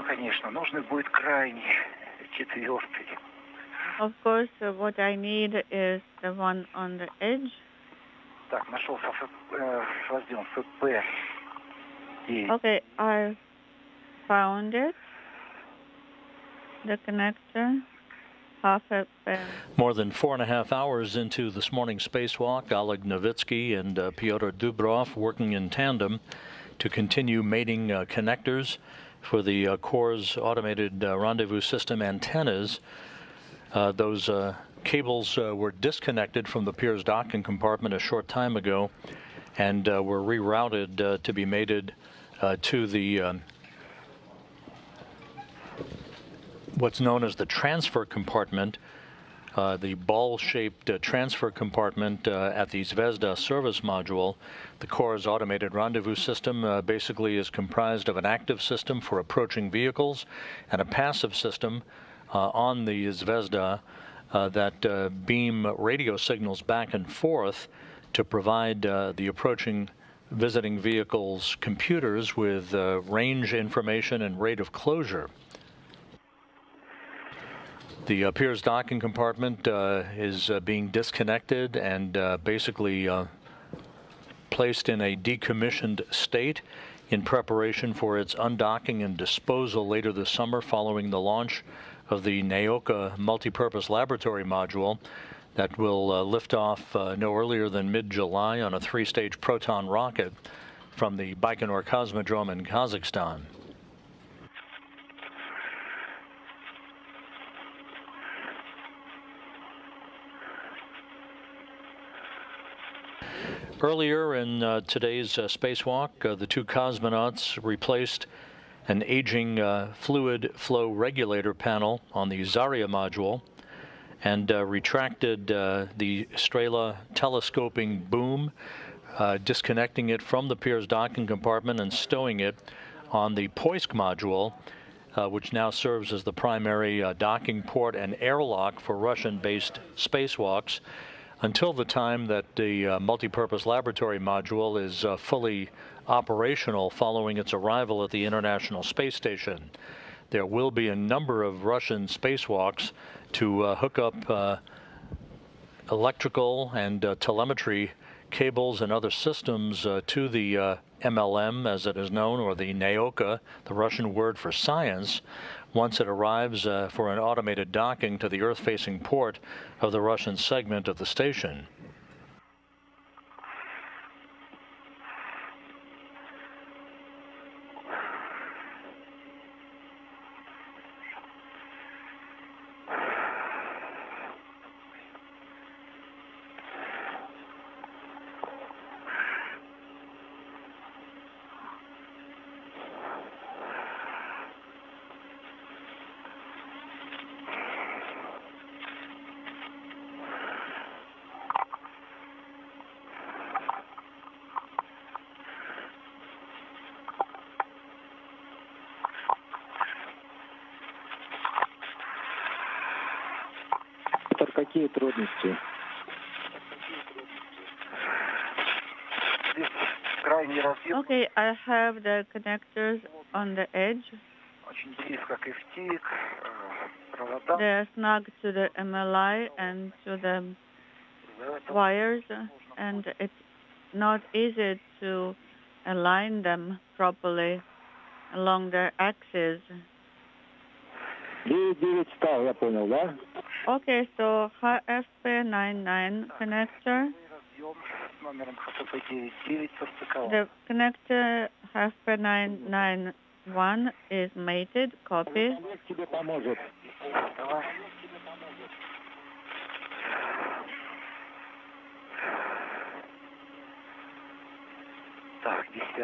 Speaker 11: Конечно, нужный будет крайний, четвертый.
Speaker 9: Of course, what I need is the one on the edge.
Speaker 11: Так, нашел разъем ФП.
Speaker 9: Okay, I found it. The connector, half FP.
Speaker 1: More than 4.5 hours into this morning's spacewalk, Oleg Novitskiy and Pyotr Dubrov working in tandem to continue mating connectors for the core's automated rendezvous system antennas. Those cables were disconnected from the Pirs docking compartment a short time ago and were rerouted to be mated to the what's known as the transfer compartment, the ball-shaped transfer compartment at the Zvezda service module. The core's automated rendezvous system basically is comprised of an active system for approaching vehicles and a passive system on the Zvezda that beam radio signals back and forth to provide the approaching visiting vehicles' computers with range information and rate of closure. The Pirs docking compartment is being disconnected and basically placed in a decommissioned state in preparation for its undocking and disposal later this summer following the launch of the Naoka multipurpose laboratory module that will lift off no earlier than mid-July on a 3-stage Proton rocket from the Baikonur Cosmodrome in Kazakhstan. Earlier in today's spacewalk, the two cosmonauts replaced an aging fluid flow regulator panel on the Zarya module and retracted the Strela telescoping boom, disconnecting it from the Pirs docking compartment and stowing it on the Poisk module, which now serves as the primary docking port and airlock for Russian-based spacewalks, until the time that the multipurpose laboratory module is fully operational following its arrival at the International Space Station. There will be a number of Russian spacewalks to hook up electrical and telemetry cables and other systems to the MLM, as it is known, or the Naoka, the Russian word for science, once it arrives for an automated docking to the Earth-facing port of the Russian segment of the station.
Speaker 10: Какие трудности?
Speaker 9: Okay, I have the connectors on the edge. They're snug to the MLI and to the wires, and it's not easy to align them properly along their axis.
Speaker 10: 9 стал, я понял, да?
Speaker 9: Okay, so HFP99 connector. The connector HFP991 is mated. Copy.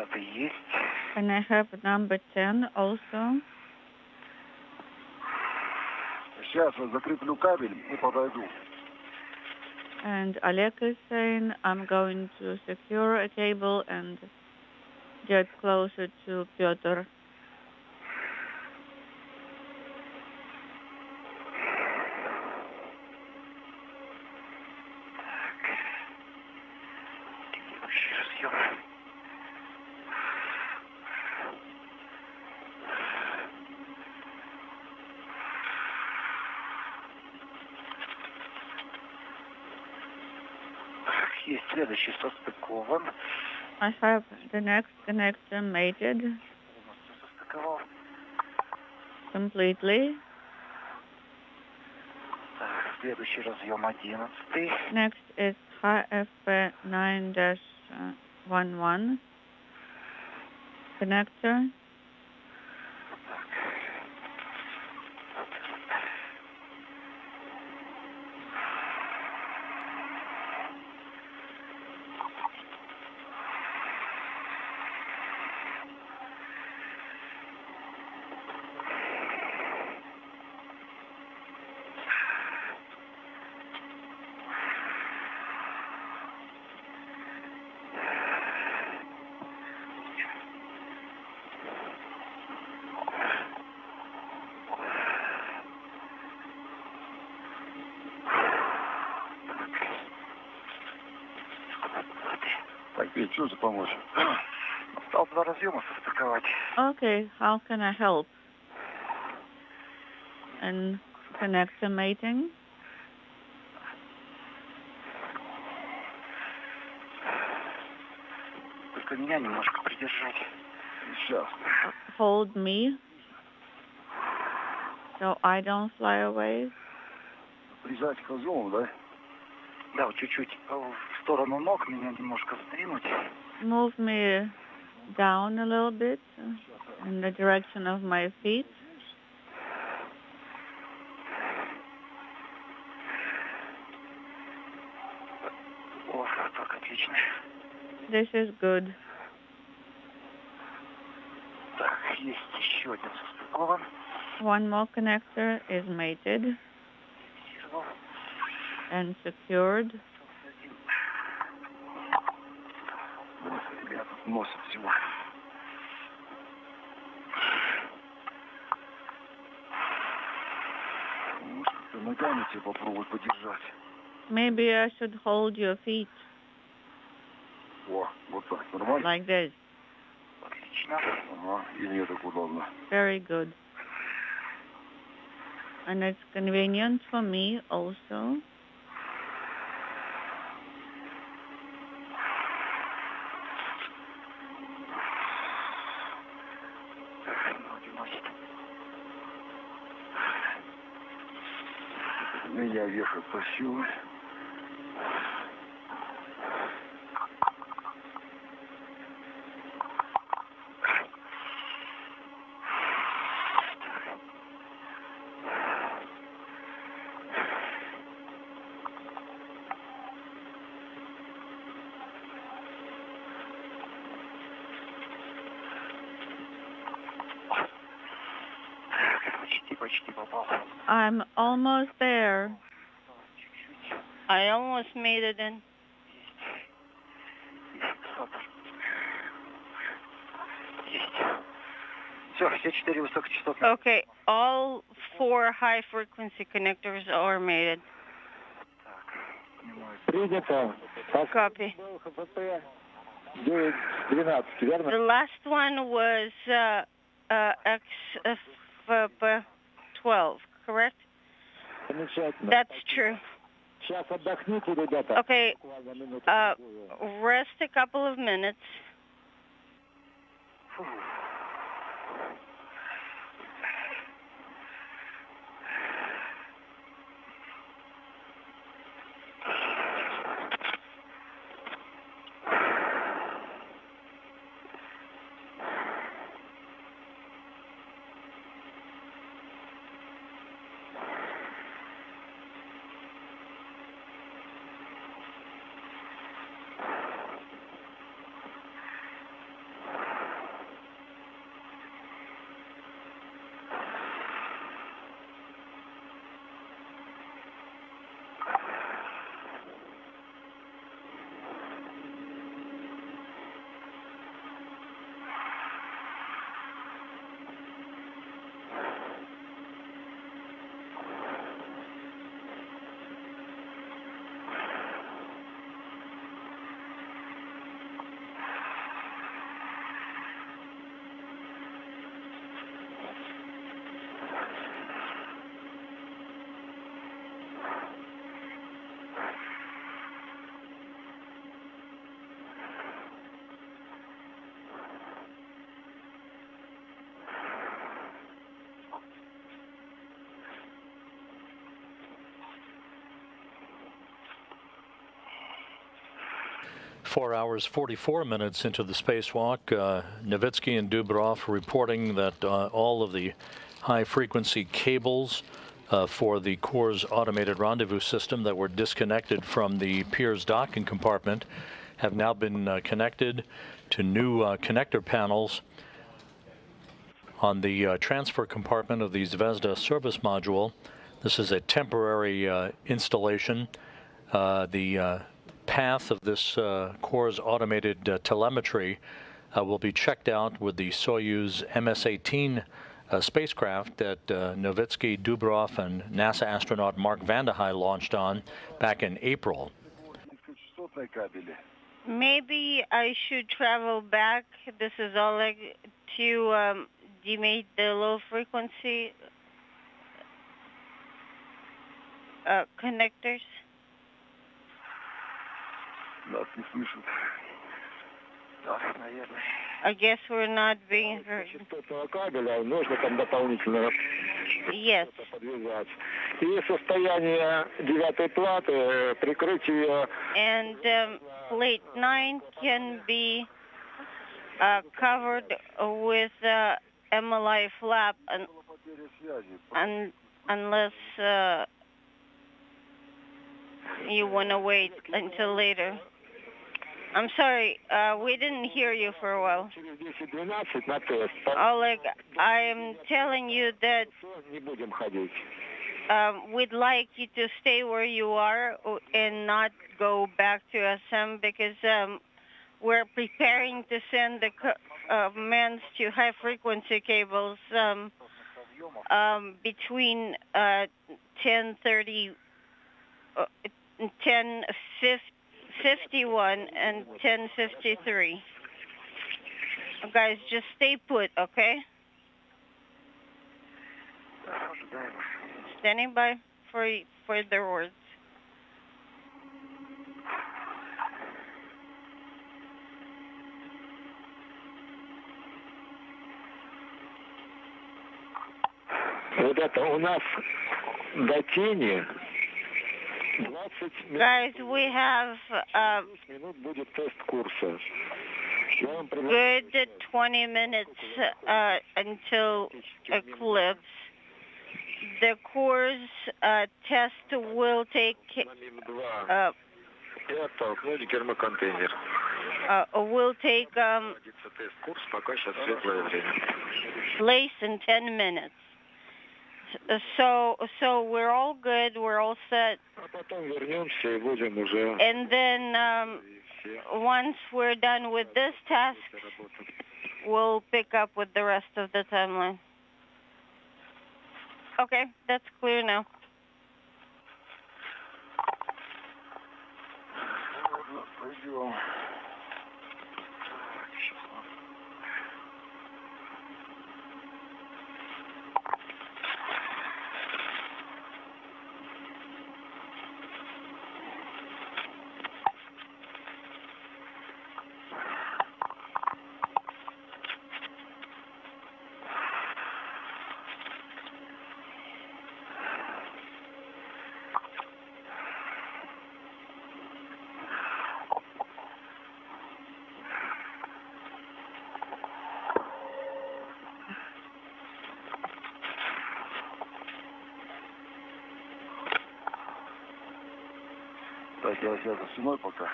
Speaker 11: 5 есть.
Speaker 9: Can I have number 10 also?
Speaker 11: Сейчас я закреплю кабель и подойду.
Speaker 9: And Oleg is saying, I'm going to secure a cable and get closer to Pyotr.
Speaker 11: Есть следующий состыкован.
Speaker 9: I have the next connector mated
Speaker 11: Состыковал.
Speaker 9: completely.
Speaker 11: Так, следующий разъем 11.
Speaker 9: Next is HF9-11 connector.
Speaker 11: Так, Петь, что за помочь? Стал 2 разъема состыковать.
Speaker 9: Okay, how can I help? And connector mating.
Speaker 11: Только меня немножко придержать. Сейчас.
Speaker 9: Hold me so I don't fly away.
Speaker 11: Прижать к разъему, да? Да, вот чуть-чуть в сторону ног меня немножко сдвинуть.
Speaker 9: Move me down a little bit in the direction of my feet.
Speaker 11: О, так, отлично.
Speaker 9: This is good.
Speaker 11: Так, есть еще один состыкован.
Speaker 9: One more connector is mated and secured.
Speaker 11: Я тут носит всего. Может, как-то ногами тебе попробовать подержать.
Speaker 9: Maybe I should hold your feet
Speaker 11: О, вот так, нормально?
Speaker 9: like this.
Speaker 11: Отлично. Ага, и мне так удобно.
Speaker 9: Very good. And it's convenient for me also.
Speaker 11: Меня вешают посюд. Почти попал.
Speaker 9: I'm almost there.
Speaker 2: I almost made it in.
Speaker 11: Все, все 4 высокочастотные.
Speaker 2: Okay, all 4 high-frequency connectors are mated.
Speaker 10: Принято.
Speaker 2: Copy.
Speaker 10: ХПП 9-12, верно?
Speaker 2: The last one was XFP12, correct?
Speaker 10: Замечательно.
Speaker 2: That's true.
Speaker 10: Сейчас отдохните, ребята.
Speaker 2: Okay, rest a couple of minutes.
Speaker 1: 4 hours, 44 minutes into the spacewalk, Novitskiy and Dubrov reporting that all of the high-frequency cables for the Corps' automated rendezvous system that were disconnected from the Pirs docking compartment have now been connected to new connector panels on the transfer compartment of the Zvezda service module. This is a temporary installation. The path of this Corps' automated telemetry will be checked out with the Soyuz MS-18 spacecraft that Novitskiy, Dubrov, and NASA astronaut Mark Vande Hei launched on back in April.
Speaker 2: Maybe I should travel back, this is Oleg, to demate the low frequency connectors. I guess we're not being heard. Yes. And plate 9 can be covered with MLI flap unless you want to wait until later. I'm sorry, we didn't hear you for a while. Oleg, I'm telling you that we'd like you to stay where you are and not go back to SM because we're preparing to send the commands to high-frequency cables between 10:30, 10:51 and 10:53. Guys, just stay put, okay? Standing by for their words. Guys, we have good 20 minutes until eclipse. The Corps test will take place in 10 minutes. So we're all good, we're all set. And then once we're done with this task, we'll pick up with the rest of the timeline. Okay, that's clear now.
Speaker 11: Я за спиной пока.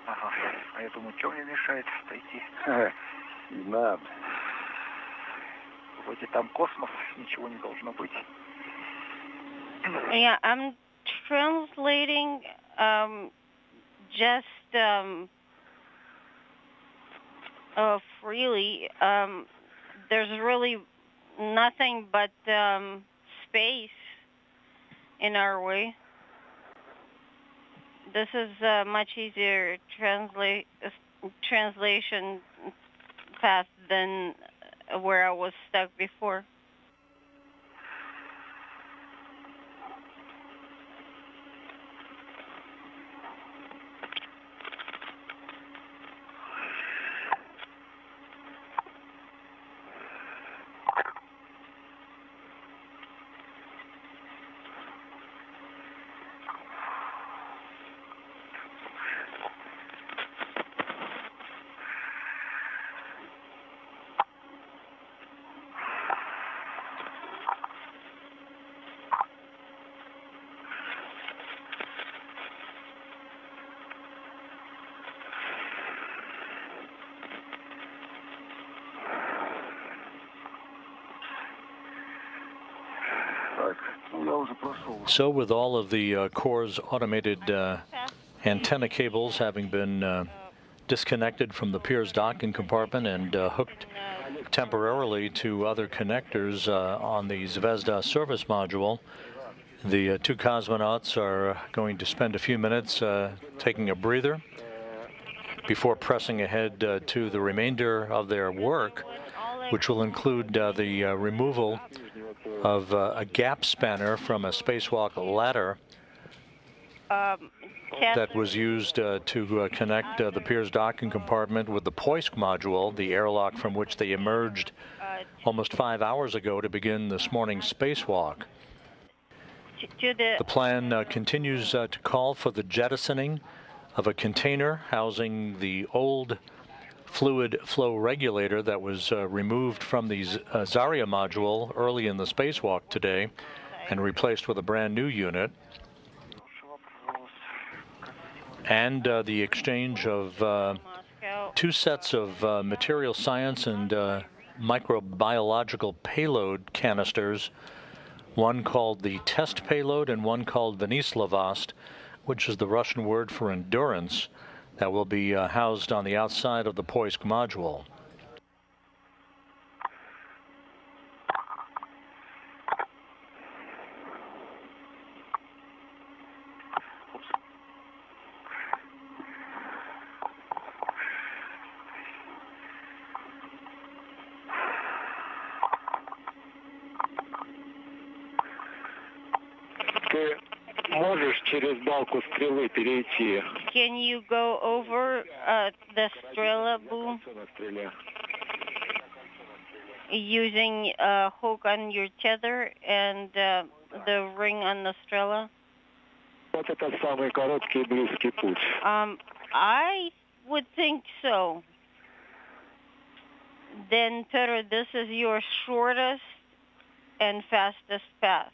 Speaker 11: Ага. А я думаю, что мне мешает пойти? Не надо. Вроде там космос, ничего не должно быть.
Speaker 2: Yeah, I'm translating just freely. There's really nothing but space in our way. This is a much easier translation path than where I was stuck before.
Speaker 1: So with all of the Core's automated antenna cables having been disconnected from the Pirs docking compartment and hooked temporarily to other connectors on the Zvezda service module, the two cosmonauts are going to spend a few minutes taking a breather before pressing ahead to the remainder of their work, which will include the removal of a gap spanner from a spacewalk ladder that was used to connect the Pirs docking compartment with the Poisk module, the airlock from which they emerged almost 5 hours ago to begin this morning's spacewalk. The plan continues to call for the jettisoning of a container housing the old fluid flow regulator that was removed from the Zarya module early in the spacewalk today and replaced with a brand new unit, and the exchange of two sets of material science and microbiological payload canisters, one called the test payload and one called Venislavost, which is the Russian word for endurance, that will be housed on the outside of the Poisk module.
Speaker 2: Can you go over the Strela boom using a hook on your tether and the ring on the Strela? I would think so. Then, Piotr, this is your shortest and fastest path.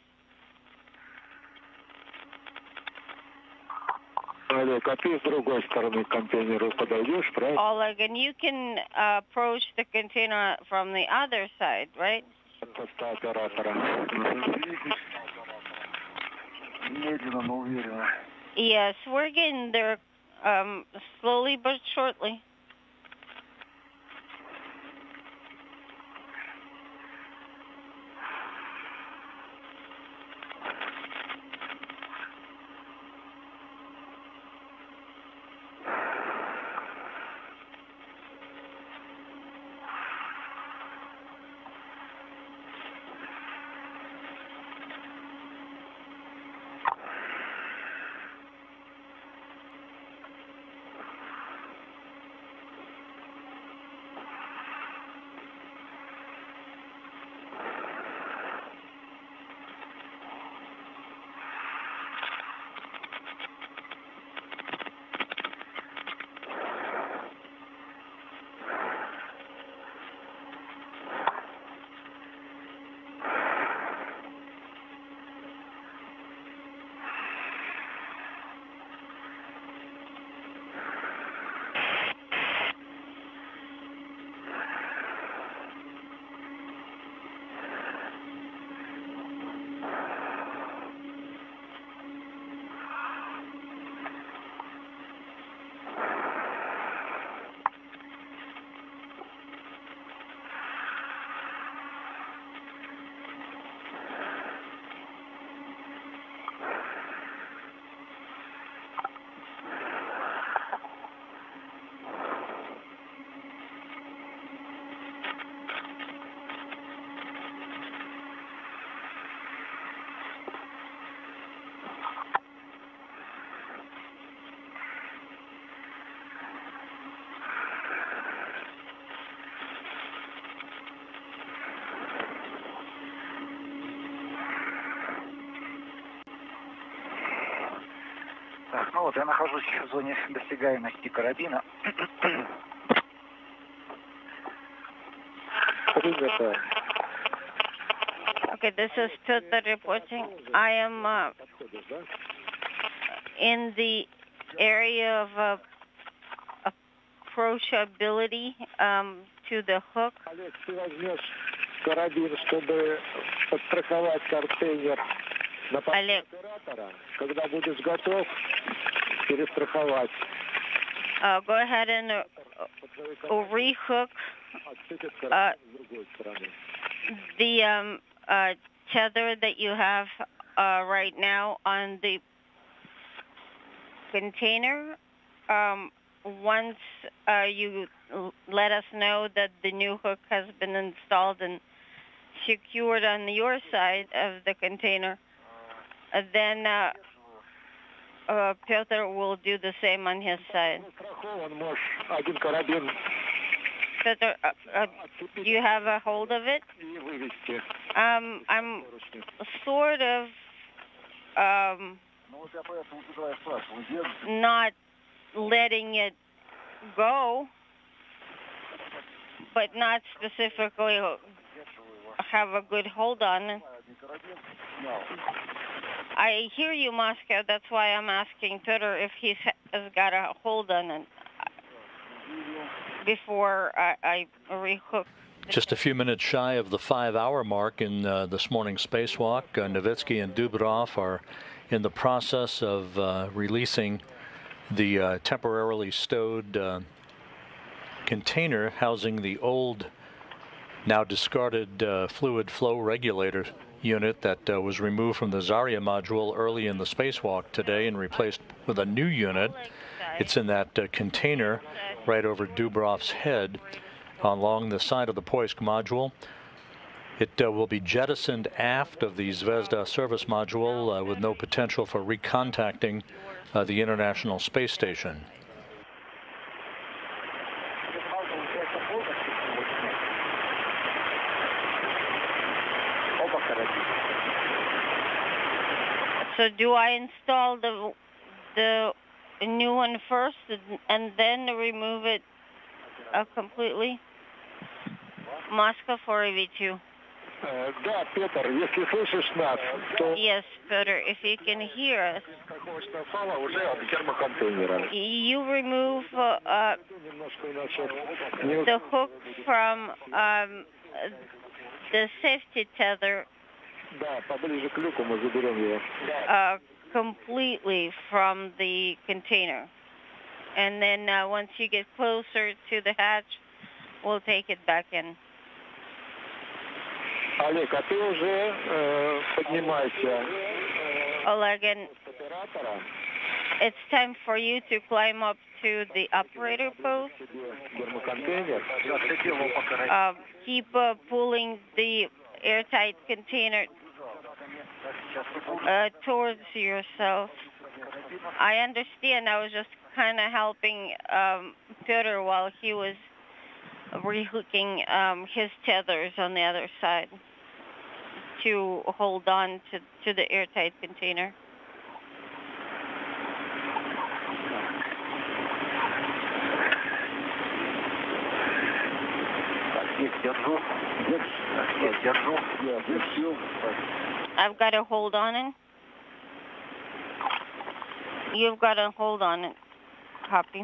Speaker 10: Oleg,
Speaker 2: and you can approach the container from the other side, right? Yes, we're getting there slowly but shortly.
Speaker 11: Так, ну вот я нахожусь в зоне досягаемости карабина.
Speaker 2: Okay, this is Piotr reporting. I am in the area of approachability to the hook.
Speaker 10: карабин, чтобы подстраховать контейнер на
Speaker 2: Олег.
Speaker 10: оператора. Когда будешь готов, перестраховать.
Speaker 2: Go ahead and rehook the tether that you have right now on the container. Once you let us know that the new hook has been installed and secured on your side of the container, then Pyotr will do the same on his side. Pyotr, do you have a hold of it? I'm sort of not letting it go, but not specifically have a good hold on it. I hear you, Moscow. That's why I'm asking Pyotr if he has got a hold on it before I rehook.
Speaker 1: Just a few minutes shy of the 5-hour mark in this morning's spacewalk. Novitskiy and Dubrov are in the process of releasing the temporarily stowed container housing the old, now discarded fluid flow regulator unit that was removed from the Zarya module early in the spacewalk today and replaced with a new unit. It's in that container right over Dubrov's head along the side of the Poisk module. It will be jettisoned aft of the Zvezda service module with no potential for recontacting the International Space Station.
Speaker 2: So do I install the new one first and then remove it completely? Moscow 4AV2.
Speaker 10: Да, Петр, если слышишь нас, то...
Speaker 2: Yes, Pyotr, if you can hear us. You remove the hook from the safety tether completely from the container. And then once you get closer to the hatch, we'll take it back in.
Speaker 10: Oleg, а ты уже поднимайся.
Speaker 2: Oleg, it's time for you to climb up to the operator post. Keep pulling the airtight container towards yourself. I understand. I was just kind of helping Pyotr while he was rehooking his tethers on the other side to hold on to the airtight container. I've got a hold on it. You've got a hold on it. Copy.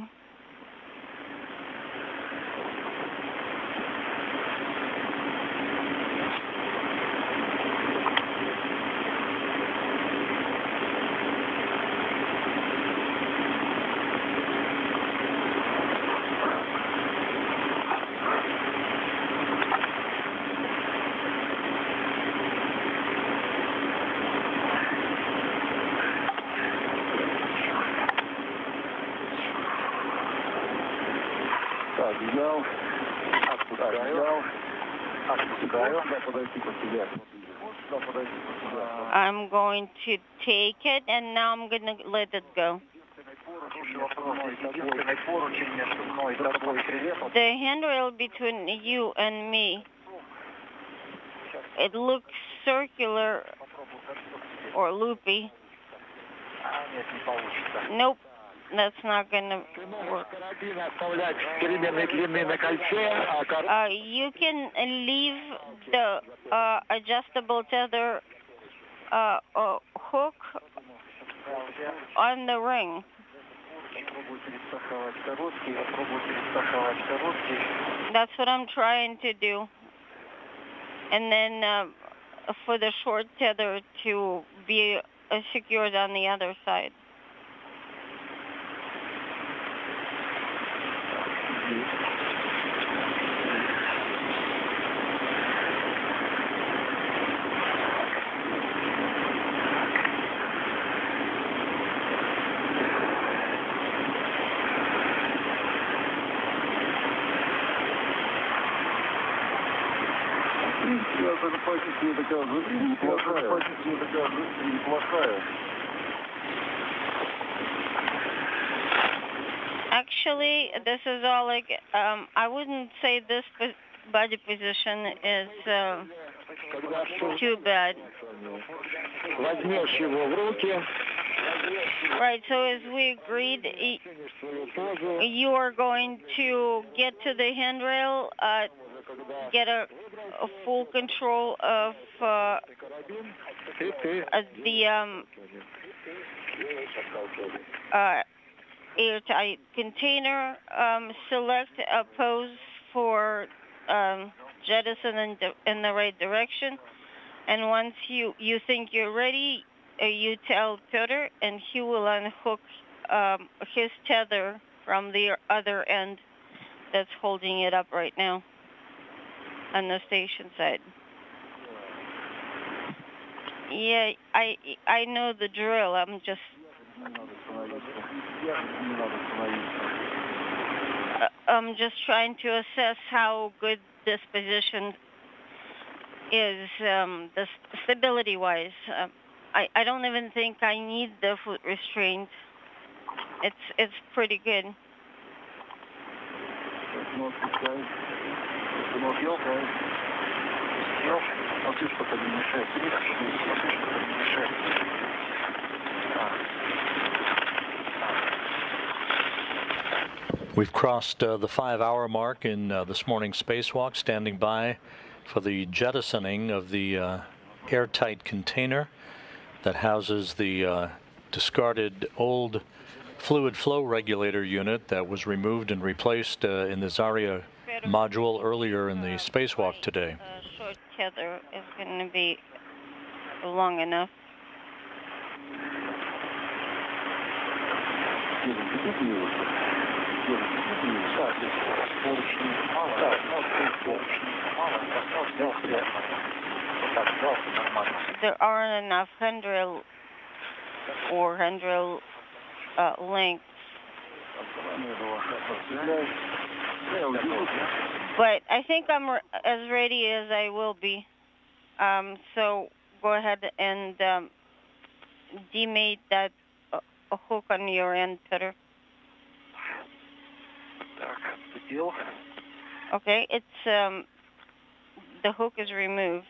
Speaker 2: I'm going to take it, and now I'm going to let it go. The handrail between you and me, it looks circular or loopy. Nope. That's not going to work. You can leave the adjustable tether hook on the ring. That's what I'm trying to do. and then for the short tether to be secured on the other side. Actually, this is Oleg. I wouldn't say this body position is too bad. Right, so as we agreed, you are going to get to the handrail, get a full control of the airtight container, select a pose for jettison in the right direction, and once you think you're ready, you tell Pyotr, and he will unhook his tether from the other end that's holding it up right now on the station side. Yeah, I know the drill. I'm just trying to assess how good this position is, the stability-wise. I don't even think I need the foot restraint. It's pretty good.
Speaker 1: We've crossed the 5-hour mark in this morning's spacewalk, standing by for the jettisoning of the airtight container that houses the discarded old fluid flow regulator unit that was removed and replaced in the Zarya module earlier in the spacewalk today.
Speaker 2: Short tether is going to be long enough. There aren't enough handrail or handrail lengths. But I think I'm as ready as I will be. So go ahead and demate that hook on your end, Pyotr. Okay, it's the hook is removed.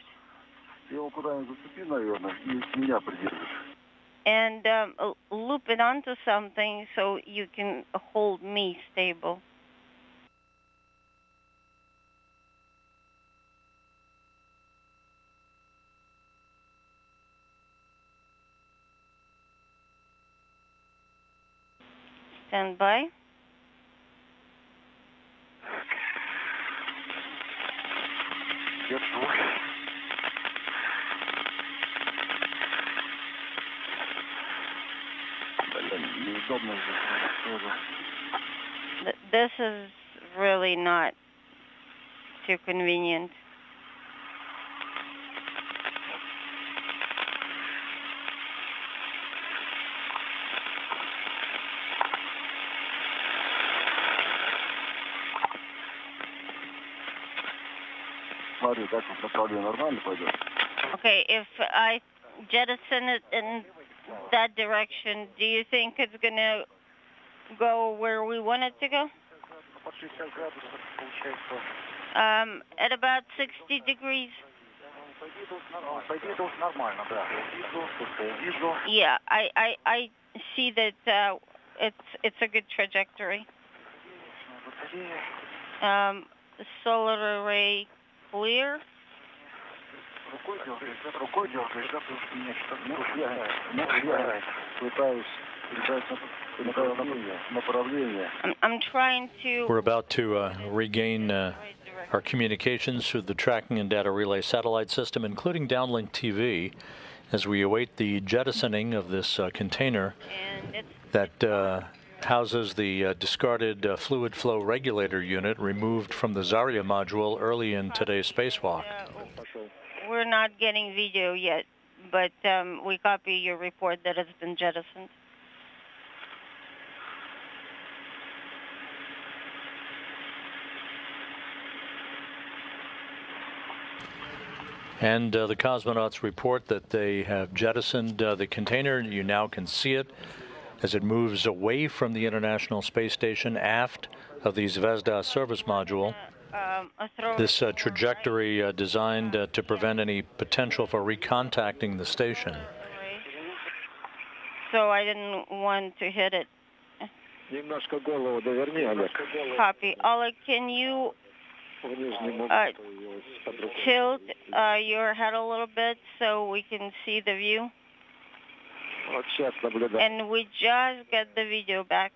Speaker 2: And loop it onto something so you can hold me stable. Stand by. This is really not too convenient. Okay, if I jettison it in that direction, do you think it's going to go where we want it to go? At about 60 degrees. Yeah, I see that it's a good trajectory. Solar array clear. I'm trying to...
Speaker 1: We're about to regain our communications through the tracking and data relay satellite system, including downlink TV, as we await the jettisoning of this container that houses the discarded fluid flow regulator unit removed from the Zarya module early in today's spacewalk.
Speaker 2: We're not getting video yet, but we copy your report that it's been jettisoned.
Speaker 1: And the cosmonauts report that they have jettisoned the container. You now can see it as it moves away from the International Space Station aft of the Zvezda service module. This trajectory designed to prevent any potential for recontacting the station.
Speaker 2: So I didn't want to hit it. Copy. Oleg, can you tilt your head a little bit so we can see the view? And we just got the video back.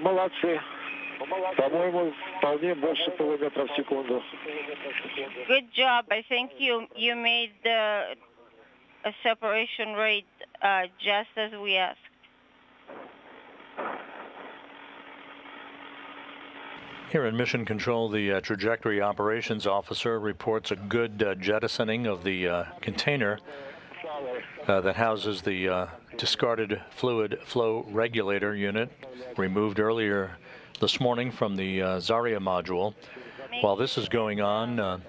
Speaker 10: Молодцы. По-моему, вполне больше полуметра в секунду.
Speaker 2: Good job. I think you made a separation rate just as we asked.
Speaker 1: Here in Mission Control, the Trajectory Operations Officer reports a good jettisoning of the container that houses the discarded fluid flow regulator unit removed earlier this morning from the Zarya module. While this is going on,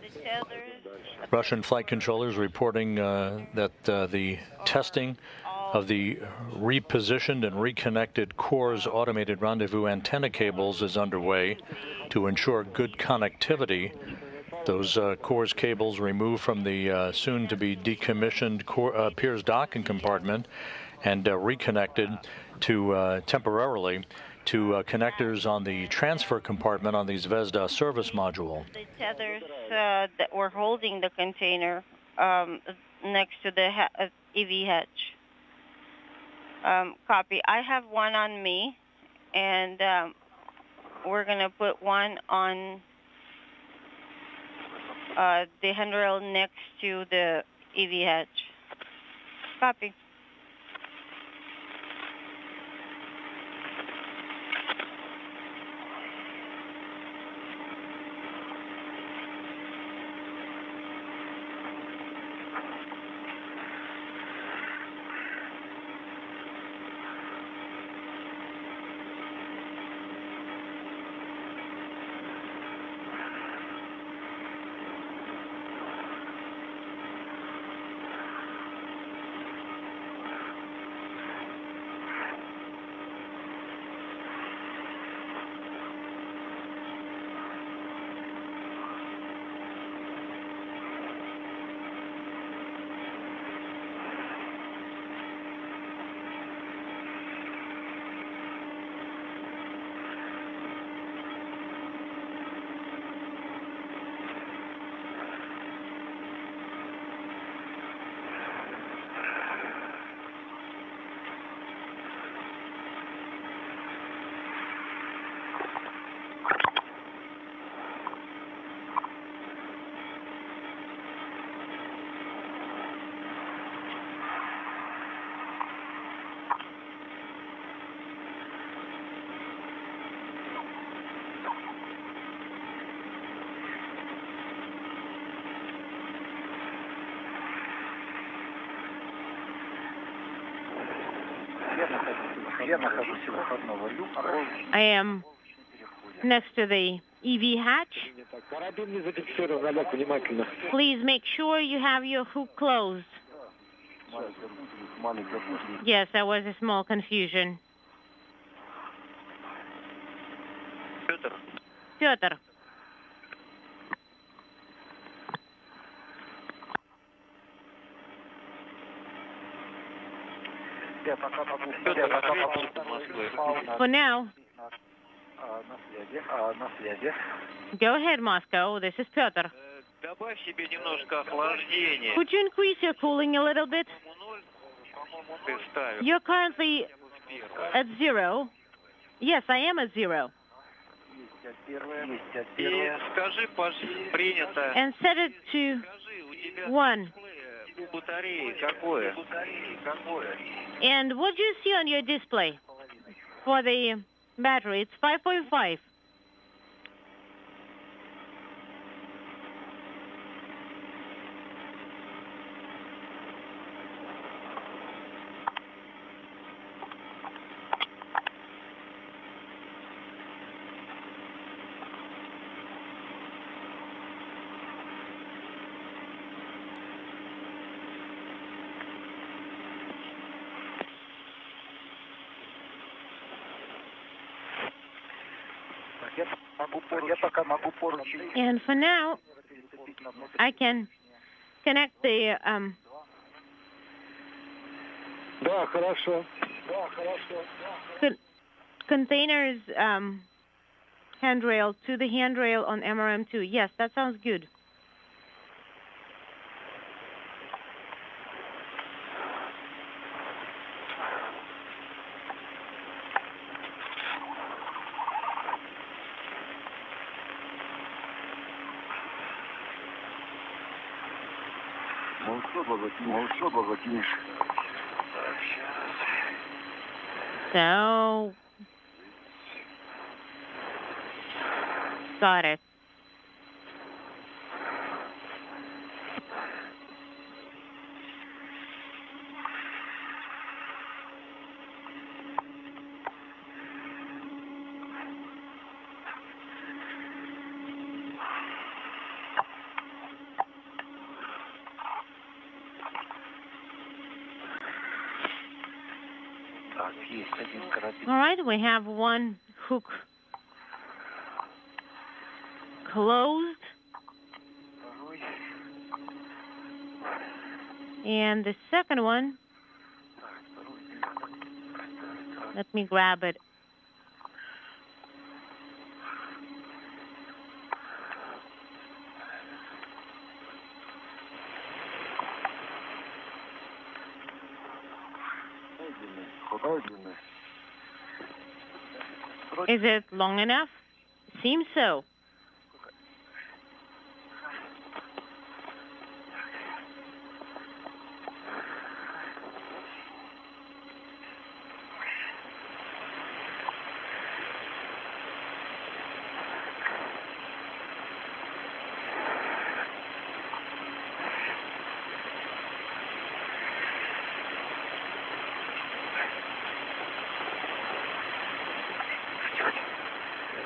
Speaker 1: Russian flight controllers reporting that the testing of the repositioned and reconnected CORS automated rendezvous antenna cables is underway to ensure good connectivity. Those CORS cables removed from the soon-to-be decommissioned Pirs docking compartment and reconnected to temporarily to connectors on the transfer compartment on the Zvezda service module.
Speaker 2: The tethers that were holding the container next to the EV hatch. Copy. I have one on me, and we're going to put one on the handrail next to the EV hatch. Copy.
Speaker 5: I am next to the EV hatch. Please make sure you have your hook closed. Yes, there was a small confusion. Pyotr. For now, Go ahead, Moscow. This is Pyotr.
Speaker 7: Добавь себе немножко охлаждения.
Speaker 5: Could you increase your cooling a little bit?
Speaker 7: Ты ставишь.
Speaker 5: You're currently at 0. Yes, I am at 0.
Speaker 7: И скажи, принято.
Speaker 5: And set it to 1.
Speaker 7: Батареи какое?
Speaker 5: And what do you see on your display for the battery? It's 5.5. And for now, I can connect the
Speaker 10: Да, хорошо.
Speaker 5: container's handrail to the handrail on MRM2. Yes, that sounds good. So, got it. All right, we have one hook closed. And the second one, let me grab it. Is it long enough? Seems so.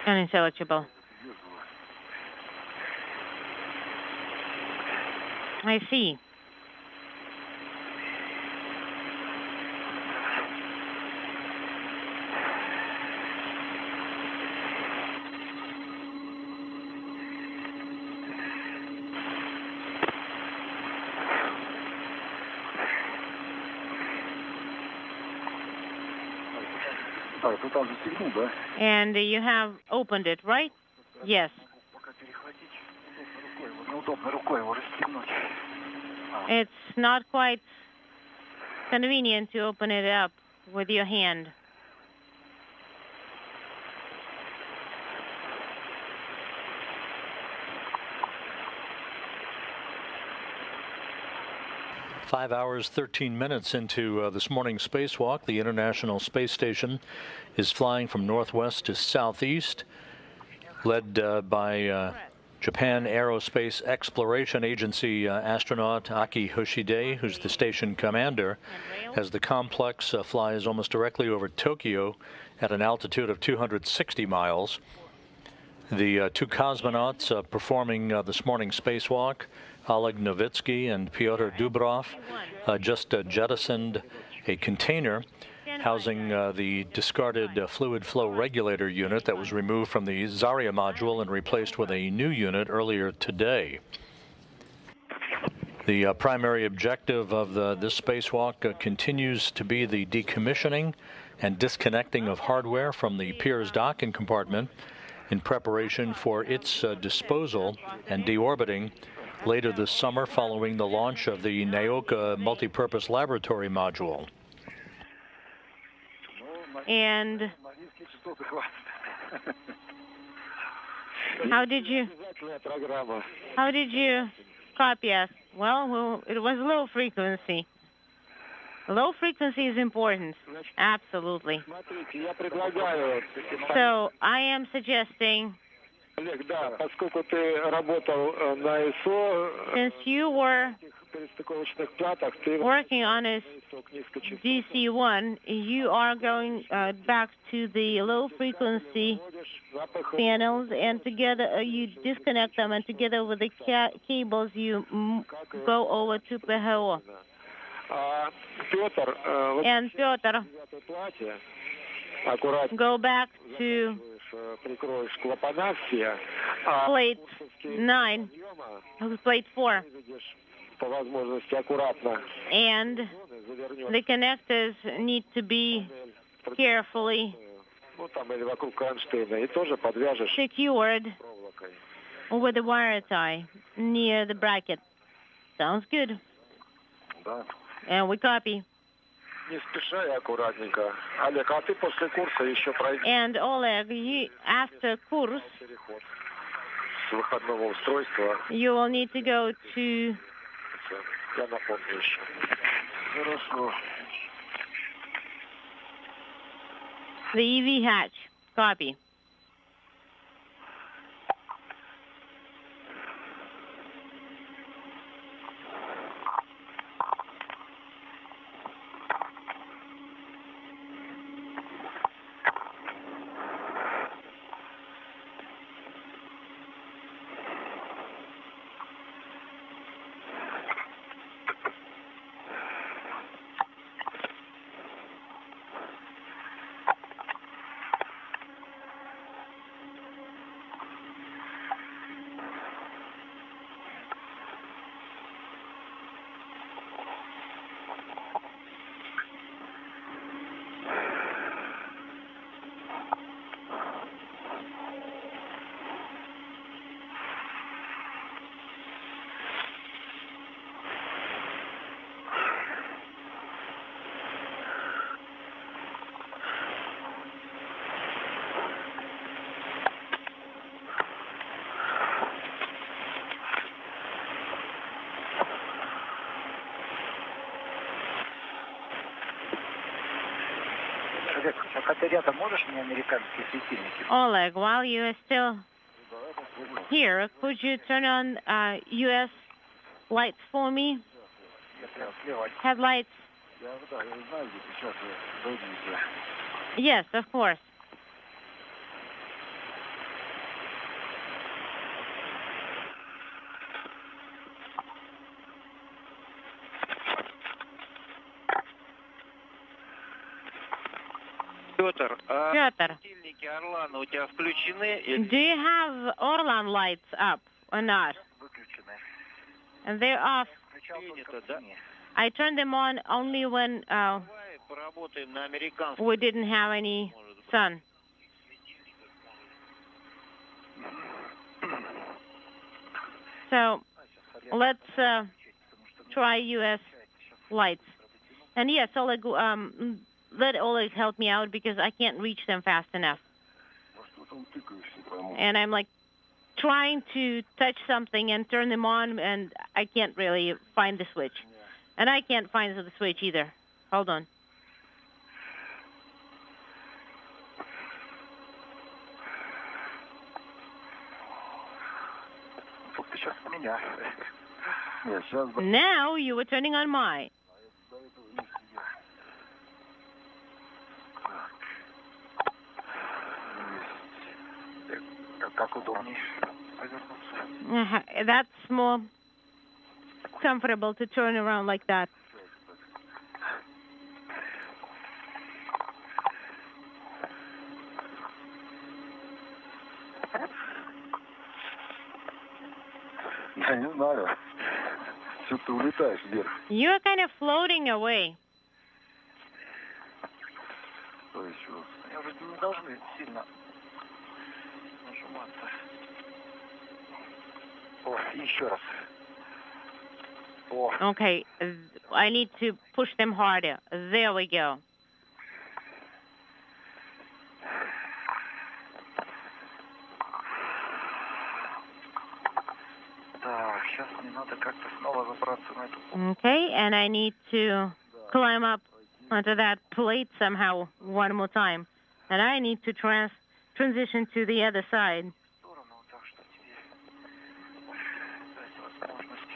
Speaker 5: Unintelligible. I see. And you have opened it, right? Yes. It's not quite convenient to open it up with your hand.
Speaker 1: Five hours, 13 minutes into this morning's spacewalk. The International Space Station is flying from northwest to southeast, led by Japan Aerospace Exploration Agency astronaut Aki Hoshide, who's the station commander, as the complex flies almost directly over Tokyo at an altitude of 260 miles. The two cosmonauts performing this morning's spacewalk, Oleg Novitskiy and Pyotr Dubrov, just jettisoned a container housing the discarded fluid flow regulator unit that was removed from the Zarya module and replaced with a new unit earlier today. The primary objective of this spacewalk continues to be the decommissioning, and disconnecting of hardware from the Pirs docking compartment in preparation for its disposal and deorbiting later this summer following the launch of the Nauka multipurpose laboratory module.
Speaker 5: And how did you copy us? Well, it was low frequency. Low frequency is important, absolutely. So I am suggesting, since you were working on a DC-1, you are going back to the low frequency panels, and together you disconnect them, and together with the cables you go over to PHO. And Pyotr, go back to plate 9, plate 4. And the connectors need to be carefully secured with a wire tie near the bracket. Sounds good. And we copy. And Oleg, after course, you will need to go to the EV hatch. Copy. Oleg, while you are still here, could you turn on U.S. lights for me? Headlights? Yes, of course.
Speaker 7: Pyotr,
Speaker 5: Pyotr, do you have Orlan lights up or not? And they're off. I turned them on only when we didn't have any sun. So let's try U.S. lights. And yes, Oleg, let Oleg help me out because I can't reach them fast enough. And I'm like trying to touch something and turn them on, and I can't really find the switch. And I can't find the switch either. Hold on. Now you were turning on mine. That's more comfortable to turn around like that. You're kind of floating away.
Speaker 11: вроде не должны сильно нажиматься. О, еще раз. О.
Speaker 5: Okay, I need to push them harder. There we go.
Speaker 11: Так, сейчас мне надо как-то снова забраться на эту...
Speaker 5: Okay, and I need to climb up onto that plate somehow one more time. And I need to transition to the other side.
Speaker 11: Так что тебе дать возможность.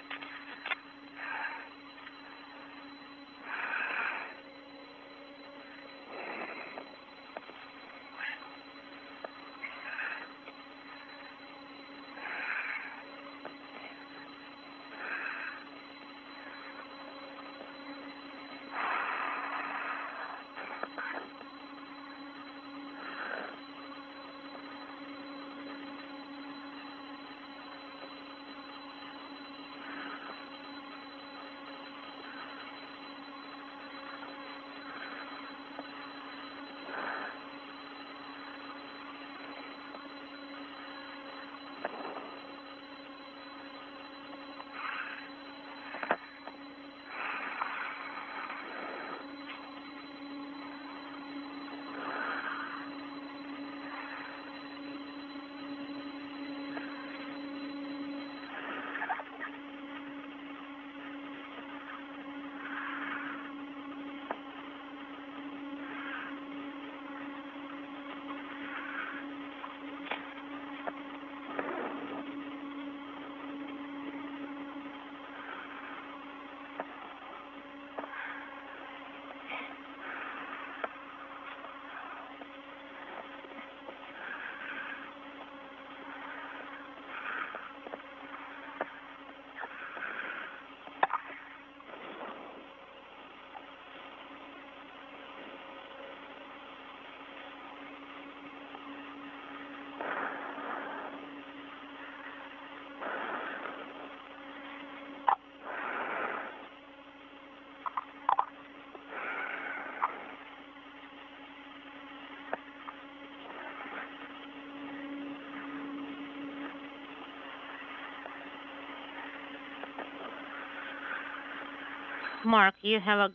Speaker 5: Mark, you have a...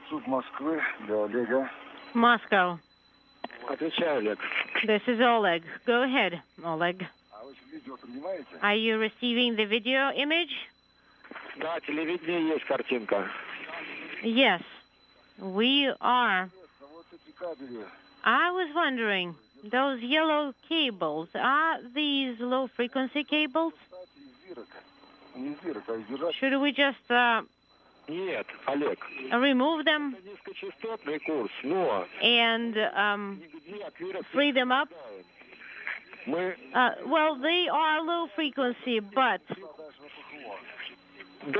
Speaker 11: Суд Москвы для Олега.
Speaker 5: Moscow.
Speaker 4: Отвечаю, Олег.
Speaker 5: This is Oleg. Go ahead, Oleg.
Speaker 11: А вы видео принимаете?
Speaker 5: Are you receiving the video image?
Speaker 4: Да, телевидение есть картинка.
Speaker 5: Yes, we are.
Speaker 11: Вот эти кабели.
Speaker 5: I was wondering, those yellow cables, are these low-frequency cables?
Speaker 11: Не зирок, а издержать.
Speaker 5: Should we just
Speaker 4: Нет, Олег.
Speaker 5: remove them
Speaker 4: Это низкочастотный курс, но
Speaker 5: and
Speaker 4: нигде от вируса
Speaker 5: free them up?
Speaker 4: мы...
Speaker 5: Well, they are low-frequency, but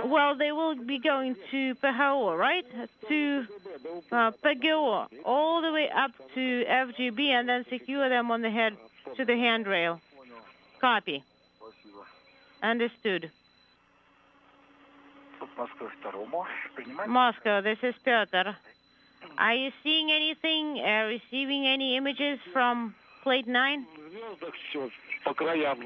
Speaker 5: well, they will be going to PHO, right? To PGO, all the way up to FGB, and then secure them on the head to the handrail. Copy. Understood.
Speaker 11: Москва второму. Принимаете?
Speaker 5: Moscow, this is Pyotr. Are you seeing anything, receiving any images from plate 9?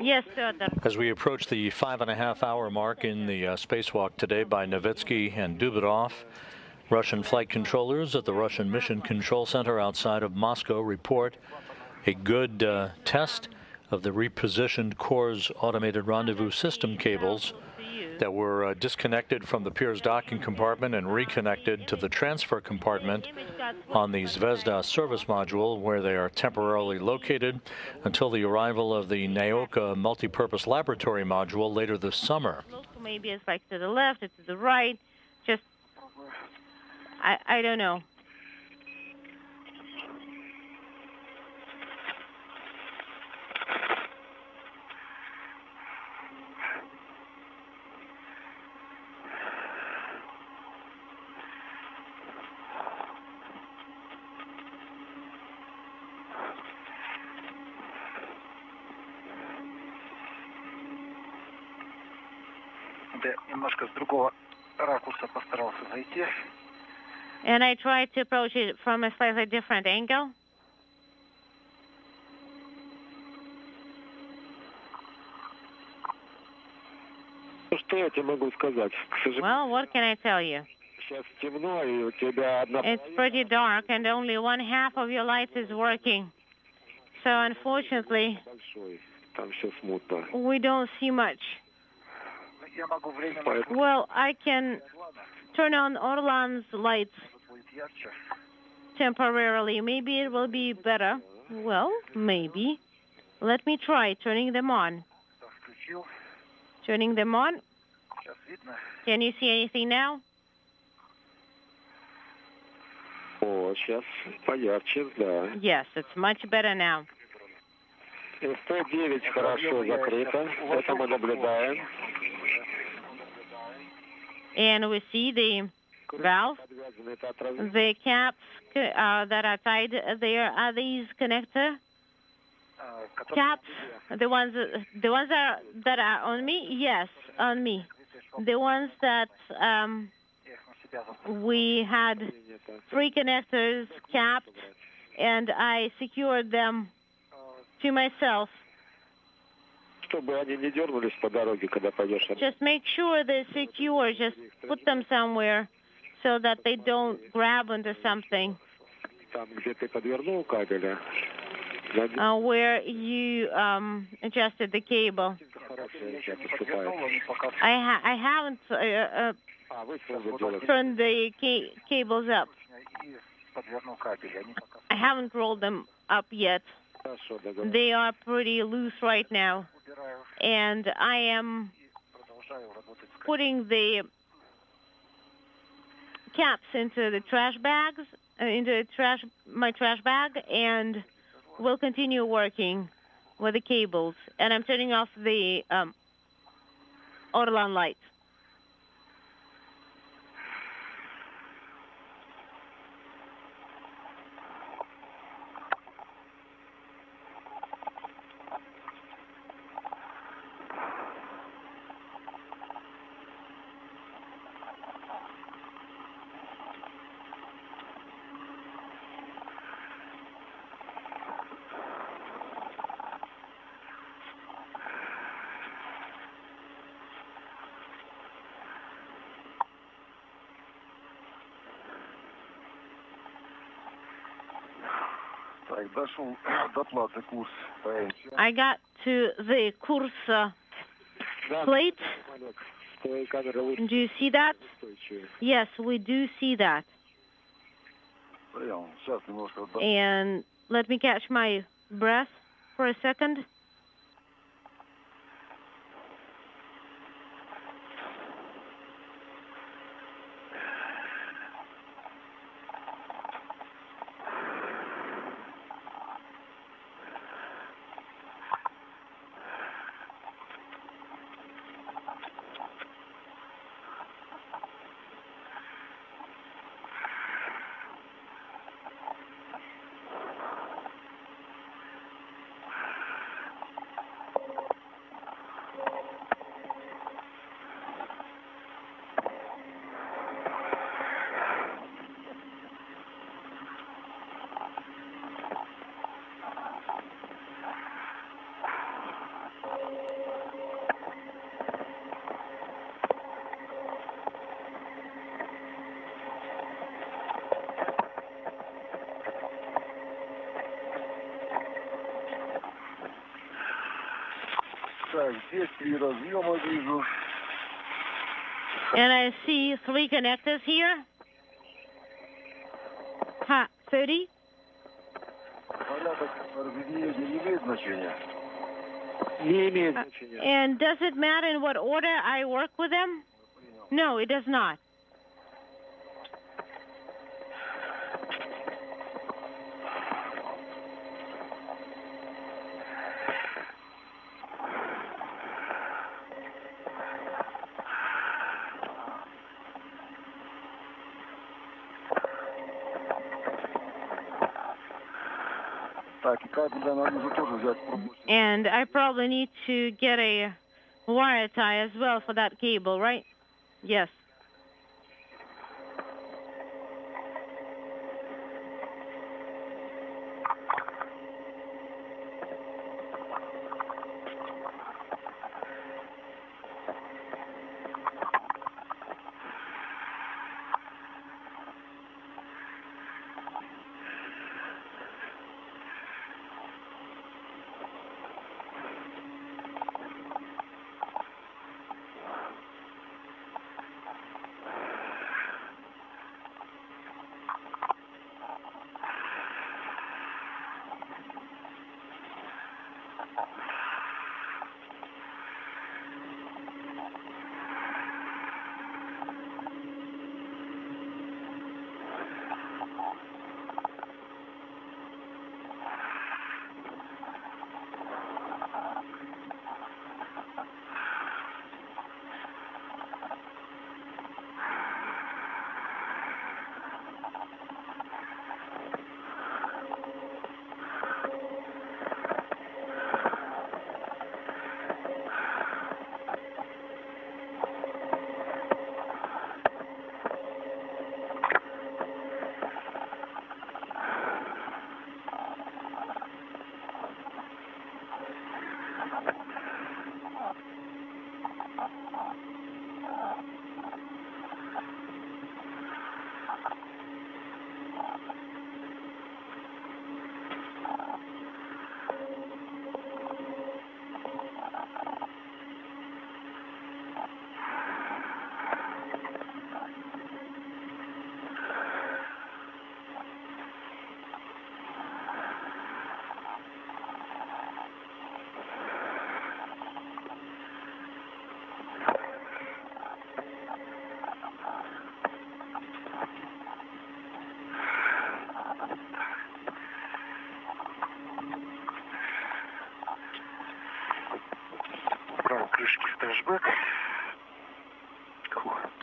Speaker 5: Yes, Pyotr.
Speaker 1: As we approach the 5.5-hour mark in the spacewalk today by Novitskiy and Dubrov, Russian flight controllers at the Russian Mission Control Center outside of Moscow report a good test of the repositioned Core's automated rendezvous system cables that were disconnected from the Pirs docking compartment and reconnected to the transfer compartment on the Zvezda service module, where they are temporarily located until the arrival of the Naoka multipurpose laboratory module later this summer.
Speaker 5: Maybe it's like to the left or to the right. Just, I don't know.
Speaker 11: Да, немножко с другого ракурса постарался зайти.
Speaker 5: And I tried to approach it from a slightly different angle.
Speaker 4: Что я тебе могу сказать? К сожалению,
Speaker 5: Well, what can I tell you?
Speaker 4: сейчас темно, и у тебя одна...
Speaker 5: It's pretty dark, and only one half of your lights is working. So unfortunately,
Speaker 4: Большой. Там все смутно.
Speaker 5: we don't see much.
Speaker 11: Я могу время
Speaker 5: Well, I can turn on Orlan's lights
Speaker 11: будет ярче.
Speaker 5: temporarily. Maybe it will be better. Well, maybe. Let me try turning them on.
Speaker 11: Включил.
Speaker 5: Turning them on.
Speaker 11: Сейчас видно.
Speaker 5: Can you see anything now?
Speaker 4: О, сейчас поярче, да.
Speaker 5: Yes, it's much better now.
Speaker 4: 109 хорошо закрыто. Это мы наблюдаем.
Speaker 5: And we see the valve, the caps that are tied there. Are these connector caps? The ones that are on me? Yes, on me. The ones that we had 3 connectors capped, and I secured them to myself.
Speaker 4: Чтобы они не дернулись по дороге, когда пойдешь.
Speaker 5: Just make sure they're secure. Just put them somewhere so that they don't grab onto something.
Speaker 4: Там, где ты подвернул кабеля.
Speaker 5: Where you adjusted the cable. I haven't turned the cables up. I haven't rolled them up yet. They are pretty loose right now. And I am putting the caps into the trash bags, my trash bag, and we'll continue working with the cables. And I'm turning off the Orlan lights. I got to the course plate. Do you see that? Yes, we do see that. And let me catch my breath for a second. And I see 3 connectors here. 30. And does it matter in what order I work with them? No, it does not. And I probably need to get a wire tie as well for that cable, right? Yes.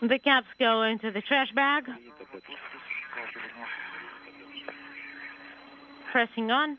Speaker 5: The caps go into the trash bag. Pressing on.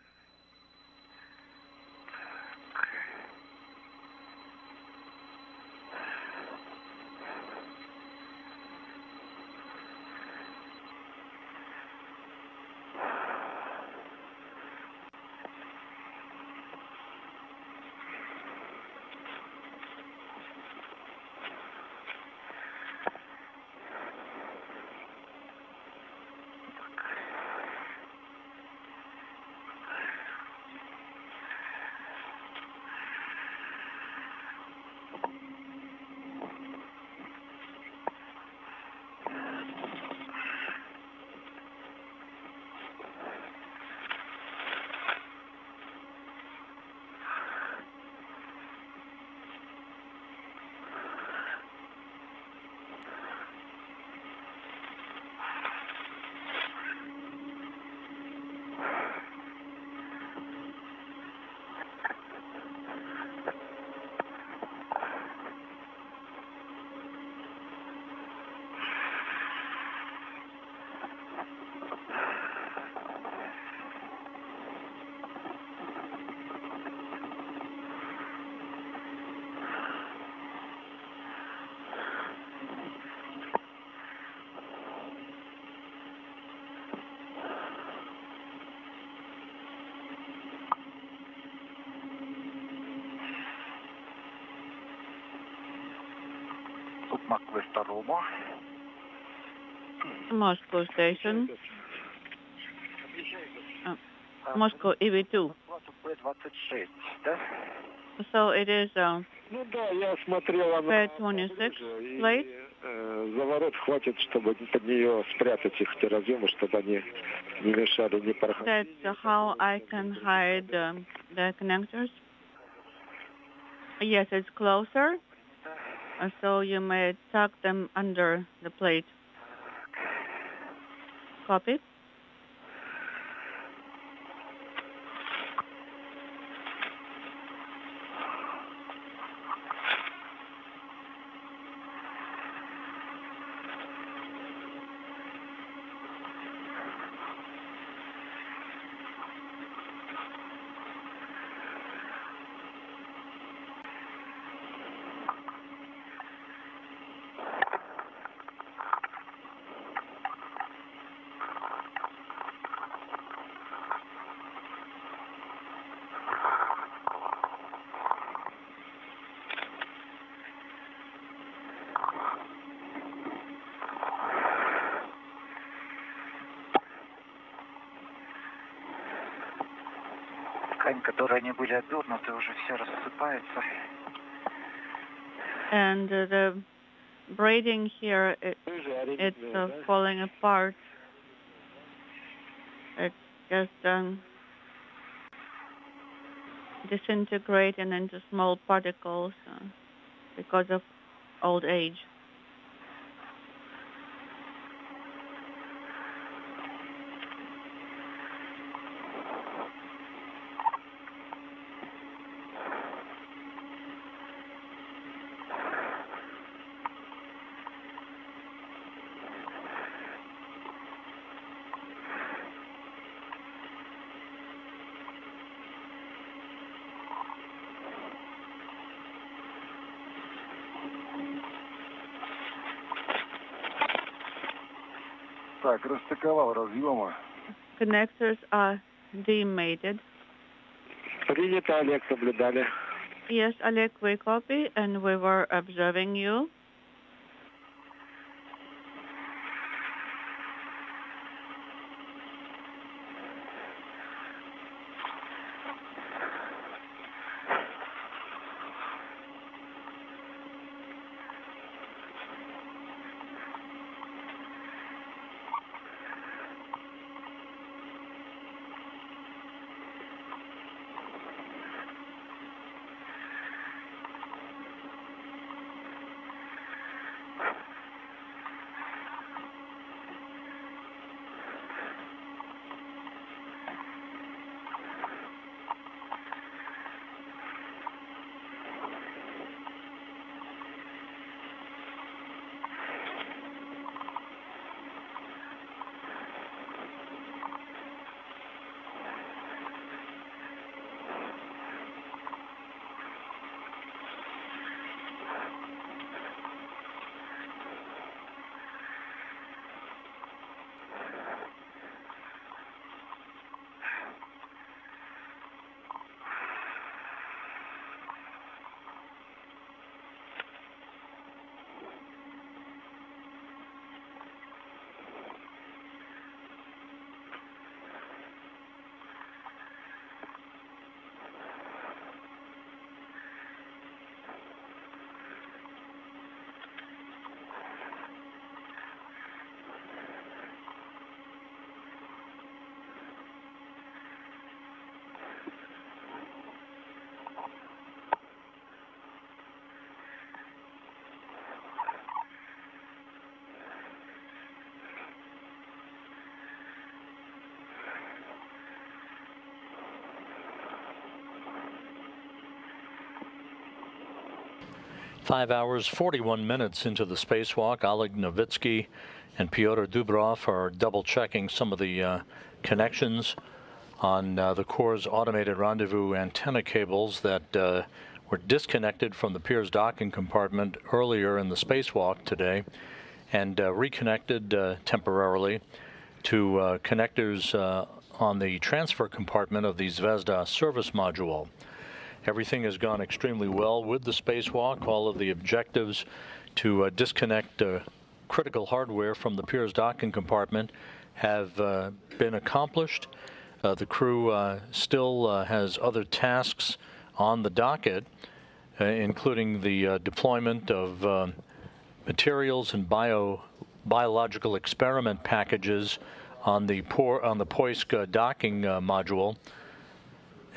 Speaker 9: Moscow station. Moscow EV2. So it is P-26 plate.
Speaker 10: Заворот хватит, чтобы под нее спрятать их разъемы, чтобы они не мешали, не порхали.
Speaker 9: That's how I can hide the connectors. Yes, it's closer, so you may tuck them under the plate. Copy.
Speaker 11: Которые они были обернуты, уже все рассыпается.
Speaker 9: And the braiding here, it's falling apart. It's just disintegrating into small particles because of old age.
Speaker 11: Так, расстыковал разъемы.
Speaker 9: Connectors are demated.
Speaker 10: Принято, Олег, наблюдали.
Speaker 9: Yes, Oleg, we copy, and we were observing you.
Speaker 1: Five hours, 41 minutes into the spacewalk, Oleg Novitskiy and Pyotr Dubrov are double-checking some of the connections on the Corps' automated rendezvous antenna cables that were disconnected from the Pirs docking compartment earlier in the spacewalk today and reconnected temporarily to connectors on the transfer compartment of the Zvezda service module. Everything has gone extremely well with the spacewalk. All of the objectives to disconnect critical hardware from the Pirs docking compartment have been accomplished. The crew still has other tasks on the docket, including the deployment of materials and biological experiment packages on the Poisk docking module.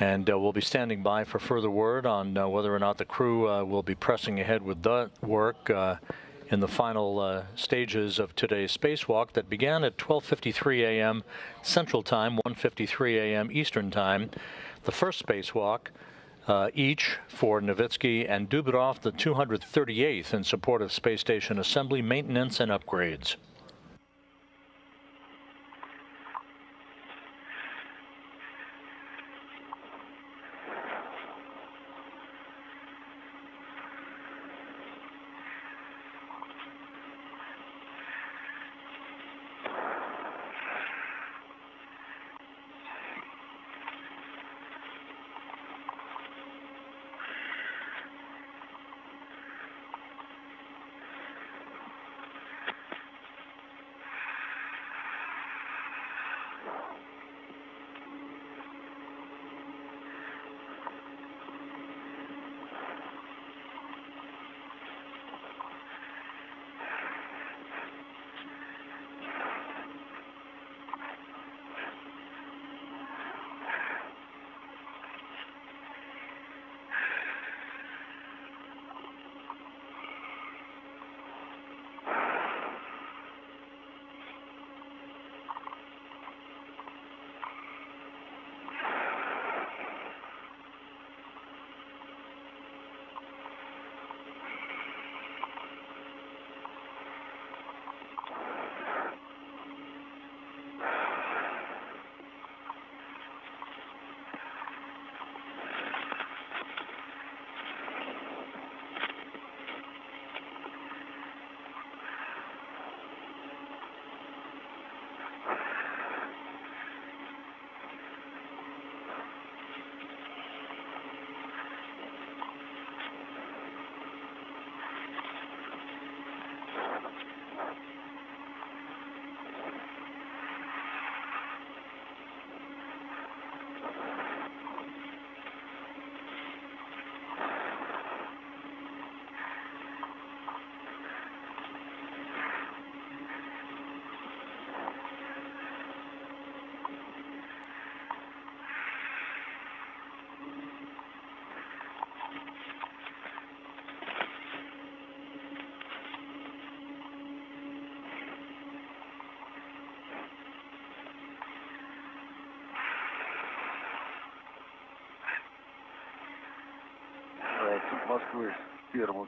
Speaker 1: And we'll be standing by for further word on whether or not the crew will be pressing ahead with that work in the final stages of today's spacewalk that began at 12:53 a.m. Central Time, 1:53 a.m. Eastern Time. The first spacewalk, each for Novitskiy and Dubrov, the 238th in support of space station assembly, maintenance, and upgrades.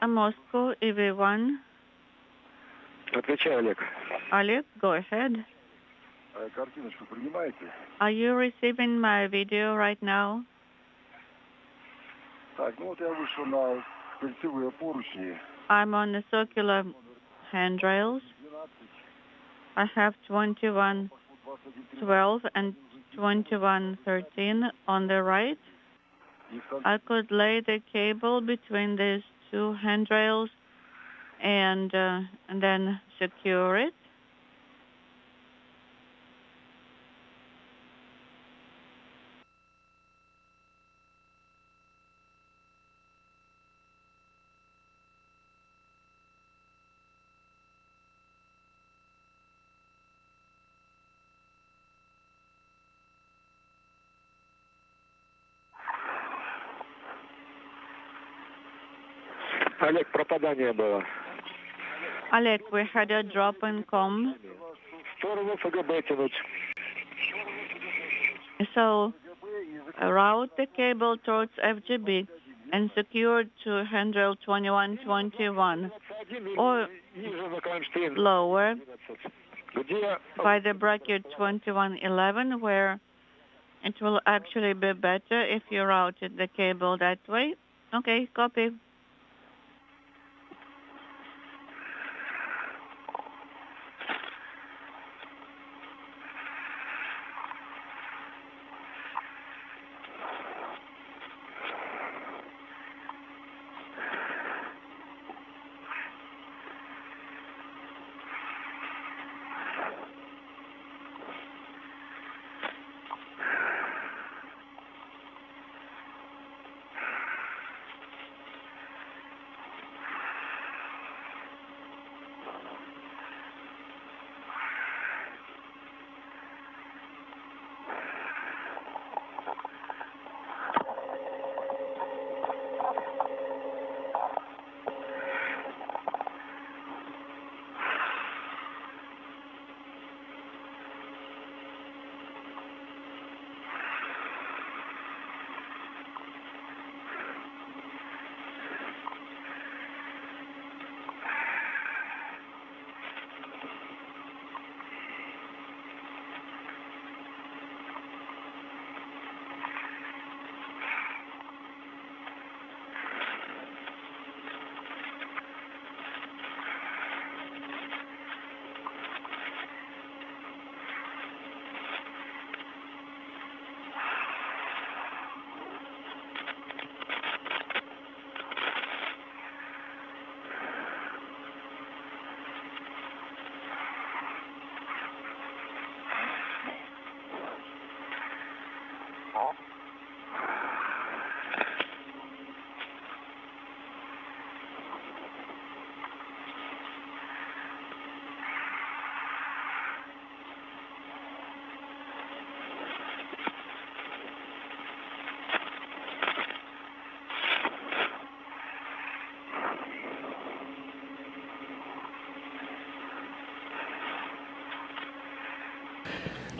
Speaker 9: Moscow, everyone.
Speaker 10: Отвечай, Олег.
Speaker 9: Oleg, go ahead.
Speaker 11: Картиночку принимаете?
Speaker 9: Are you receiving my video right now?
Speaker 11: Так, ну вот я вышел на кольцевые поручни.
Speaker 9: I'm on the circular handrails. I have 2112 and 2113 on the right. I could lay the cable between these two handrails and then secure it.
Speaker 10: Олег, пропадание было.
Speaker 9: Oleg, we had a drop in com.
Speaker 10: В сторону ФГБ тянуть.
Speaker 9: So route the cable towards FGB and secure to handrail 2121 or lower by the bracket 2111, where it will actually be better if you routed the cable that way. Okay, copy.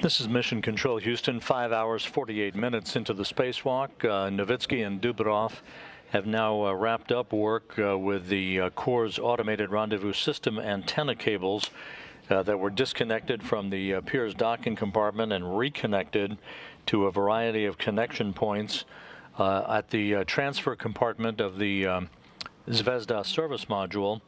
Speaker 1: This is Mission Control Houston, 5 hours, 48 minutes into the spacewalk. Novitskiy and Dubrov have now wrapped up work with the Corps' automated rendezvous system antenna cables that were disconnected from the Pirs docking compartment and reconnected to a variety of connection points at the transfer compartment of the Zvezda service module.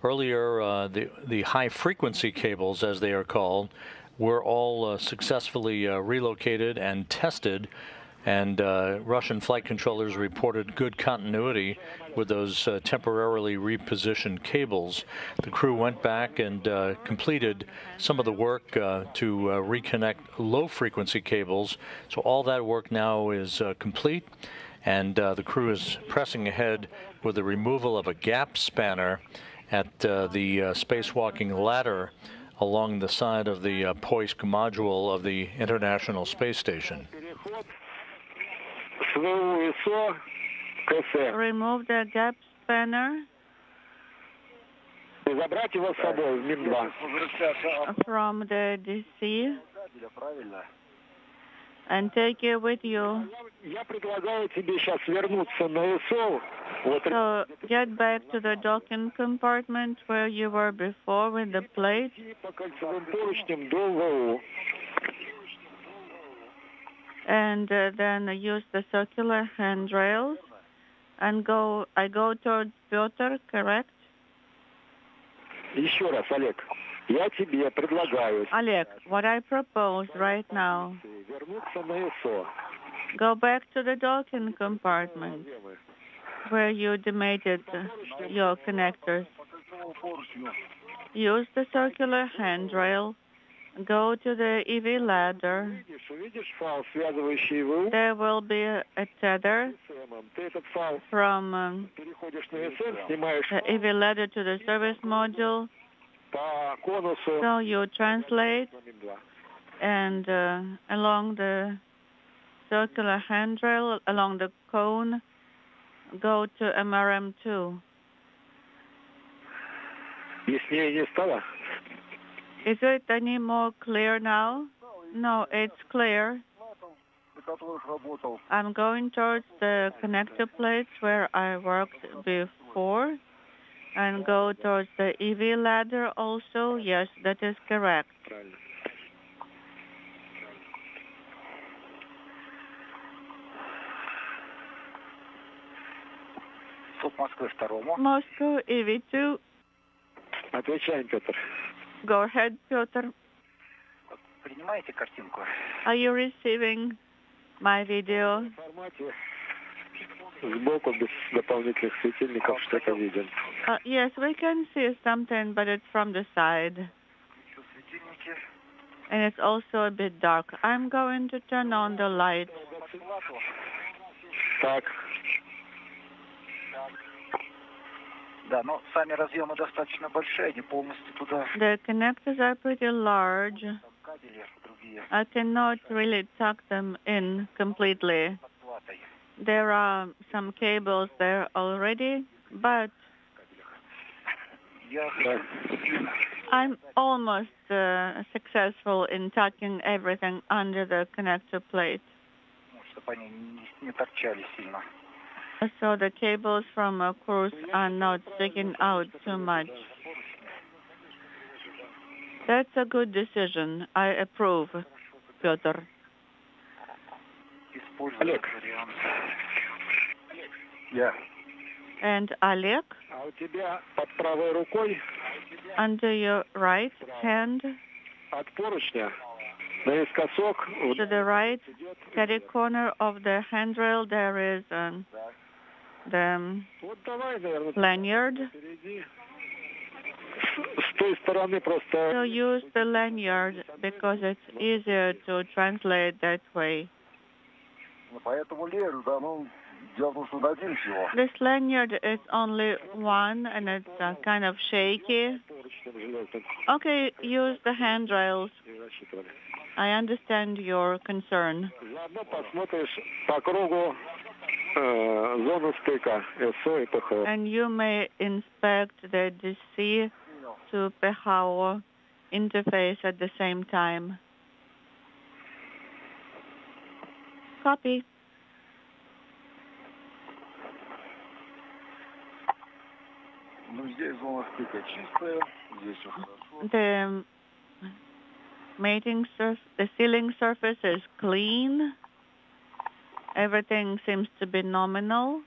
Speaker 1: Earlier, the high-frequency cables, as they are called, were all successfully relocated and tested, and Russian flight controllers reported good continuity with those temporarily repositioned cables. The crew went back and completed some of the work to reconnect low-frequency cables. So all that work now is complete, and the crew is pressing ahead with the removal of a gap spanner at the spacewalking ladder along the side of the Poisk module of the International Space Station.
Speaker 9: Remove the gap spanner from the DC and take it with you. So get back to the docking compartment where you were before with the plate. And then use the circular handrails and I go towards Pyotr, correct? Oleg, what I propose right now, go back to the docking compartment where you demated your connectors. Use the circular handrail. Go to the EV ladder. There will be a tether from the EV ladder to the service module. So you translate and along the circular handrail, along the cone, go to MRM2. Is it any more clear now? No, it's clear. I'm going towards the connector plates where I worked before and go towards the EV ladder also. Yes, that is correct. Moscow, EV2. Go ahead, Pyotr. Are you receiving my video? Yes, we can see something, but it's from the side. And it's also a bit dark. I'm going to turn on the light. The connectors are pretty large. I cannot really tuck them in completely. There are some cables there already, but I'm almost successful in tucking everything under the connector plate. So the cables from a cruise are not sticking out too much. That's a good decision. I approve, Pyotr.
Speaker 10: Oleg. Yeah.
Speaker 9: And Oleg? Under your right hand? To the right, catty corner of the handrail, there is the lanyard. So use the lanyard because it's easier to translate that way. This lanyard is only one and it's kind of shaky. Okay, use the handrails. I understand your concern. And you may inspect the DC to PHO interface at the same time. Copy.
Speaker 11: Ну, здесь зона стыка чистая, здесь все хорошо.
Speaker 9: The the ceiling surface is clean. Everything seems to be nominal.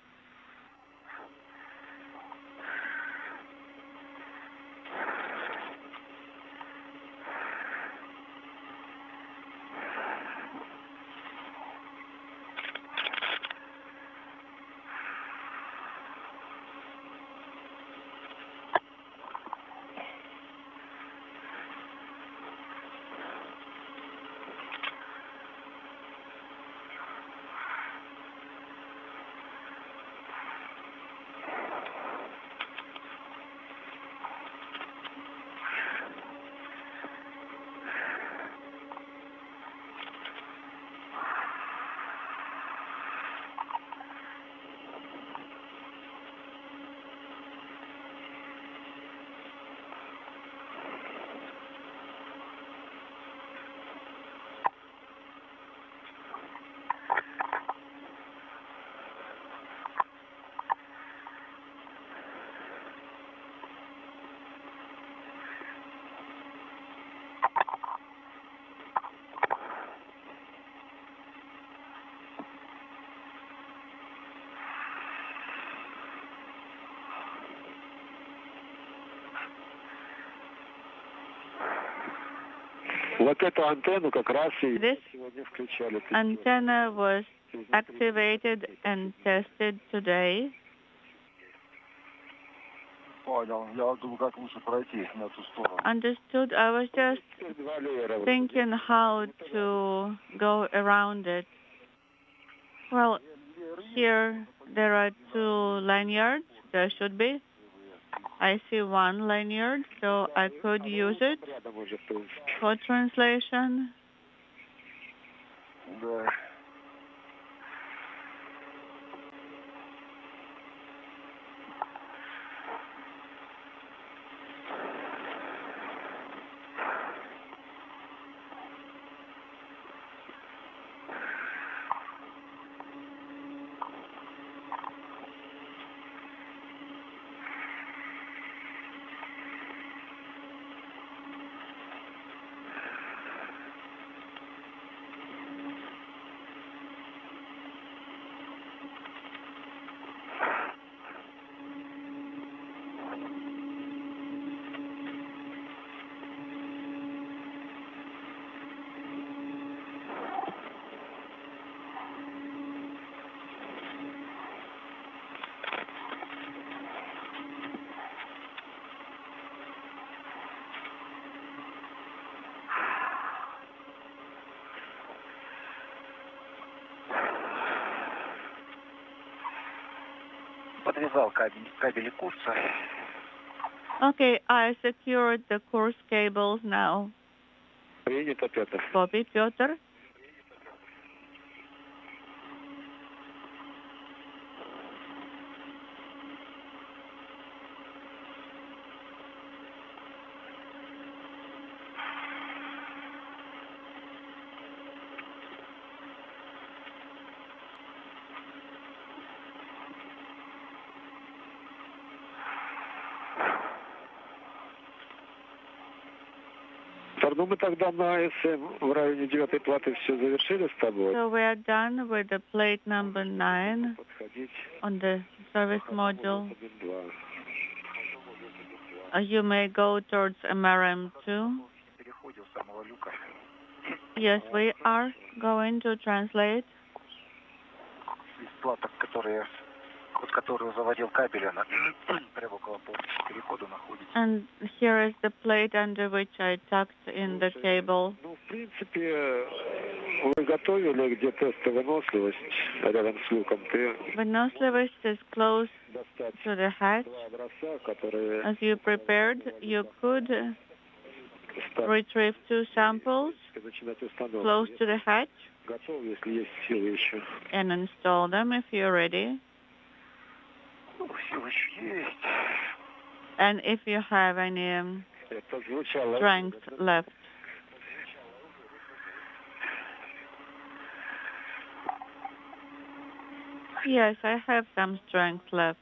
Speaker 10: Вот эту антенну как раз и
Speaker 9: This
Speaker 10: сегодня включали.
Speaker 9: antenna was activated and tested today.
Speaker 11: Понял. Я думаю, как лучше пройти на ту сторону.
Speaker 9: Understood. I was just thinking how to go around it. Well, here there are 2 lanyards. There should be. I see 1 lanyard, so I could use it for translation.
Speaker 11: Да.
Speaker 7: Подвязал кабели курса.
Speaker 9: Okay, I secured the course cables now.
Speaker 10: Принято, Петр.
Speaker 9: Copy, Pyotr.
Speaker 10: Ну, мы тогда на СМ в районе 9-й платы все завершили с тобой.
Speaker 9: So we are done with the plate number 9 on the service module. You may go towards MRM2. Yes, we are going to translate.
Speaker 7: Плата, под которую заводил кабель, она прямо около перехода находится.
Speaker 9: And here is the plate under which I tucked in the cable.
Speaker 10: Ну, в принципе, вы готовили, где тест выносливость рядом с люком.
Speaker 9: Vynosливость is close to the hatch. As you prepared, you could retrieve 2 samples close to the hatch and install them if you're ready. And if you have any strength left. Yes, I have some strength left.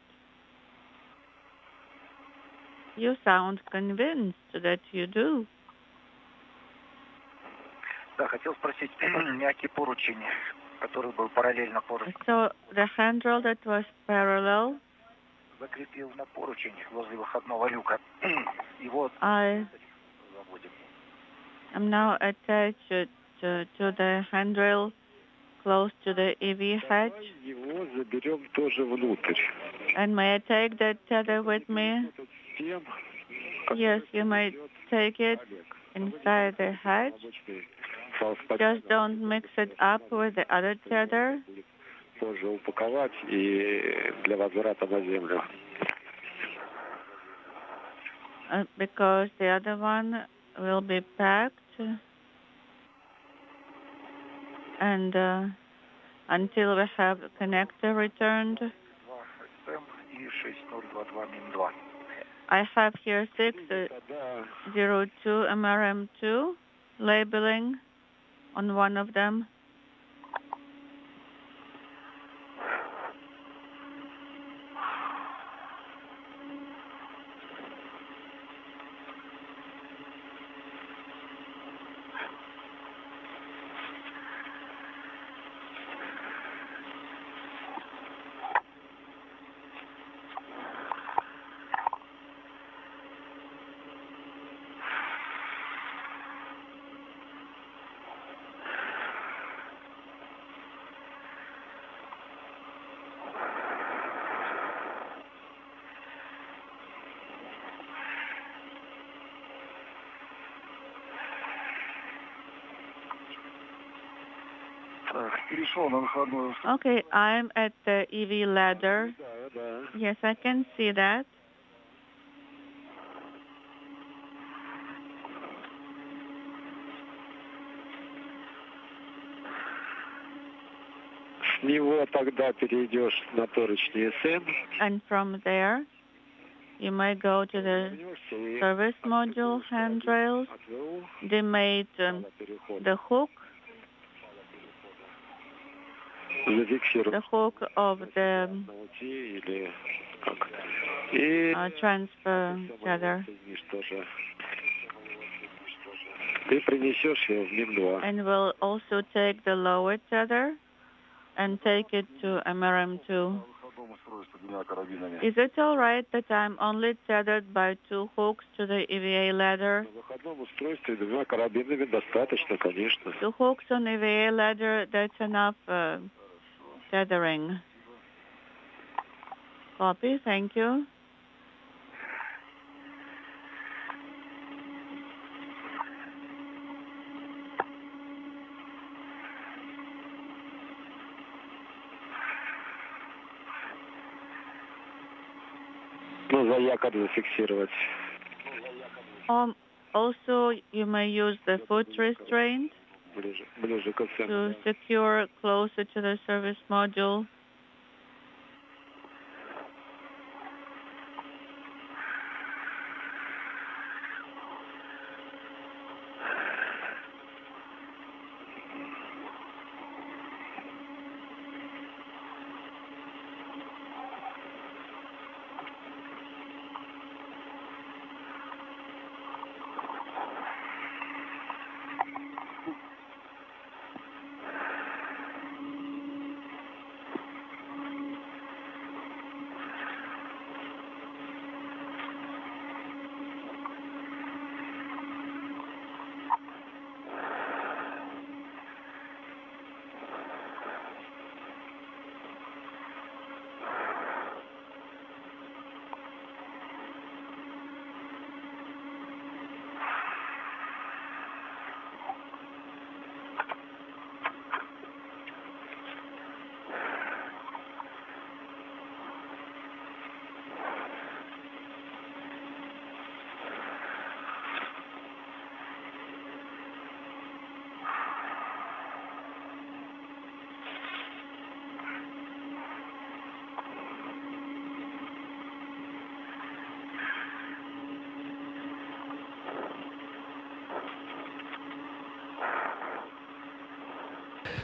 Speaker 9: You sound convinced that you do.
Speaker 11: Да, хотел спросить, мягкий поручень, который был параллельно поручню.
Speaker 9: So the handrail that was parallel,
Speaker 11: Закрепил на поручень возле выходного люка. Его
Speaker 9: I am now attached to the handrail close to the EV hatch.
Speaker 10: Его заберем тоже внутрь.
Speaker 9: And may I take that tether with me? Yes, you may take it inside the hatch. Just don't mix it up with the other tether.
Speaker 10: Позже упаковать и для возврата на землю.
Speaker 9: Because the other one will be packed. And until we have the connector returned. I have here 602 MRM2 labeling on one of them. Okay, I'm at the EV ladder. Yes, I can see that.
Speaker 10: С него тогда перейдешь на поручни СМ.
Speaker 9: And from there, you may go to the service module handrails. They made the hook of the transfer tether. And we'll also take the lower tether and take it to MRM2. Is it all right that I'm only tethered by 2 hooks to the EVA ladder? 2 hooks on EVA ladder, that's enough tethering. Copy, thank you.
Speaker 10: За якорь зафиксировать.
Speaker 9: Also, you may use the foot restraint to secure closer to the service module.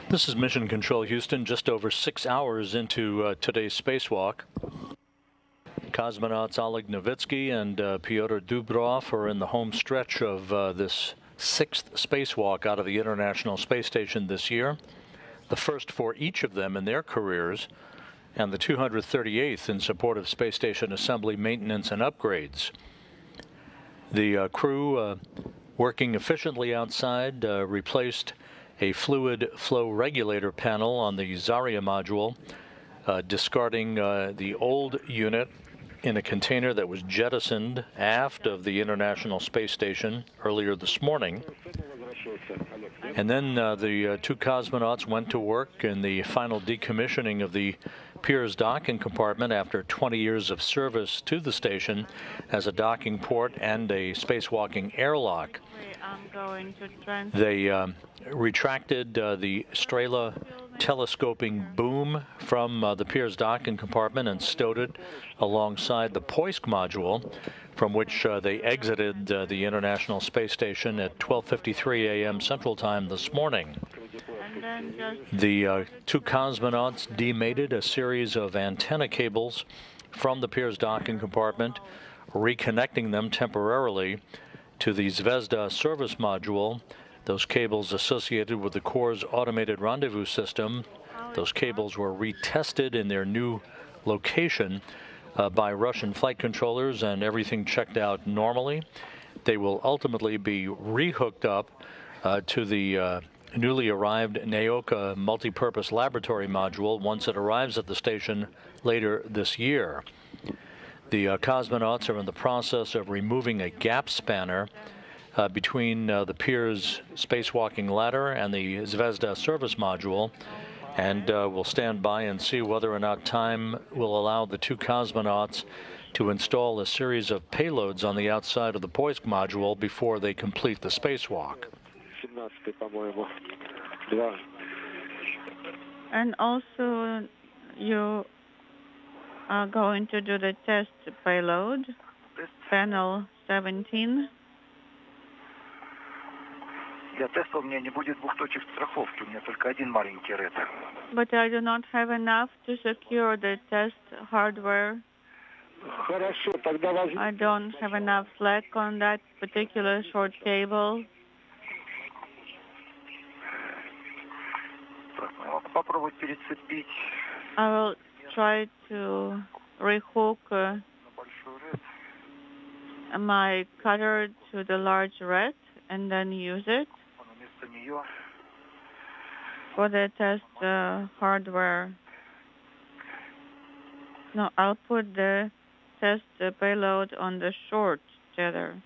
Speaker 1: This is Mission Control Houston, just over 6 hours into today's spacewalk. Cosmonauts Oleg Novitskiy and Pyotr Dubrov are in the home stretch of this 6th spacewalk out of the International Space Station this year, the first for each of them in their careers, and the 238th in support of space station assembly, maintenance, and upgrades. The crew working efficiently outside replaced a fluid flow regulator panel on the Zarya module, discarding the old unit in a container that was jettisoned aft of the International Space Station earlier this morning. And then the two cosmonauts went to work in the final decommissioning of the Pirs docking compartment after 20 years of service to the station as a docking port and a spacewalking airlock. They retracted the Strela telescoping boom from the Pirs docking compartment and stowed it alongside the Poisk module, from which they exited the International Space Station at 12:53 a.m. Central Time this morning. The two cosmonauts demated a series of antenna cables from the Pirs docking compartment, reconnecting them temporarily to the Zvezda service module. Those cables associated with the Corps' automated rendezvous system. Those cables were retested in their new location by Russian flight controllers, and everything checked out normally. They will ultimately be rehooked up to the newly arrived Naoka multipurpose laboratory module once it arrives at the station later this year. The cosmonauts are in the process of removing a gap spanner between the Pirs spacewalking ladder and the Zvezda service module, and we'll stand by and see whether or not time will allow the two cosmonauts to install a series of payloads on the outside of the Poisk module before they complete the spacewalk.
Speaker 9: And also, you are going to do the test payload, panel 17. But I do not have enough to secure the test hardware. I don't have enough slack on that particular short cable. I will try to rehook my cutter to the large red and then use it for the test hardware. No, I'll put the test payload on the short tether.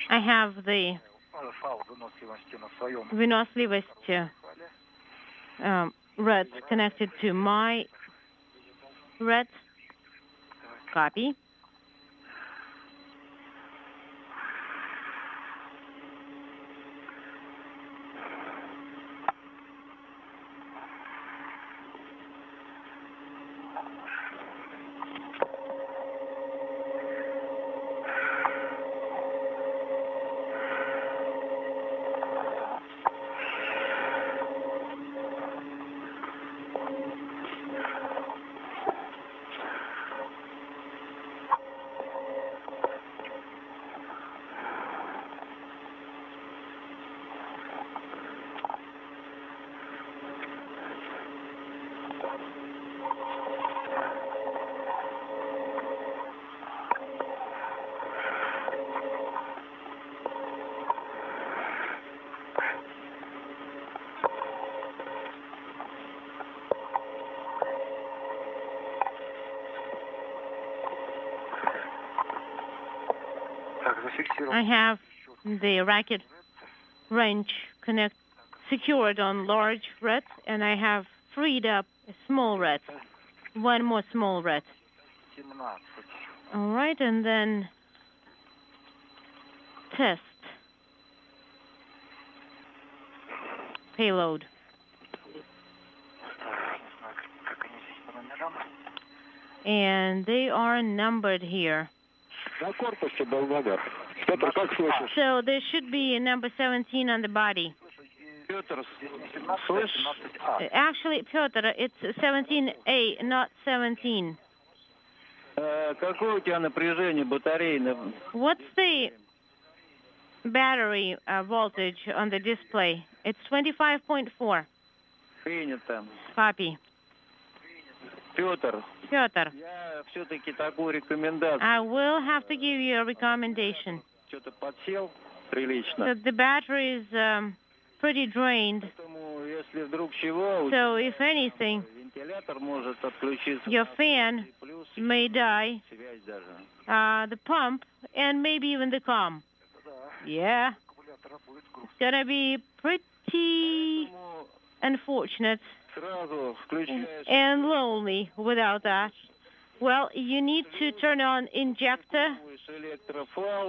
Speaker 9: I have the выносливость red connected to my red. Copy.
Speaker 5: I have the racket wrench secured on large red, and I have freed up a small red. One more small red. All right, and then test. Payload. And they are numbered here. So there should be a number 17 on the body. Actually, Pyotr, it's 17A, not 17. What's the battery voltage on the display? It's 25.4. Copy. Pyotr, I will have to give you a recommendation. So the battery is pretty drained. So if anything, your fan may die, the pump, and maybe even the comm. Yeah. It's going to be pretty unfortunate and lonely without that. Well, you need to turn on injector.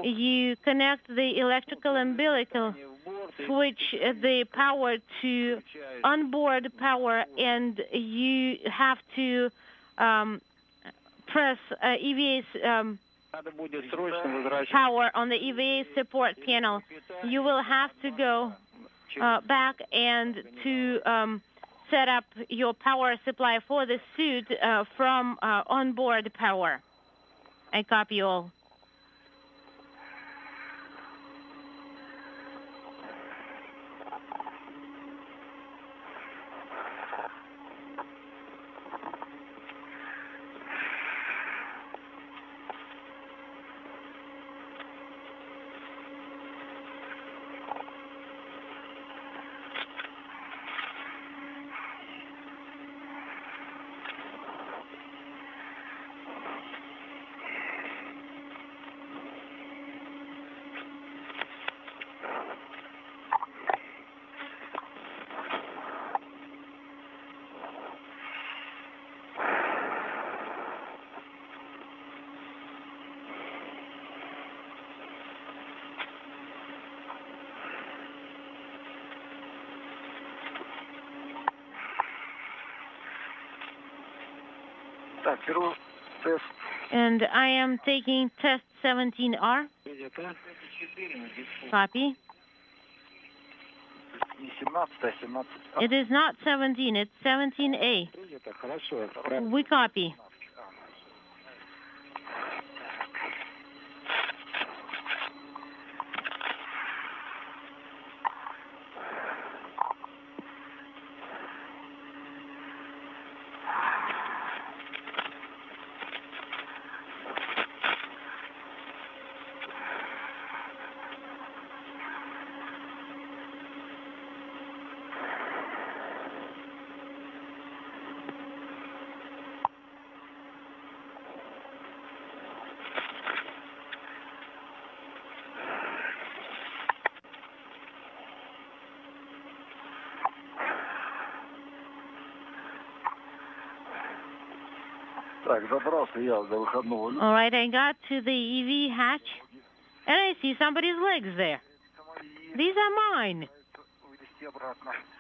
Speaker 5: You connect the electrical umbilical, switch the power to onboard power, and you have to press EVA's power on the EVA support panel. You will have to go back and to set up your power supply for the suit from onboard power. I copy all. And I am taking test 17R. Copy. It is not 17, it's 17A. We copy. All right, I got to the EV hatch, and I see somebody's legs there. These are mine.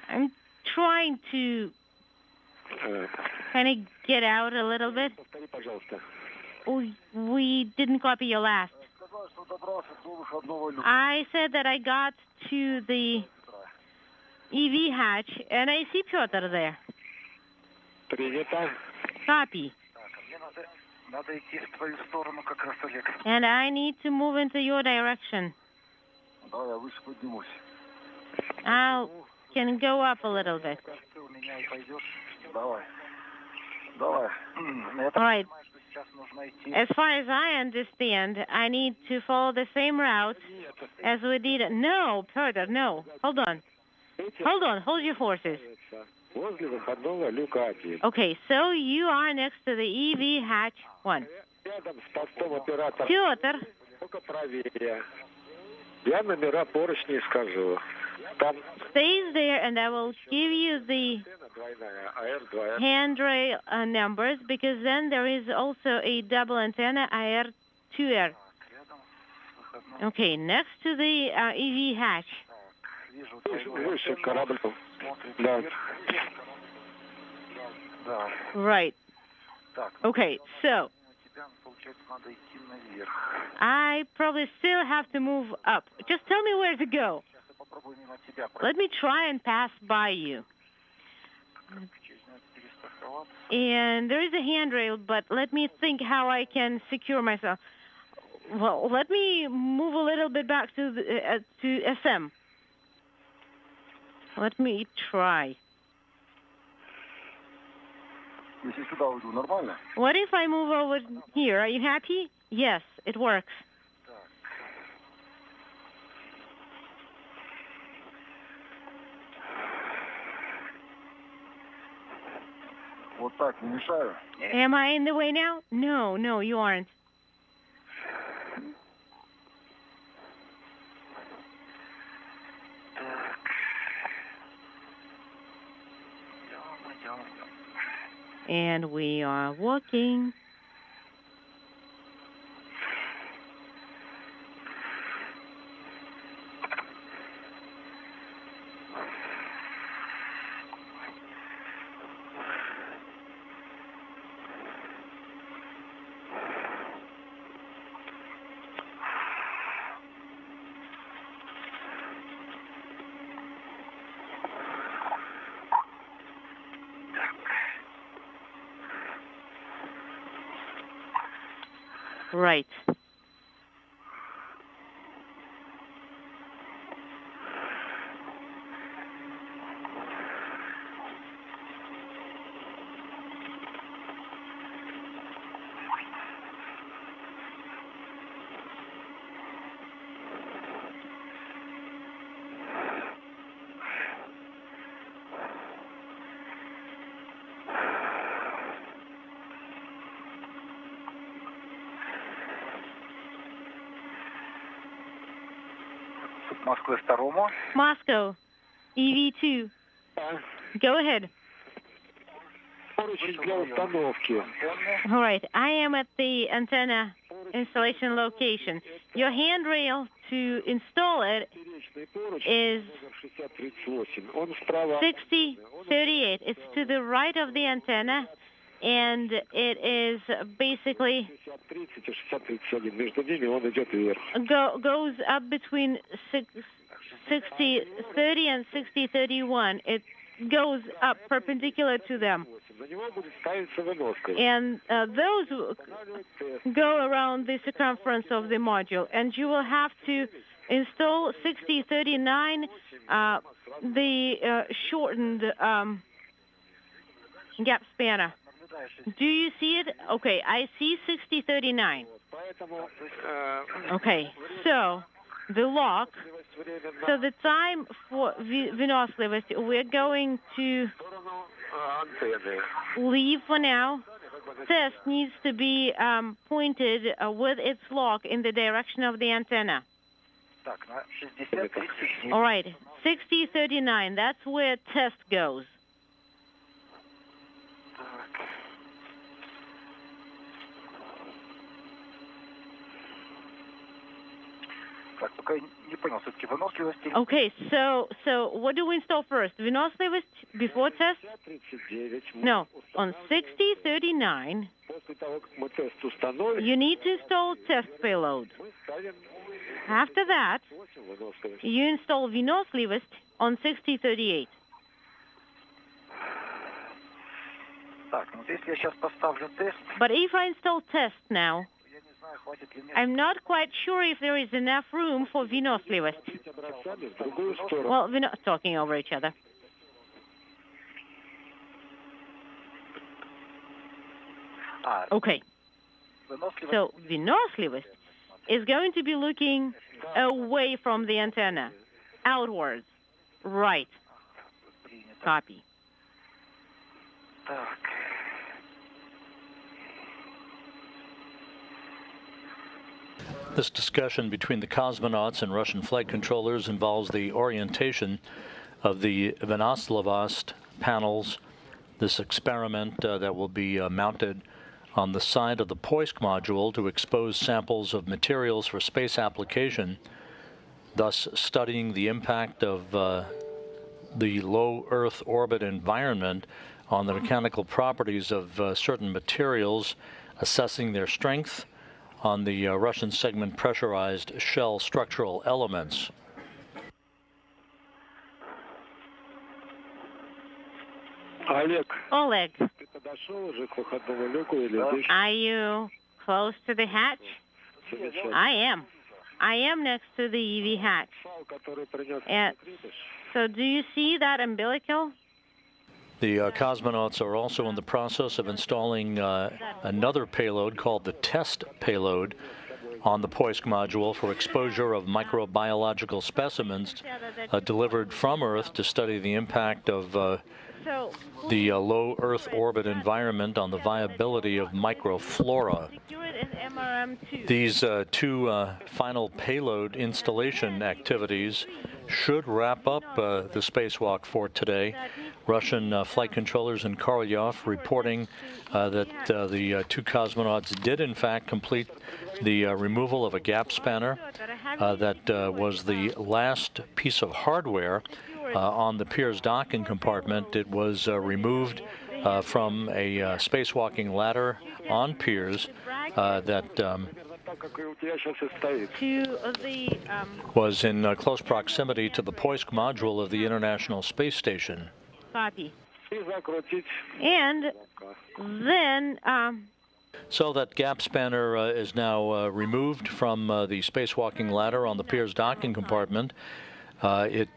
Speaker 5: I'm trying to kind of get out a little bit. We didn't copy your last. I said that I got to the EV hatch, and I see Pyotr there. Copy. And I need to move into your direction. I can go up a little bit. All right. As far as I understand, I need to follow the same route as we did. No, Pyotr, no. Hold on. Hold your horses. Okay, so you are next to the EV hatch 1. Pyotr,
Speaker 10: Я номера поручней скажу. Там
Speaker 5: Stays there, and I will give you the
Speaker 10: двойная, АР-2.
Speaker 5: handrail numbers, because then there is also a double antenna, IR2R. Okay, next to the EV hatch.
Speaker 10: Выше корабль. Да.
Speaker 5: Right. Okay, so I probably still have to move up. Just tell me where to go. Let me try and pass by you. And there is a handrail, but let me think how I can secure myself. Well, let me move a little bit back to SM. Let me try. What if I move over here? Are you happy? Yes, it works. Am I in the way now? No, you aren't. And we are walking. Right. Moscow, EV2. Go ahead. All right, I am at the antenna installation location. Your handrail to install it is 6038. It's to the right of the antenna, and it is basically goes up between 6030 and 6031. It goes up perpendicular to them, and those go around the circumference of the module, and you will have to install 6039, the shortened gap spanner. Do you see it? Okay, I see 6039. Okay, so the lock. So the time for выносливость, we're going to leave for now. Test needs to be pointed with its lock in the direction of the antenna. All right, 6039, that's where test goes. Okay, so what do we install first? Выносливость before test? No, on 6039, you need to install test payload. After that, you install выносливость on 6038. But if I install test now, I'm not quite sure if there is enough room for выносливость. Well, we're not talking over each other. Okay. So выносливость is going to be looking away from the antenna, outwards. Right. Copy.
Speaker 1: This discussion between the cosmonauts and Russian flight controllers involves the orientation of the Venoslavost panels, this experiment that will be mounted on the side of the Poisk module to expose samples of materials for space application, thus studying the impact of the low Earth orbit environment on the mechanical properties of certain materials, assessing their strength on the Russian segment pressurized shell structural elements.
Speaker 5: Oleg, are you close to the hatch? I am. I am next to the EV hatch. And so do you see that umbilical?
Speaker 1: The cosmonauts are also in the process of installing another payload called the test payload on the Poisk module for exposure of microbiological specimens delivered from Earth to study the impact of the low Earth orbit environment on the viability of microflora. These two final payload installation activities should wrap up the spacewalk for today. Russian flight controllers in Korolyov reporting that the two cosmonauts did in fact complete the removal of a gap spanner that was the last piece of hardware on the Pirs docking compartment. It was removed from a spacewalking ladder on Pirs that was in close proximity to the Poisk module of the International Space Station.
Speaker 5: Copy. And then...
Speaker 1: So that gap spanner is now removed from the spacewalking ladder on the Pirs docking compartment. It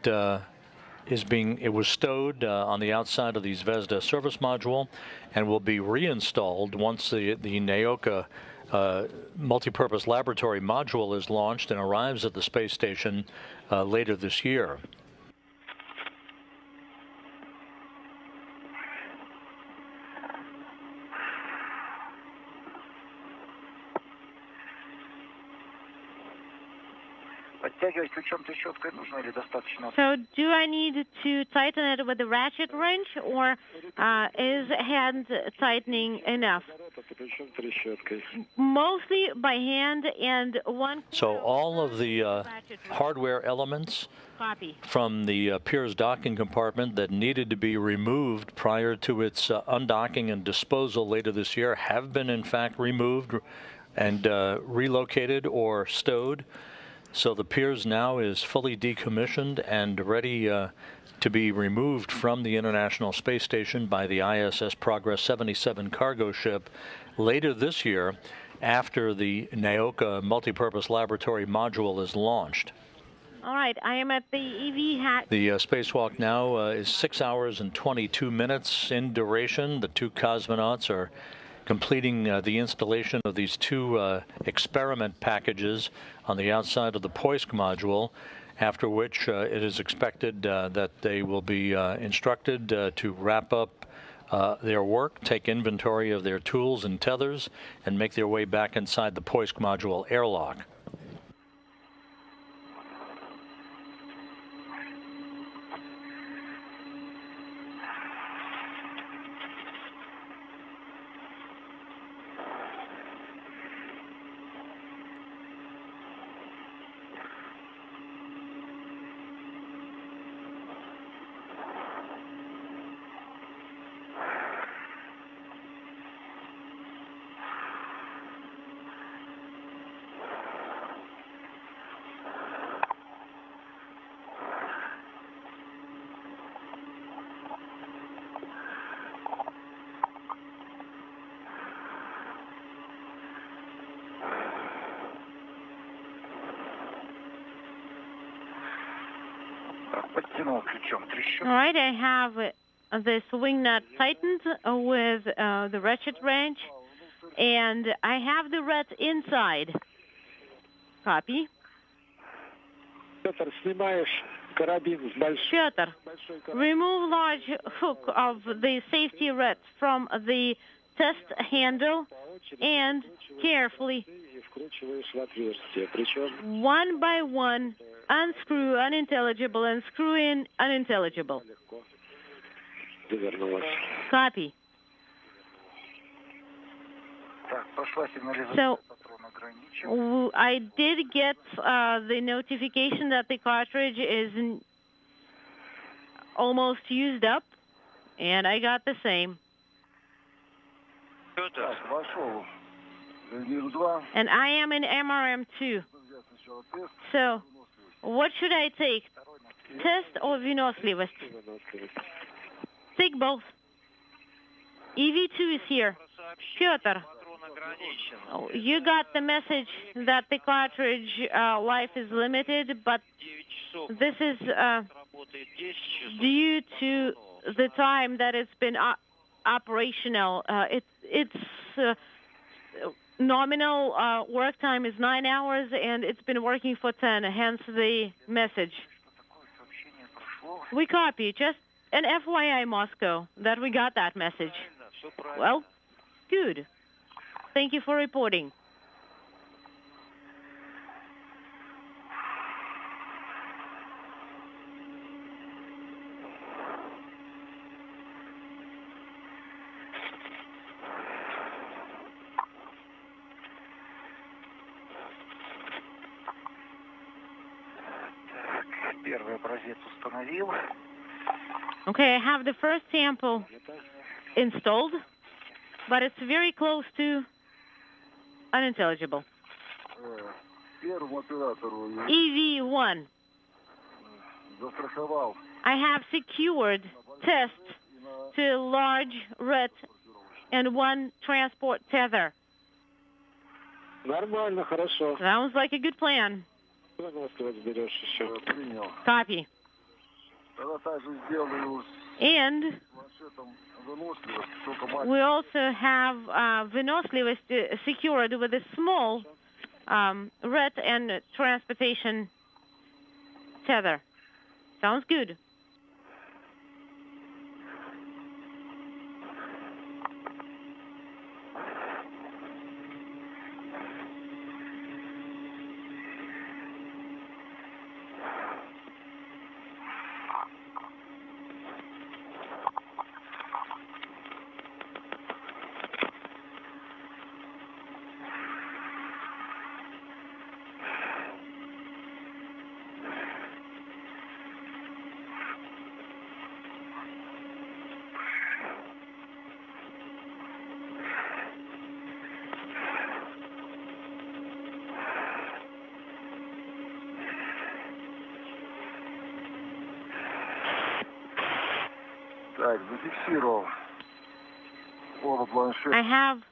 Speaker 1: was stowed on the outside of the Zvezda service module and will be reinstalled once the Naoka multipurpose laboratory module is launched and arrives at the space station later this year.
Speaker 5: So do I need to tighten it with the ratchet wrench, or is hand tightening enough? Mostly by hand and one...
Speaker 1: So all of the hardware elements from the Pirs docking compartment that needed to be removed prior to its undocking and disposal later this year have been in fact removed and relocated or stowed. So the Pirs now is fully decommissioned and ready to be removed from the International Space Station by the ISS Progress 77 cargo ship later this year after the Naoka multipurpose laboratory module is launched.
Speaker 5: All right, I am at the EV hatch.
Speaker 1: The spacewalk now is 6 hours and 22 minutes in duration. The two cosmonauts are completing the installation of these two experiment packages on the outside of the Poisk module, after which it is expected that they will be instructed to wrap up their work, take inventory of their tools and tethers, and make their way back inside the Poisk module airlock.
Speaker 5: All right, I have the swing nut tightened with the ratchet wrench, and I have the reds inside. Copy. Pyotr, remove large hook of the safety reds from the test handle and carefully One by one, unscrew unintelligible and screw in unintelligible. Copy. So I did get the notification that the cartridge is almost used up, and I got the same. And I am in MRM2. So what should I take? Test or выносливость? Take both. EV2 is here. Pyotr, you got the message that the cartridge life is limited, but this is due to the time that it's been operational. It's nominal work time is 9 hours, and it's been working for 10, hence the message. We copy. Just an FYI, Moscow, that we got that message. Well, good. Thank you for reporting. Okay, I have the first sample installed, but it's very close to unintelligible. EV1. I have secured test to large red and one transport tether. Sounds like a good plan. Copy. And we also have выносливость secured with a small red and transportation tether. Sounds good. I have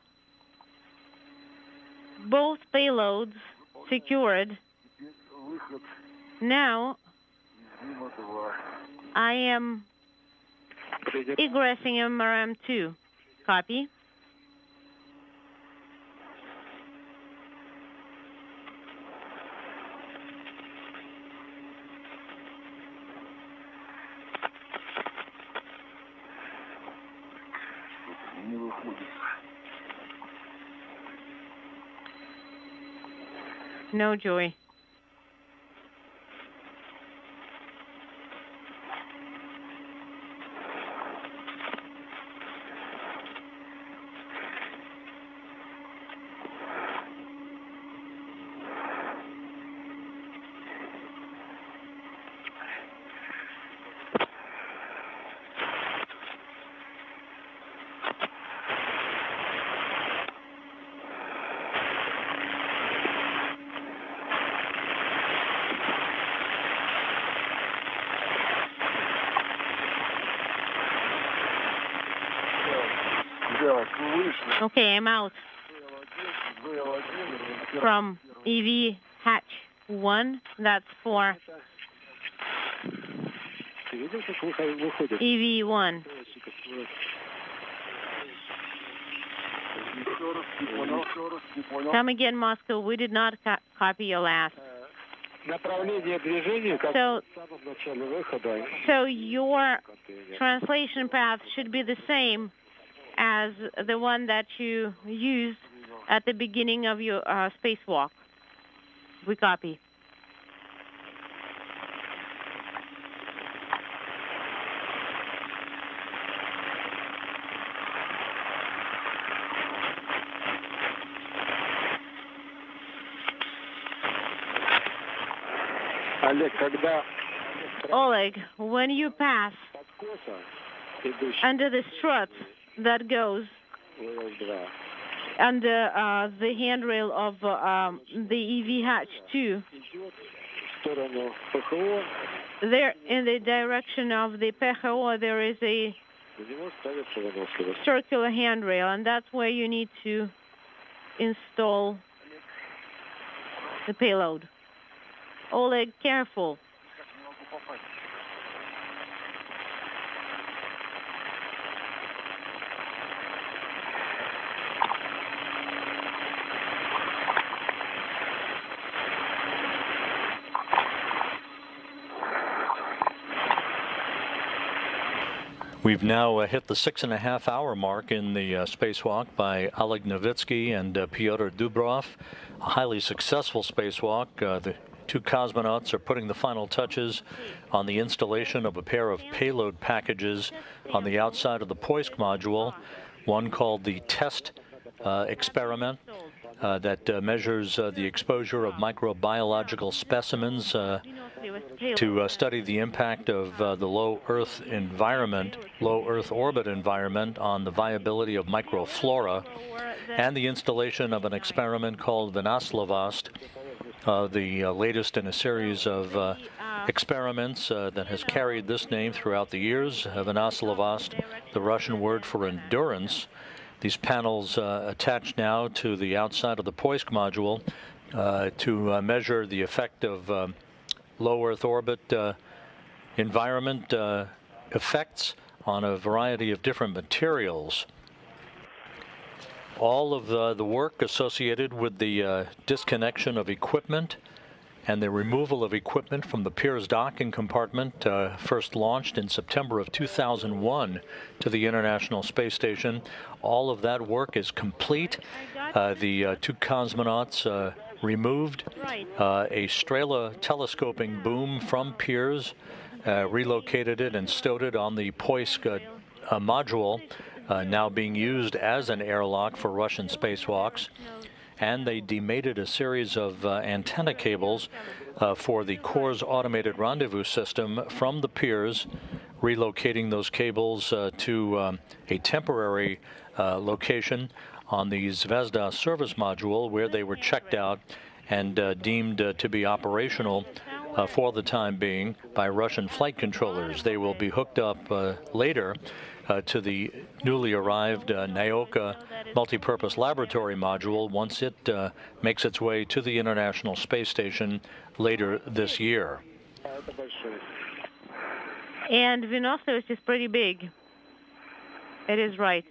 Speaker 5: both payloads secured. Now I am egressing MRM2. Copy. No joy. Okay, I'm out from EV hatch 1. That's for EV1. Come again, Moscow. We did not copy your last. So your translation path should be the same as the one that you used at the beginning of your spacewalk. We copy. Oleg, when you pass under the strut that goes under the handrail of the EV hatch 2, there in the direction of the PHO there is a circular handrail, and that's where you need to install the payload. Oleg, careful.
Speaker 1: We've now hit the 6.5-hour mark in the spacewalk by Oleg Novitskiy and Pyotr Dubrov. A highly successful spacewalk. The two cosmonauts are putting the final touches on the installation of a pair of payload packages on the outside of the Poisk module, one called the test experiment that measures the exposure of microbiological specimens to study the impact of the low Earth orbit environment on the viability of microflora, and the installation of an experiment called Vinoslavost, the latest in a series of experiments that has carried this name throughout the years. Vinoslavost, the Russian word for endurance. These panels attached now to the outside of the Poisk module to measure the effect of low Earth orbit environment effects on a variety of different materials. All of the work associated with the disconnection of equipment and the removal of equipment from the Pirs docking compartment, first launched in September of 2001 to the International Space Station. All of that work is complete. The two cosmonauts removed a Strela telescoping boom from Pirs, relocated it and stowed it on the Poisk module, now being used as an airlock for Russian spacewalks. And they demated a series of antenna cables for the Corps' automated rendezvous system from the Pirs, relocating those cables to a temporary location on the Zvezda service module, where they were checked out and deemed to be operational for the time being by Russian flight controllers. They will be hooked up later to the newly arrived Naoka multipurpose laboratory module once it makes its way to the International Space Station later this year.
Speaker 5: And Vinoslavost is pretty big. It is right.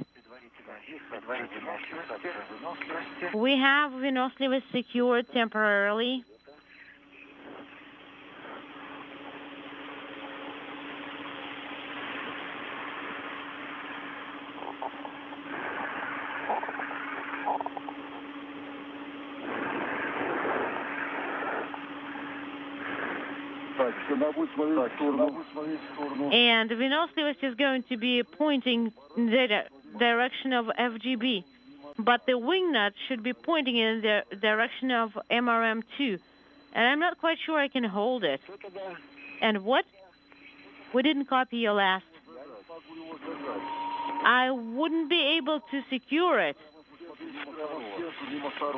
Speaker 5: We have Vinoslavost secured temporarily. And Vinoslavost is going to be pointing in the direction of FGB, but the wing nut should be pointing in the direction of MRM2. And I'm not quite sure I can hold it. And what? We didn't copy your last. I wouldn't be able to secure it.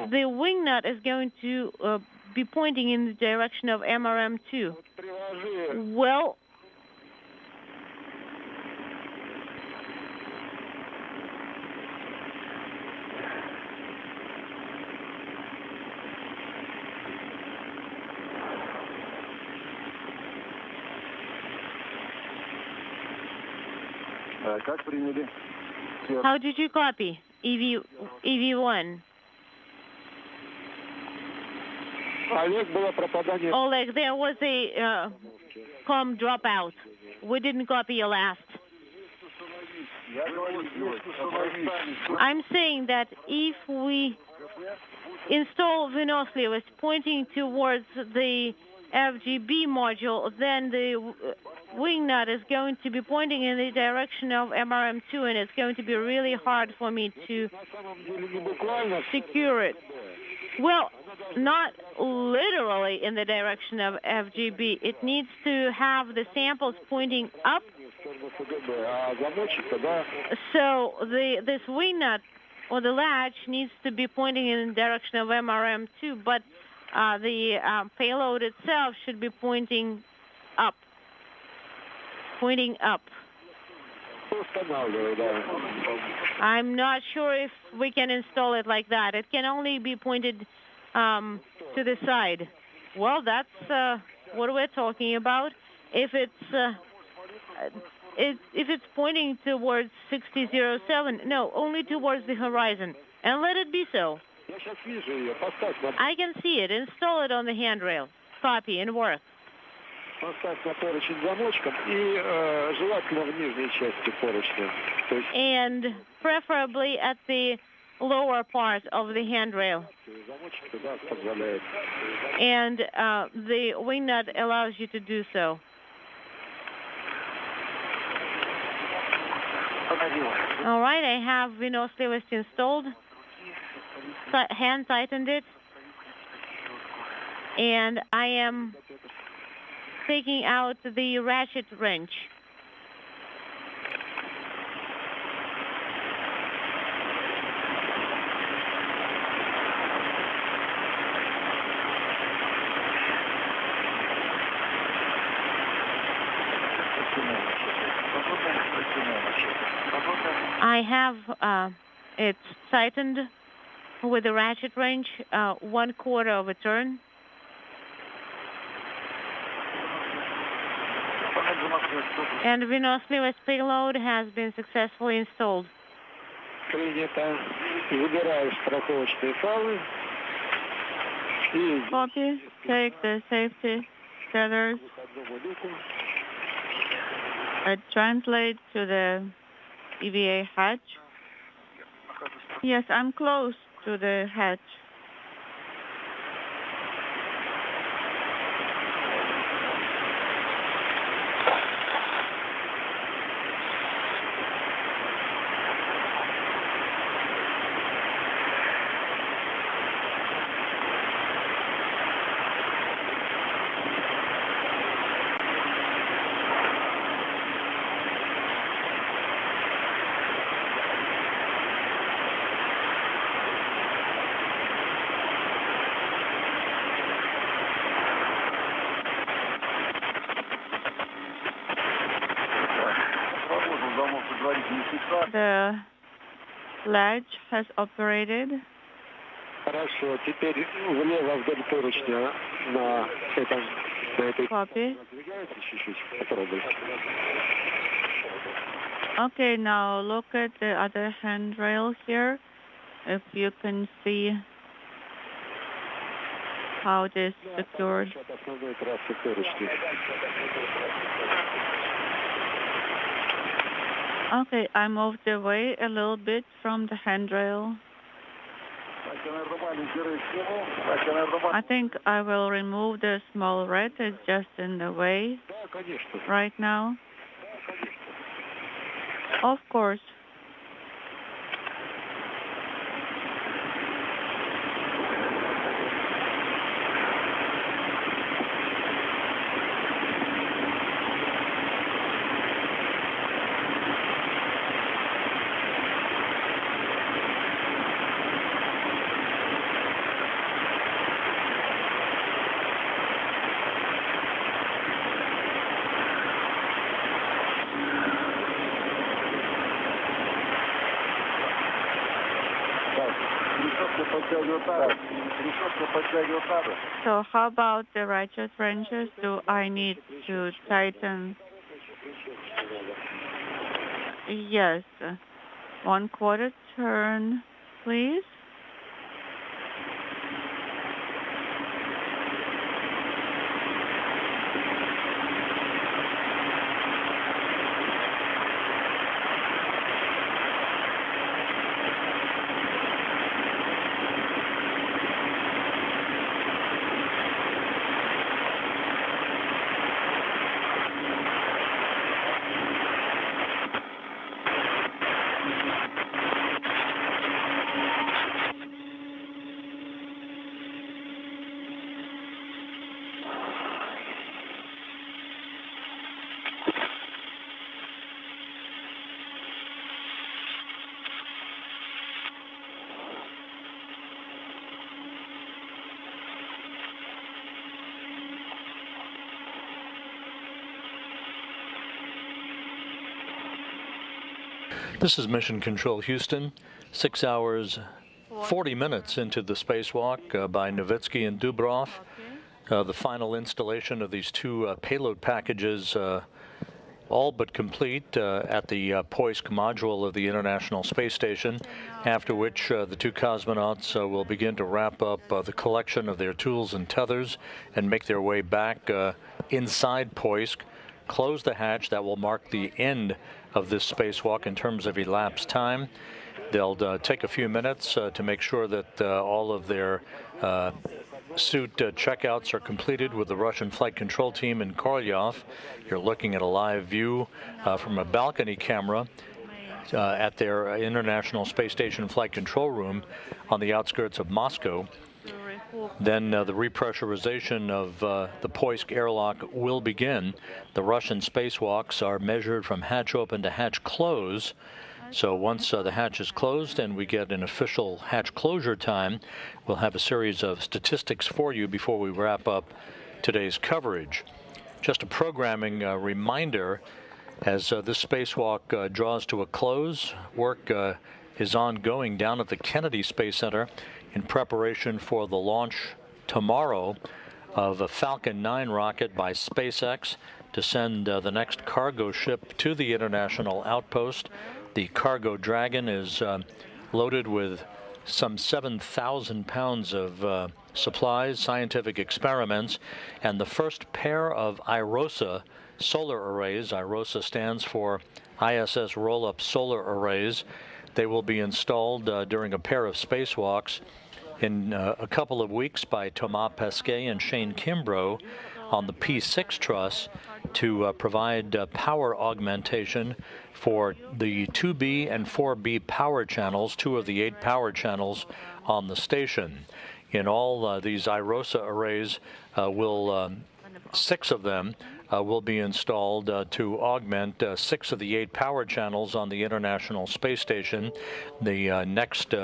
Speaker 5: The wing nut is going to be pointing in the direction of MRM2. Well, how did you copy? EV1. Oleg, there was a comm dropout. We didn't copy your last. I'm saying that if we install Venuslius pointing towards the FGB module, then the wing nut is going to be pointing in the direction of MRM2, and it's going to be really hard for me to secure it. Well, not literally in the direction of FGB. It needs to have the samples pointing up. So this wing nut or the latch needs to be pointing in the direction of MRM2, but the payload itself should be pointing up. Pointing up. I'm not sure if we can install it like that. It can only be pointed to the side. Well, that's what we're talking about. If it's pointing towards 6007, no, only towards the horizon, and let it be so. I can see it. Install it on the handrail. Copy and work. And preferably at the lower part of the handrail. And the wing nut allows you to do so. All right, I have Venuslius installed. Hand tightened it. And I am taking out the ratchet wrench. I have it tightened with the ratchet wrench 1/4 of a turn. And Venuslius payload has been successfully installed. Copy. Take the safety tethers. Translate to the EVA hatch. Yes, I'm close to the hatch. The latch has operated. Copy. Okay, now look at the other handrail here. If you can see how it is secured. Okay, I moved away a little bit from the handrail. I think I will remove the small red. It's just in the way right now. Of course. So how about the ratchet wrenches? Do I need to tighten? Yes. 1/4 turn, please.
Speaker 1: This is Mission Control Houston, 6 hours, 40 minutes into the spacewalk by Novitskiy and Dubrov. The final installation of these two payload packages all but complete at the Poisk module of the International Space Station, after which the two cosmonauts will begin to wrap up the collection of their tools and tethers and make their way back inside Poisk, close the hatch. That will mark the end of this spacewalk in terms of elapsed time. They'll take a few minutes to make sure that all of their suit checkouts are completed with the Russian flight control team in Korolyov. You're looking at a live view from a balcony camera at their International Space Station flight control room on the outskirts of Moscow. Then the repressurization of the Poisk airlock will begin. The Russian spacewalks are measured from hatch open to hatch close. So once the hatch is closed and we get an official hatch closure time, we'll have a series of statistics for you before we wrap up today's coverage. Just a programming reminder, as this spacewalk draws to a close, work is ongoing down at the Kennedy Space Center in preparation for the launch tomorrow of a Falcon 9 rocket by SpaceX to send the next cargo ship to the International Outpost. The cargo Dragon is loaded with some 7,000 pounds of supplies, scientific experiments, and the first pair of IROSA solar arrays. IROSA stands for ISS roll-up solar arrays. They will be installed during a pair of spacewalks in a couple of weeks by Thomas Pesquet and Shane Kimbrough on the P6 truss to provide power augmentation for the 2B and 4B power channels, 2 of the 8 power channels on the station. In all, these IROSA arrays 6 of them will be installed to augment 6 of the 8 power channels on the International Space Station. The next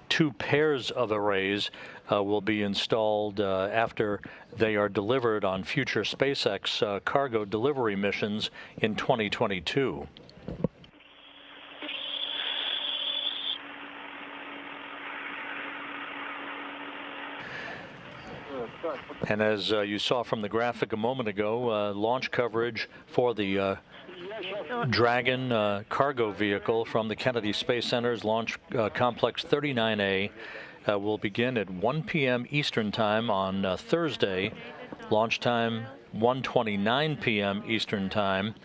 Speaker 1: 2 pairs of arrays will be installed after they are delivered on future SpaceX cargo delivery missions in 2022. And as you saw from the graphic a moment ago, launch coverage for the Dragon cargo vehicle from the Kennedy Space Center's Launch Complex 39A will begin at 1 p.m. Eastern Time on Thursday. Launch time 1:29 p.m. Eastern Time.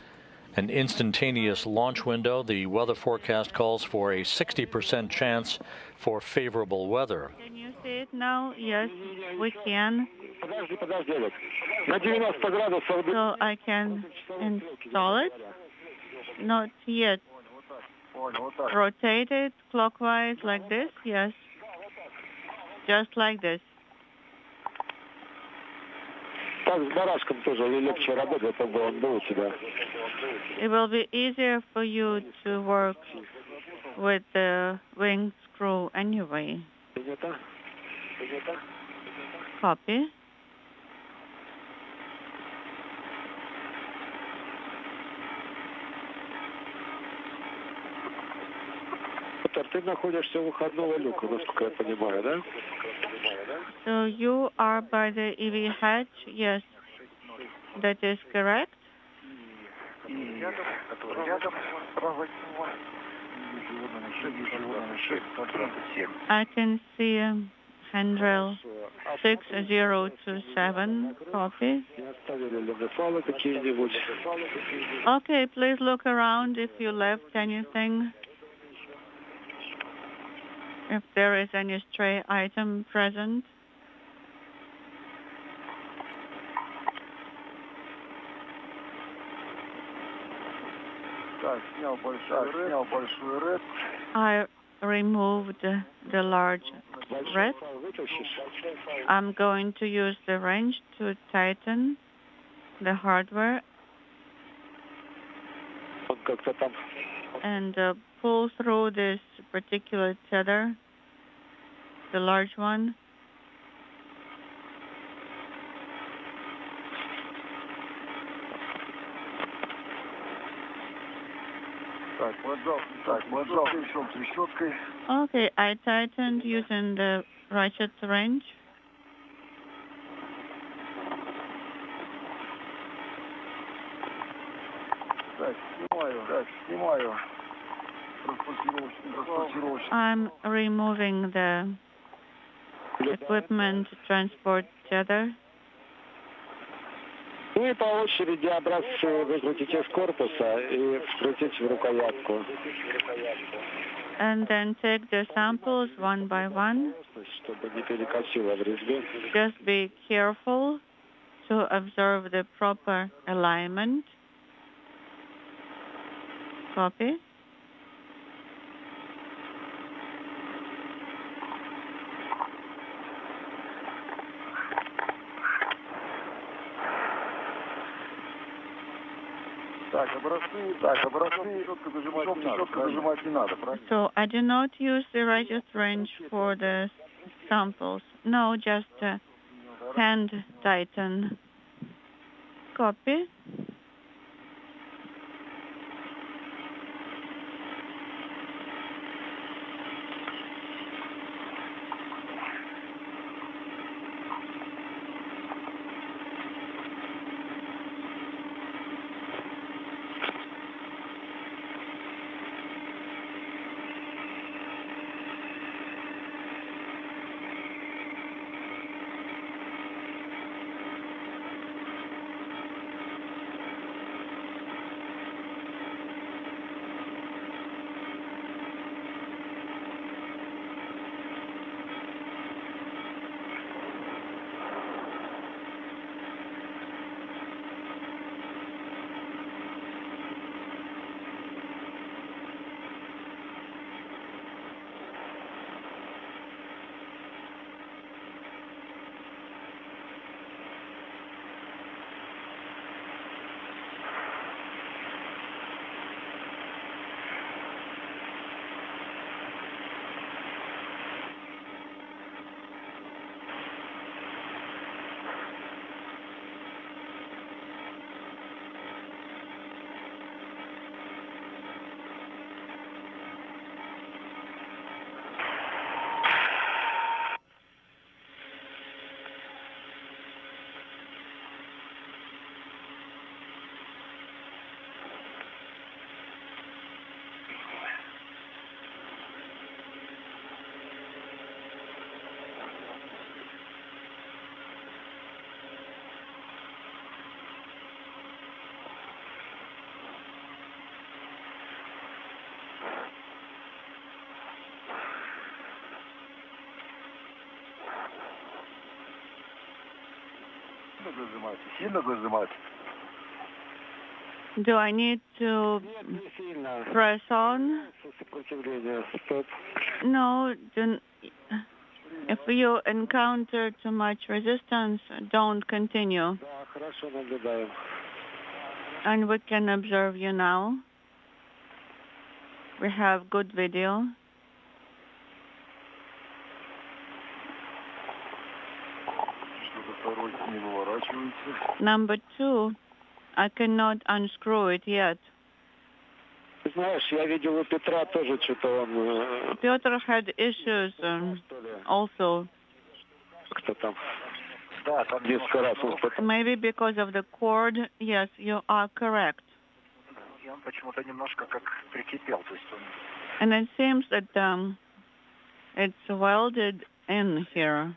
Speaker 1: An instantaneous launch window. The weather forecast calls for a 60% chance for favorable weather.
Speaker 9: Can you see it now? Yes, we can. So I can install it? Not yet. Rotate it clockwise like this? Yes. Just like this. It will be easier for you to work with the wing screw anyway. Copy. So you are by the EV hatch? Yes, that is correct. I can see handrail 6027, copy. Okay, please look around if you left anything. If there is any stray item present. I removed the large red. I'm going to use the wrench to tighten the hardware and pull through this particular tether, the large one. Okay, I tightened using the ratchet wrench. I'm removing the equipment to transport tether.
Speaker 10: Ну и по очереди образцы выкрутить из корпуса и вкрутить в рукоятку.
Speaker 9: And then take the samples one by one.
Speaker 10: Чтобы не перекосило в резьбе.
Speaker 9: Just be careful to observe the proper alignment. Copy. So I do not use the ratchet wrench for the samples. No, just hand tighten. Copy. Do I need to press on? No. If you encounter too much resistance, don't continue. And we can observe you now. We have good video. Number 2, I cannot unscrew it yet.
Speaker 10: Знаешь, я видел у Петра тоже что-то он...
Speaker 9: Pyotr had issues also.
Speaker 10: Кто там? Да, там несколько раз он...
Speaker 9: Maybe because of the cord. Yes, you are correct.
Speaker 11: И он почему-то немножко как прикипел, то есть он...
Speaker 9: And it seems that it's welded in here.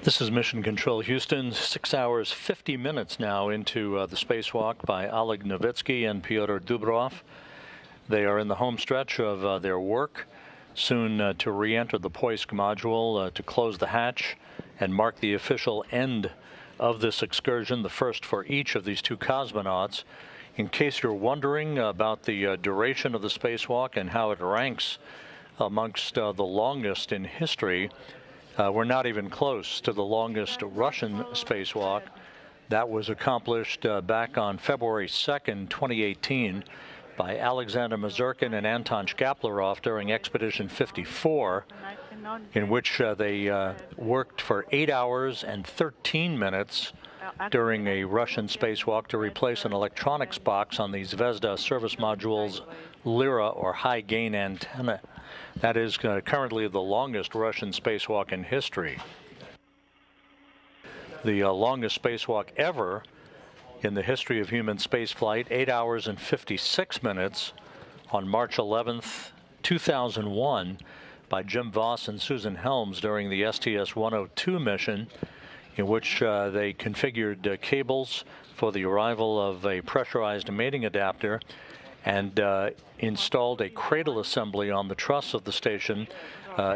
Speaker 1: This is Mission Control Houston, 6 hours, 50 minutes now into the spacewalk by Oleg Novitskiy and Pyotr Dubrov. They are in the home stretch of their work, soon to re-enter the Poisk module to close the hatch and mark the official end of this excursion, the first for each of these two cosmonauts. In case you're wondering about the duration of the spacewalk and how it ranks amongst the longest in history, we're not even close to the longest Russian spacewalk. That was accomplished back on February 2nd, 2018 by Alexander Mazurkin and Anton Shkaplerov during Expedition 54, in which they worked for 8 hours and 13 minutes during a Russian spacewalk to replace an electronics box on the Zvezda service module's Lyra, or high-gain antenna. That is currently the longest Russian spacewalk in history. The longest spacewalk ever in the history of human spaceflight, 8 hours and 56 minutes on March 11th, 2001, by Jim Voss and Susan Helms during the STS-102 mission, in which they configured cables for the arrival of a pressurized mating adapter and installed a cradle assembly on the truss of the station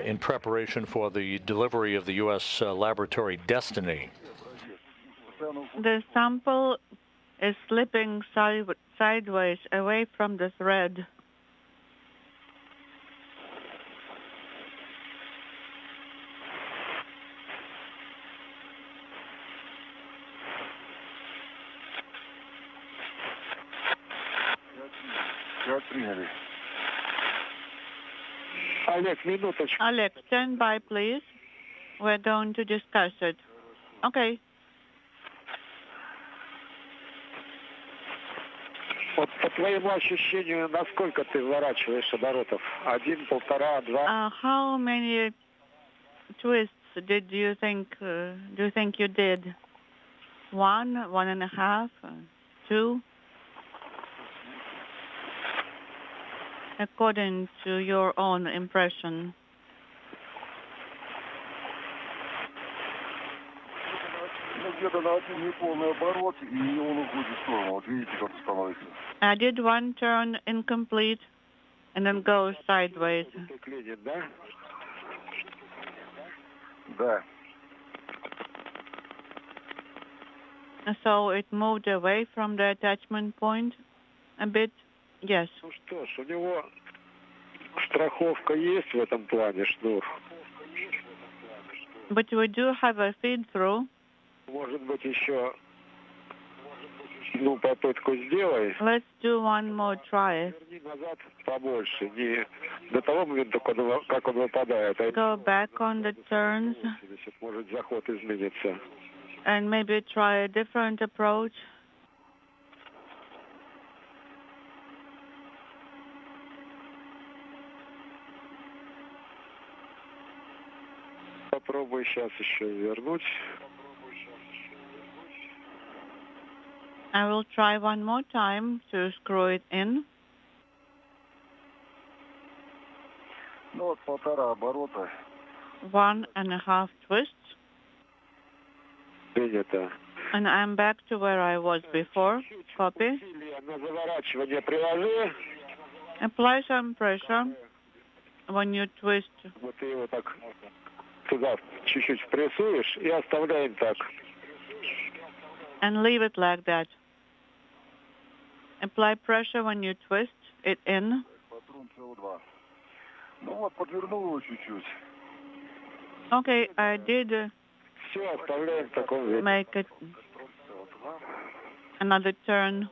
Speaker 1: in preparation for the delivery of the U.S. laboratory Destiny.
Speaker 9: The sample is slipping sideways away from the thread. Oleg, stand by, please. We're going to discuss it. Okay.
Speaker 10: Вот по твоему ощущению, насколько ты вворачиваешь оборотов? 1, 1,5, 2?
Speaker 9: How many twists do you think you did? 1, 1.5, 2? According to your own impression. I did one turn incomplete and then go sideways. So it moved away from the attachment point a bit. Yes.
Speaker 10: Ну что ж, у него страховка есть в этом плане, шнур.
Speaker 9: But we do have a feed-through.
Speaker 10: Может быть, еще одну попытку сделай.
Speaker 9: Let's do one more try.
Speaker 10: Верни назад побольше, не до того момента, как он выпадает.
Speaker 9: Go back on the turns.
Speaker 10: Может, заход изменится.
Speaker 9: And maybe try a different approach.
Speaker 10: Попробуй сейчас еще вернуть.
Speaker 9: I will try one more time to screw it in.
Speaker 11: Ну вот 1,5 оборота.
Speaker 9: 1.5 twists.
Speaker 10: Принято.
Speaker 9: And I'm back to where I was before. Copy.
Speaker 10: На заворачивание приложи.
Speaker 9: Apply some pressure when you twist.
Speaker 10: Вот ты его так туда чуть-чуть впрессуешь и оставляем так.
Speaker 9: And leave it like that. Apply pressure when you twist it in.
Speaker 11: Ну вот, подвернул его чуть-чуть.
Speaker 9: Okay, I did
Speaker 10: Все, оставляем в таком виде.
Speaker 9: make it another turn.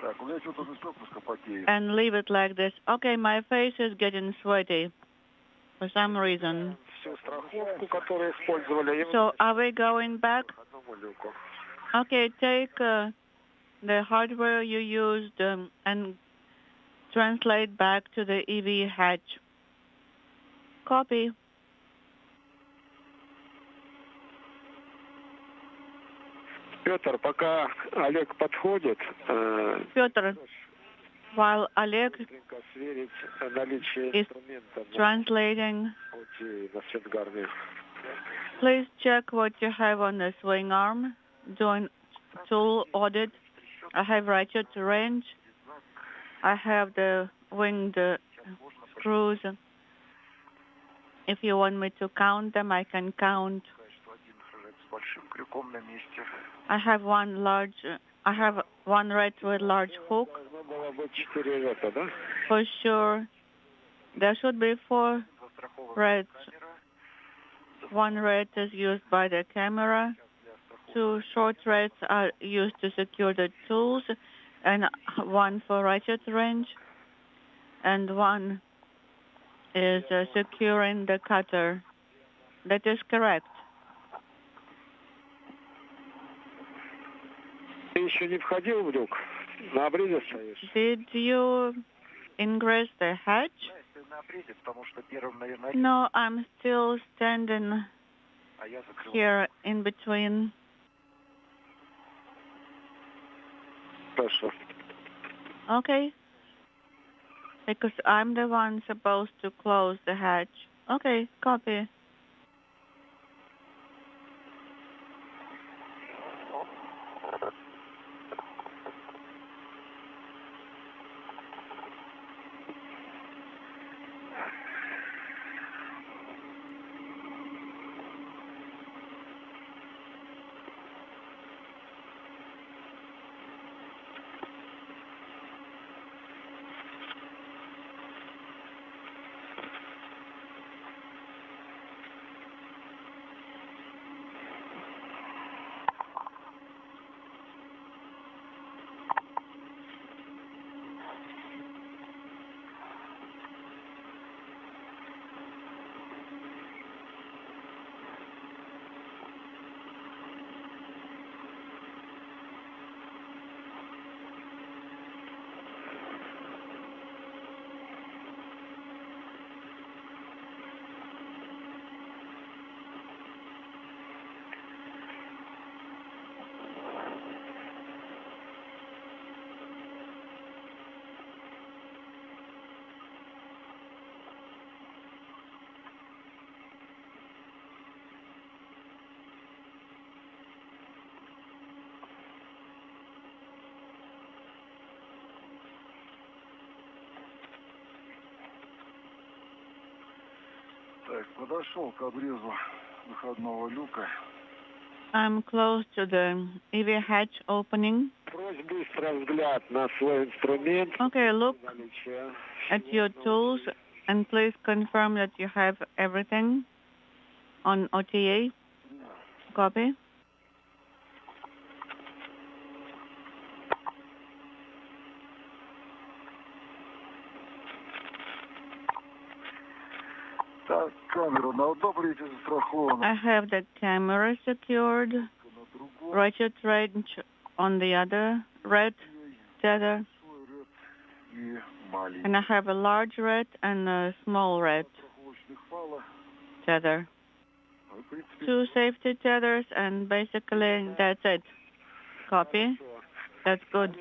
Speaker 11: Так, у меня что-то застёпка потеет.
Speaker 9: And leave it like this. Okay, my face is getting sweaty for some reason.
Speaker 8: всю страховку, которую использовали, и
Speaker 9: So are we going back?
Speaker 8: к одному люку.
Speaker 9: Okay, take the hardware you used and translate back to the EV hatch. Copy.
Speaker 4: Петр, пока Олег подходит,
Speaker 9: Pyotr, while Oleg
Speaker 4: быстренько сверить наличие
Speaker 9: is
Speaker 4: инструмента
Speaker 9: translating,
Speaker 4: на пути на свингарме.
Speaker 9: please check what you have on the swing arm. Do a tool audit. I have ratchet wrench. I have the winged screws. If you want me to count them, I can count. I have one red with large hook.
Speaker 4: Должно было быть 4 рета, да?
Speaker 9: For sure, there should be 4 reds. One red is used by the camera. 2 short reds are used to secure the tools, and 1 for ratchet wrench, and 1 is securing the cutter. That is correct.
Speaker 4: Ты еще не входил в люк? На обрезе стоишь?
Speaker 9: Did you ingress the hatch? No, I'm still standing here in between.
Speaker 4: Хорошо.
Speaker 9: Okay. Because I'm the one supposed to close the hatch. Okay, copy.
Speaker 11: Так, подошел к обрезу выходного люка.
Speaker 9: I'm close to the EV hatch opening.
Speaker 4: Брось быстро взгляд на свой инструмент.
Speaker 9: Okay, look
Speaker 4: Наличие.
Speaker 9: at your tools and please confirm that you have everything on OTA. Copy.
Speaker 11: Так, камеру на одном рете застрахована.
Speaker 9: I have the camera secured, ratchet wrench on the other red tether,
Speaker 11: И маленький.
Speaker 9: and I have a large red and a small red tether.
Speaker 11: В принципе,
Speaker 9: 2 safety tethers, and basically that's it. Copy. That's good.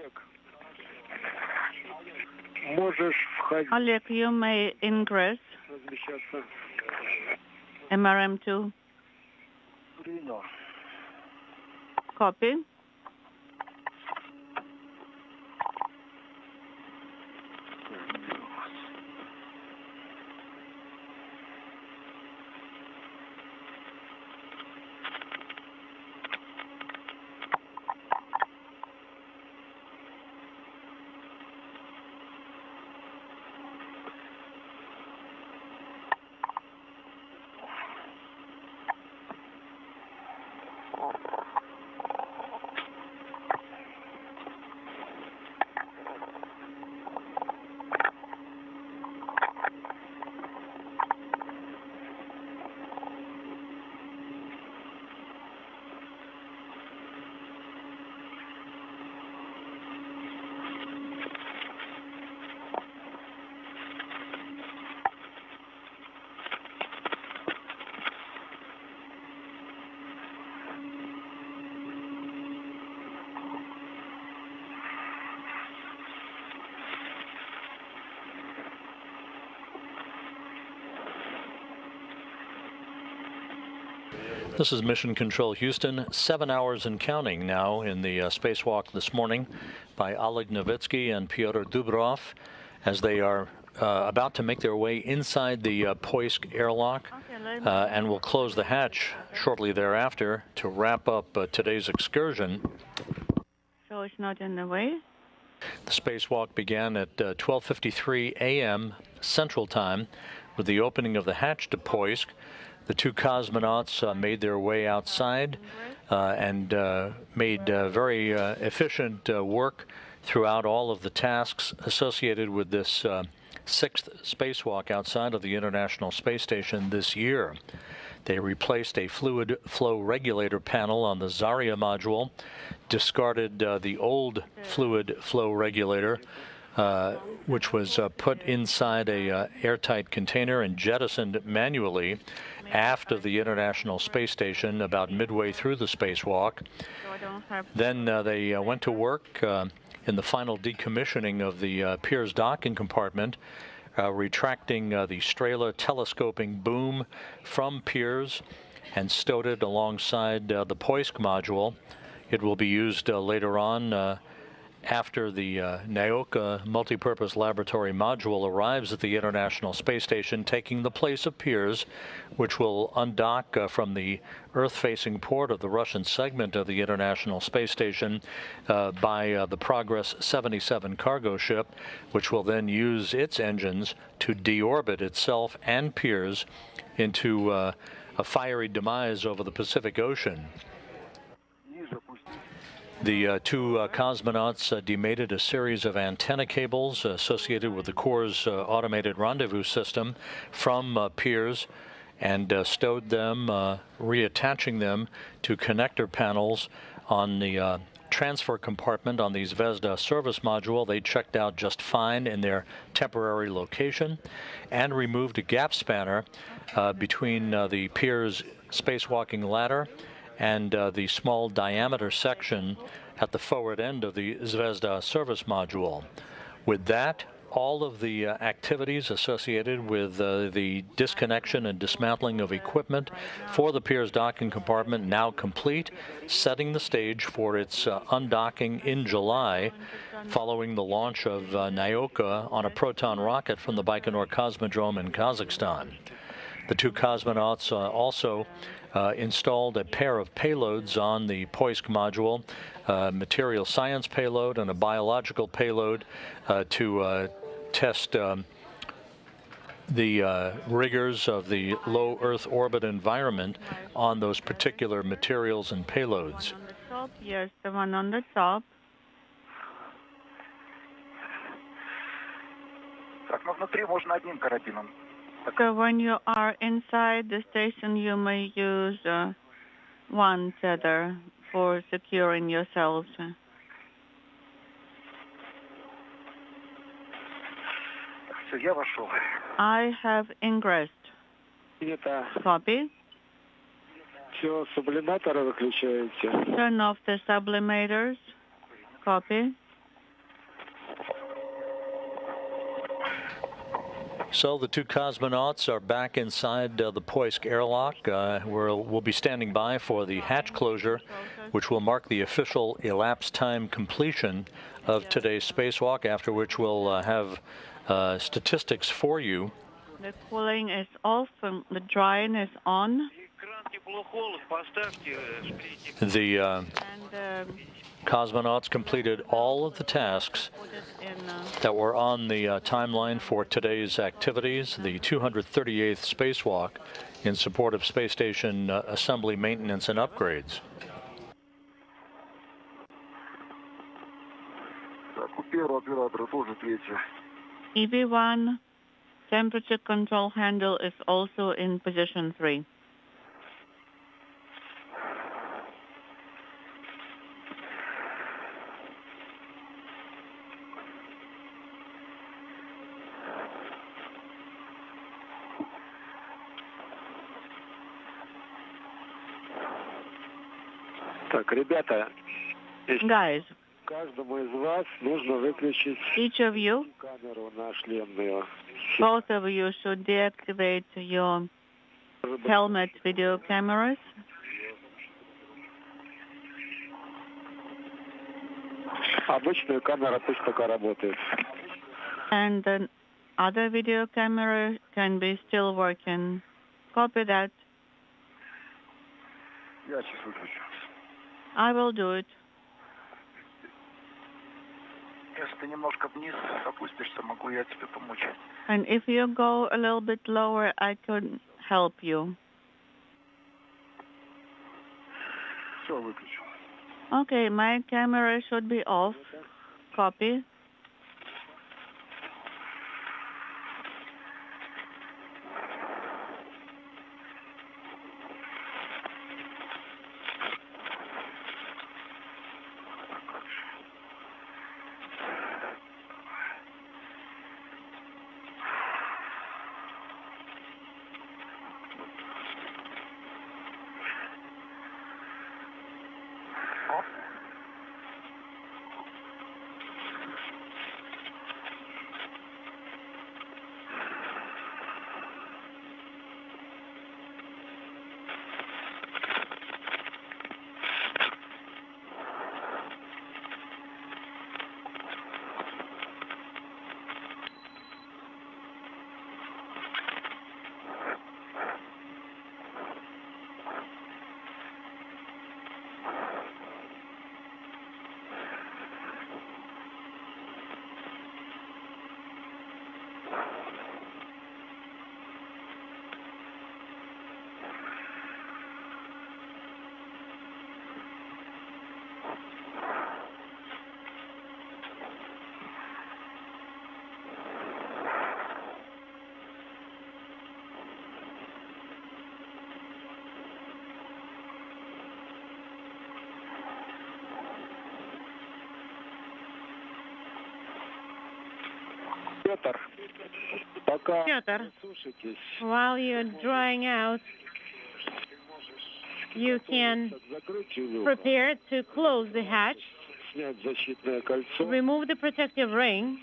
Speaker 4: Можешь входить,
Speaker 9: Oleg, you may ingress
Speaker 4: размещаться.
Speaker 9: MRM2.
Speaker 11: принял.
Speaker 9: Copy.
Speaker 1: This is Mission Control Houston. 7 hours and counting now in the spacewalk this morning by Oleg Novitskiy and Pyotr Dubrov as they are about to make their way inside the Poisk airlock and will close the hatch shortly thereafter to wrap up today's excursion.
Speaker 9: So it's not in the way?
Speaker 1: The spacewalk began at 12:53 a.m. Central Time with the opening of the hatch to Poisk. The two cosmonauts made their way outside and made very efficient work throughout all of the tasks associated with this sixth spacewalk outside of the International Space Station this year. They replaced a fluid flow regulator panel on the Zarya module, discarded the old fluid flow regulator, which was put inside a airtight container and jettisoned manually aft of the International Space Station about midway through the spacewalk. Then they went to work in the final decommissioning of the Pirs docking compartment, retracting the Strela telescoping boom from Pirs and stowed it alongside the Poisk module. It will be used later on after the Nauka multipurpose laboratory module arrives at the International Space Station, taking the place of Pirs, which will undock from the Earth-facing port of the Russian segment of the International Space Station by the Progress 77 cargo ship, which will then use its engines to deorbit itself and Pirs into a fiery demise over the Pacific Ocean. The two cosmonauts demated a series of antenna cables associated with the Corps' automated rendezvous system from Pirs and stowed them, reattaching them to connector panels on the transfer compartment on the Zvezda service module. They checked out just fine in their temporary location and removed a gap spanner between the Pirs spacewalking ladder and the small diameter section at the forward end of the Zvezda service module. With that, all of the activities associated with the disconnection and dismantling of equipment for the Pirs docking compartment now complete, setting the stage for its undocking in July, following the launch of Nauka on a Proton rocket from the Baikonur Cosmodrome in Kazakhstan. The two cosmonauts also installed a pair of payloads on the Poisk module, a material science payload and a biological payload to test the rigors of the low Earth orbit environment on those particular materials and payloads.
Speaker 9: On the top, yes, the one on the top. So when you are inside the station, you may use one tether for securing yourselves. I have ingressed. Copy. Turn off the sublimators. Copy.
Speaker 1: So the two cosmonauts are back inside the Poisk airlock. We'll be standing by for the hatch closure, which will mark the official elapsed time completion of today's spacewalk, after which we'll have statistics for you.
Speaker 9: The cooling is off and the drying is on.
Speaker 1: The cosmonauts completed all of the tasks that were on the timeline for today's activities, the 238th spacewalk in support of space station assembly, maintenance, and upgrades.
Speaker 9: EV1 temperature control handle is also in position 3. Guys, each of you, both of you should deactivate your helmet video cameras
Speaker 10: Обычная камера пусть пока работает.
Speaker 9: And the other video camera can be still working. Copy that.
Speaker 11: Я сейчас выключу.
Speaker 9: I will do it.
Speaker 11: Если ты немножко вниз опустишься, могу я тебе помочь.
Speaker 9: And if you go a little bit lower, I could help you.
Speaker 11: Все, выключу.
Speaker 9: Okay, my camera should be off. Copy. Pyotr, while you're drying out, you can prepare to close the hatch, remove the protective ring,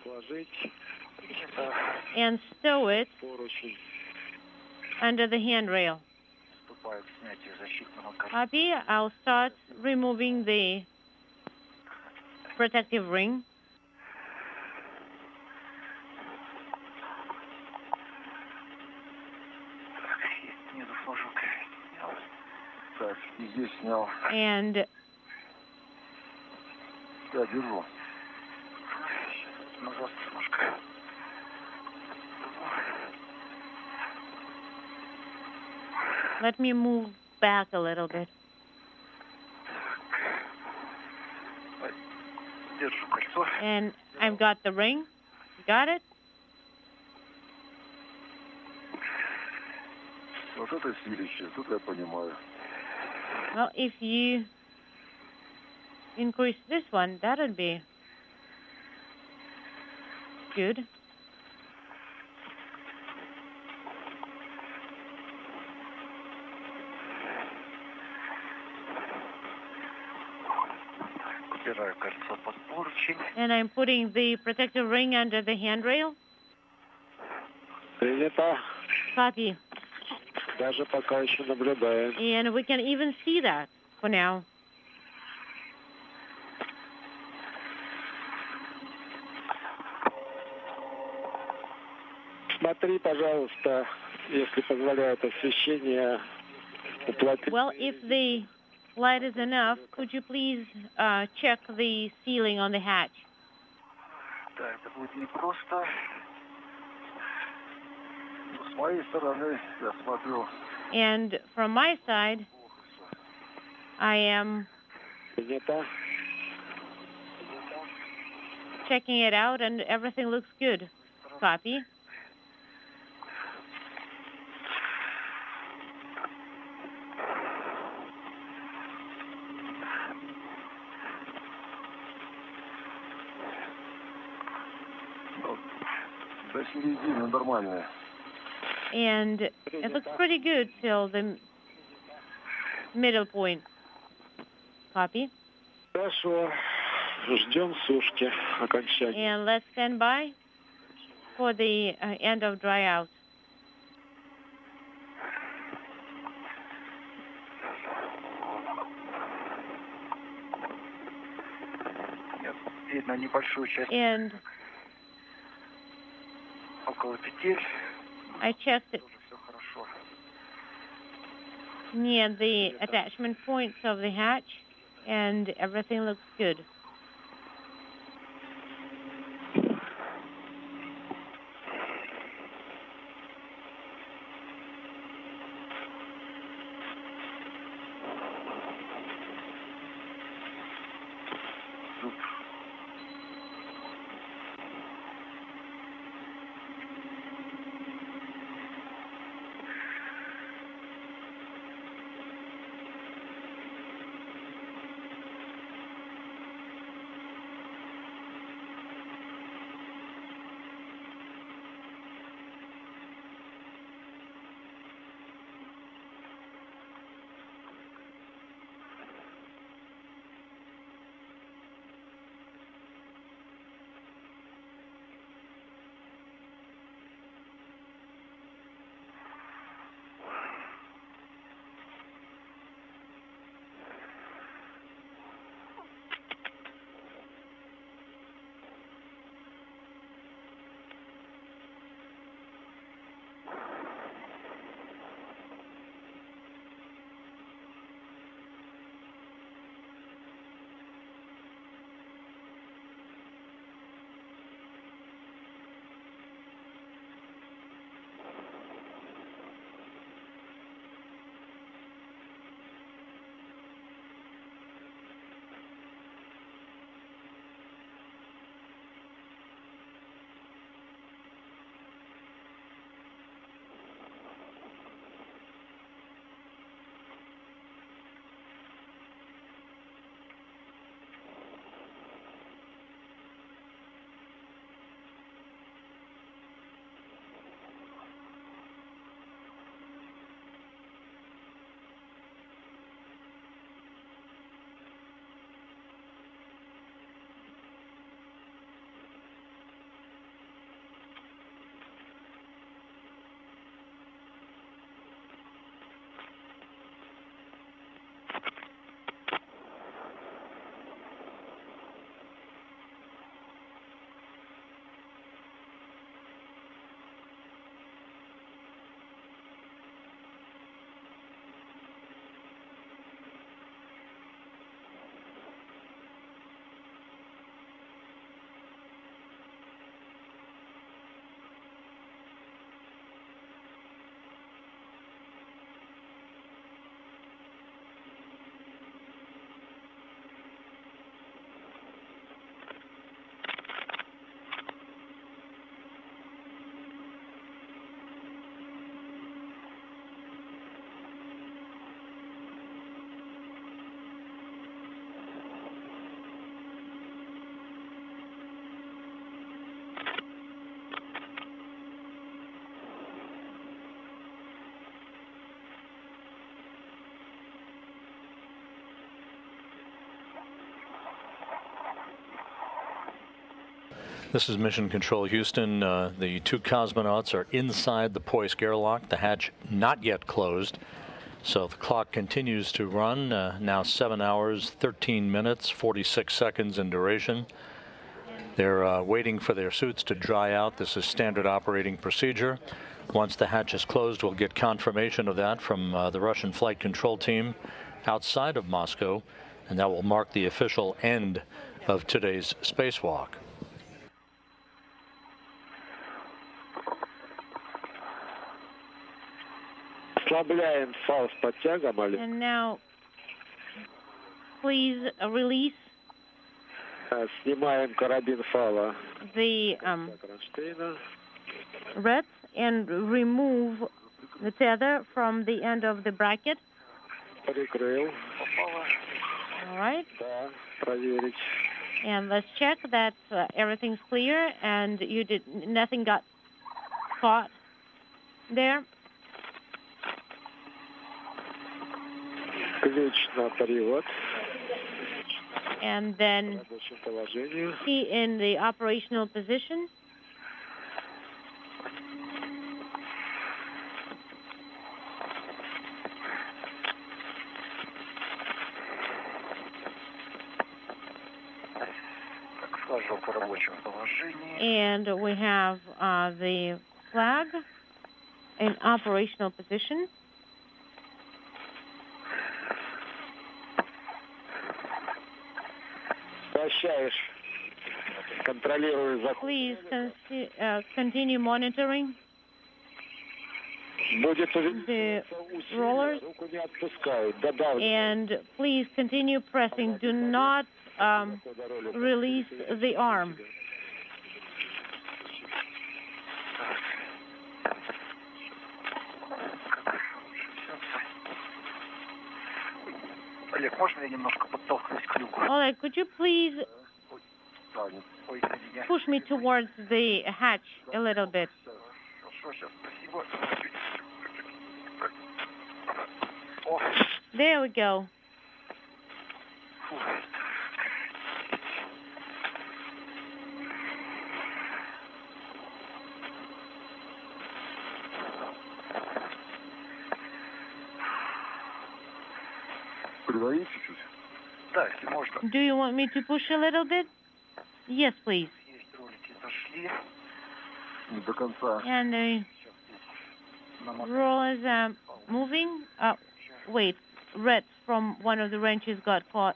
Speaker 9: and stow it under the handrail. Copy. I'll start removing the protective ring. And let me move back a little bit. And I've got the ring. Got it? Well, if you increase this one, that would be good. And I'm putting the protective ring under the handrail. Copy. And we can even see that for now.
Speaker 10: Смотри, пожалуйста, если позволяет освещение, уплотнить.
Speaker 9: Well, if the light is enough, could you please check the ceiling on the hatch?
Speaker 11: Да, это будет непросто. С моей стороны, я смотрю.
Speaker 9: And from my side, I am checking it out, and everything looks good. Copy.
Speaker 11: До середины нормально.
Speaker 9: And it looks pretty good till the middle point. Copy.
Speaker 10: Хорошо. Ждем сушки окончания.
Speaker 9: And let's stand by for the end of dry out.
Speaker 11: видно небольшую часть
Speaker 5: And
Speaker 11: около петель.
Speaker 5: I checked it
Speaker 11: Тоже все хорошо.
Speaker 5: near the attachment points of the hatch, and everything looks good.
Speaker 1: This is Mission Control Houston. The two cosmonauts are inside the Poisk airlock, the hatch not yet closed. So the clock continues to run, now 7 hours, 13 minutes, 46 seconds in duration. They're waiting for their suits to dry out. This is standard operating procedure. Once the hatch is closed, we'll get confirmation of that from the Russian flight control team outside of Moscow, and that will mark the official end of today's spacewalk.
Speaker 5: And now, please release the reds and remove the tether from the end of the bracket. All right. And let's check that everything's clear and nothing got caught there. And then key in the operational position. And we have the flag in operational position. Please continue monitoring the rollers, and please continue pressing. Do not release the arm. Oleg, could you please push me towards the hatch a little bit? There we go. Do you want me to push a little bit? Yes, please. And the rollers are moving. Wait, reds from one of the wrenches got caught.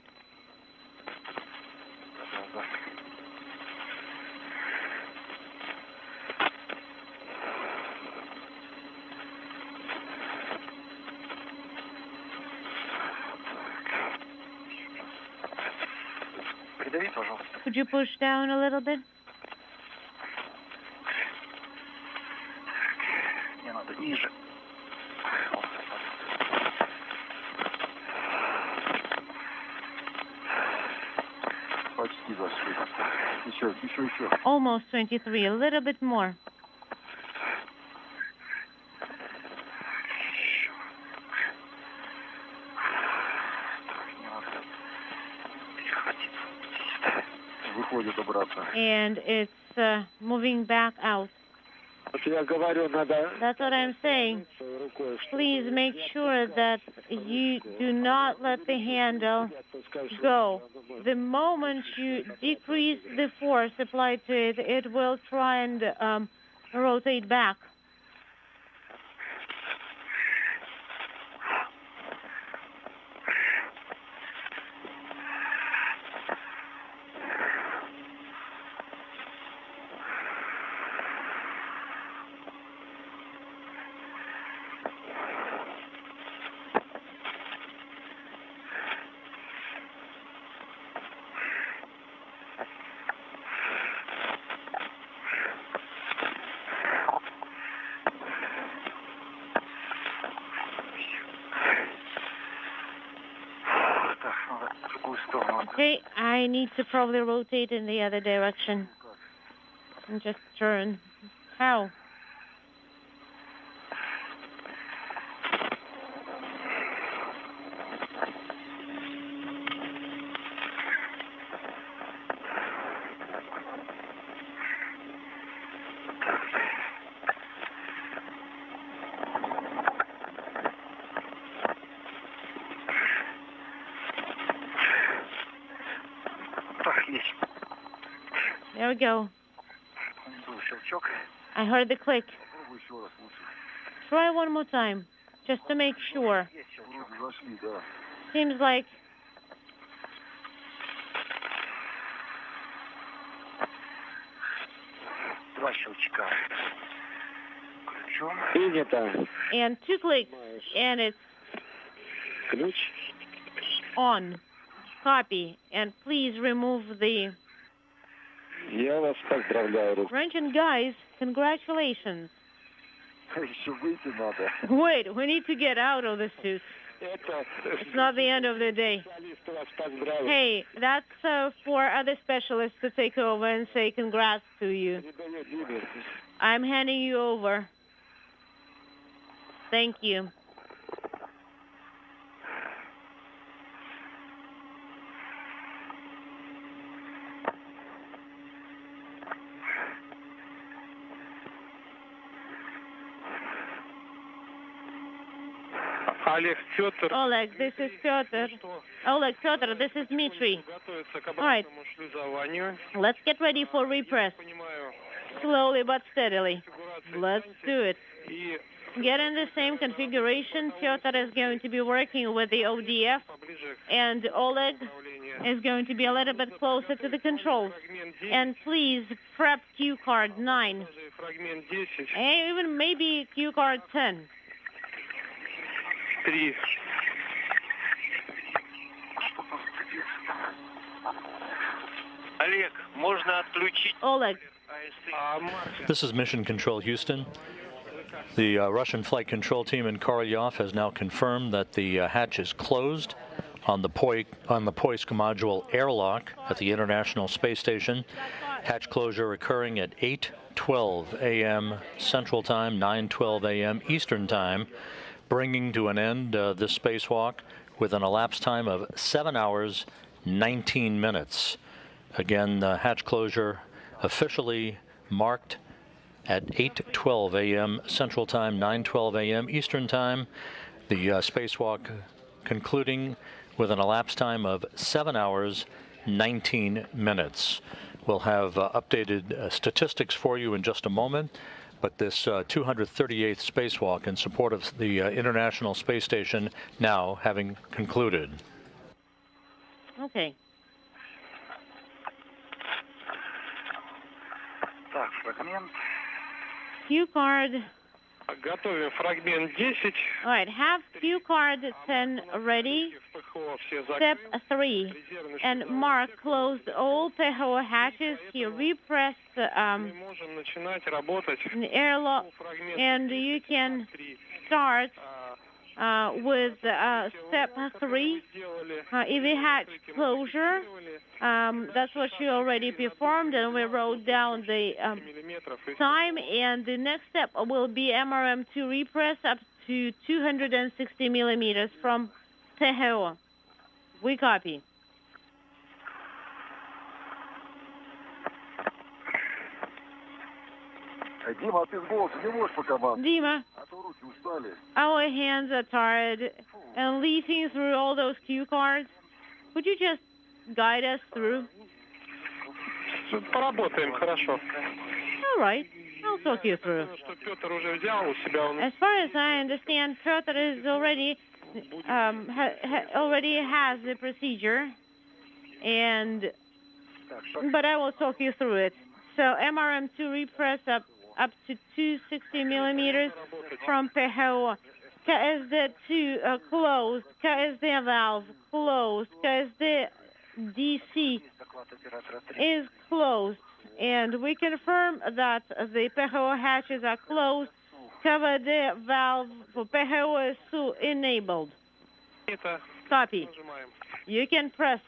Speaker 5: Could you push down a little bit? Almost 23, a little bit more. And it's moving back out. That's what I'm saying. Please make sure that you do not let the handle go. The moment you decrease the force applied to it, it will try and rotate back. Okay, I need to probably rotate in the other direction and just turn. How? There we go. I heard the click. Try one more time, just to make sure. Seems like... And 2 clicks, and it's on. Copy. And please remove the wrench. And guys, congratulations. Wait, we need to get out of the suit. It's not the end of the day. Hey, that's for other specialists to take over and say congrats to you. I'm handing you over. Thank you.
Speaker 4: Oleg, Pyotr.
Speaker 5: Oleg, this is Pyotr. Oleg, Pyotr, this is Dmitry. All right. Let's get ready for repress. Slowly but steadily. Let's do it. Get in the same configuration. Pyotr is going to be working with the ODF, and Oleg is going to be a little bit closer to the controls. And please prep cue card 9. And even maybe cue card 10.
Speaker 4: 3.
Speaker 7: Олег, можно отключить?
Speaker 5: Oleg.
Speaker 1: This is Mission Control Houston. The Russian flight control team in Korolyov has now confirmed that the hatch is closed on the Poisk module airlock at the International Space Station. Hatch closure occurring at 8:12 a.m. Central Time, 9:12 a.m. Eastern Time, bringing to an end this spacewalk with an elapsed time of 7 hours, 19 minutes. Again, the hatch closure officially marked at 8:12 a.m. Central Time, 9:12 a.m. Eastern Time. The spacewalk concluding with an elapsed time of 7 hours, 19 minutes. We'll have updated statistics for you in just a moment, but this 238th spacewalk in support of the International Space Station now having concluded.
Speaker 5: Okay.
Speaker 11: Так, фрагмент.
Speaker 5: Cue card.
Speaker 4: Готовим фрагмент 10.
Speaker 5: All right, have cue card 10 ready. Step 3. And Mark closed all PHO hatches. He repressed the airlock, and you can start with step 3, EV hatch closure. That's what you already performed, and we wrote down the time. And the next step will be MRM2 repress up to 260 millimeters from PHO. We copy.
Speaker 11: Дима, ты с голосом не можешь по команде?
Speaker 5: Dima,
Speaker 11: А то руки устали.
Speaker 5: our hands are tired, and leafing through all those cue cards. Would you just guide us through?
Speaker 4: Поработаем, хорошо.
Speaker 5: All right, I'll talk you through.
Speaker 4: Что Петр уже взял у себя, он
Speaker 5: As far as I understand, Pyotr is already already has the procedure, but I will talk you through it. So MRM2 repress up to 260 millimeters from PHO. KSD2 closed. KSD valve closed. KSD DC is closed. And we confirm that the PHO hatches are closed. KVD valve for PHO is enabled. Copy. You can press.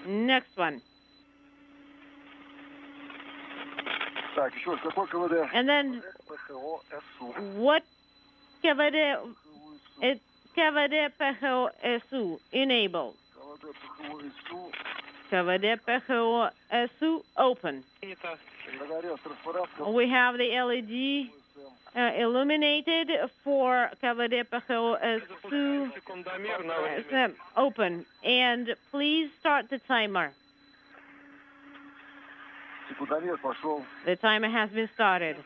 Speaker 5: Next one.
Speaker 11: Так, еще раз, какой КВД?
Speaker 5: And then what KVD PHO SU enabled. KVD PHO SU open. We have the LED illuminated for KVD PHO SU open. And please start the timer. The timer has been started.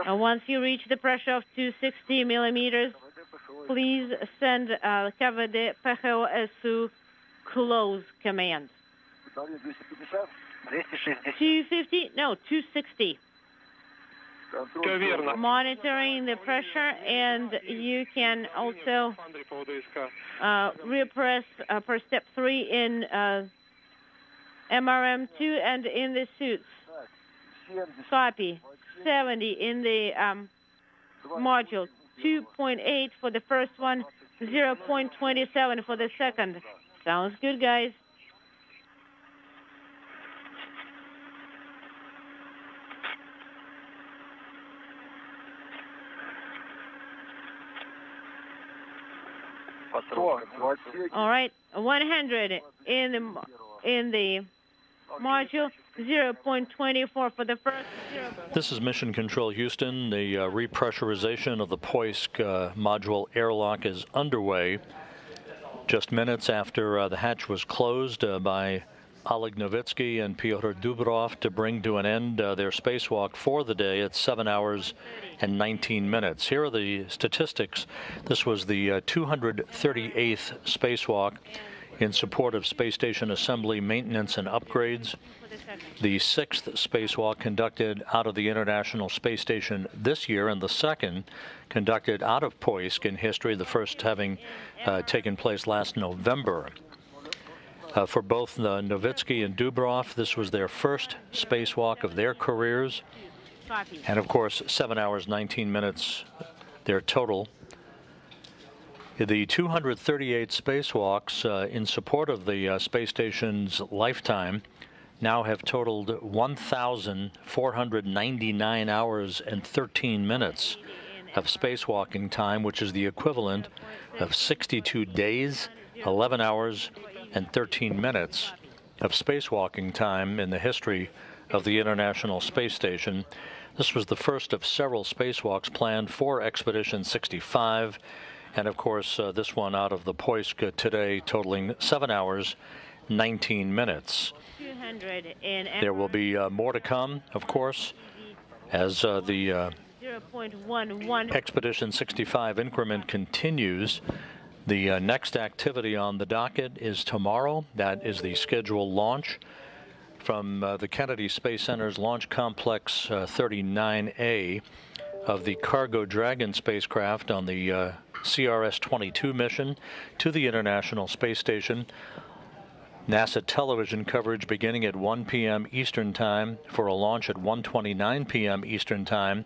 Speaker 5: Once you reach the pressure of 260 millimeters, please send KVD PHO SU close command. 250? No, 260. Monitoring the pressure, and you can also repress for step 3 in MRM2 and in the suits. Copy. 70 in the module. 2.8 for the first one, 0.27 for the second. Sounds good, guys. All right, 100 in the module, 0.24 for the first.
Speaker 1: This is Mission Control Houston. The repressurization of the Poisk module airlock is underway. Just minutes after the hatch was closed by Oleg Novitskiy and Pyotr Dubrov to bring to an end their spacewalk for the day at 7 hours and 19 minutes. Here are the statistics. This was the 238th spacewalk in support of space station assembly, maintenance, and upgrades. The 6th spacewalk conducted out of the International Space Station this year, and the 2nd conducted out of Poisk in history, the first having taken place last November. For both Novitskiy and Dubrov, this was their first spacewalk of their careers. And of course, 7 hours, 19 minutes, their total. The 238 spacewalks in support of the space station's lifetime now have totaled 1,499 hours and 13 minutes of spacewalking time, which is the equivalent of 62 days, 11 hours, and 13 minutes of spacewalking time in the history of the International Space Station. This was the first of several spacewalks planned for Expedition 65, and of course this one out of the Poisk today, totaling 7 hours, 19 minutes. There will be more to come, of course, as the Expedition 65 increment continues. The next activity on the docket is tomorrow. That is the scheduled launch from the Kennedy Space Center's Launch Complex 39A of the Cargo Dragon spacecraft on the CRS-22 mission to the International Space Station. NASA television coverage beginning at 1 p.m. Eastern Time for a launch at 1:29 p.m. Eastern Time.